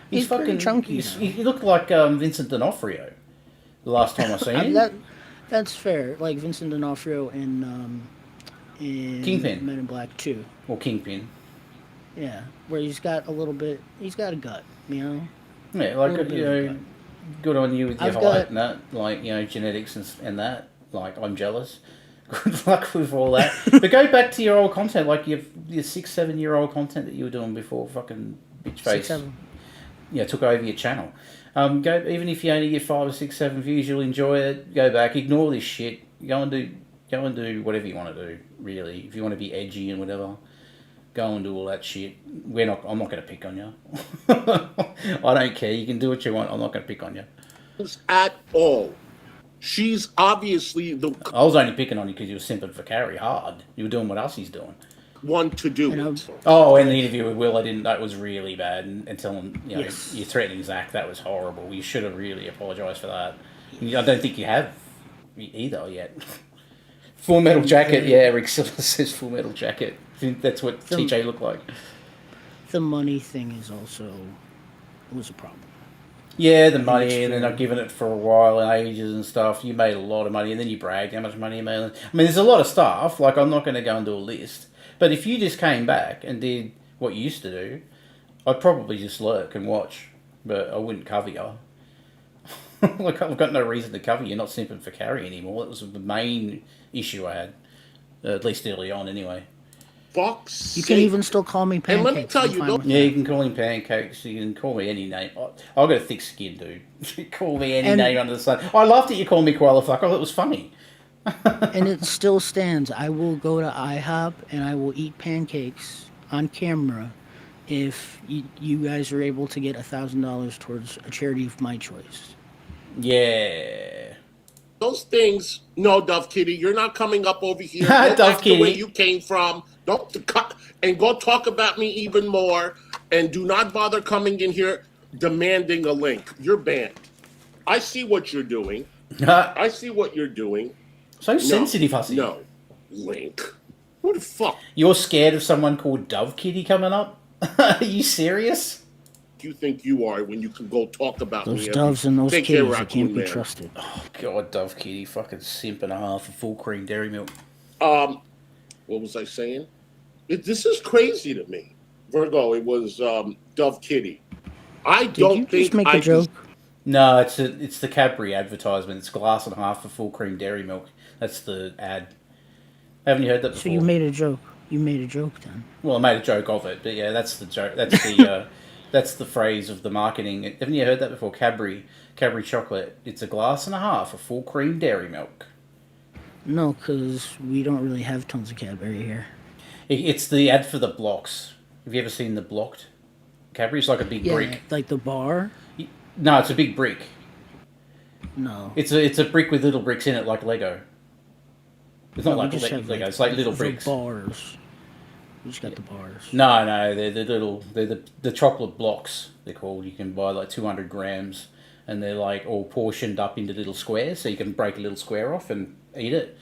He's fucking chunky. He looked like Vincent D'Onofrio the last time I seen him. That's fair. Like Vincent D'Onofrio in Kingpin. Men in Black 2. Or Kingpin. Yeah, where he's got a gut, Yeah, like, good on you with your height and that. Like, genetics and that. Like, I'm jealous. Good luck with all that. But go back to your old content, like your 6-7-year-old content that you were doing before fucking bitch face. 6-7. Yeah, took over your channel. Go, even if you only get 5 or 6, 7 views, you'll enjoy it. Go back, ignore this shit. Go and do whatever you want to do. Really, if you want to be edgy and whatever, go and do all that shit. I'm not going to pick on you. I don't care. You can do what you want. I'm not going to pick on you at all. She's obviously the. I was only picking on you because you were simping for Carrie hard. You were doing what else he's doing. One to do it. Oh, and the interview with Will, that was really bad. And telling you're threatening Zach, that was horrible. You should have really apologised for that. I don't think you have either yet. Full Metal Jacket, yeah. Eric Silver says Full Metal Jacket. I think that's what TJ looked like. The money thing was a problem. Yeah, the money, and then I've given it for a while and ages and stuff. You made a lot of money, and then you bragged how much money you made. I mean, there's a lot of stuff. Like, I'm not going to go and do a list. But if you just came back and did what you used to do, I'd probably just lurk and watch. But I wouldn't cover you. Like, I've got no reason to cover you. Not simping for Carrie anymore. That was the main issue I had. At least early on, anyway. Fox. You can even still call me Pancakes. And let me tell you, yeah, you can call him Pancakes. You can call me any name. I've got a thick skin, dude. Call me any name under the sun. I laughed at you calling me Koala Fuck. Oh, it was funny. And it still stands. I will go to IHOP and I will eat pancakes on camera if you guys are able to get $1,000 towards a charity of my choice. Yeah. Those things, no, Dove Kitty, you're not coming up over here. Dove Kitty. Where you came from. Don't cut and go talk about me even more. And do not bother coming in here demanding a link. You're banned. I see what you're doing. I see what you're doing. So sensitive, Hussy. No, link. What the fuck? You're scared of someone called Dove Kitty coming up? Are you serious? You think you are when you can go talk about those me? Doves and those kitties that can't be trusted. Oh God, Dove Kitty, fucking simp and a half of full cream dairy milk. What was I saying? This is crazy to me, Virgo. It was Dove Kitty. I don't think just make a joke. No, it's the Cadbury advertisement. It's glass and a half of full cream dairy milk. That's the ad. Haven't you heard that before? So you made a joke. You made a joke then. Well, I made a joke of it, but yeah, that's the joke. That's the that's the phrase of the marketing. Haven't you heard that before? Cadbury chocolate. It's a glass and a half of full cream dairy milk. No, because we don't really have tons of Cadbury here. It's the ad for the blocks. Have you ever seen the blocked Cadbury? It's like a big brick. Like the bar? No, it's a big brick. No. It's a brick with little bricks in it, like Lego. It's not like Lego. It's like little bricks. Bars. You just got the bars. No, they're the chocolate blocks. They're called. You can buy like 200 grams, and they're like all portioned up into little squares, so you can break a little square off and eat it.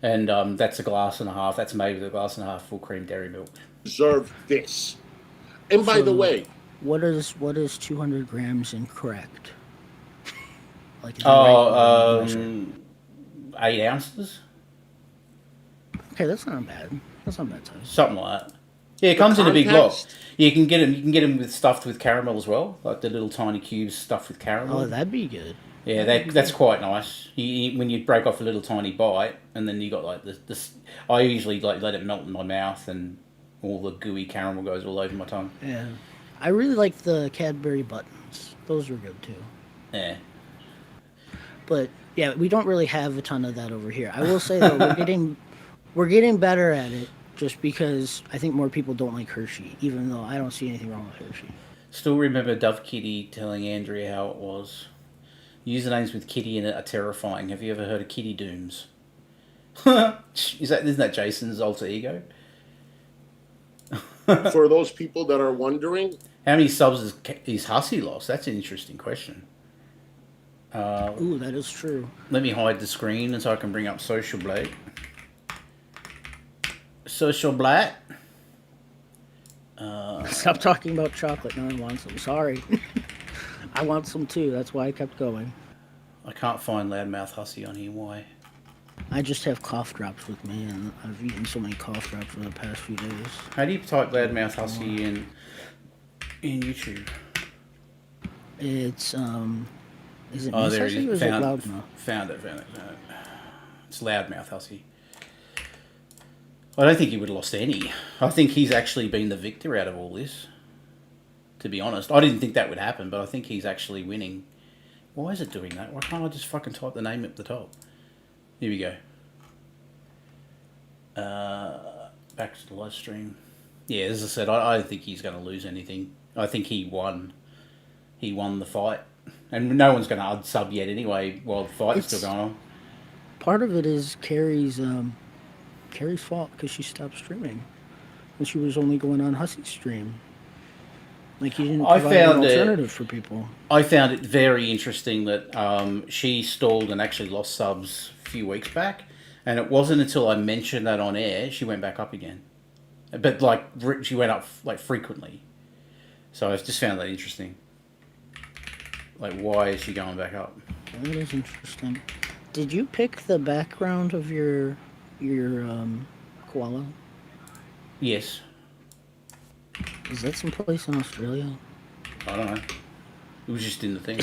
And that's a glass and a half. That's made with a glass and a half full cream dairy milk. Deserve this. And by the way, what is 200 grams incorrect? Like 8 ounces. Okay, that's not bad. That's not bad size. Something like that. Yeah, it comes in a big block. You can get them. You can get them with stuffed with caramel as well, like the little tiny cubes stuffed with caramel. Oh, that'd be good. Yeah, that's quite nice. When you break off a little tiny bite, and then you got like this. I usually like let it melt in my mouth, and all the gooey caramel goes all over my tongue. Yeah, I really like the Cadbury buttons. Those were good too. Yeah. But yeah, we don't really have a ton of that over here. I will say though, we're getting better at it, just because I think more people don't like Hershey, even though I don't see anything wrong with Hershey. Still remember Dove Kitty telling Andrea how it was. Usernames with Kitty in it are terrifying. Have you ever heard of Kitty Dooms? Isn't that Jason's alter ego? For those people that are wondering, how many subs is Hussy lost? That's an interesting question. Ooh, that is true. Let me hide the screen so I can bring up Social Blade. Social Black. Stop talking about chocolate. No one wants some. Sorry. I want some too. That's why I kept going. I can't find Loudmouth Hussy on here. Why? I just have cough drops with me, and I've eaten so many cough drops for the past few days. How do you type Loudmouth Hussy in YouTube? It's is it Miss Hussy or is it Loudmouth? Found it. It's Loudmouth Hussy. I don't think he would have lost any. I think he's actually been the victor out of all this. To be honest, I didn't think that would happen, but I think he's actually winning. Why is it doing that? Why can't I just fucking type the name at the top? Here we go. Back to the live stream. Yeah, as I said, I don't think he's going to lose anything. I think he won. He won the fight. And no one's going to unsub yet anyway while the fight's still going on. Part of it is Carrie's fault, because she stopped streaming. And she was only going on Hussy's stream. Like, you didn't provide an alternative for people. I found it very interesting that she stalled and actually lost subs a few weeks back. And it wasn't until I mentioned that on air, she went back up again. But, like, she went up, like, frequently. So I just found that interesting. Like, why is she going back up? That is interesting. Did you pick the background of your koala? Yes. Is that someplace in Australia? I don't know. It was just in the thing.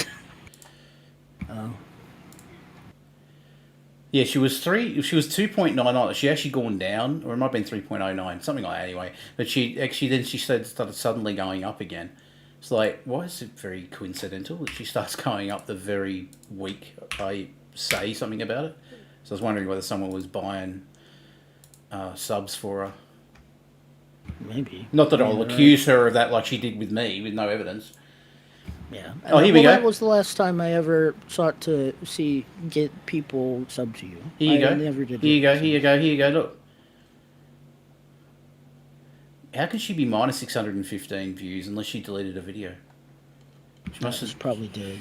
Oh. Yeah, she was 2.99. She actually gone down, or it might have been 3.09, something like that anyway. But she actually started suddenly going up again. It's like, why is it very coincidental that she starts going up the very week I say something about it? So I was wondering whether someone was buying subs for her. Maybe. Not that I'll accuse her of that like she did with me, with no evidence. Yeah. Oh, here we go. That was the last time I ever sought to get people sub to you. Here you go. I never did. Here you go. Look. How can she be minus 615 views unless she deleted a video? She must have probably did.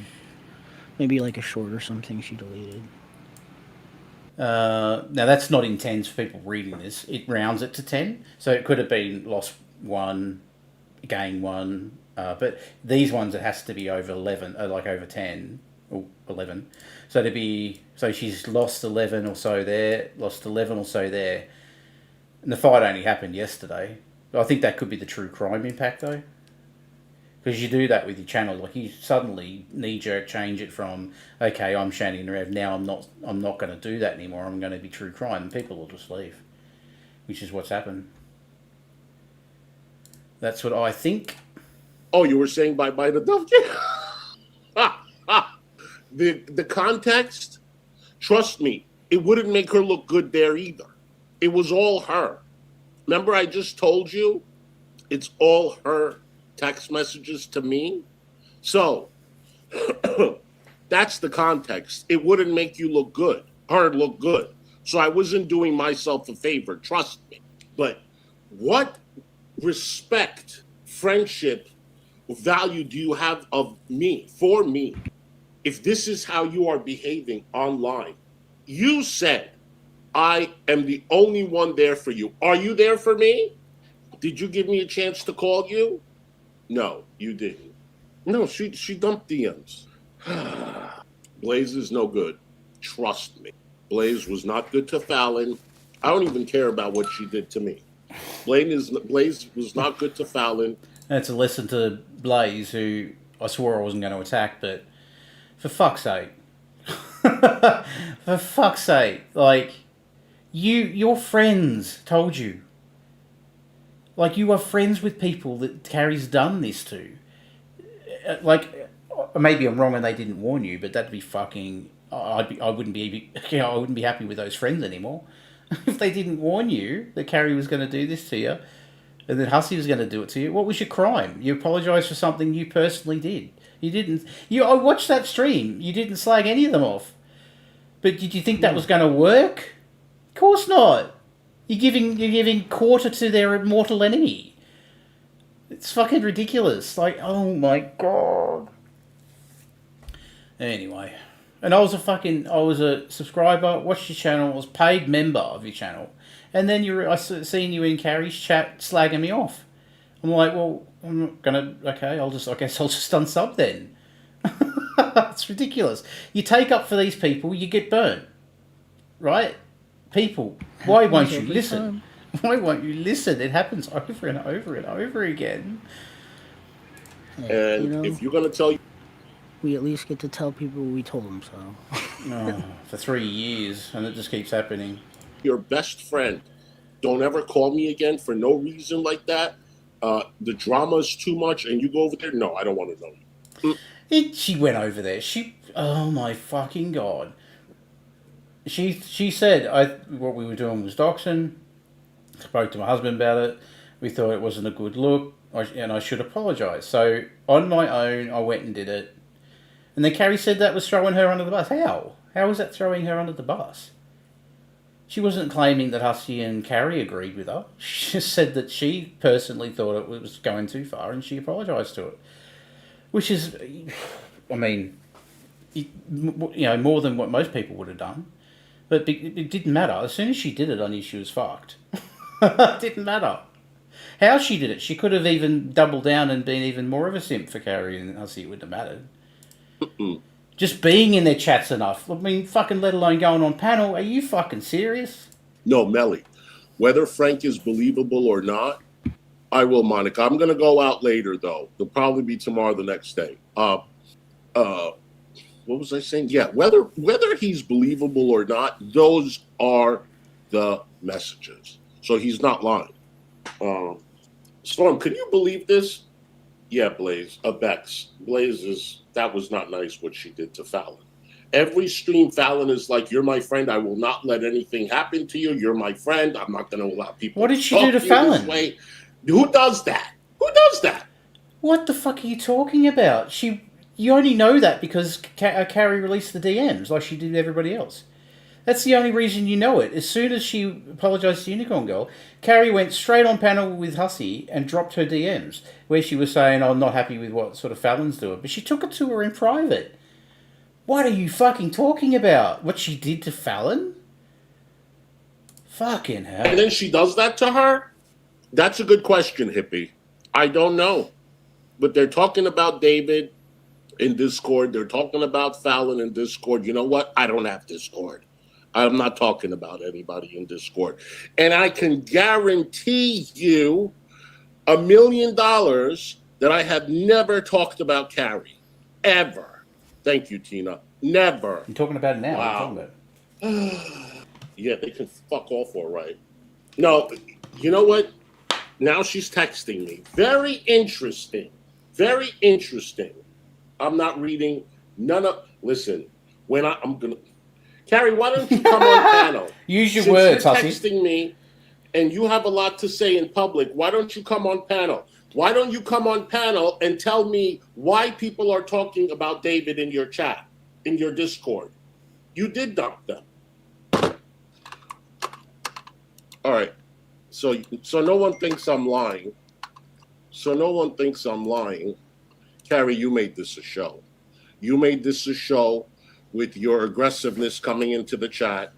Maybe like a short or something she deleted. Now that's not in tens for people reading this. It rounds it to 10, so it could have been lost 1, gain 1. But these ones, it has to be over 11, like over 10 or 11. So she's lost 11 or so there, lost 11 or so there, and the fight only happened yesterday. I think that could be the true crime impact though, because you do that with your channel, like you suddenly knee-jerk change it from okay, I'm Shanny and Rev, now I'm not going to do that anymore. I'm going to be true crime, and people will just leave, which is what's happened. That's what I think. Oh, you were saying bye the Duff The context, trust me, it wouldn't make her look good there either. It was all her. Remember I just told you? It's all her text messages to me. So, that's the context. It wouldn't make you look good. Her look good. So I wasn't doing myself a favor, trust me. But what respect, friendship, value do you have of me, for me, if this is how you are behaving online? You said, I am the only one there for you. Are you there for me? Did you give me a chance to call you? No, you didn't. No, she dumped DMs. Blaze is no good. Trust me. Blaze was not good to Fallon. I don't even care about what she did to me. Blaze was not good to Fallon. That's a lesson to Blaze, who I swore I wasn't going to attack, but for fuck's sake. For fuck's sake. Like, your friends told you. Like, you are friends with people that Carrie's done this to. Like, maybe I'm wrong and they didn't warn you, but that'd be fucking... I wouldn't be happy with those friends anymore. If they didn't warn you that Carrie was going to do this to you, and that Hussy was going to do it to you, what was your crime? You apologised for something you personally did. You didn't... I watched that stream. You didn't slag any of them off. But did you think that was going to work? Of course not. You're giving quarter to their mortal enemy. It's fucking ridiculous. Like, oh my god. Anyway. And I was a subscriber, watched your channel, was a paid member of your channel. And then I seen you in Carrie's chat slagging me off. I'm like, well, I'm not gonna, okay, I guess I'll just unsub then. It's ridiculous. You take up for these people, you get burnt. Right? People, why won't you listen? Why won't you listen? It happens over and over and over again. And if you're going to tell you... We at least get to tell people we told them so. For 3 years, and it just keeps happening. Your best friend, don't ever call me again for no reason like that. The drama is too much, and you go over there. No, I don't want to know you. She went over there. Oh my fucking god. She said what we were doing was doxing. Spoke to my husband about it. We thought it wasn't a good look, and I should apologise. So on my own, I went and did it. And then Carrie said that was throwing her under the bus. How? How was that throwing her under the bus? She wasn't claiming that Hussy and Carrie agreed with her. She just said that she personally thought it was going too far, and she apologised to it. Which is, I mean, more than what most people would have done. But it didn't matter. As soon as she did it, I knew she was fucked. It didn't matter. How she did it, she could have even doubled down and been even more of a simp for Carrie, and Hussy, it wouldn't have mattered. Just being in their chats enough. I mean, fucking let alone going on panel. Are you fucking serious? No, Melly. Whether Frank is believable or not, I will, Monica. I'm going to go out later, though. It'll probably be tomorrow, the next day. What was I saying? Yeah, whether he's believable or not, those are the messages. So he's not lying. Storm, can you believe this? Yeah, Blaze. Bex. Blaze that was not nice what she did to Fallon. Every stream, Fallon is like, you're my friend. I will not let anything happen to you. You're my friend. I'm not going to allow people What did she do to Fallon? Who does that? Who does that? What the fuck are you talking about? You only know that because Carrie released the DMs like she did everybody else. That's the only reason you know it. As soon as she apologised to Unicorn Girl, Carrie went straight on panel with Hussy and dropped her DMs, where she was saying, I'm not happy with what sort of Fallon's doing. But she took it to her in private. What are you fucking talking about? What she did to Fallon? Fucking hell. And then she does that to her? That's a good question, Hippie. I don't know. But they're talking about David in Discord. They're talking about Fallon in Discord. You know what? I don't have Discord. I'm not talking about anybody in Discord. And I can guarantee you $1 million that I have never talked about Carrie. Ever. Thank you, Tina. Never. I'm talking about it now. Wow. Yeah, they can fuck off all right. No, you know what? Now she's texting me. Very interesting. Very interesting. I'm not reading none of... Listen, when I'm going to... Carrie, why don't you come on panel? Use your words, Hussy. Hussy. You're texting me, and you have a lot to say in public. Why don't you come on panel? Why don't you come on panel and tell me why people are talking about David in your chat, in your Discord? You did dump them. All right. So no one thinks I'm lying. so no one thinks I'm lying, Carrie, you made this a show. You made this a show with your aggressiveness coming into the chat.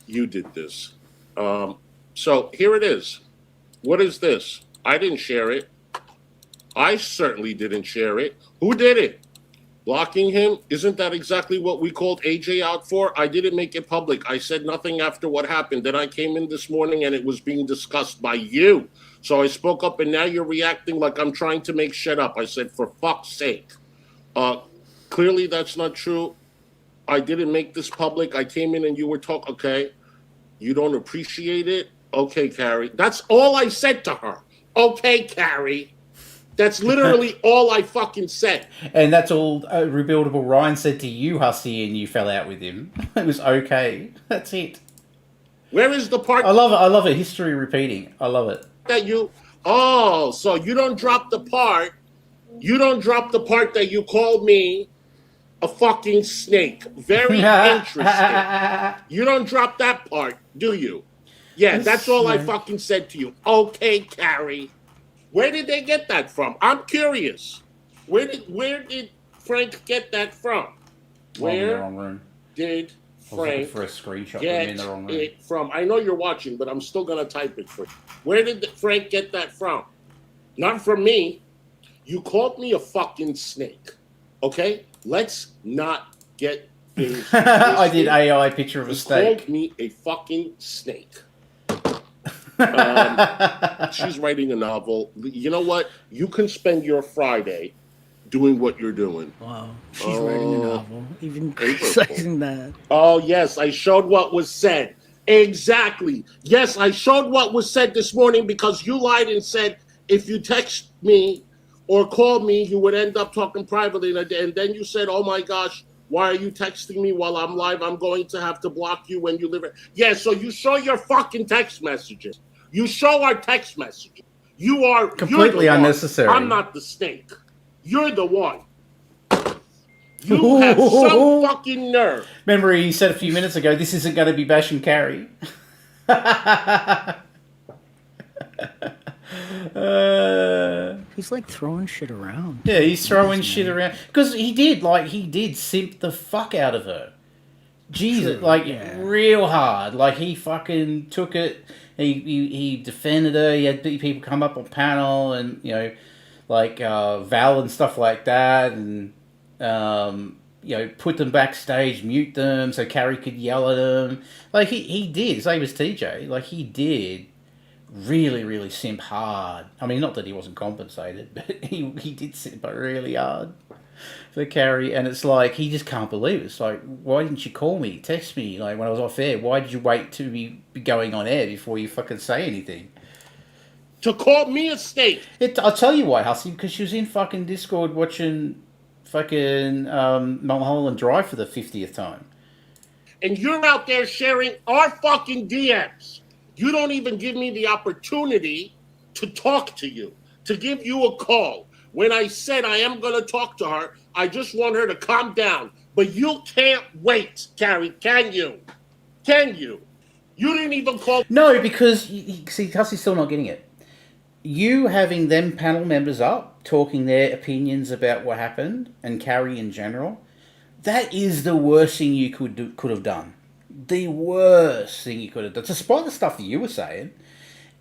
You did this. So here it is. What is this? I didn't share it. I certainly didn't share it. Who did it? Blocking him? Isn't that exactly what we called AJ out for? I didn't make it public. I said nothing after what happened. Then I came in this morning and it was being discussed by you. So I spoke up and now you're reacting like I'm trying to make shit up. I said, for fuck's sake. Clearly that's not true. I didn't make this public. I came in and you were talking. Okay. You don't appreciate it? Okay, Carrie. That's all I said to her. Okay, Carrie. That's literally all I fucking said. And that's all Rebuildable Ryan said to you, Hussy, and you fell out with him. It was okay. That's it. Where is the part? I love it. I love it. History repeating. I love it. That you... Oh, so you don't drop the part. You don't drop the part that you called me a fucking snake. Very interesting. You don't drop that part, do you? Yeah, that's all I fucking said to you. Okay, Carrie. Where did they get that from? I'm curious. Where did Frank get that from? Where did Frank for a screenshot get in the wrong room. it from? I know you're watching, but I'm still gonna type it for you. Where did Frank get that from? Not from me. You called me a fucking snake. Okay? Let's not get things. I did AI picture of a snake. You called me a fucking snake. She's writing a novel. You know what? You can spend your Friday doing what you're doing. Wow. She's writing a novel. Even criticizing that. Oh, yes. I showed what was said. Exactly. Yes, I showed what was said this morning because you lied and said if you text me or call me, you would end up talking privately. And then you said, oh, my gosh, why are you texting me while I'm live? I'm going to have to block you when you live it. Yeah, so you show your fucking text messages. You show our text messages. You are completely unnecessary. I'm not the snake. You're the one. You have some fucking nerve. Remember, he said a few minutes ago, this isn't going to be bashing Carrie. He's like throwing shit around. Yeah, he's throwing shit around. Because he did simp the fuck out of her. Jesus, real hard. Like, he fucking took it. He defended her. He had people come up on panel and, Val and stuff like that. And, put them backstage, mute them so Carrie could yell at them. Like, he did. His name was TJ. Like, he did really, really simp hard. I mean, not that he wasn't compensated, but he did simp really hard for Carrie. And it's like, he just can't believe it. It's like, why didn't you call me, text me, like, when I was off air? Why did you wait to be going on air before you fucking say anything? To call me a snake. I'll tell you why, Hussy, because she was in fucking Discord watching fucking Mulholland Drive for the 50th time. And you're out there sharing our fucking DMs. You don't even give me the opportunity to talk to you, to give you a call. When I said I am going to talk to her, I just want her to calm down. But you can't wait, Carrie, can you? Can you? You didn't even call... No, because, see, Hussy's still not getting it. You having them panel members up, talking their opinions about what happened, and Carrie in general, that is the worst thing you could have done. The worst thing you could have done. Despite the stuff that you were saying,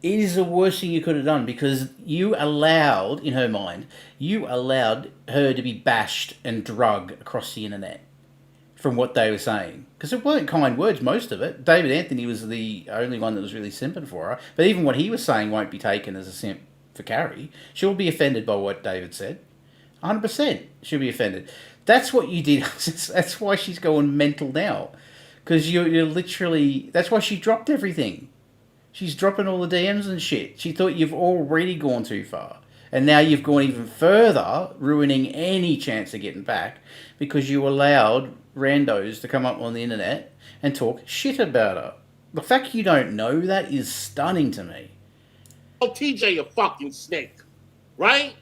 it is the worst thing you could have done because you allowed, in her mind, her to be bashed and drugged across the internet from what they were saying. Because it weren't kind words, most of it. David Anthony was the only one that was really simping for her. But even what he was saying won't be taken as a simp for Carrie. She'll be offended by what David said. 100% she'll be offended. That's what you did. That's why she's going mental now. Because you're literally... That's why she dropped everything. She's dropping all the DMs and shit. She thought you've already gone too far. And now you've gone even further, ruining any chance of getting back, because you allowed randos to come up on the internet and talk shit about her. The fact you don't know that is stunning to me. Oh, TJ, a fucking snake. Right?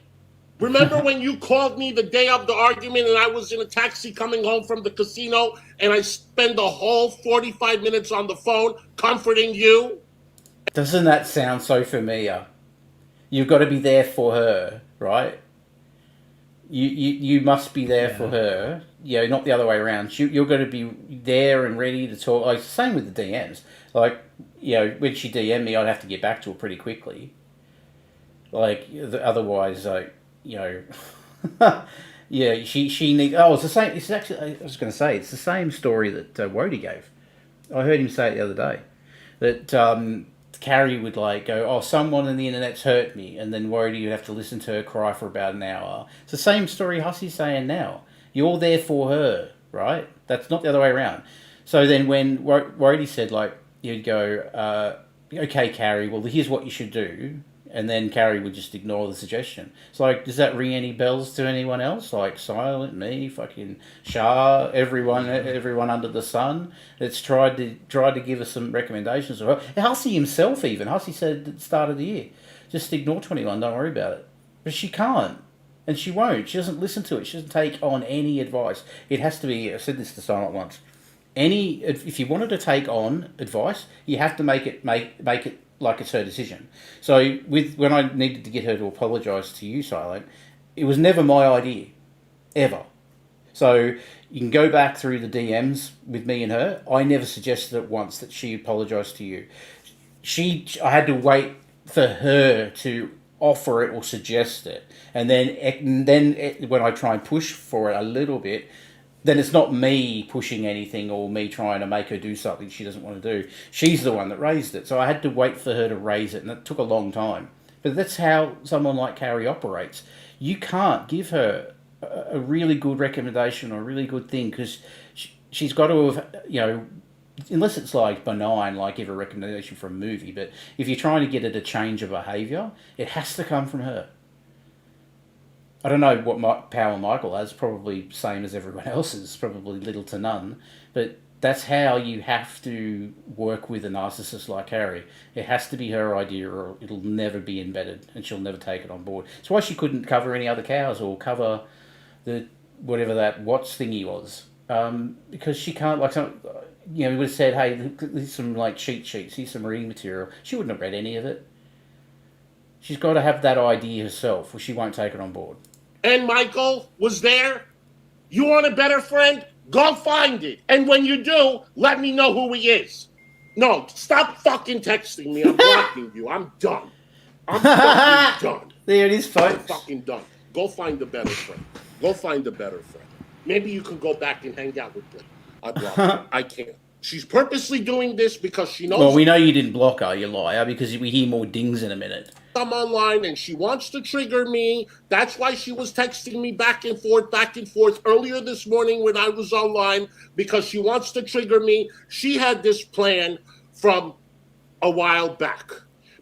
Remember when you called me the day of the argument and I was in a taxi coming home from the casino and I spent the whole 45 minutes on the phone comforting you? Doesn't that sound so familiar? You've got to be there for her. right? You must be there for her, not the other way around. You're going to be there and ready to talk. Like, same with the DMs. Like, when she DM'd me, I'd have to get back to her pretty quickly. Like, otherwise, yeah, she needs. Oh, it's the same. It's actually, I was going to say, it's the same story that Wody gave. I heard him say it the other day. That Carrie would go, oh, someone on the internet's hurt me, and then Wody would have to listen to her cry for about an hour. It's the same story Hussy's saying now. You're there for her, right? That's not the other way around. So then when Wody said, you'd go, okay, Carrie, well, here's what you should do. And then Carrie would just ignore the suggestion. It's does that ring any bells to anyone else? Silent, me, fucking Shah, everyone under the sun that's tried to give us some recommendations. Hussy himself even. Hussy said at the start of the year, just ignore 21, don't worry about it. But she can't. And she won't. She doesn't listen to it. She doesn't take on any advice. It has to be, I said this to Silent once, if you wanted to take on advice, you have to make it like it's her decision. So when I needed to get her to apologise to you, Silent, it was never my idea, ever. So you can go back through the DMs with me and her. I never suggested it once that she apologised to you. I had to wait for her to offer it or suggest it, and then when I try and push for it a little bit, then it's not me pushing anything or me trying to make her do something she doesn't want to do. She's the one that raised it. So I had to wait for her to raise it, and it took a long time. But that's how someone like Carrie operates. You can't give her a really good recommendation or a really good thing, because she's got to have, unless it's benign, give a recommendation for a movie. But if you're trying to get her to change her behaviour, it has to come from her. I don't know what power Michael has, probably same as everyone else's, probably little to none, but that's how you have to work with a narcissist like Carrie. It has to be her idea, or it'll never be embedded, and she'll never take it on board. It's why she couldn't cover any other cows or cover the whatever that Watts thingy was, because she can't, we would have said, hey, here's some cheat sheets, here's some reading material. She wouldn't have read any of it. She's got to have that idea herself, or she won't take it on board. And Michael was there. You want a better friend? Go find it. And when you do, let me know who he is. No, stop fucking texting me. I'm blocking you. I'm done. I'm fucking done. There it is, folks. I'm fucking done. Go find a better friend. Go find a better friend. Maybe you can go back and hang out with me. I blocked her. I can't. She's purposely doing this because she knows... Well, we know you didn't block her, you liar, because we hear more dings in a minute. I'm online and she wants to trigger me. That's why she was texting me back and forth earlier this morning when I was online, because she wants to trigger me. She had this plan from a while back.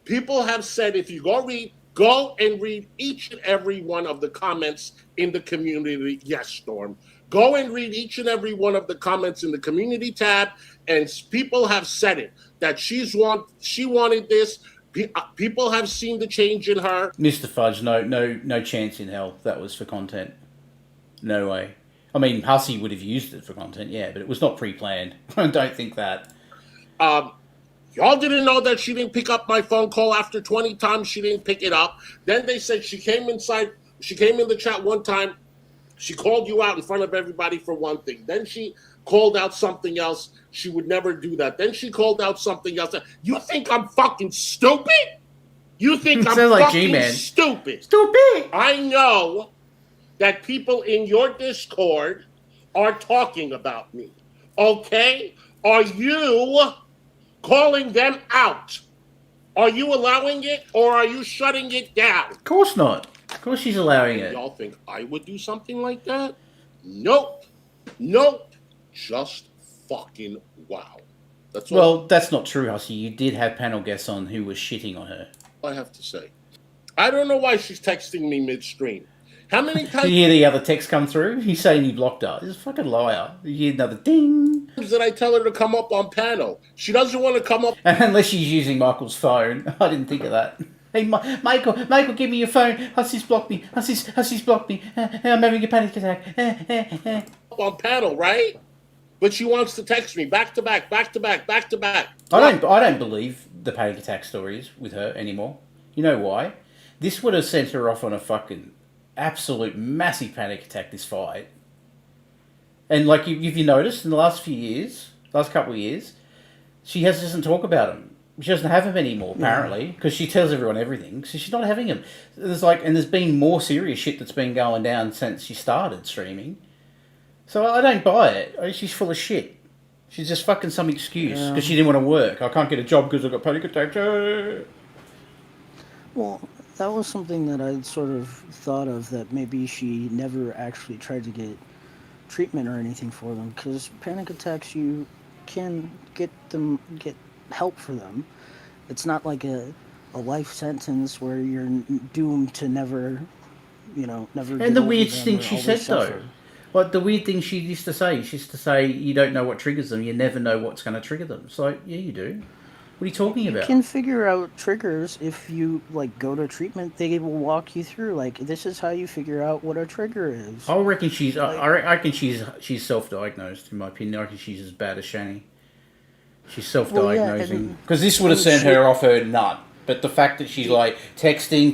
People have said, if you go and read each and every one of the comments in the community. Yes, Storm. Go and read each and every one of the comments in the community tab, and people have said it, that she wanted this. People have seen the change in her. Mr. Fudge, no chance in hell that was for content. No way. I mean, Hussy would have used it for content, yeah, but it was not pre-planned. I don't think that. Y'all didn't know that she didn't pick up my phone call after 20 times. She didn't pick it up. Then they said she came in the chat one time. She called you out in front of everybody for one thing. Then she called out something else. She would never do that. Then she called out something else. You think I'm fucking stupid? You think I'm fucking stupid? Stupid. I know that people in your Discord are talking about me. Okay? Are you calling them out? Are you allowing it, or are you shutting it down? Of course not. Of course she's allowing it. Y'all think I would do something like that? Nope. Just fucking wow. That's all. Well, that's not true, Hussy. You did have panel guests on who was shitting on her. I have to say. I don't know why she's texting me midstream. How many times... Did you hear the other text come through? He's saying you blocked her. He's a fucking liar. You hear another ding. Did I tell her to come up on panel? She doesn't want to come up... Unless she's using Michael's phone. I didn't think of that. Hey, Michael, give me your phone. Hussy's blocked me. Hussy's blocked me. I'm having a panic attack. On panel, right? But she wants to text me back to back. I don't believe the panic attack stories with her anymore. You know why? This would have sent her off on a fucking absolute massive panic attack, this fight. And like, if you noticed, in the last couple of years, she doesn't talk about him. She doesn't have him anymore, apparently, because she tells everyone everything. So she's not having him. There's been more serious shit that's been going down since she started streaming. So I don't buy it. She's full of shit. She's just fucking some excuse because she didn't want to work. I can't get a job because I've got panic attacks. Well, that was something that I sort of thought of, that maybe she never actually tried to get treatment or anything for them, because panic attacks, you can get help for them. It's not like a life sentence where you're doomed to never. And the weird thing she said though, like the weird thing she used to say, you don't know what triggers them, you never know what's going to trigger them. It's like, yeah, you do. What are you talking about? You can figure out triggers if you go to treatment. They will walk you through, this is how you figure out what a trigger is. I reckon she's. I reckon she's self-diagnosed. In my opinion, I reckon she's as bad as Shani. She's self-diagnosing because this would have sent her off her nut. But the fact that she's texting,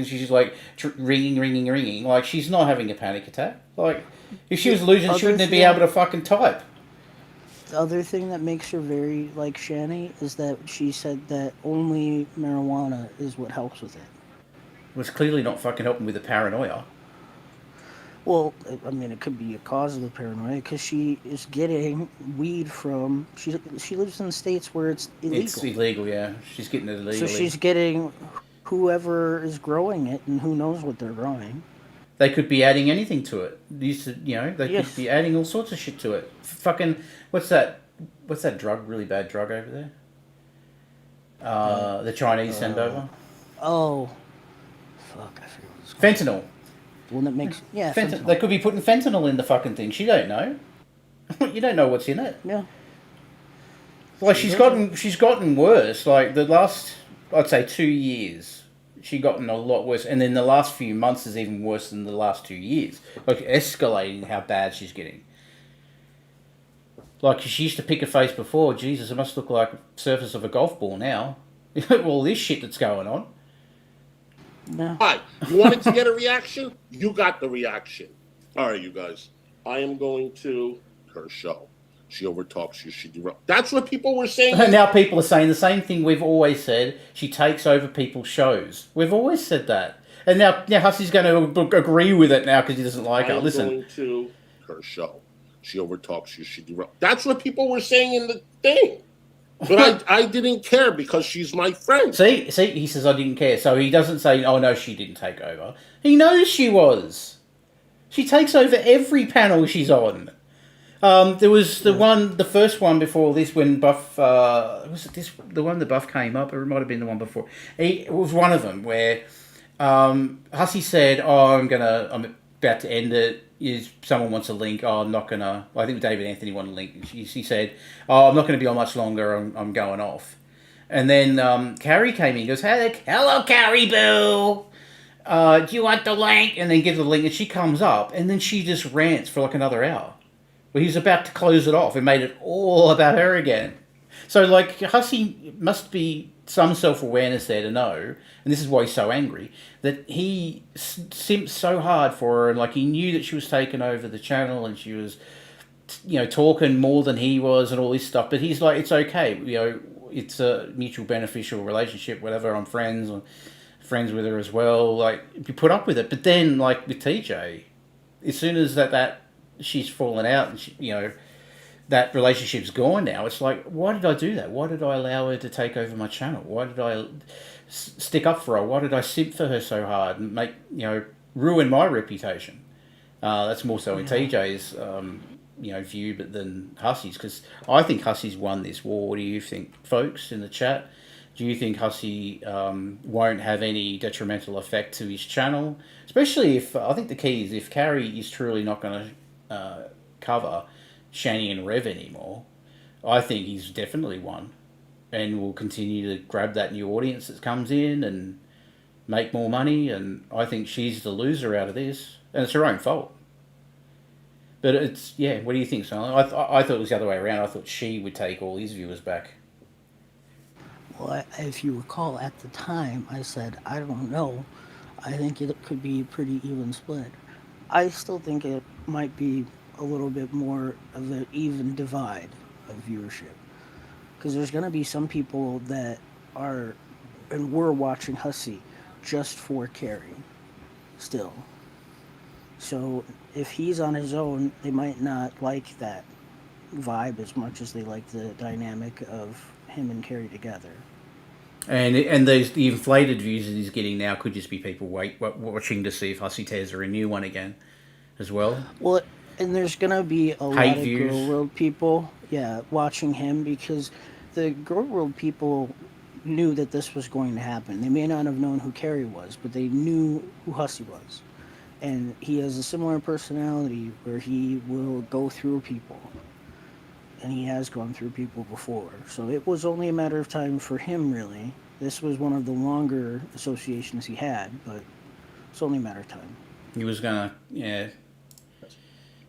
she's ringing. Like, she's not having a panic attack. Like, if she was losing, she wouldn't be able to fucking type. The other thing that makes her very like Shani is that she said that only marijuana is what helps with it. It was clearly not fucking helping with the paranoia. Well, I mean, it could be a cause of the paranoia because she is getting weed from. She lives in states where it's illegal. It's illegal, yeah. She's getting it illegally. So she's getting whoever is growing it, and who knows what they're growing. They could be adding anything to it. They could be adding all sorts of shit to it. Fucking, what's that drug? Really bad drug over there. The Chinese send over. Oh, fuck! I forget what it's called. Fentanyl. The one that makes fentanyl. They could be putting fentanyl in the fucking thing. She don't know. You don't know what's in it. Yeah. Like, she's gotten worse. Like, the last, I'd say 2 years, she gotten a lot worse, and then the last few months is even worse than the last 2 years. Like, escalating how bad she's getting. Like, she used to pick a face before. Jesus, it must look like the surface of a golf ball now. All this shit that's going on. No. All right, you wanted to get a reaction? You got the reaction. All right, you guys. I am going to her show. She overtalks you. That's what people were saying. Now people are saying the same thing we've always said. She takes over people's shows. We've always said that. And now Hussy's going to agree with it now because he doesn't like her. Listen. I'm going to her show. She overtalks you. That's what people were saying in the thing. But I didn't care because she's my friend. See, he says I didn't care. So he doesn't say, oh no, she didn't take over. He knows she was. She takes over every panel she's on. There was the first one before this when Buff, was it the one that Buff came up, or it might have been the one before. It was one of them where Hussy said, oh, I'm about to end it. Someone wants a link. Oh, I'm not gonna. I think David Anthony wanted a link. She said, "Oh, I'm not going to be on much longer. I'm going off." And then Carrie came in. And goes, "Hello, Carrie Boo. Do you want the link?" And then gives the link, and she comes up, and then she just rants for like another hour. Well, he's about to close it off and made it all about her again. So like Hussy must be some self-awareness there to know, and this is why he's so angry, that he simped so hard for her, and like he knew that she was taking over the channel and she was, talking more than he was and all this stuff, but he's like, it's okay, it's a mutual beneficial relationship, whatever, I'm friends with her as well, like, you put up with it. But then, like, with TJ, as soon as that she's fallen out and she, that relationship's gone now, it's like, why did I do that? Why did I allow her to take over my channel? Why did I stick up for her? Why did I simp for her so hard and make, ruin my reputation? That's more so in TJ's, view than Hussy's, because I think Hussy's won this war. What do you think, folks, in the chat? Do you think Hussy won't have any detrimental effect to his channel? Especially if, I think the key is if Carrie is truly not going to cover Shani and Rev anymore, I think he's definitely won and will continue to grab that new audience that comes in and make more money, and I think she's the loser out of this, and it's her own fault. But it's, what do you think, Simon? I thought it was the other way around. I thought she would take all his viewers back. Well, if you recall, at the time, I said, I don't know, I think it could be pretty even split. I still think it might be a little bit more of an even divide of viewership. Because there's going to be some people that are, and we're watching Hussy just for Carrie still. So if he's on his own, they might not like that vibe as much as they like the dynamic of him and Carrie together. And the inflated views that he's getting now could just be people watching to see if Hussy tears her a new one again, as well. Well, and there's gonna be a lot of views. Girl World people, yeah, watching him because the Girl World people knew that this was going to happen. They may not have known who Carrie was, but they knew who Hussy was. And he has a similar personality where he will go through people. And he has gone through people before. So it was only a matter of time for him, really. This was one of the longer associations he had, but it's only a matter of time. He was gonna, yeah.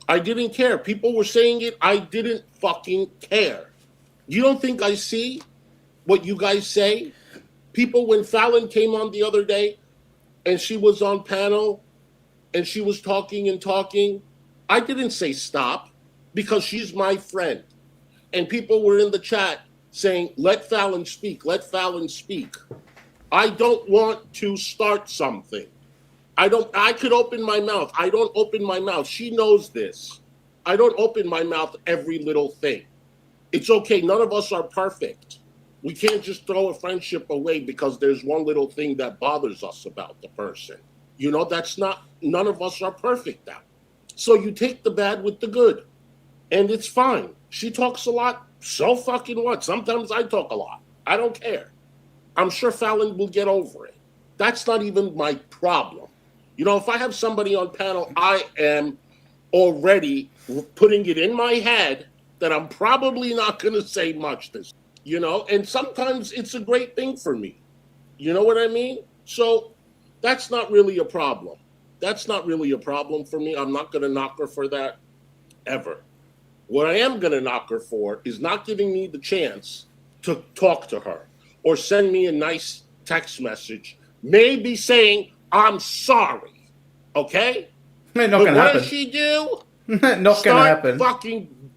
I didn't care. People were saying it. I didn't fucking care. You don't think I see what you guys say? People, when Fallon came on the other day and she was on panel and she was talking and talking, I didn't say stop because she's my friend. And people were in the chat saying, let Fallon speak, let Fallon speak. I don't want to start something. I could open my mouth. I don't open my mouth. She knows this. I don't open my mouth every little thing. It's okay. None of us are perfect. We can't just throw a friendship away because there's one little thing that bothers us about the person. You know, none of us are perfect now. So you take the bad with the good. And it's fine. She talks a lot. So fucking what? Sometimes I talk a lot. I don't care. I'm sure Fallon will get over it. That's not even my problem. You know, if I have somebody on panel, I am already putting it in my head that I'm probably not going to say much this, you know, and sometimes it's a great thing for me. You know what I mean? So that's not really a problem. That's not really a problem for me. I'm not going to knock her for that ever. What I am going to knock her for is not giving me the chance to talk to her or send me a nice text message, maybe saying, I'm sorry, okay? Not going to happen. What does she do? Not going to happen. Fucking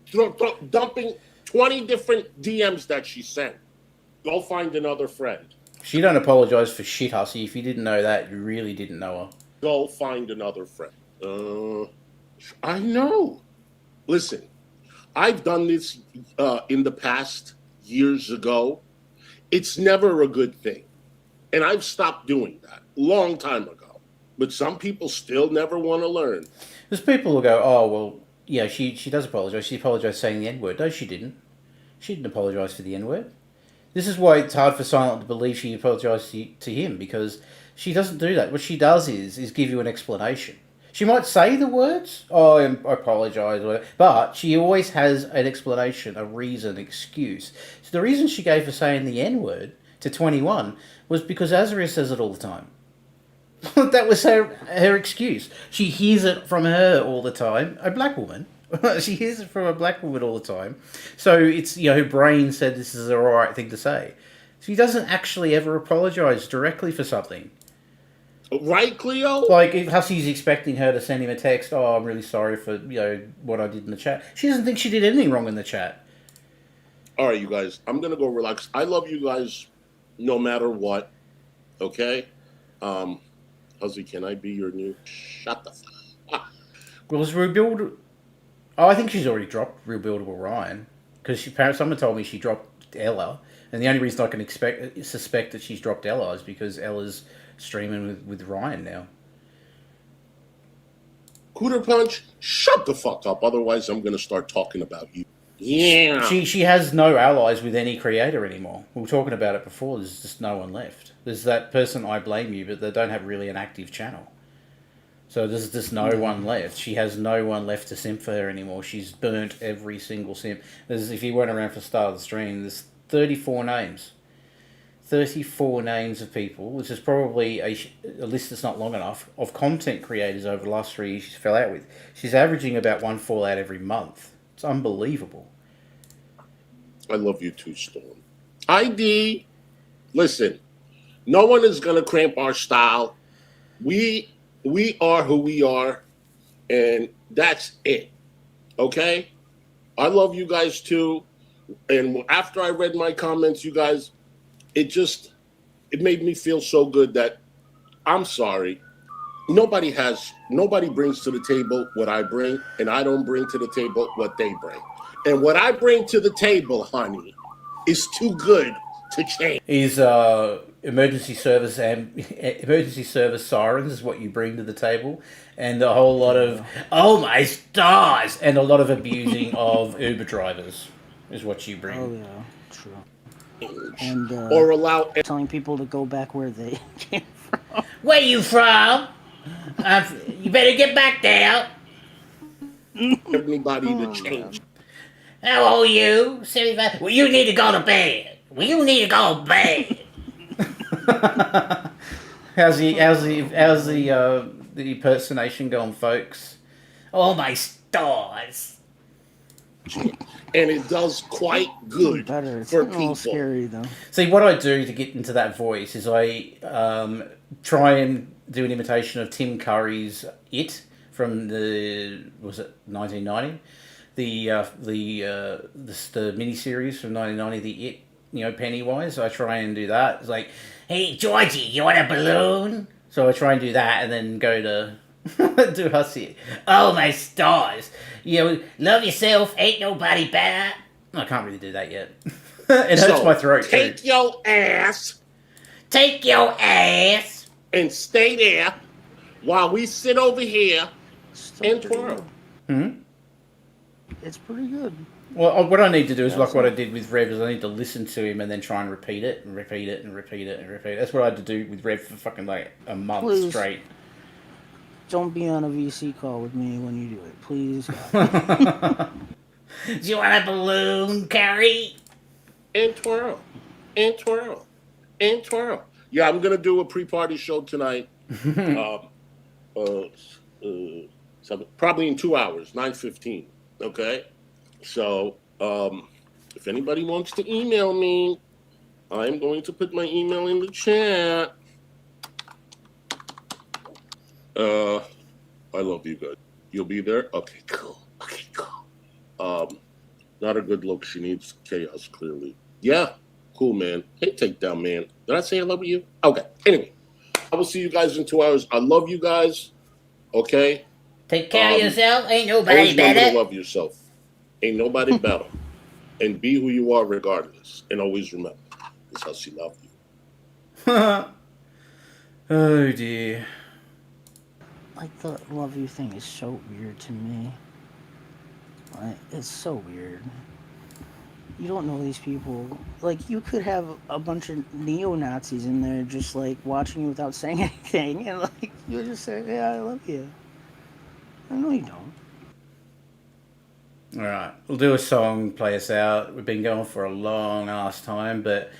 dumping 20 different DMs that she sent. Go find another friend. She don't apologize for shit, Hussy. If you didn't know that, you really didn't know her. Go find another friend. I know. Listen, I've done this in the past years ago. It's never a good thing. And I've stopped doing that a long time ago. But some people still never want to learn. There's people who go, oh, well, yeah, she does apologise. She apologised saying the N-word. No, she didn't. She didn't apologise for the N-word. This is why it's hard for Silent to believe she apologised to him, because she doesn't do that. What she does is give you an explanation. She might say the words, oh, I apologise, but she always has an explanation, a reason, excuse. So the reason she gave for saying the N-word to 21 was because Azria says it all the time. That was her excuse. She hears it from her all the time. A black woman. She hears it from a black woman all the time. So it's, you know, her brain said this is the right thing to say. She doesn't actually ever apologise directly for something. Right, Cleo? Like, if Hussy's expecting her to send him a text, oh, I'm really sorry for, you know, what I did in the chat. She doesn't think she did anything wrong in the chat. All right, you guys. I'm going to go relax. I love you guys no matter what. Okay? Hussy, can I be your new... Shut the fuck. Well, is Rebuild... Oh, I think she's already dropped Rebuildable Ryan. Because someone told me she dropped Ella. And the only reason I can suspect that she's dropped Ella is because Ella's streaming with Ryan now. Cooter Punch, shut the fuck up. Otherwise, I'm going to start talking about you. Yeah. She has no allies with any creator anymore. We were talking about it before. There's just no one left. There's that person, I Blame You, but they don't have really an active channel. So there's just no one left. She has no one left to simp for her anymore. She's burnt every single simp. If you went around for the start of the stream, there's 34 names. 34 names of people, which is probably a list that's not long enough, of content creators over the last 3 years she fell out with. She's averaging about one fallout every month. It's unbelievable. I love you too, Storm. ID, listen, no one is going to cramp our style. We are who we are, and that's it. Okay? I love you guys too. And after I read my comments, you guys, it made me feel so good that I'm sorry. Nobody brings to the table what I bring, and I don't bring to the table what they bring. And what I bring to the table, honey, is too good to change. Is emergency service sirens is what you bring to the table, and a whole lot of oh my stars, and a lot of abusing of Uber drivers is what you bring. Oh yeah, true. And or allow telling people to go back where they came from. Where you from? You better get back there. Everybody to change. How old are you? 75? Well, you need to go to bed. How's the impersonation going, folks? Oh my stars. And it does quite good Better. It's for a little people. scary though. See, what I do to get into that voice is I try and do an imitation of Tim Curry's It from the 1990, the miniseries from 1990, the It, Pennywise. I try and do that. It's like, Hey, Georgie, you want a balloon? so I try and do that, and then go to do Hussy. Oh my stars. Love yourself, ain't nobody better. I can't really do that yet. It hurts my throat too. Take your ass and stay there while we sit over here and twirl. It's pretty good. Well, what I need to do is like what I did with Rev, is I need to listen to him and then try and repeat it and repeat it and repeat it and repeat it. That's what I had to do with Rev for fucking like a month Please. straight. Don't be on a VC call with me when you do it, please. Do you want a balloon, Carrie? And twirl. Yeah, I'm gonna do a pre-party show tonight. Probably in 2 hours, 9:15. Okay, so if anybody wants to email me, I'm going to put my email in the chat. I love you guys. You'll be there? Okay, cool. Not a good look. She needs chaos, clearly. Yeah, cool, man. Hey, takedown, man. Did I say I love you? Okay, anyway. I will see you guys in 2 hours. I love you guys. Okay? Take care of yourself, ain't nobody Always remember better. to love yourself. Ain't nobody better. And be who you are regardless. And always remember, it's how she loved you. Oh, dear. Like, the love you thing is so weird to me. Like, it's so weird. You don't know these people. Like, you could have a bunch of neo-Nazis in there just, like, watching you without saying anything. And, like, you just say, yeah, I love you. I know you don't. Alright, we'll do a song, play us out. We've been going for a long ass time, but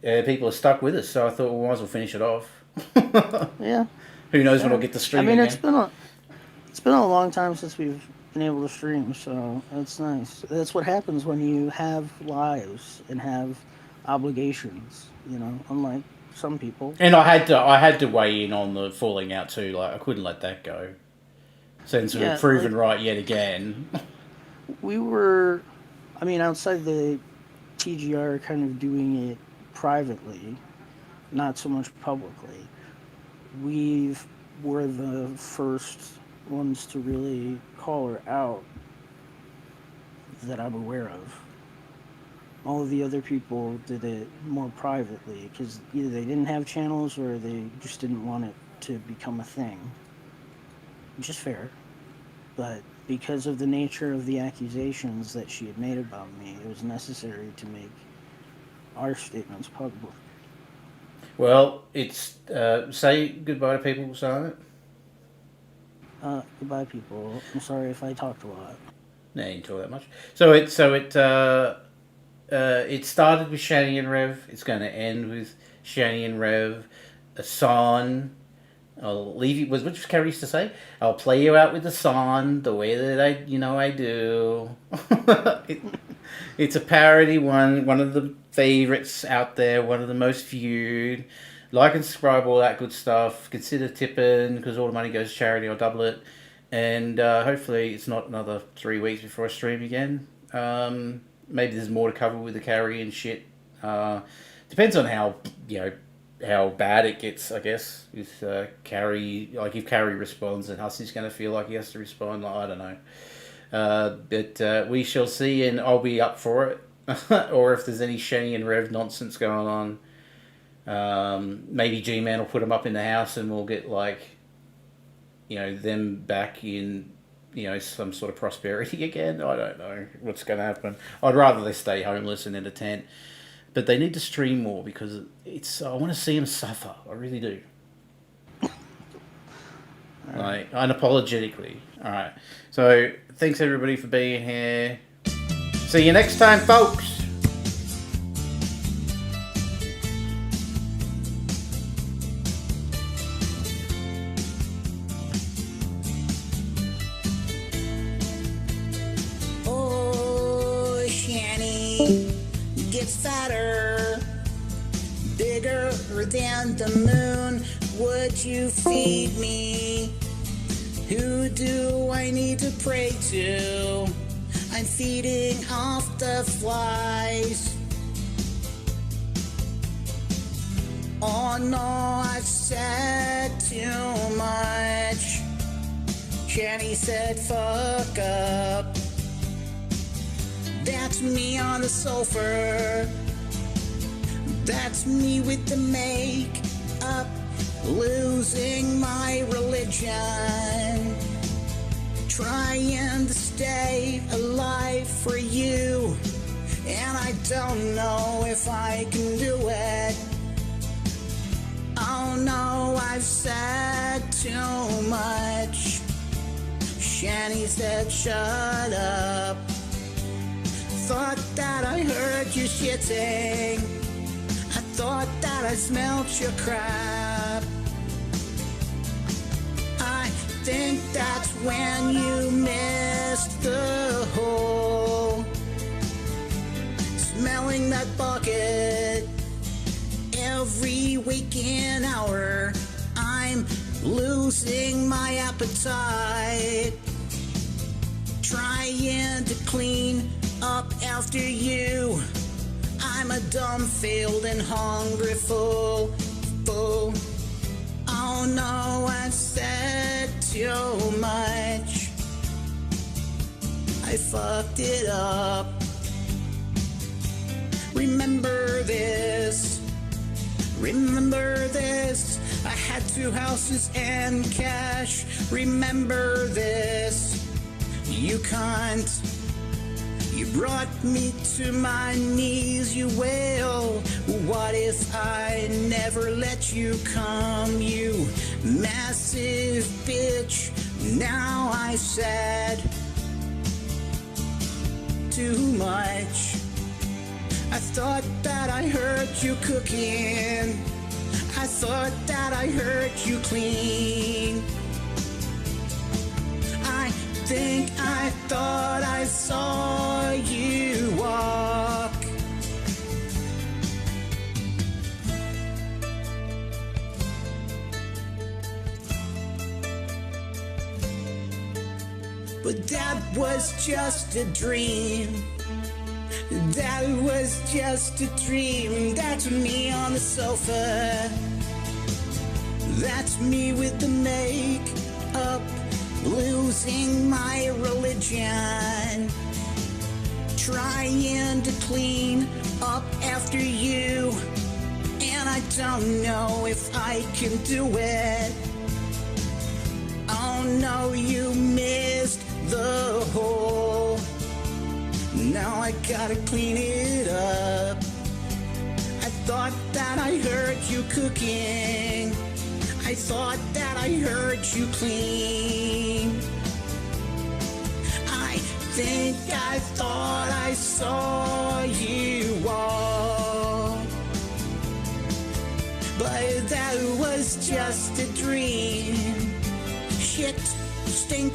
people are stuck with us, so I thought we might as well finish it off. Yeah. Who knows when I'll get to stream I mean, again. it's been a long time since we've been able to stream, so it's nice. That's what happens when you have lives and have obligations, unlike some people. And I had to weigh in on the falling out too. Like, I couldn't let that go. Since we've proven right yet again. We were, outside the TGR, kind of doing it privately, not so much publicly. We were the first ones to really call her out that I'm aware of. All of the other people did it more privately because either they didn't have channels or they just didn't want it to become a thing. Which is fair. But because of the nature of the accusations that she had made about me, it was necessary to make our statements public. Well, it's say goodbye to people, Simon. Goodbye, people. I'm sorry if I talked a lot. No, you didn't talk that much. So it started with Shani and Rev. It's going to end with Shani and Rev. A song. I'll leave you with what Carrie used to say. I'll play you out with the song the way that I do. It's a parody one of the favorites out there, one of the most viewed. Like and subscribe, all that good stuff. Consider tipping, because all the money goes to charity. I'll double it. And hopefully it's not another 3 weeks before I stream again. Maybe there's more to cover with the Carrie and shit. Depends on how, how bad it gets, I guess. With Carrie, like if Carrie responds, then Hussy's going to feel like he has to respond. Like, I don't know. But we shall see, and I'll be up for it. Or if there's any Shenny and Rev nonsense going on, maybe G-Man will put them up in the house, and we'll get like, them back in, some sort of prosperity again. I don't know what's going to happen. I'd rather they stay homeless and in a tent. But they need to stream more, because I want to see them suffer. I really do. Like, unapologetically. Alright. So, thanks everybody for being here. See you next time, folks. Oh, Shanny gets fatter, bigger than the moon. Would you feed me? Who do I need to pray to? I'm feeding off the flies. Oh no, I've said too much. Shanny said fuck up. That's me on the sofa. That's me with the make-up, losing my religion, trying to stay alive for you, and I don't know if I can do it. Oh no, I've said too much. Shanny said shut up. Thought that I heard you shitting. I thought that I smelled your crap. I think that's when you missed the hole. Smelling that bucket every waking hour. I'm losing my appetite, trying to clean up after you. I'm a dumb, failed, and hungry fool. Oh no, I said too much. I fucked it up. Remember this. Remember this. I had 2 houses and cash. Remember this. You can't. You brought me to my knees, you will. What if I never let you come, you massive bitch? Now I said too much. I thought that I heard you cooking. I thought that I heard you clean. I thought I saw you walk. But that was just a dream. That was just a dream. That's me on the sofa. That's me with the make-up, losing my religion, trying to clean up after you, and I don't know if I can do it. Oh no, you missed the hole. Now I gotta clean it up. I thought that I heard you cooking. I thought that I heard you clean. I think I thought I saw you walk. But that was just a dream. Shit, stink,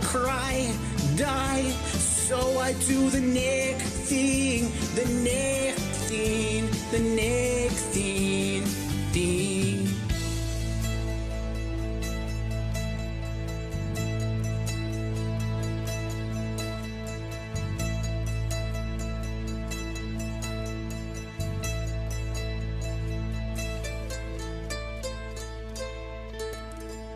cry, die. So I do the neck thing, the neck thing, the neck thing.